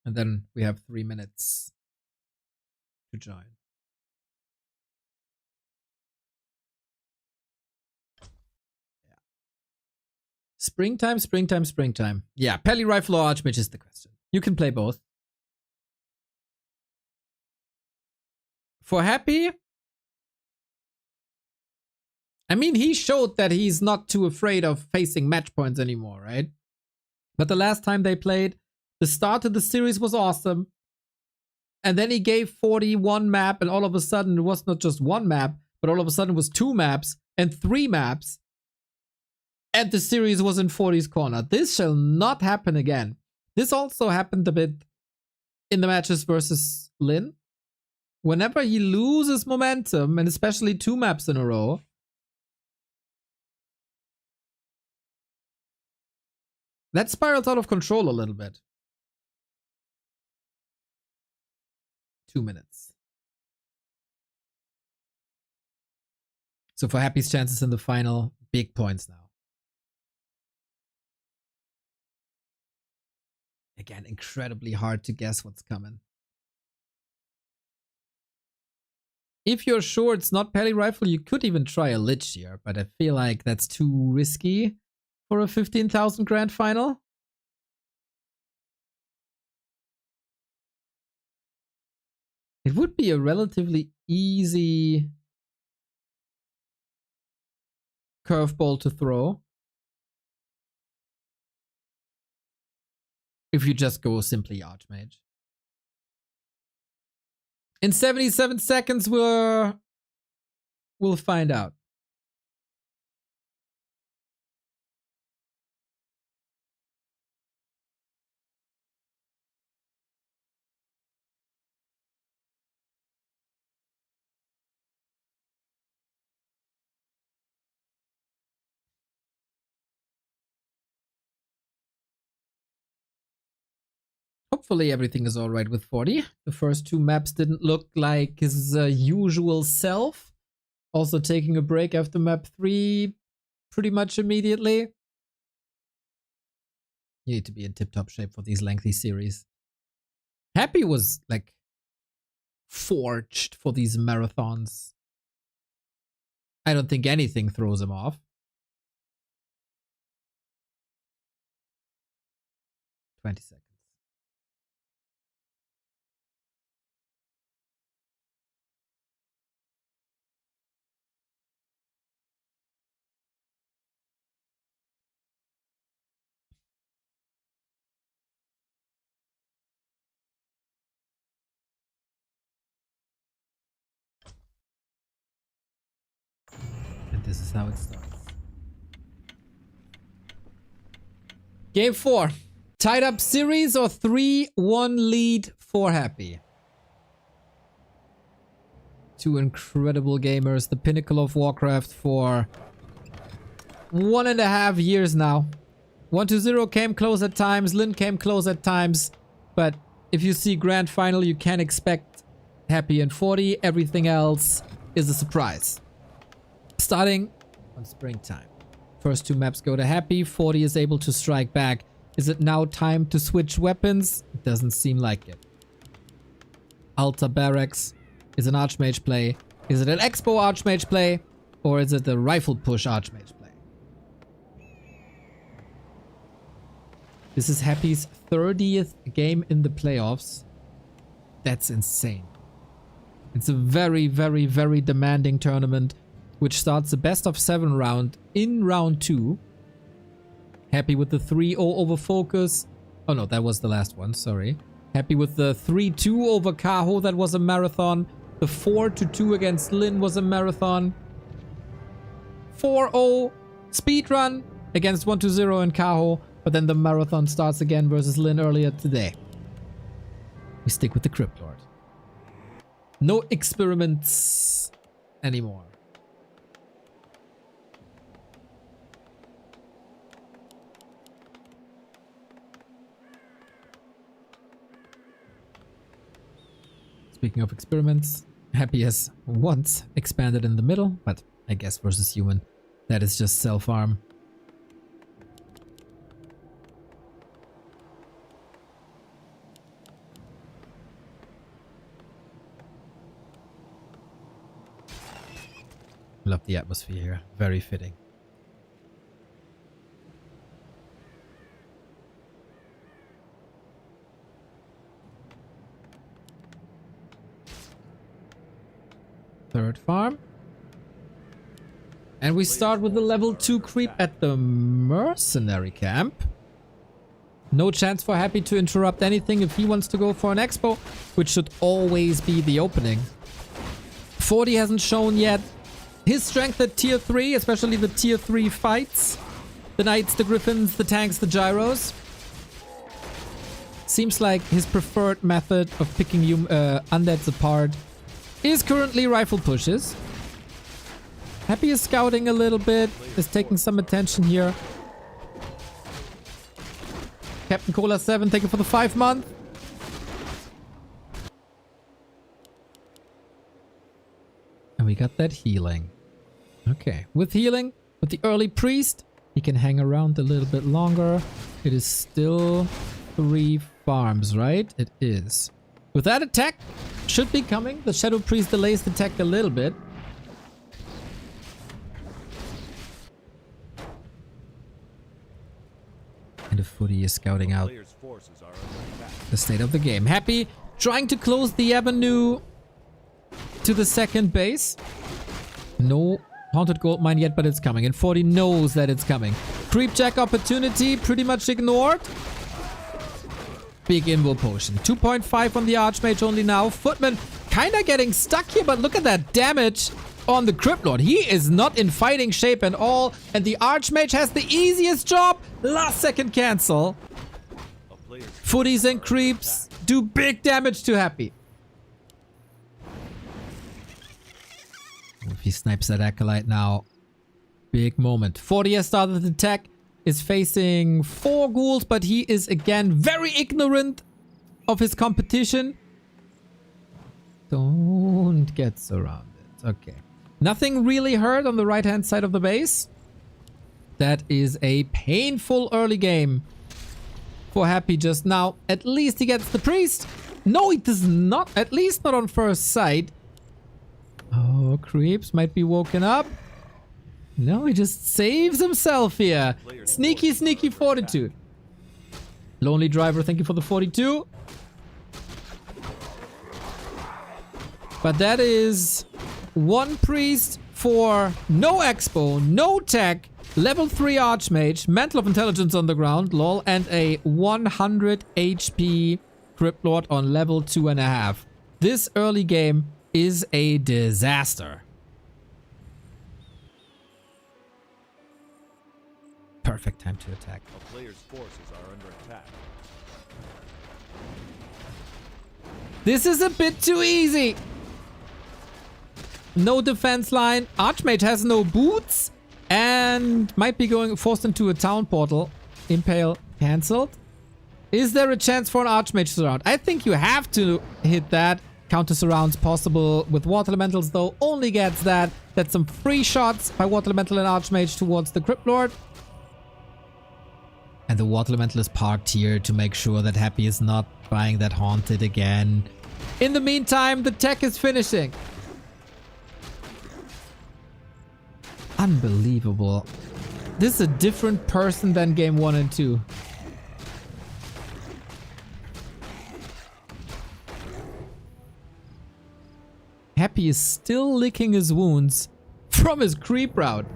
And then we have 3 minutes to join. Yeah. Springtime, springtime, springtime. Yeah, Pally Rifle or Archmage is the question. You can play both. For Happy, I mean, he showed that he's not too afraid of facing match points anymore, right? But the last time they played, the start of the series was awesome. And then he gave 41 map, and all of a sudden it was not just one map, but all of a sudden it was 2 maps and 3 maps. And the series was in 40's corner. This shall not happen again. This also happened a bit in the matches versus Lin. Whenever he loses momentum, and especially 2 maps in a row, that spirals out of control a little bit. 2 minutes. So for Happy's chances in the final, big points now. Again, incredibly hard to guess what's coming. If you're sure it's not Pally Rifle, you could even try a Lich here, but I feel like that's too risky for a 15,000 grand final. It would be a relatively easy curveball to throw if you just go simply Archmage. In 77 seconds, we'll find out. Hopefully everything is alright with 40. The first 2 maps didn't look like his usual self. Also taking a break after map 3 pretty much immediately. You need to be in tip-top shape for these lengthy series. Happy was like forged for these marathons. I don't think anything throws him off. 20 seconds. this is how it starts. Game 4. Tied up series or 3-1 lead for Happy. Two incredible gamers, the pinnacle of Warcraft for 1.5 years now. 1-0 came close at times, Lin came close at times, but if you see grand final, you can expect Happy and 40. Everything else is a surprise. Starting on springtime. First two maps go to Happy. 40 is able to strike back. Is it now time to switch weapons? It doesn't seem like it. Alta Barracks is an Archmage play. Is it an Expo Archmage play? Or is it the Rifle Push Archmage play? This is Happy's 30th game in the playoffs. That's insane. It's a very, very, very demanding tournament, which starts the best of 7 round in round 2. Happy with the 3-0 over Focus. Oh no, that was the last one, sorry. Happy with the 3-2 over Kaho, that was a marathon. The 4-2 against Lin was a marathon. 4-0 speedrun against 1-0 in Kaho, but then the marathon starts again versus Lin earlier today. We stick with the Crypt Lord. No experiments anymore. Speaking of experiments, Happy has once expanded in the middle, but I guess versus human, that is just self-harm. Love the atmosphere here, very fitting. Third farm. And we start with the level 2 creep at the mercenary camp. No chance for Happy to interrupt anything if he wants to go for an expo, which should always be the opening. 40 hasn't shown yet his strength at tier 3, especially the tier 3 fights. The knights, the griffins, the tanks, the gyros. Seems like his preferred method of picking undeads apart is currently rifle pushes. Happy is scouting a little bit, is taking some attention here. Captain Cola 7, thank you for the 5 month. And we got that healing. Okay, with healing, with the early priest, he can hang around a little bit longer. It is still 3 farms, right? It is. With that attack, should be coming. The Shadow Priest delays the attack a little bit. And the footy is scouting out the state of the game. Happy trying to close the avenue to the second base. No Haunted Gold Mine yet, but it's coming. And 40 knows that it's coming. Creep Jack opportunity pretty much ignored. Big Invo Potion. 2.5 on the Archmage only now. Footman kind of getting stuck here, but look at that damage on the Crypt Lord. He is not in fighting shape at all, and the Archmage has the easiest job. Last second cancel. Footies and creeps do big damage to Happy. If he snipes that Acolyte now, big moment. 40 has started the attack. Is facing 4 ghouls, but he is again very ignorant of his competition. Don't get surrounded. Okay. Nothing really hurt on the right-hand side of the base. That is a painful early game for Happy just now. At least he gets the priest. No, he does not. At least not on first sight. Oh, creeps might be woken up. No, he just saves himself here. Sneaky, sneaky Fortitude. Lonely Driver, thank you for the 42. But that is 1 priest for no expo, no tech, level 3 Archmage, Mantle of Intelligence on the ground, lol, and a 100 HP Crypt Lord on level 2.5. This early game is a disaster. perfect time to attack. A player's forces are under attack. This is a bit too easy. No defense line. Archmage has no boots and might be forced into a town portal. Impale cancelled. Is there a chance for an Archmage surround? I think you have to hit that. Counter surrounds possible with Water Elementals though. Only gets that. That's some free shots by Water Elemental and Archmage towards the Crypt Lord. And the Water Elemental is parked here to make sure that Happy is not buying that Haunted again. In the meantime, the tech is finishing. Unbelievable. This is a different person than game 1 and 2. Happy is still licking his wounds from his creep route.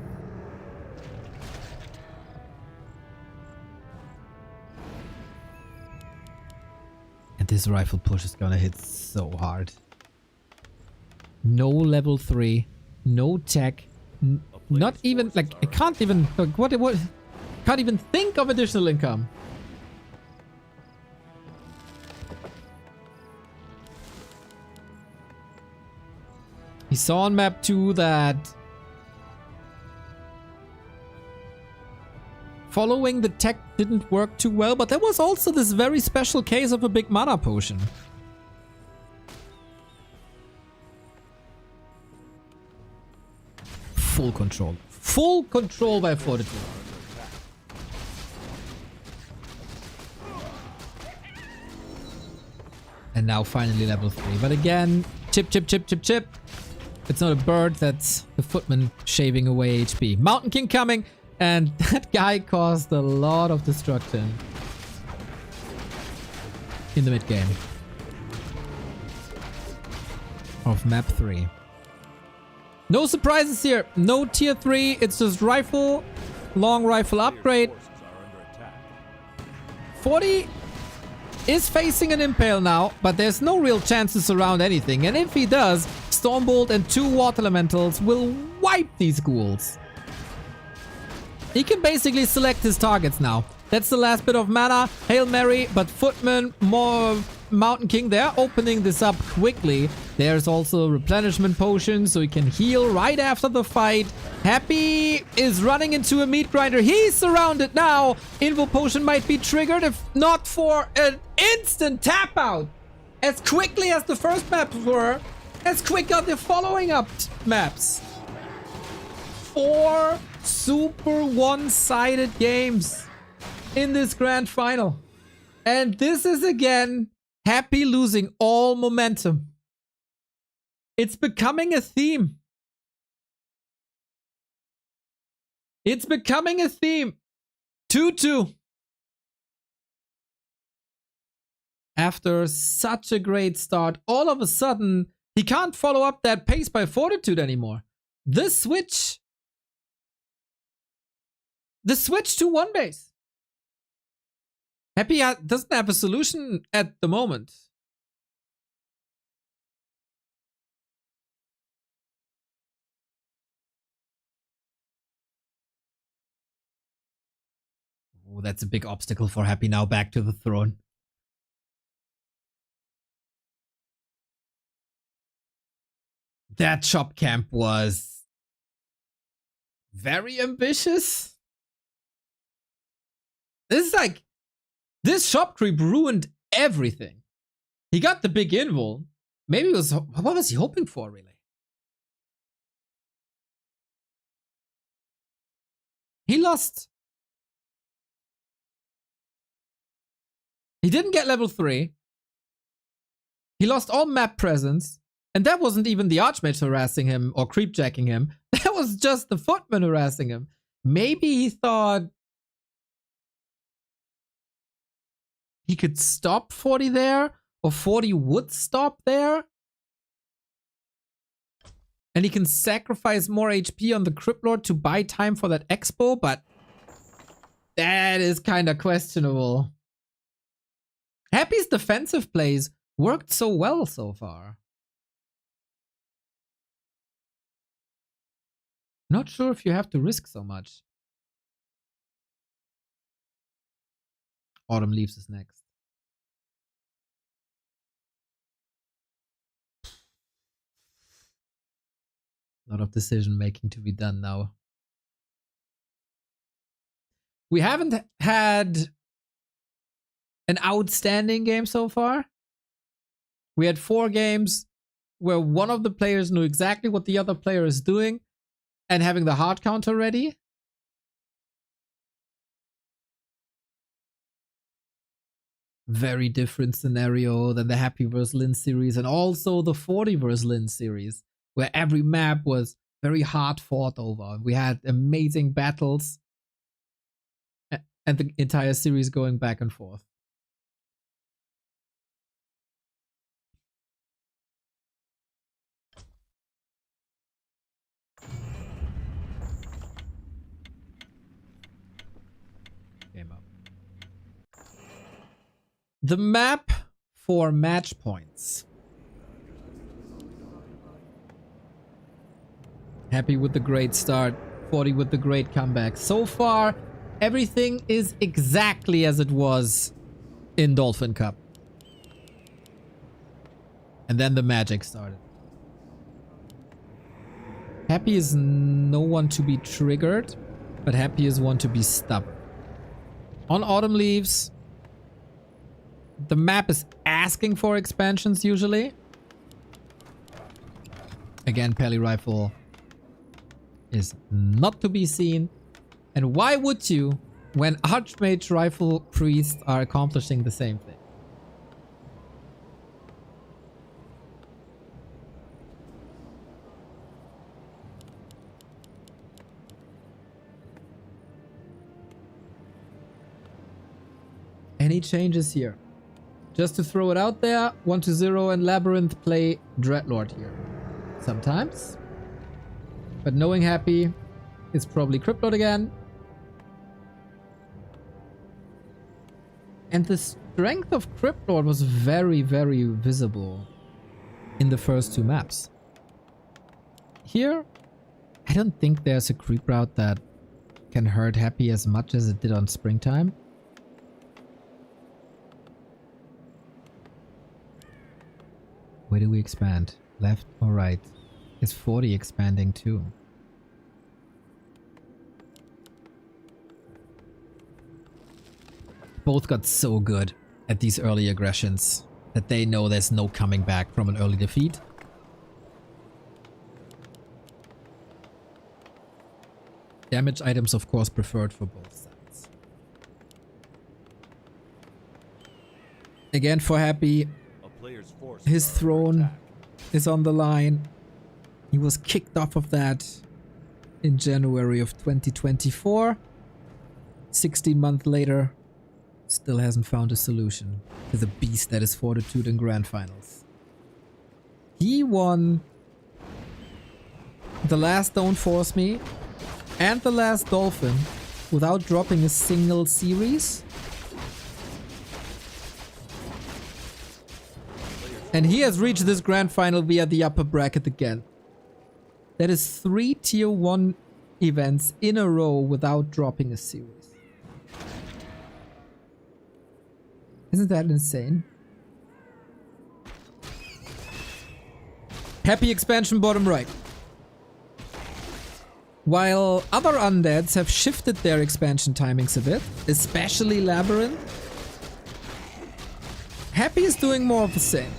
And this rifle push is gonna hit so hard. No level 3, no tech, not even like I can't even like what can't even think of additional income. He saw on map 2 that following the tech didn't work too well, but there was also this very special case of a big mana potion. Full control. Full control by Fortitude. And now finally level 3. But again, chip, chip, chip, chip, chip. It's not a bird, that's the footman shaving away HP. Mountain King coming, and that guy caused a lot of destruction in the mid game of map 3. No surprises here. No tier 3. It's just rifle, long rifle upgrade. 40 is facing an impale now, but there's no real chance to surround anything. And if he does, Stormbolt and 2 Water Elementals will wipe these ghouls. He can basically select his targets now. That's the last bit of mana. Hail Mary, but Footman, more Mountain King, they're opening this up quickly. There's also replenishment potion, so he can heal right after the fight. Happy is running into a meat grinder. He's surrounded now. Invo potion might be triggered if not for an instant tap out. As quickly as the first maps were, as quick are the following up maps. 4 super one-sided games in this grand final. And this is again Happy losing all momentum. It's becoming a theme. It's becoming a theme. 2-2. After such a great start, all of a sudden, he can't follow up that pace by Fortitude anymore. The switch to one base. Happy doesn't have a solution at the moment. Oh, that's a big obstacle for Happy now back to the throne. That shop camp was very ambitious. This shop creep ruined everything. He got the big invul. Maybe it was, what was he hoping for really? He lost. He didn't get level 3. He lost all map presence. And that wasn't even the Archmage harassing him or creepjacking him. That was just the footman harassing him. Maybe he thought he could stop 40 there, or 40 would stop there. And he can sacrifice more HP on the Crypt Lord to buy time for that expo, but that is kind of questionable. Happy's defensive plays worked so well so far. Not sure if you have to risk so much. Autumn Leaves is next. A lot of decision making to be done now. We haven't had an outstanding game so far. We had 4 games where one of the players knew exactly what the other player is doing and having the hard counter ready. Very different scenario than the Happy vs. Lin series and also the 40 vs. Lin series, where every map was very hard fought over. We had amazing battles and the entire series going back and forth. Game up. The map for match points. Happy with the great start. 40 with the great comeback. So far, everything is exactly as it was in Dolphin Cup. And then the magic started. Happy is no one to be triggered, but Happy is one to be stubborn. On Autumn Leaves, the map is asking for expansions usually. Again, Peli Rifle is not to be seen. And why would you when Archmage Rifle Priests are accomplishing the same thing? Any changes here? Just to throw it out there, 1-0 and Labyrinth play Dreadlord here. Sometimes. But knowing Happy, it's probably Cryptlord again. And the strength of Cryptlord was very, very visible in the first 2 maps. Here, I don't think there's a creep route that can hurt Happy as much as it did on Springtime. Where do we expand? Left or right? Is 40 expanding too? Both got so good at these early aggressions that they know there's no coming back from an early defeat. Damage items, of course, preferred for both sides. Again, for Happy, his throne is on the line. He was kicked off of that in January of 2024. 16 months later, still hasn't found a solution to the beast that is Fortitude in Grand Finals. He won the last Don't Force Me and the last Dolphin without dropping a single series. And he has reached this Grand Final via the upper bracket again. That is 3 tier 1 events in a row without dropping a series. Isn't that insane? Happy expansion bottom right. While other undeads have shifted their expansion timings a bit, especially Labyrinth, Happy is doing more of the same.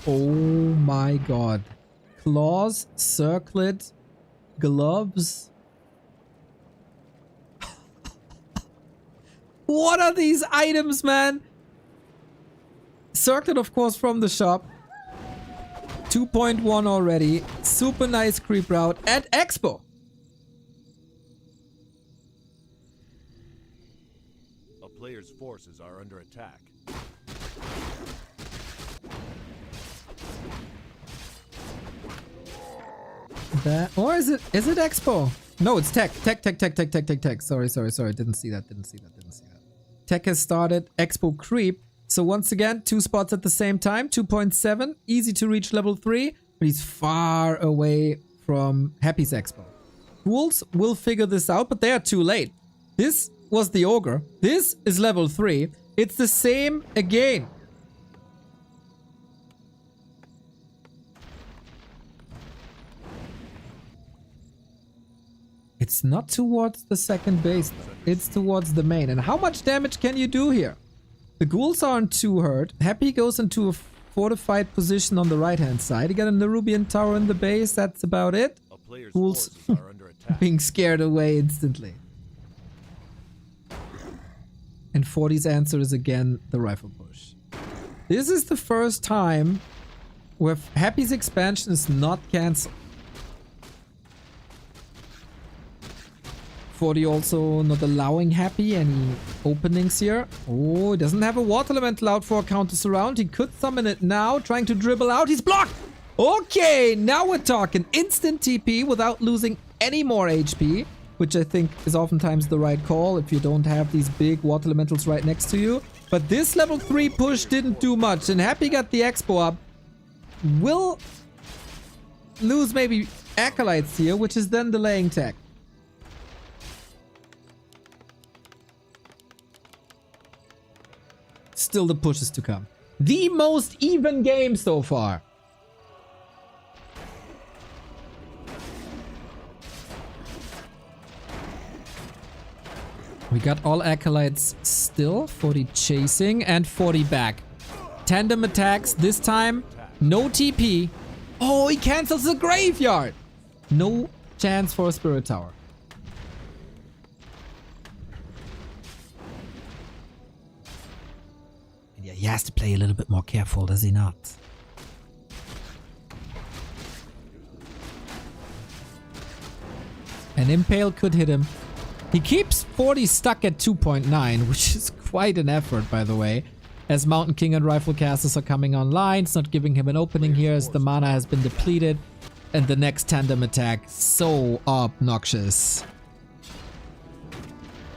Oh my god. Claws, circlet, gloves. What are these items, man? Circlet, of course, from the shop. 2.1 already. Super nice creep route at Expo. A player's forces are under attack. That, or is it Expo? No, it's Tech. Tech. Sorry. Didn't see that. Tech has started. Expo creep. So once again, 2 spots at the same time. 2.7. Easy to reach level 3. But he's far away from Happy's Expo. Ghouls will figure this out, but they are too late. This was the Ogre. This is level 3. It's the same again. It's not towards the second base, though. It's towards the main. And how much damage can you do here? The ghouls aren't too hurt. Happy goes into a fortified position on the right-hand side. You got a Nerubian tower in the base. That's about it. A player's Ghouls forces are under attack. being scared away instantly. And 40's answer is again the rifle push. This is the first time where Happy's expansion is not cancelled. 40 also not allowing Happy any openings here. Oh, he doesn't have a water elemental out for a counter surround. He could summon it now, trying to dribble out. He's blocked! Okay, now we're talking instant TP without losing any more HP, which I think is oftentimes the right call if you don't have these big water elementals right next to you. But this level 3 push didn't do much, and Happy got the expo up. Will lose maybe acolytes here, which is then delaying tech. Still the pushes to come. The most even game so far. We got all acolytes still. 40 chasing and 40 back. Tandem attacks this time. No TP. Oh, he cancels the graveyard. No chance for a spirit tower. And yeah, he has to play a little bit more careful, does he not? An impale could hit him. He keeps 40 stuck at 2.9, which is quite an effort, by the way. As Mountain King and Rifle Casters are coming online, it's not giving him an opening here as the mana has been depleted. And the next tandem attack, so obnoxious.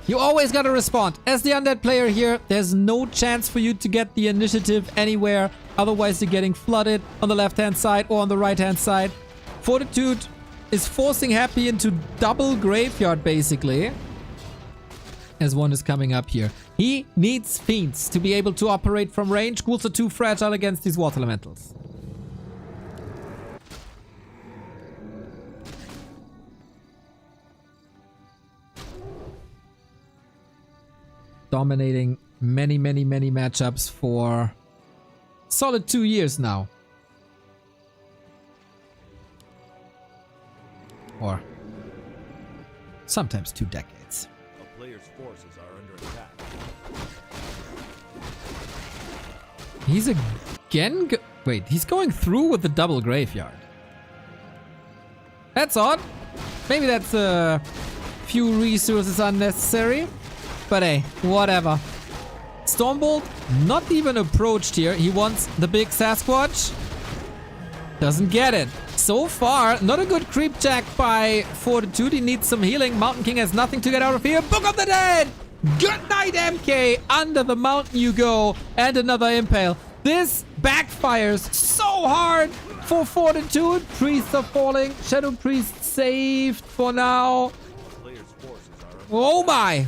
You always gotta respond. As the undead player here, there's no chance for you to get the initiative anywhere. Otherwise, you're getting flooded on the left-hand side or on the right-hand side. Fortitude is forcing Happy into double graveyard, basically. As one is coming up here. He needs Fiends to be able to operate from range. Ghouls are too fragile against these water elementals. Dominating many matchups for solid 2 years now. Or sometimes 2 decades. A player's forces are under attack. He's again wait, he's going through with the double graveyard. That's odd. Maybe that's a few resources unnecessary. But hey, whatever. Stormbolt not even approached here. He wants the big Sasquatch. Doesn't get it. So far, not a good creep jack by Fortitude. He needs some healing. Mountain King has nothing to get out of here. Book of the Dead! Good night, MK. Under the mountain you go. And another impale. This backfires so hard for Fortitude. Priests are falling. Shadow Priest saved for now. A player's forces are under Oh my!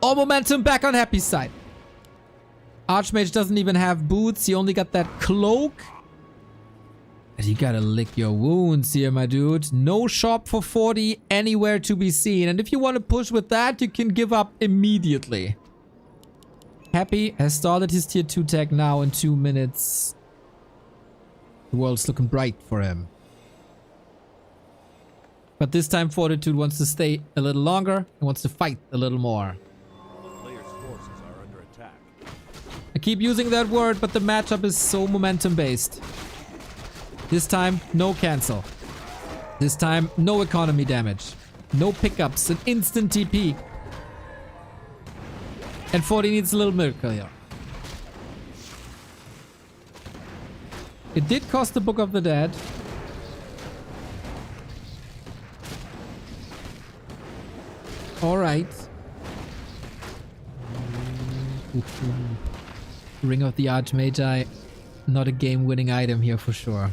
All momentum back on Happy's side. Archmage doesn't even have boots. He only got that cloak. And you gotta lick your wounds here, my dude. No shop for 40 anywhere to be seen. And if you want to push with that, you can give up immediately. Happy has started his tier 2 tag now in 2 minutes. The world's looking bright for him. But this time Fortitude wants to stay a little longer and wants to fight a little more. A player's forces are under attack. I keep using that word, but the matchup is so momentum based. This time, no cancel. This time, no economy damage. No pickups, an instant TP. And 40 needs a little miracle here. It did cost the Book of the Dead. Alright. Ring of the Archmagi. Not a game-winning item here for sure.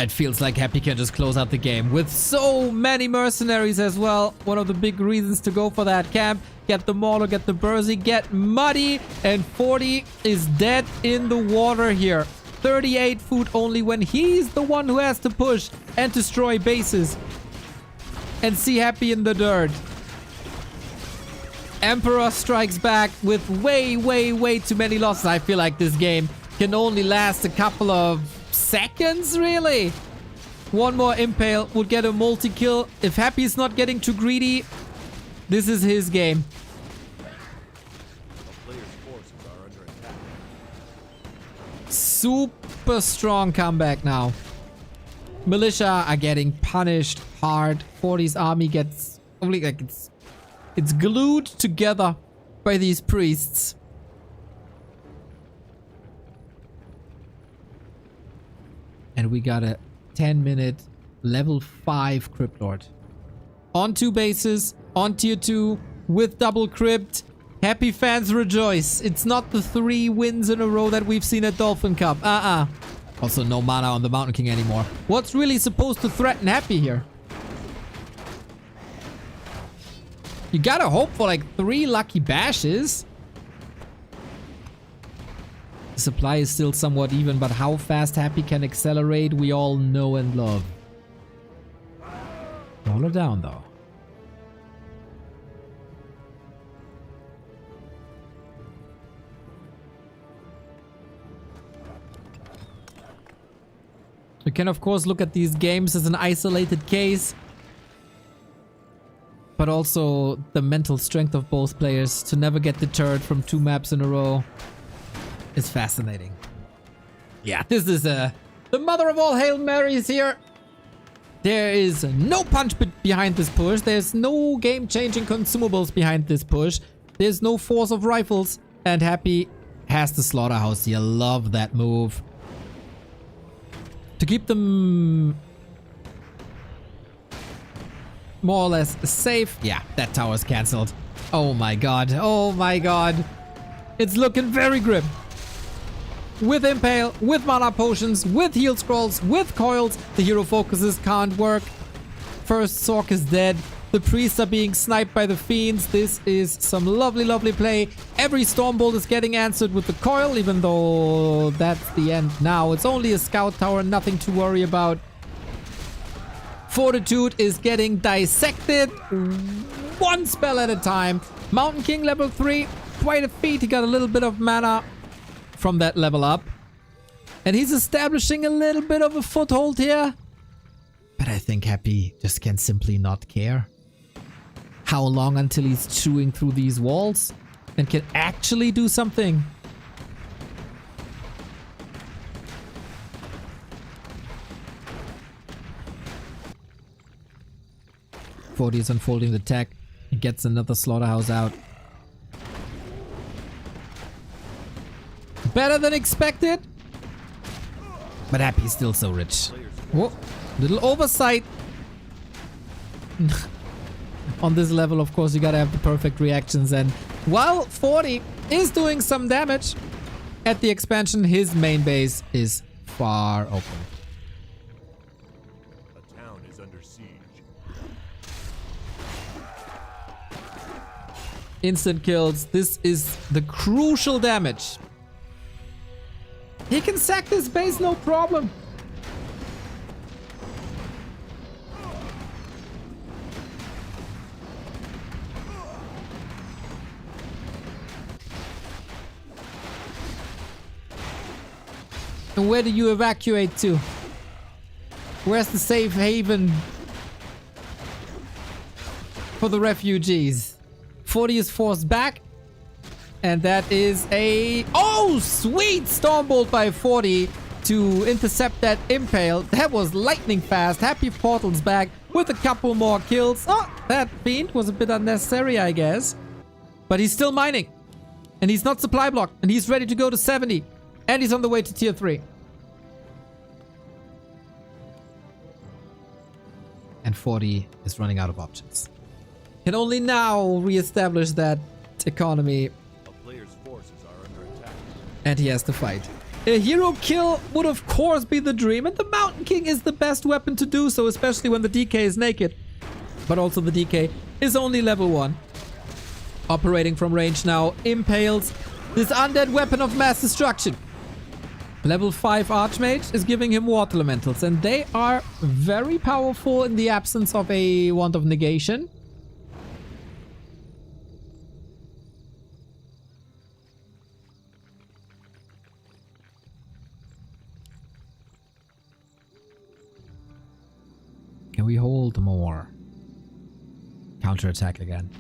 It feels like Happy can just close out the game with so many mercenaries as well. One of the big reasons to go for that camp. Get the Mauler, get the Bursey, get Muddy. And 40 is dead in the water here. 38 food only when he's the one who has to push and destroy bases. And see Happy in the dirt. Emperor strikes back with way too many losses. I feel like this game can only last a couple of seconds, really. One more Impale would get a multi-kill. If Happy is not getting too greedy, this is his game. A player's forces are under attack. Super strong comeback now. Militia are getting punished hard. 40's army gets only like it's glued together by these priests. And we got a 10-minute level 5 Crypt Lord. On 2 bases, on tier 2, with double crypt. Happy fans rejoice. It's not the 3 wins in a row that we've seen at Dolphin Cup. Also no mana on the Mountain King anymore. What's really supposed to threaten Happy here? You gotta hope for like 3 lucky bashes. The supply is still somewhat even, but how fast Happy can accelerate, we all know and love. Roll her down though. We can of course look at these games as an isolated case. But also the mental strength of both players to never get deterred from 2 maps in a row is fascinating. Yeah, this is the mother of all Hail Marys here. There is no punch behind this push. There's no game-changing consumables behind this push. There's no force of rifles. And Happy has the slaughterhouse here. Love that move. To keep them more or less safe. Yeah, that tower's cancelled. Oh my god. Oh my god. It's looking very grim. With Impale, with mana potions, with heal scrolls, with coils, the hero focuses can't work. First Sork is dead. The priests are being sniped by the fiends. This is some lovely play. Every Stormbolt is getting answered with the coil, even though that's the end now. It's only a scout tower, nothing to worry about. Fortitude is getting dissected. 1 spell at a time. Mountain King level 3. Quite a feat. He got a little bit of mana from that level up. And he's establishing a little bit of a foothold here. But I think Happy just can simply not care. How long until he's chewing through these walls and can actually do something? Is unfolding the tech. He gets another slaughterhouse out. Better than expected. But Happy's still so rich. Whoa. Little oversight. On this level, of course, you gotta have the perfect reactions. And while 40 is doing some damage at the expansion, his main base is far open. A town is under siege. Instant kills. This is the crucial damage. He can sack this base, no problem. And where do you evacuate to? Where's the safe haven for the refugees? 40 is forced back. And that is a... Oh, sweet! Stormbolt by 40 to intercept that Impale. That was lightning fast. Happy portals back with a couple more kills. Oh, that fiend was a bit unnecessary, I guess. But he's still mining. And he's not supply blocked. And he's ready to go to 70. And he's on the way to tier 3. And 40 is running out of options. Can only now reestablish that economy. A player's forces are under attack. And he has to fight. A hero kill would of course be the dream, and the Mountain King is the best weapon to do so, especially when the DK is naked. But also the DK is only level 1. Operating from range now, impales this undead weapon of mass destruction. Level 5 Archmage is giving him Water Elementals, and they are very powerful in the absence of a Wand of Negation. Can we hold more? Counterattack again.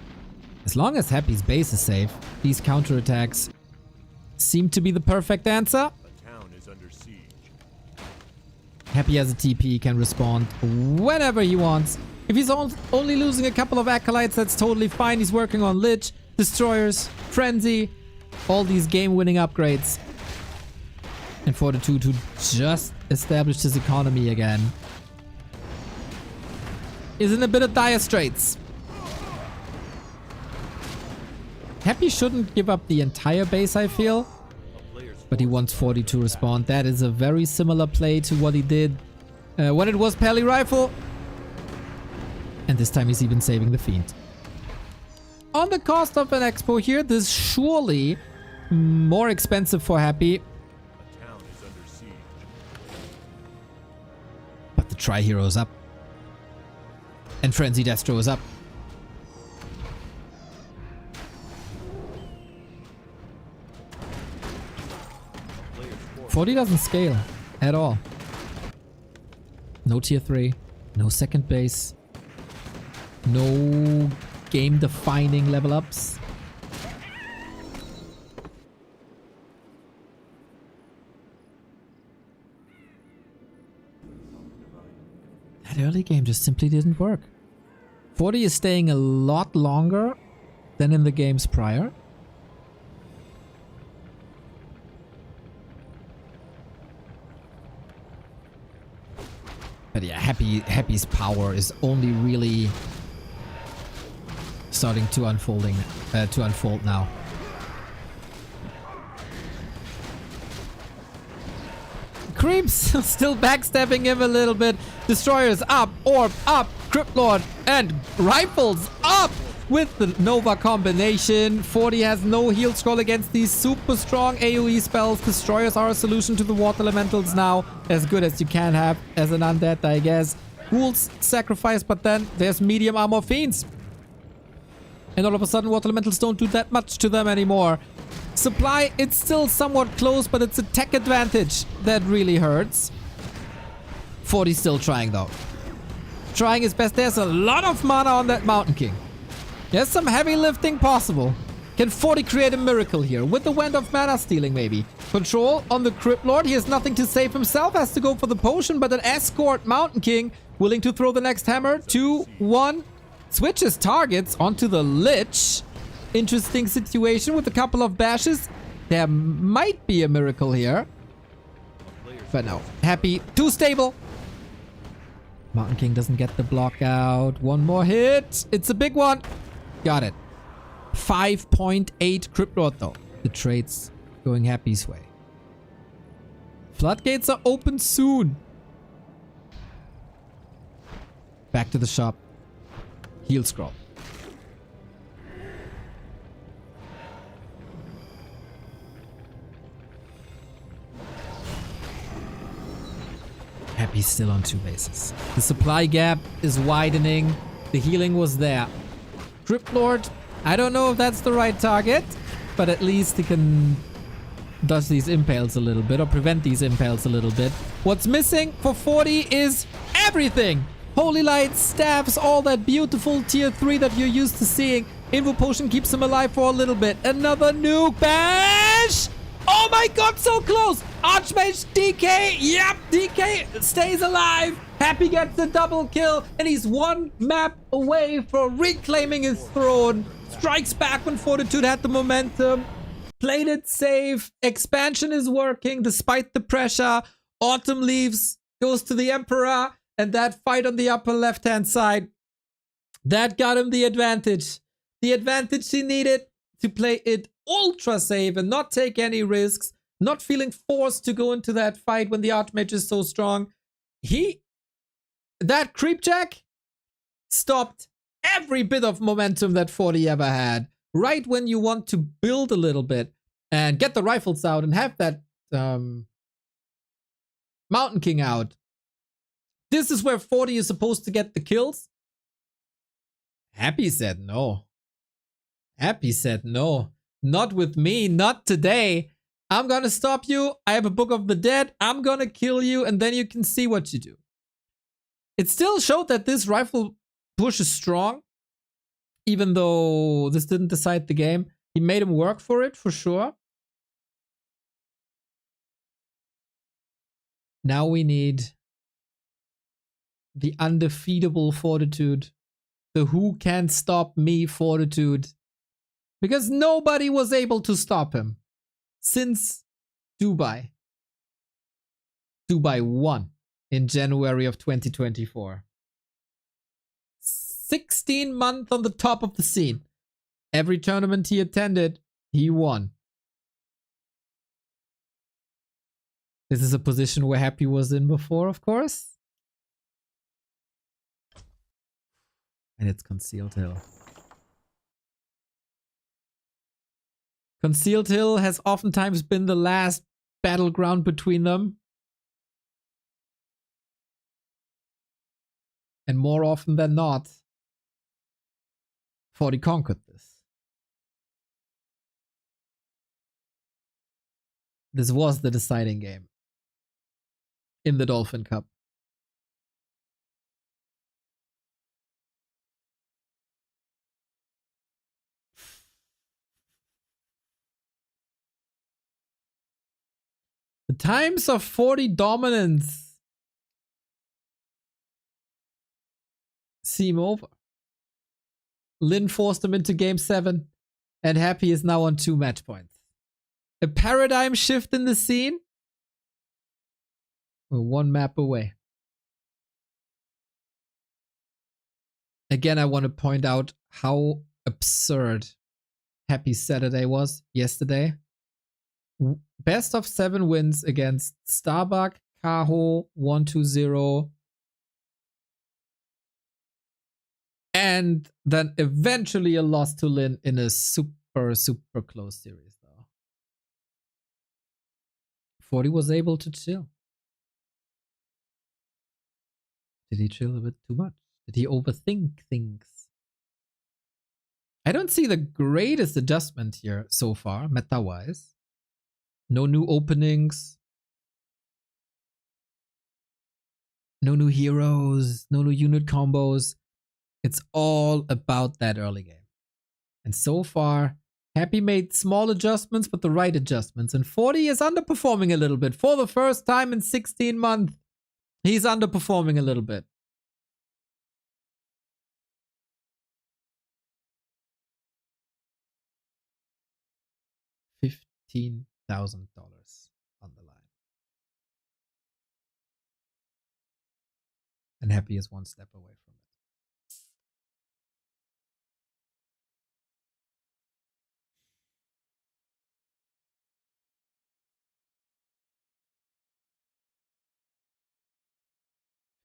As long as Happy's base is safe, these counterattacks seem to be the perfect answer. The town is under siege. Happy has a TP, he can respond whenever he wants. If he's only losing a couple of acolytes, that's totally fine. He's working on Lich, Destroyers, Frenzy, all these game-winning upgrades. And Fortitude, who just established his economy again, is in a bit of dire straits. Happy shouldn't give up the entire base, I feel. But he wants 40 to respond. That is a very similar play to what he did when it was Pally Rifle. And this time he's even saving the Fiend. On the cost of an Expo here, this is surely more expensive for Happy. The town is under siege. But the Tri-Hero is up. And Frenzy Destro is up. 40 doesn't scale at all. No tier 3, no second base, no game-defining level ups. That early game just simply didn't work. 40 is staying a lot longer than in the games prior. But yeah, Happy's power is only really starting to unfold now. Creeps still backstabbing him a little bit. Destroyers up, Orb up, Crypt Lord and Rifles up with the Nova combination. 40 has no heal scroll against these super strong AoE spells. Destroyers are a solution to the Water Elementals now. As good as you can have as an undead, I guess. Ghouls sacrifice, but then there's medium armor fiends. And all of a sudden, Water Elementals don't do that much to them anymore. Supply, it's still somewhat close, but it's a tech advantage that really hurts. 40 still trying though. Trying his best. There's a lot of mana on that Mountain King. There's some heavy lifting possible. Can 40 create a miracle here with the Wand of Mana stealing maybe? Control on the Crypt Lord. He has nothing to save himself. Has to go for the potion, but an escort Mountain King willing to throw the next hammer. 2, 1. Switches targets onto the Lich. Interesting situation with a couple of bashes. There might be a miracle here. But no. Happy. Too stable. Mountain King doesn't get the block out. One more hit. It's a big one. Got it. 5.8 Crypt Lord though. The trade's going Happy's way. Floodgates are open soon. Back to the shop. Heal scroll. Happy's still on 2 bases. The supply gap is widening. The healing was there. Crypt Lord, I don't know if that's the right target, but at least he can dodge these impales a little bit or prevent these impales a little bit. What's missing for 40 is everything. Holy Light, staffs, all that beautiful tier 3 that you're used to seeing. Invo Potion keeps him alive for a little bit. Another nuke. Bash! Oh my god, so close! Archmage DK! Yep, DK stays alive! Happy gets the double kill, and he's 1 map away from reclaiming his throne. Strikes back when Fortitude had the momentum. Played it safe. Expansion is working despite the pressure. Autumn leaves, goes to the Emperor, and that fight on the upper left-hand side, that got him the advantage. The advantage he needed to play it ultra safe and not take any risks. not feeling forced to go into that fight when the Archmage is so strong. That creep jack stopped every bit of momentum that 40 ever had. Right when you want to build a little bit and get the rifles out and have that Mountain King out. This is where 40 is supposed to get the kills. Happy said no. Happy said no. Not with me, not today. I'm gonna stop you. I have a Book of the Dead. I'm gonna kill you, and then you can see what you do. It still showed that this rifle push is strong, even though this didn't decide the game. He made him work for it, for sure. Now we need the undefeatable Fortitude. The who can stop me Fortitude. Because nobody was able to stop him since Dubai. Dubai won in January of 2024. 16 months on the top of the scene. Every tournament he attended, he won. This is a position where Happy was in before, of course. And it's Concealed Hill. Concealed Hill has oftentimes been the last battleground between them. And more often than not, 40 conquered this. This was the deciding game in the Dolphin Cup. The times of 40 dominance seem over. Lin forced him into game 7, and Happy is now on 2 match points. A paradigm shift in the scene? We're 1 map away. Again, I want to point out how absurd Happy Saturday was yesterday. Best of 7 wins against Starbuck, Kaho, 1-2-0. And then eventually a loss to Lin in a super, super close series, though. 40 was able to chill. Did he chill a bit too much? Did he overthink things? I don't see the greatest adjustment here so far, meta-wise. No new openings. No new heroes. No new unit combos. It's all about that early game. And so far, Happy made small adjustments, but the right adjustments. And 40 is underperforming a little bit. For the first time in 16 months, he's underperforming a little bit. $15,000 on the line. And Happy is 1 step away from it.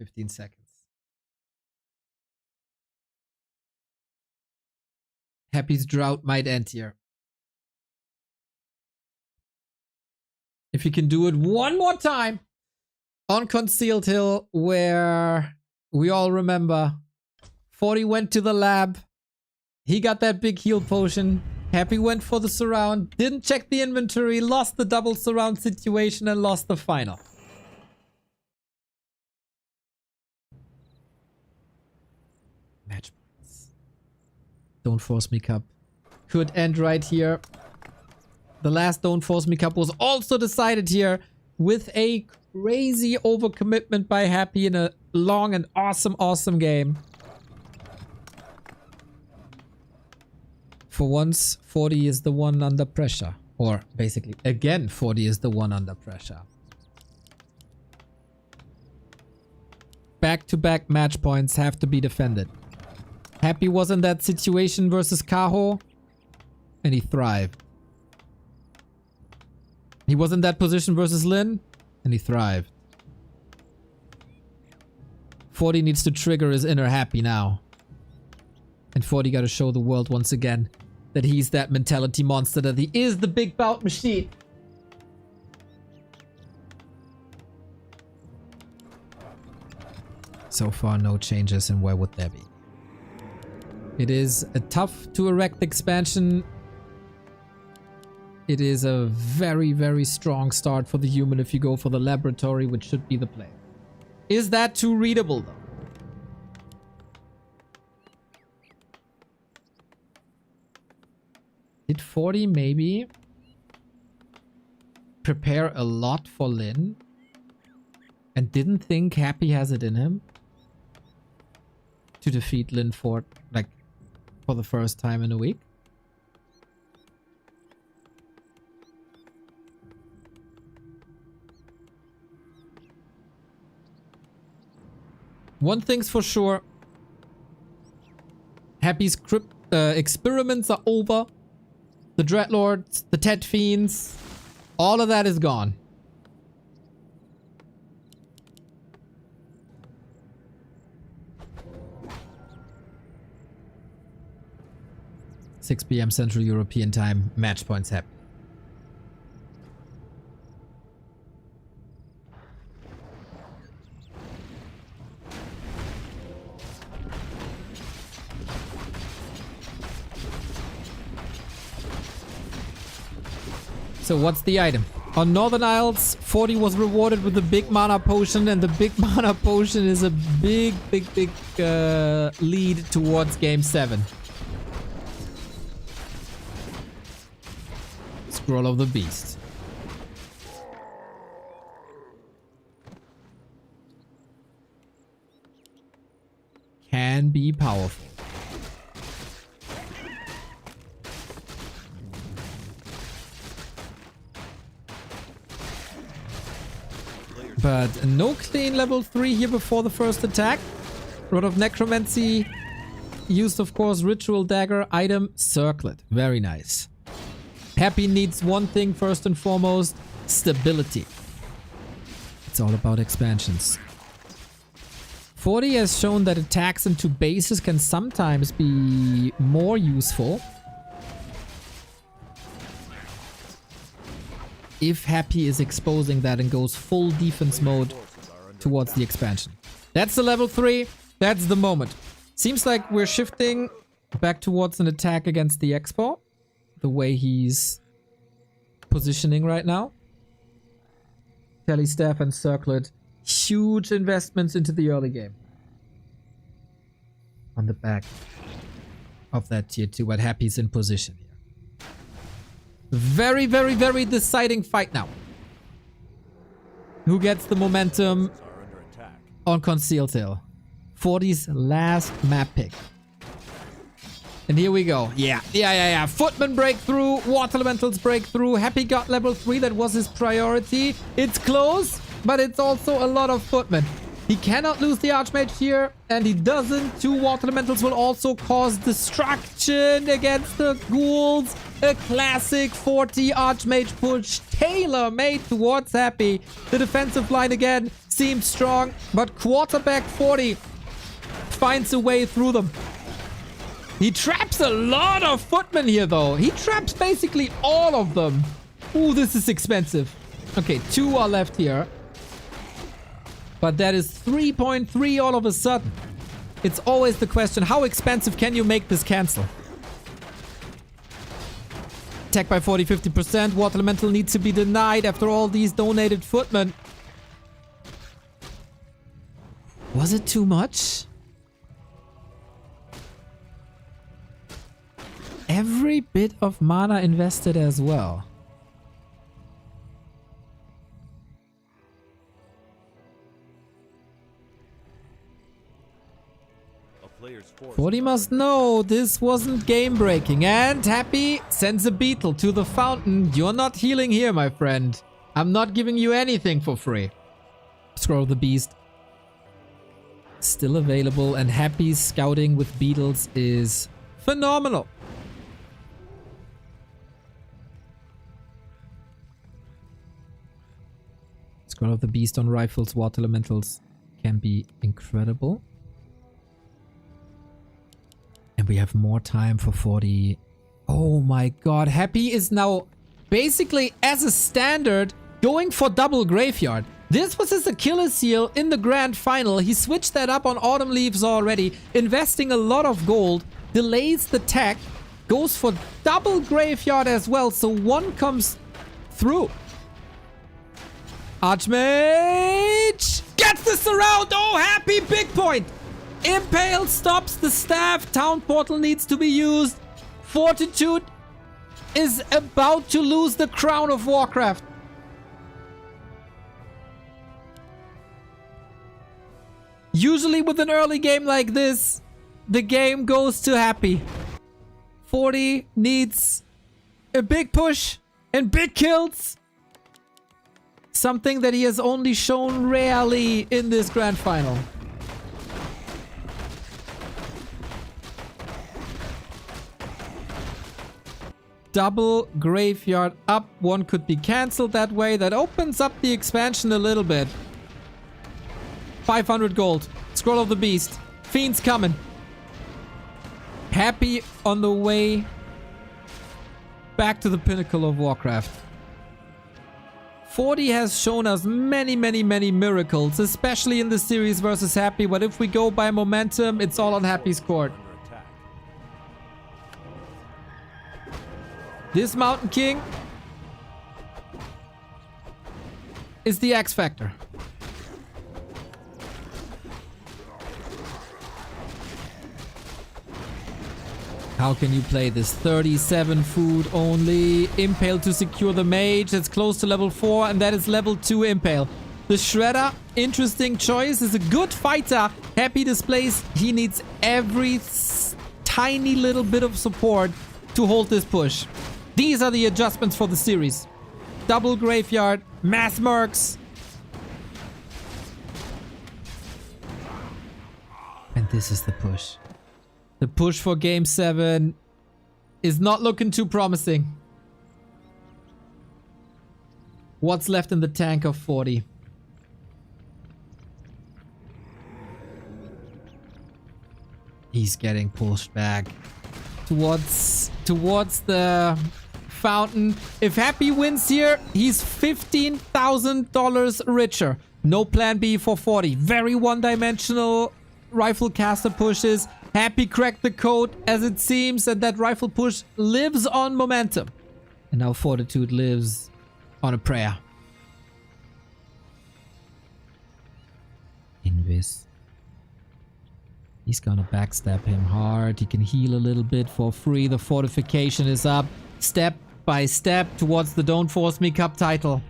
$15 seconds. Happy's drought might end here. If he can do it one more time on Concealed Hill, where we all remember 40 went to the lab. He got that big heal potion. Happy went for the surround. Didn't check the inventory. Lost the double surround situation and lost the final. Match points. Don't Force Me Cup could end right here. The last Don't Force Me Cup was also decided here with a crazy overcommitment by Happy in a long and awesome game. For once, 40 is the one under pressure. Or basically, again, 40 is the one under pressure. Back-to-back match points have to be defended. Happy was in that situation versus Kaho, and he thrived. He was in that position versus Lin, and he thrived. 40 needs to trigger his inner Happy now. And 40 got to show the world once again that he's that mentality monster, that he is the big bout machine. So far, no changes, and where would there be? It is a tough to erect expansion. It is a very, very strong start for the human if you go for the laboratory, which should be the play. Is that too readable, though? Did 40 maybe prepare a lot for Lin and didn't think Happy has it in him to defeat Lin for the first time in a week? One thing's for sure. Happy's experiments are over. The Dreadlords, the Tet Fiends, all of that is gone. (6 p.m. Central European Time. Match points happen. So what's the item? On Northern Isles, 40 was rewarded with the big mana potion, and the big mana potion is a big lead towards game 7. Scroll of the Beast. Can be powerful. But no clean level 3 here before the first attack. Rod of Necromancy. Used, of course, Ritual Dagger. Item, Circlet. Very nice. Happy needs one thing first and foremost. Stability. It's all about expansions. 40 has shown that attacks into bases can sometimes be more useful if Happy is exposing that and goes full defense mode towards the expansion. That's the level 3. That's the moment. Seems like we're shifting back towards an attack against the Expo. The way he's positioning right now. Telestaff and Circlet. Huge investments into the early game. On the back of that tier 2, but Happy's in position here. Very, very, very deciding fight now. Who gets the momentum on Concealed Hill? 40's last map pick. And here we go. Yeah. Footman breakthrough. Water Elementals breakthrough. Happy got level 3. That was his priority. It's close, but it's also a lot of Footman. He cannot lose the Archmage here, and he doesn't. 2 Water Elementals will also cause destruction against the Ghouls. A classic 40 Archmage push, tailor-made towards Happy. The defensive line again seems strong, but quarterback 40 finds a way through them. He traps a lot of Footmen here, though. He traps basically all of them. Ooh, this is expensive. Okay, 2 are left here. But that is 3.3 all of a sudden. It's always the question, how expensive can you make this cancel? Attack by 40, 50%. Water Elemental needs to be denied after all these donated Footmen. Was it too much? Every bit of mana invested as well. 40 must know this wasn't game breaking, and Happy sends a Beetle to the fountain. You're not healing here, my friend. I'm not giving you anything for free. Scroll of the Beast. Still available, and Happy's scouting with beetles is phenomenal. Scroll of the Beast on rifles, water elementals can be incredible. And we have more time for 40. Oh my god. Happy is now basically as a standard going for double graveyard. This was his Achilles heel in the grand final. He switched that up on Autumn Leaves already, investing a lot of gold, delays the tech, goes for double graveyard as well, so one comes through. Archmage gets this around. Oh, Happy, big point. Impale stops the staff. Town portal needs to be used. Fortitude is about to lose the crown of Warcraft. Usually with an early game like this, the game goes to Happy. 40 needs a big push and big kills. Something that he has only shown rarely in this grand final. Double graveyard up. One could be cancelled that way. That opens up the expansion a little bit. 500 gold. Scroll of the Beast. Fiends coming. Happy on the way back to the pinnacle of Warcraft. 40 has shown us many miracles, especially in the series versus Happy. But if we go by momentum, it's all on Happy's court. This Mountain King is the X Factor. How can you play this? 37 food only. Impale to secure the mage. It's close to level 4, and that is level 2 Impale. The Shredder, interesting choice, is a good fighter. Happy displays he needs every tiny little bit of support to hold this push. These are the adjustments for the series. Double graveyard, mass mercs. And this is the push. The push for Game 7 is not looking too promising. What's left in the tank of 40? He's getting pushed back towards the fountain. If Happy wins here, he's $15,000 richer. No plan B for 40. Very one-dimensional rifle caster pushes. Happy cracked the code as it seems, and that rifle push lives on momentum. And now Fortitude lives on a prayer. Invis. He's gonna backstab him hard. He can heal a little bit for free. The fortification is up. Step by step towards the Don't Force Me Cup title.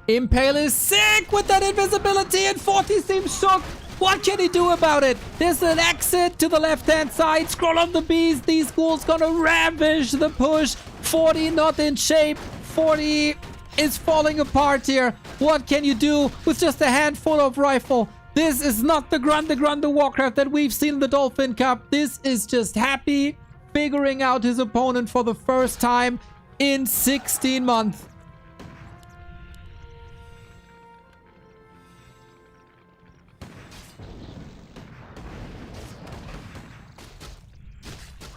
Impale is sick with that invisibility, and 40 seems shook. What can he do about it? There's an exit to the left-hand side. Scroll of the Beast. These ghouls gonna ravish the push. 40 not in shape. 40 is falling apart here. What can you do with just a handful of rifle? This is not the Grande Warcraft that we've seen in the Dolphin Cup. This is just Happy figuring out his opponent for the first time in 16 months.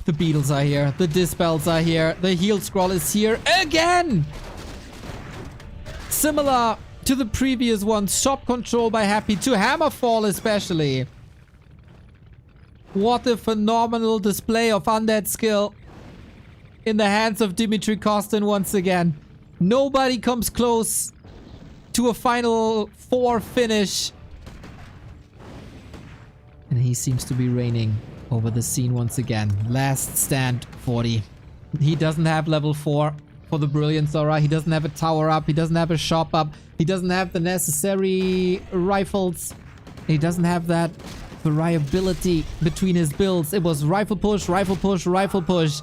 The Beetles are here. The Dispels are here. The Heal Scroll is here again. Similar to the previous ones. Shop control by Happy to Hammerfall especially. What a phenomenal display of undead skill in the hands of Dimitri Kostin once again. Nobody comes close to a Final 4 finish. And he seems to be reigning over the scene once again. Last stand, 40. He doesn't have level 4 for the Brilliance Aura. He doesn't have a tower up. He doesn't have a shop up. He doesn't have the necessary rifles. He doesn't have that variability between his builds. It was rifle push, rifle push, rifle push.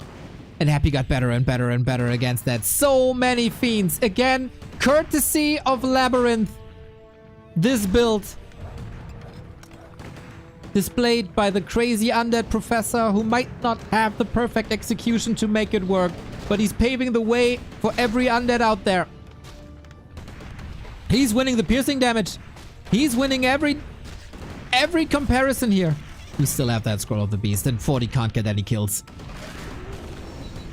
And Happy got better and better and better against that. So many fiends. Again, courtesy of Labyrinth. This build displayed by the crazy undead professor who might not have the perfect execution to make it work, but he's paving the way for every undead out there. He's winning the piercing damage. He's winning every comparison here. We still have that Scroll of the Beast, and 40 can't get any kills.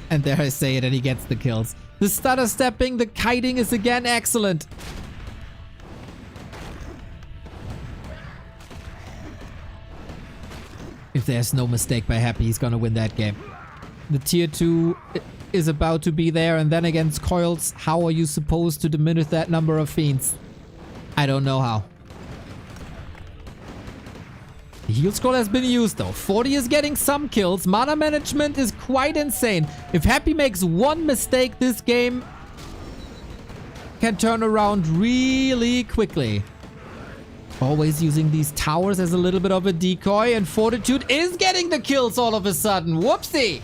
And there I say it, and he gets the kills. The stutter stepping, the kiting is again excellent. If there's no mistake by Happy, he's gonna win that game. The tier 2 is about to be there, and then against Coils, how are you supposed to diminish that number of fiends? I don't know how. The heal scroll has been used though. 40 is getting some kills. Mana management is quite insane. If Happy makes one mistake, this game can turn around really quickly. Always using these towers as a little bit of a decoy, and Fortitude is getting the kills all of a sudden. Whoopsie!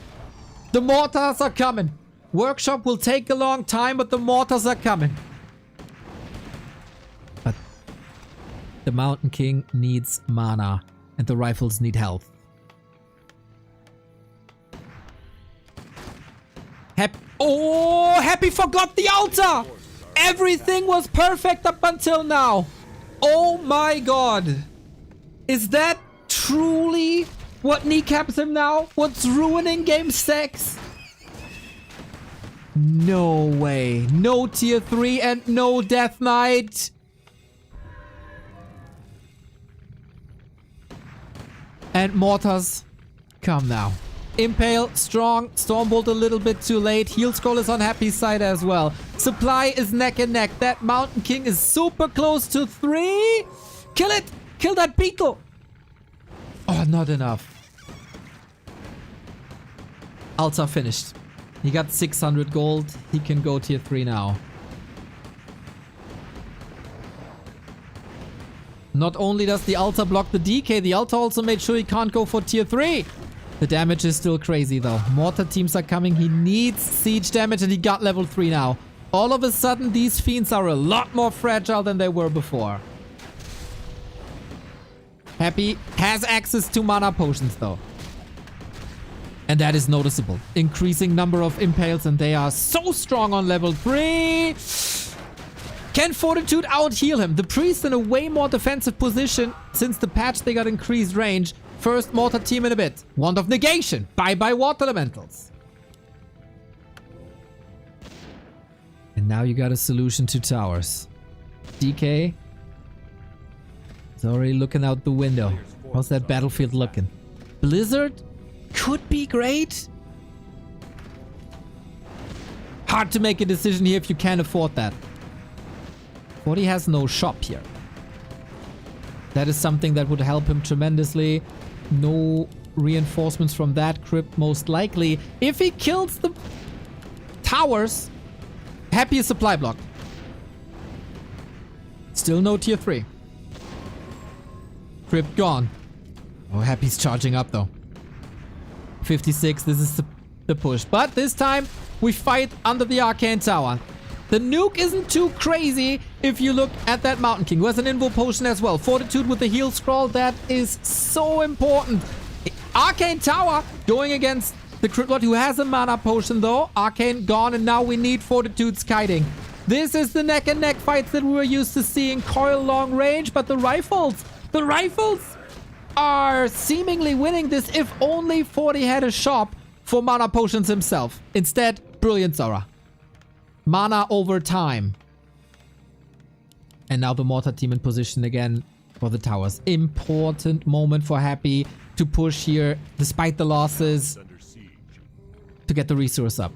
The mortars are coming. Workshop will take a long time, but the mortars are coming. But the Mountain King needs mana, and the rifles need health. Happy forgot the altar! Everything was perfect up until now. Oh my god. Is that truly what kneecaps him now? What's ruining game 6? No way. No tier 3 and no Death Knight. And mortars, come now. Impale, strong. Stormbolt a little bit too late. Heal scroll is on Happy's side as well. Supply is neck and neck. That Mountain King is super close to 3. Kill it! Kill that beetle! Oh, not enough. Altar finished. He got 600 gold. He can go tier 3 now. Not only does the altar block the DK, the altar also made sure he can't go for tier 3. The damage is still crazy though. Mortar teams are coming. He needs siege damage, and he got level 3 now. All of a sudden, these fiends are a lot more fragile than they were before. Happy has access to mana potions though. And that is noticeable. Increasing number of impales, and they are so strong on level 3. Can Fortitude out-heal him? The priest in a way more defensive position. Since the patch, they got increased range. First mortar team in a bit. Wand of Negation. Bye-bye water elementals. And now you got a solution to towers. DK is already looking out the window. How's that battlefield looking? Blizzard could be great. Hard to make a decision here if you can't afford that. 40 has no shop here. That is something that would help him tremendously. No reinforcements from that crypt, most likely. If he kills the towers, Happy is supply blocked. Still no tier 3. Crypt gone. Oh, Happy's charging up though. 56, this is the push. But this time, we fight under the Arcane Tower. The nuke isn't too crazy if you look at that Mountain King, who has an invo potion as well. Fortitude with the heal scroll, that is so important. Arcane Tower going against the Crit Lord, who has a mana potion though. Arcane gone, and now we need Fortitude's kiting. This is the neck and neck fights that we were used to seeing. Coil long range, but the rifles are seemingly winning this. If only 40 had a shop for mana potions himself. Instead, Brilliant Zora. Mana over time. And now the mortar team in position again for the towers. Important moment for Happy to push here, despite the losses, to get the resource up.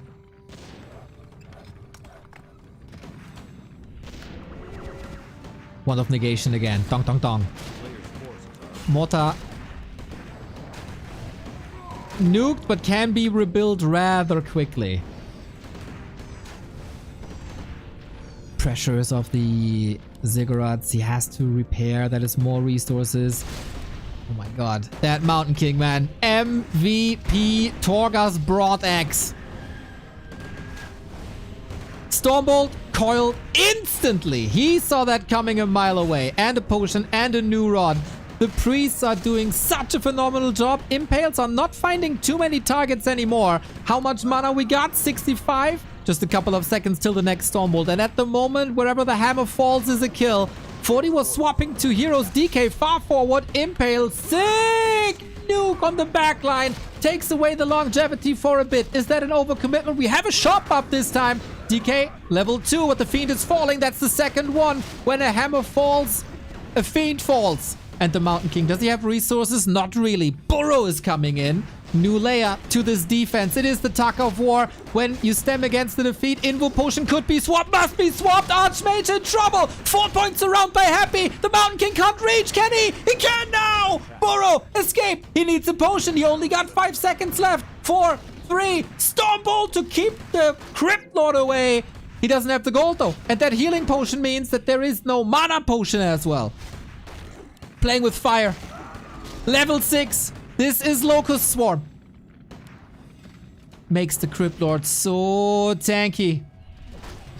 Wand of Negation again. Dong, dong, dong. Mortar nuked, but can be rebuilt rather quickly. Pressures of the ziggurats. He has to repair. That is more resources. Oh my god. That Mountain King, man. MVP Torgas Broad Axe. Stormbolt coiled instantly. He saw that coming a mile away. And a potion and a new rod. The priests are doing such a phenomenal job. Impales are not finding too many targets anymore. How much mana we got? 65. Just a couple of seconds till the next Stormbolt. And at the moment, wherever the hammer falls is a kill. 40 was swapping to heroes. DK far forward. Impale. Sick nuke on the back line. Takes away the longevity for a bit. Is that an overcommitment? We have a shop up this time. DK, level 2, but the Fiend is falling. That's the second one. When a hammer falls, a Fiend falls. And the Mountain King, does he have resources? Not really. Burrow is coming in. New layer to this defense. It is the tug of war. When you stem against the defeat, Invo Potion could be swapped. Must be swapped. Archmage in trouble. 4 points around by Happy. The Mountain King can't reach. Can he? He can now. Burrow, escape. He needs a potion. He only got 5 seconds left. 4, 3. Stormbolt to keep the Crypt Lord away. He doesn't have the gold though. And that healing potion means that there is no mana potion as well. Playing with fire. Level 6. This is Locust Swarm. Makes the Crypt Lord so tanky.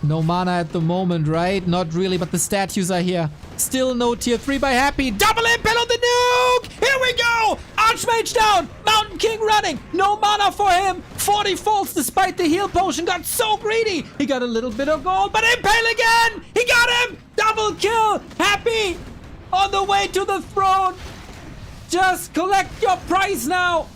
No mana at the moment, right? Not really, but the statues are here. Still no tier 3 by Happy. Double impale on the nuke! Here we go! Archmage down! Mountain King running! No mana for him! 40 falls despite the heal potion. Got so greedy! He got a little bit of gold, but impale again! He got him! Double kill! Happy! On the way to the throne! Just collect your prize now!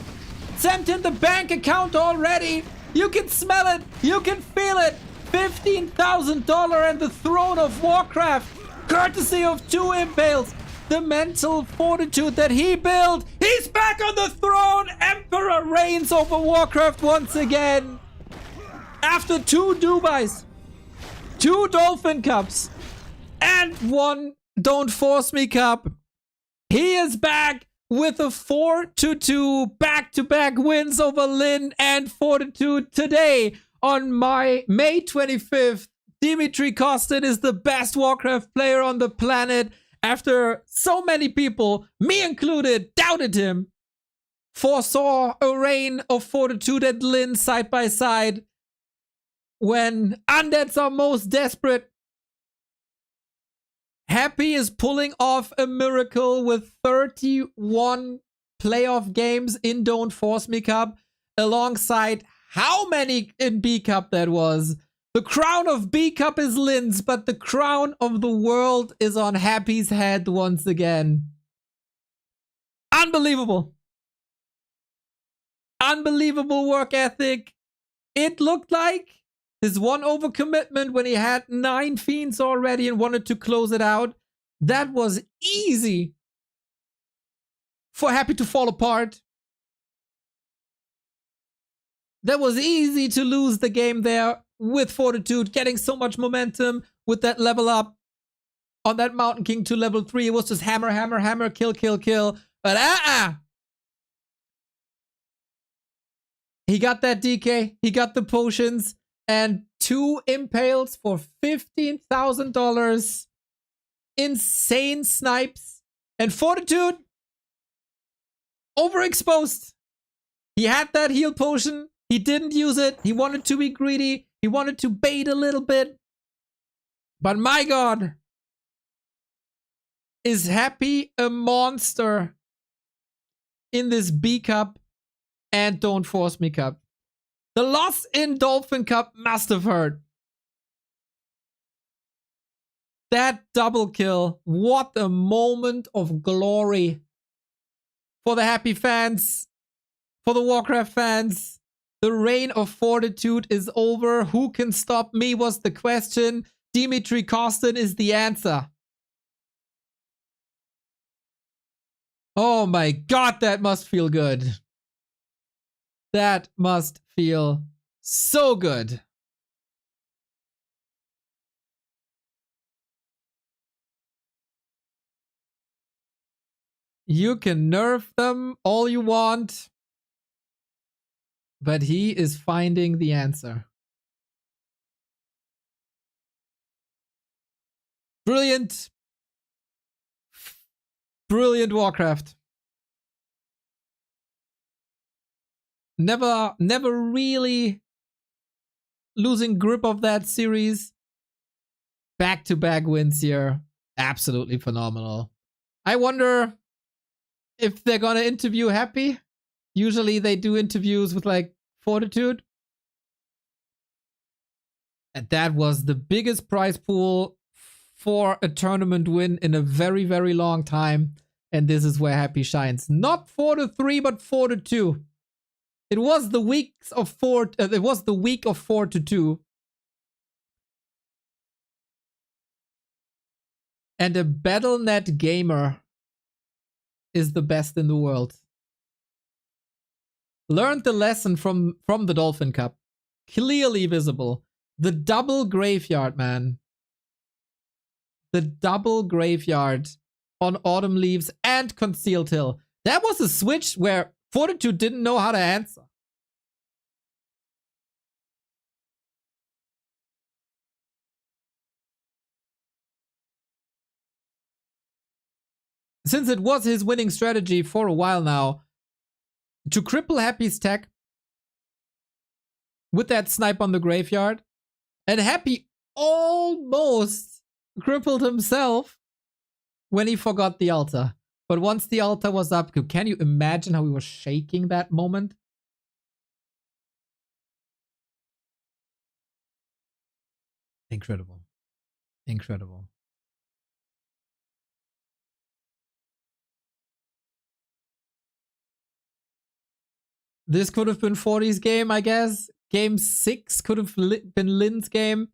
Sent in the bank account already! You can smell it! You can feel it! $15,000 and the throne of Warcraft! Courtesy of 2 impales! The mental fortitude that he built! He's back on the throne! Emperor reigns over Warcraft once again! After 2 Dubais, 2 Dolphin Cups, and 1 Don't Force Me Cup, he is back with a 4-2 back-to-back wins over Lin and Fortitude today on May 25th. Dimitri Kostin is the best Warcraft player on the planet after so many people, me included, doubted him. Foresaw a reign of Fortitude and Lin side by side when undeads are most desperate. Happy is pulling off a miracle with 31 playoff games in Don't Force Me Cup, alongside how many in B Cup that was. The crown of B Cup is Lin's, but the crown of the world is on Happy's head once again. Unbelievable. Unbelievable work ethic. It looked like his one overcommitment when he had 9 fiends already and wanted to close it out. That was easy for Happy to fall apart. That was easy to lose the game there with Fortitude, getting so much momentum with that level up on that Mountain King to level 3. It was just hammer, hammer, hammer, kill, kill, kill. But he got that DK, he got the potions, and 2 impales for $15,000. Insane snipes. And Fortitude, overexposed. He had that heal potion. He didn't use it. He wanted to be greedy. He wanted to bait a little bit. But my God, is Happy a monster in this B Cup and Don't Force Me Cup. The loss in Dolphin Cup must have hurt. That double kill, what a moment of glory for the Happy fans, for the Warcraft fans. The reign of Fortitude is over. Who can stop me was the question. Dimitri Kostin is the answer. Oh my God, that must feel good. That must feel so good. You can nerf them all you want, but he is finding the answer. Brilliant. Brilliant Warcraft. Never really losing grip of that series. Back-to-back wins here. Absolutely phenomenal. I wonder if they're gonna interview Happy. Usually they do interviews with like Fortitude. And that was the biggest prize pool for a tournament win in a very, very long time. And this is where Happy shines. Not 4-3, but 4-2. It was the week of 4-2. And a BattleNet gamer is the best in the world. Learned the lesson from the Dolphin Cup. Clearly visible. The double graveyard, man. The double graveyard on Autumn Leaves and Concealed Hill. That was a switch where Fortitude didn't know how to answer. Since it was his winning strategy for a while now, to cripple Happy's tech with that snipe on the graveyard, and Happy almost crippled himself when he forgot the altar. But once the altar was up, can you imagine how he was shaking that moment? Incredible. Incredible. This could have been 40's game, I guess. Game 6 could have been Lin's game.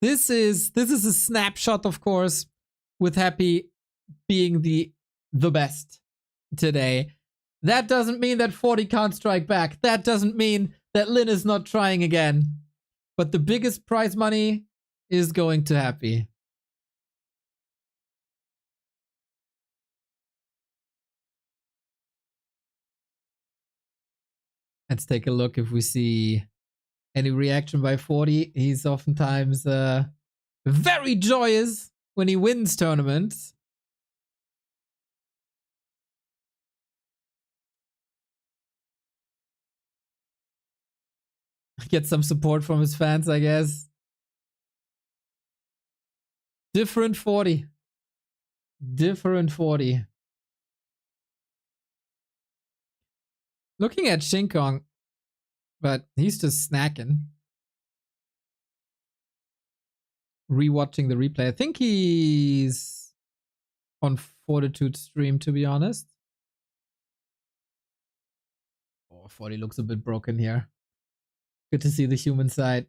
This is a snapshot, of course, with Happy being the best today. That doesn't mean that 40 can't strike back. That doesn't mean that Lin is not trying again. But the biggest prize money is going to Happy. Let's take a look if we see any reaction by 40. He's oftentimes very joyous when he wins tournaments. Get some support from his fans, I guess. Different 40. Different 40. Looking at Shinkong, but he's just snacking. Rewatching the replay. I think he's on Fortitude stream, to be honest. Oh, 40 looks a bit broken here. Good to see the human side.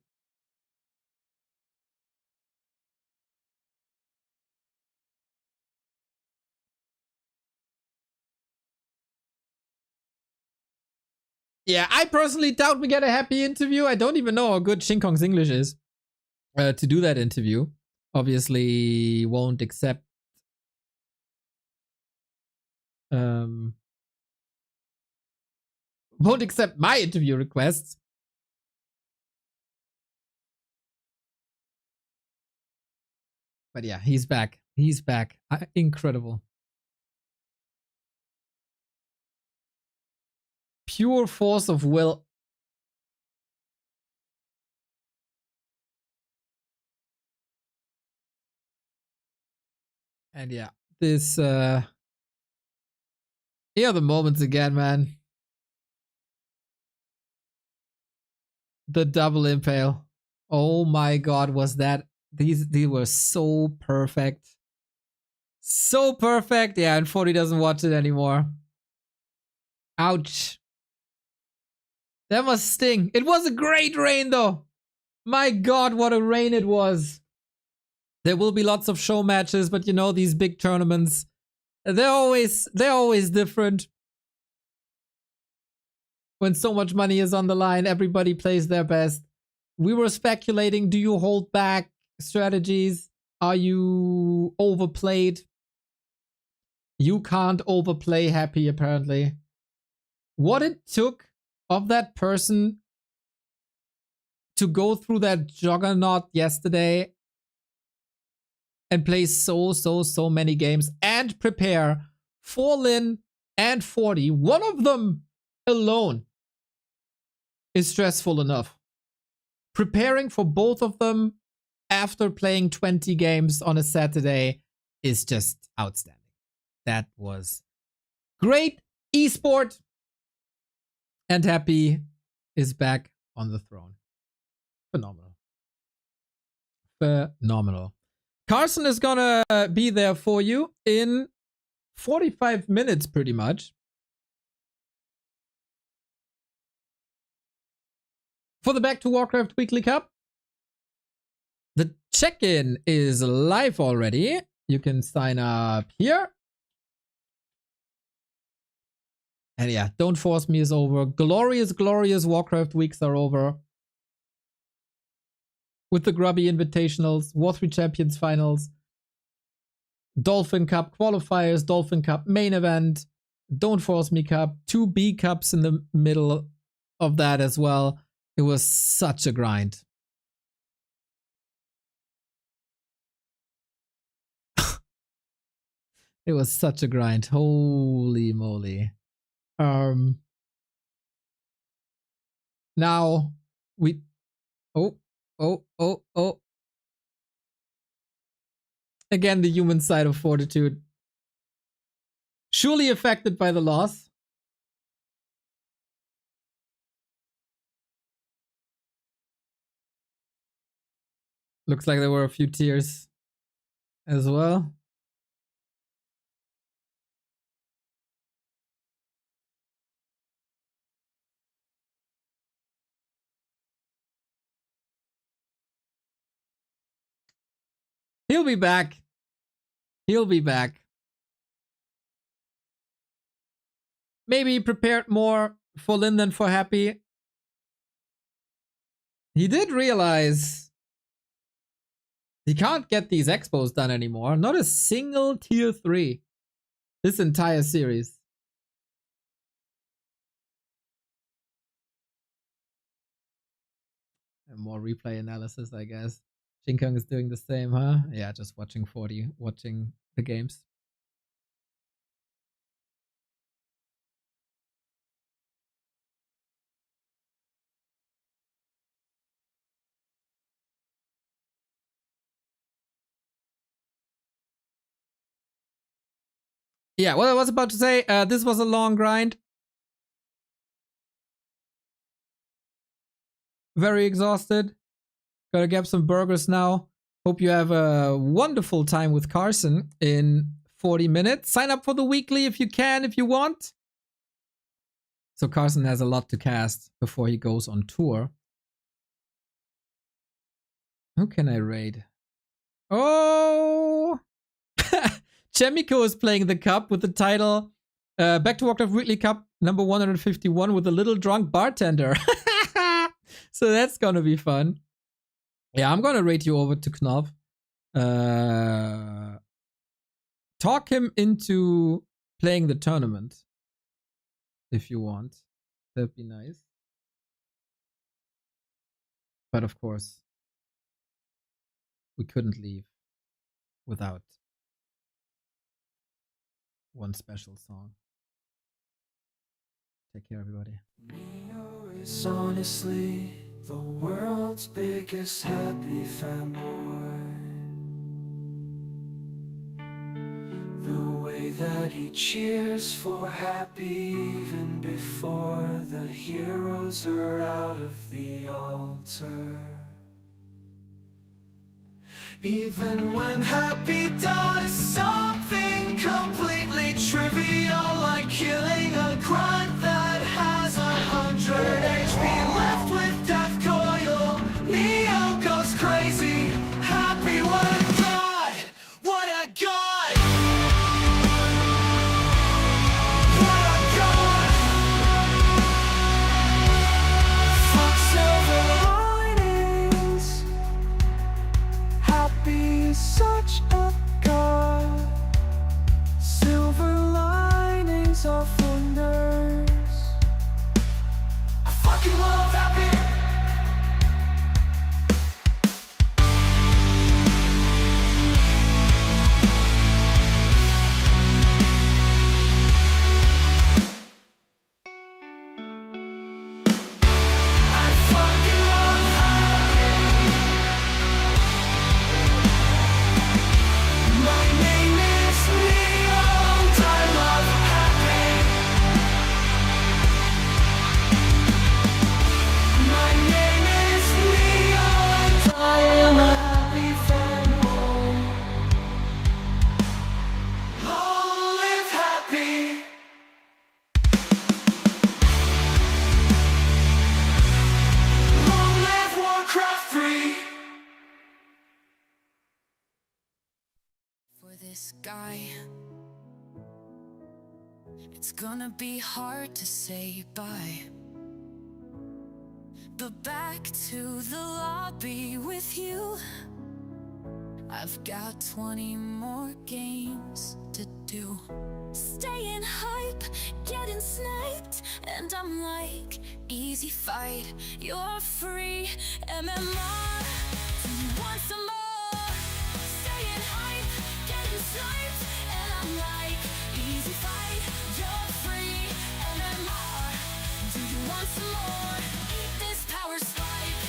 Yeah, I personally doubt we get a Happy interview. I don't even know how good Shinkong's English is to do that interview. Obviously, won't accept my interview requests. But yeah, he's back. He's back. Incredible. Pure force of will. And yeah, this here are the moments again, man. The double impale. Oh my god, was that these were so perfect. So perfect. Yeah, and 40 doesn't watch it anymore. Ouch. That must sting. It was a great rain though. My god, what a rain it was. There will be lots of show matches, but you know, these big tournaments, they're always different. When so much money is on the line, everybody plays their best. We were speculating, do you hold back strategies? Are you overplayed? You can't overplay Happy, apparently. What it took of that person to go through that juggernaut yesterday and play so many games and prepare for Lin and 40. One of them alone is stressful enough. Preparing for both of them after playing 20 games on a Saturday is just outstanding. That was great esport. And Happy is back on the throne. Phenomenal. phenomenal. Carson is gonna be there for you in 45 minutes, pretty much. For the Back to Warcraft Weekly Cup. The check-in is live already. You can sign up here. And yeah, Don't Force Me is over. Glorious, glorious Warcraft weeks are over. With the Grubby Invitationals, War 3 Champions Finals, Dolphin Cup qualifiers, Dolphin Cup main event, Don't Force Me Cup, 2 B Cups in the middle of that as well. It was such a grind. It was such a grind. Holy moly. Now we oh. Again, the human side of Fortitude. Surely affected by the loss. Looks like there were a few tears as well. He'll be back. He'll be back. Maybe prepared more for Lin than for Happy. He did realize he can't get these expos done anymore. Not a single tier 3 this entire series. And more replay analysis, I guess. Shinkung is doing the same, huh? Yeah, just watching 40, watching the games. Yeah, what I was about to say, this was a long grind. Very exhausted. Gotta get some burgers now. Hope you have a wonderful time with Carson in 40 minutes. Sign up for the weekly if you can, if you want. So Carson has a lot to cast before he goes on tour. Who can I raid? Oh! Chemico is playing the cup with the title Back to Warcraft Weekly Cup number 151 with a little drunk bartender. So that's gonna be fun. Yeah, I'm gonna rate you over to Knopf. Talk him into playing the tournament. If you want. That'd be nice. But of course, we couldn't leave without one special song. Take care, everybody. Neo is honestly the world's biggest happy fanboy. The way that he cheers for Happy even before the heroes are out of the altar. Even when Happy does something completely trivial, like killing a grunt that has 100 HP left with death coil, Neo goes crazy. Happy, what a god! What a god! What a god! Fuck silver linings. Happy is such a god. Silver linings are for nerds. this guy. It's gonna be hard to say bye, but back to the lobby with you. I've got 20 more games to do. Staying hype, getting sniped, and I'm like, easy fight, you're free, MMR. Do you want some more? Staying hype, getting sniped, and I'm like, easy fight, you're free, MMR. Do you want some more? Eat this power spike.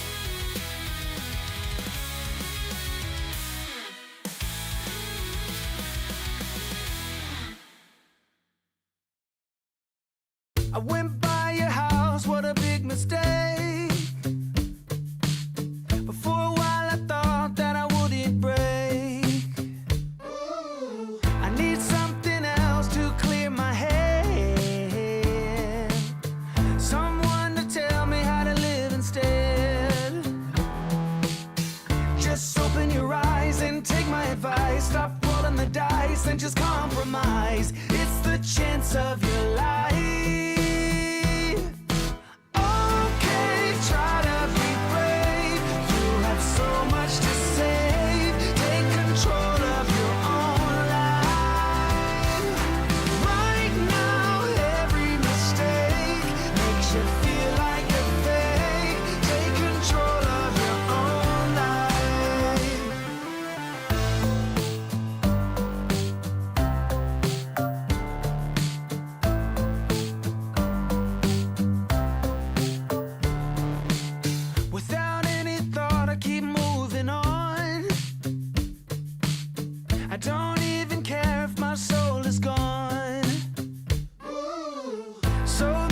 I went by your house, what a big mistake. But for a while I thought that I wouldn't break. I need something else to clear my head. Someone to tell me how to live instead. Just open your eyes and take my advice. Stop rolling the dice and just compromise. It's the chance of your life.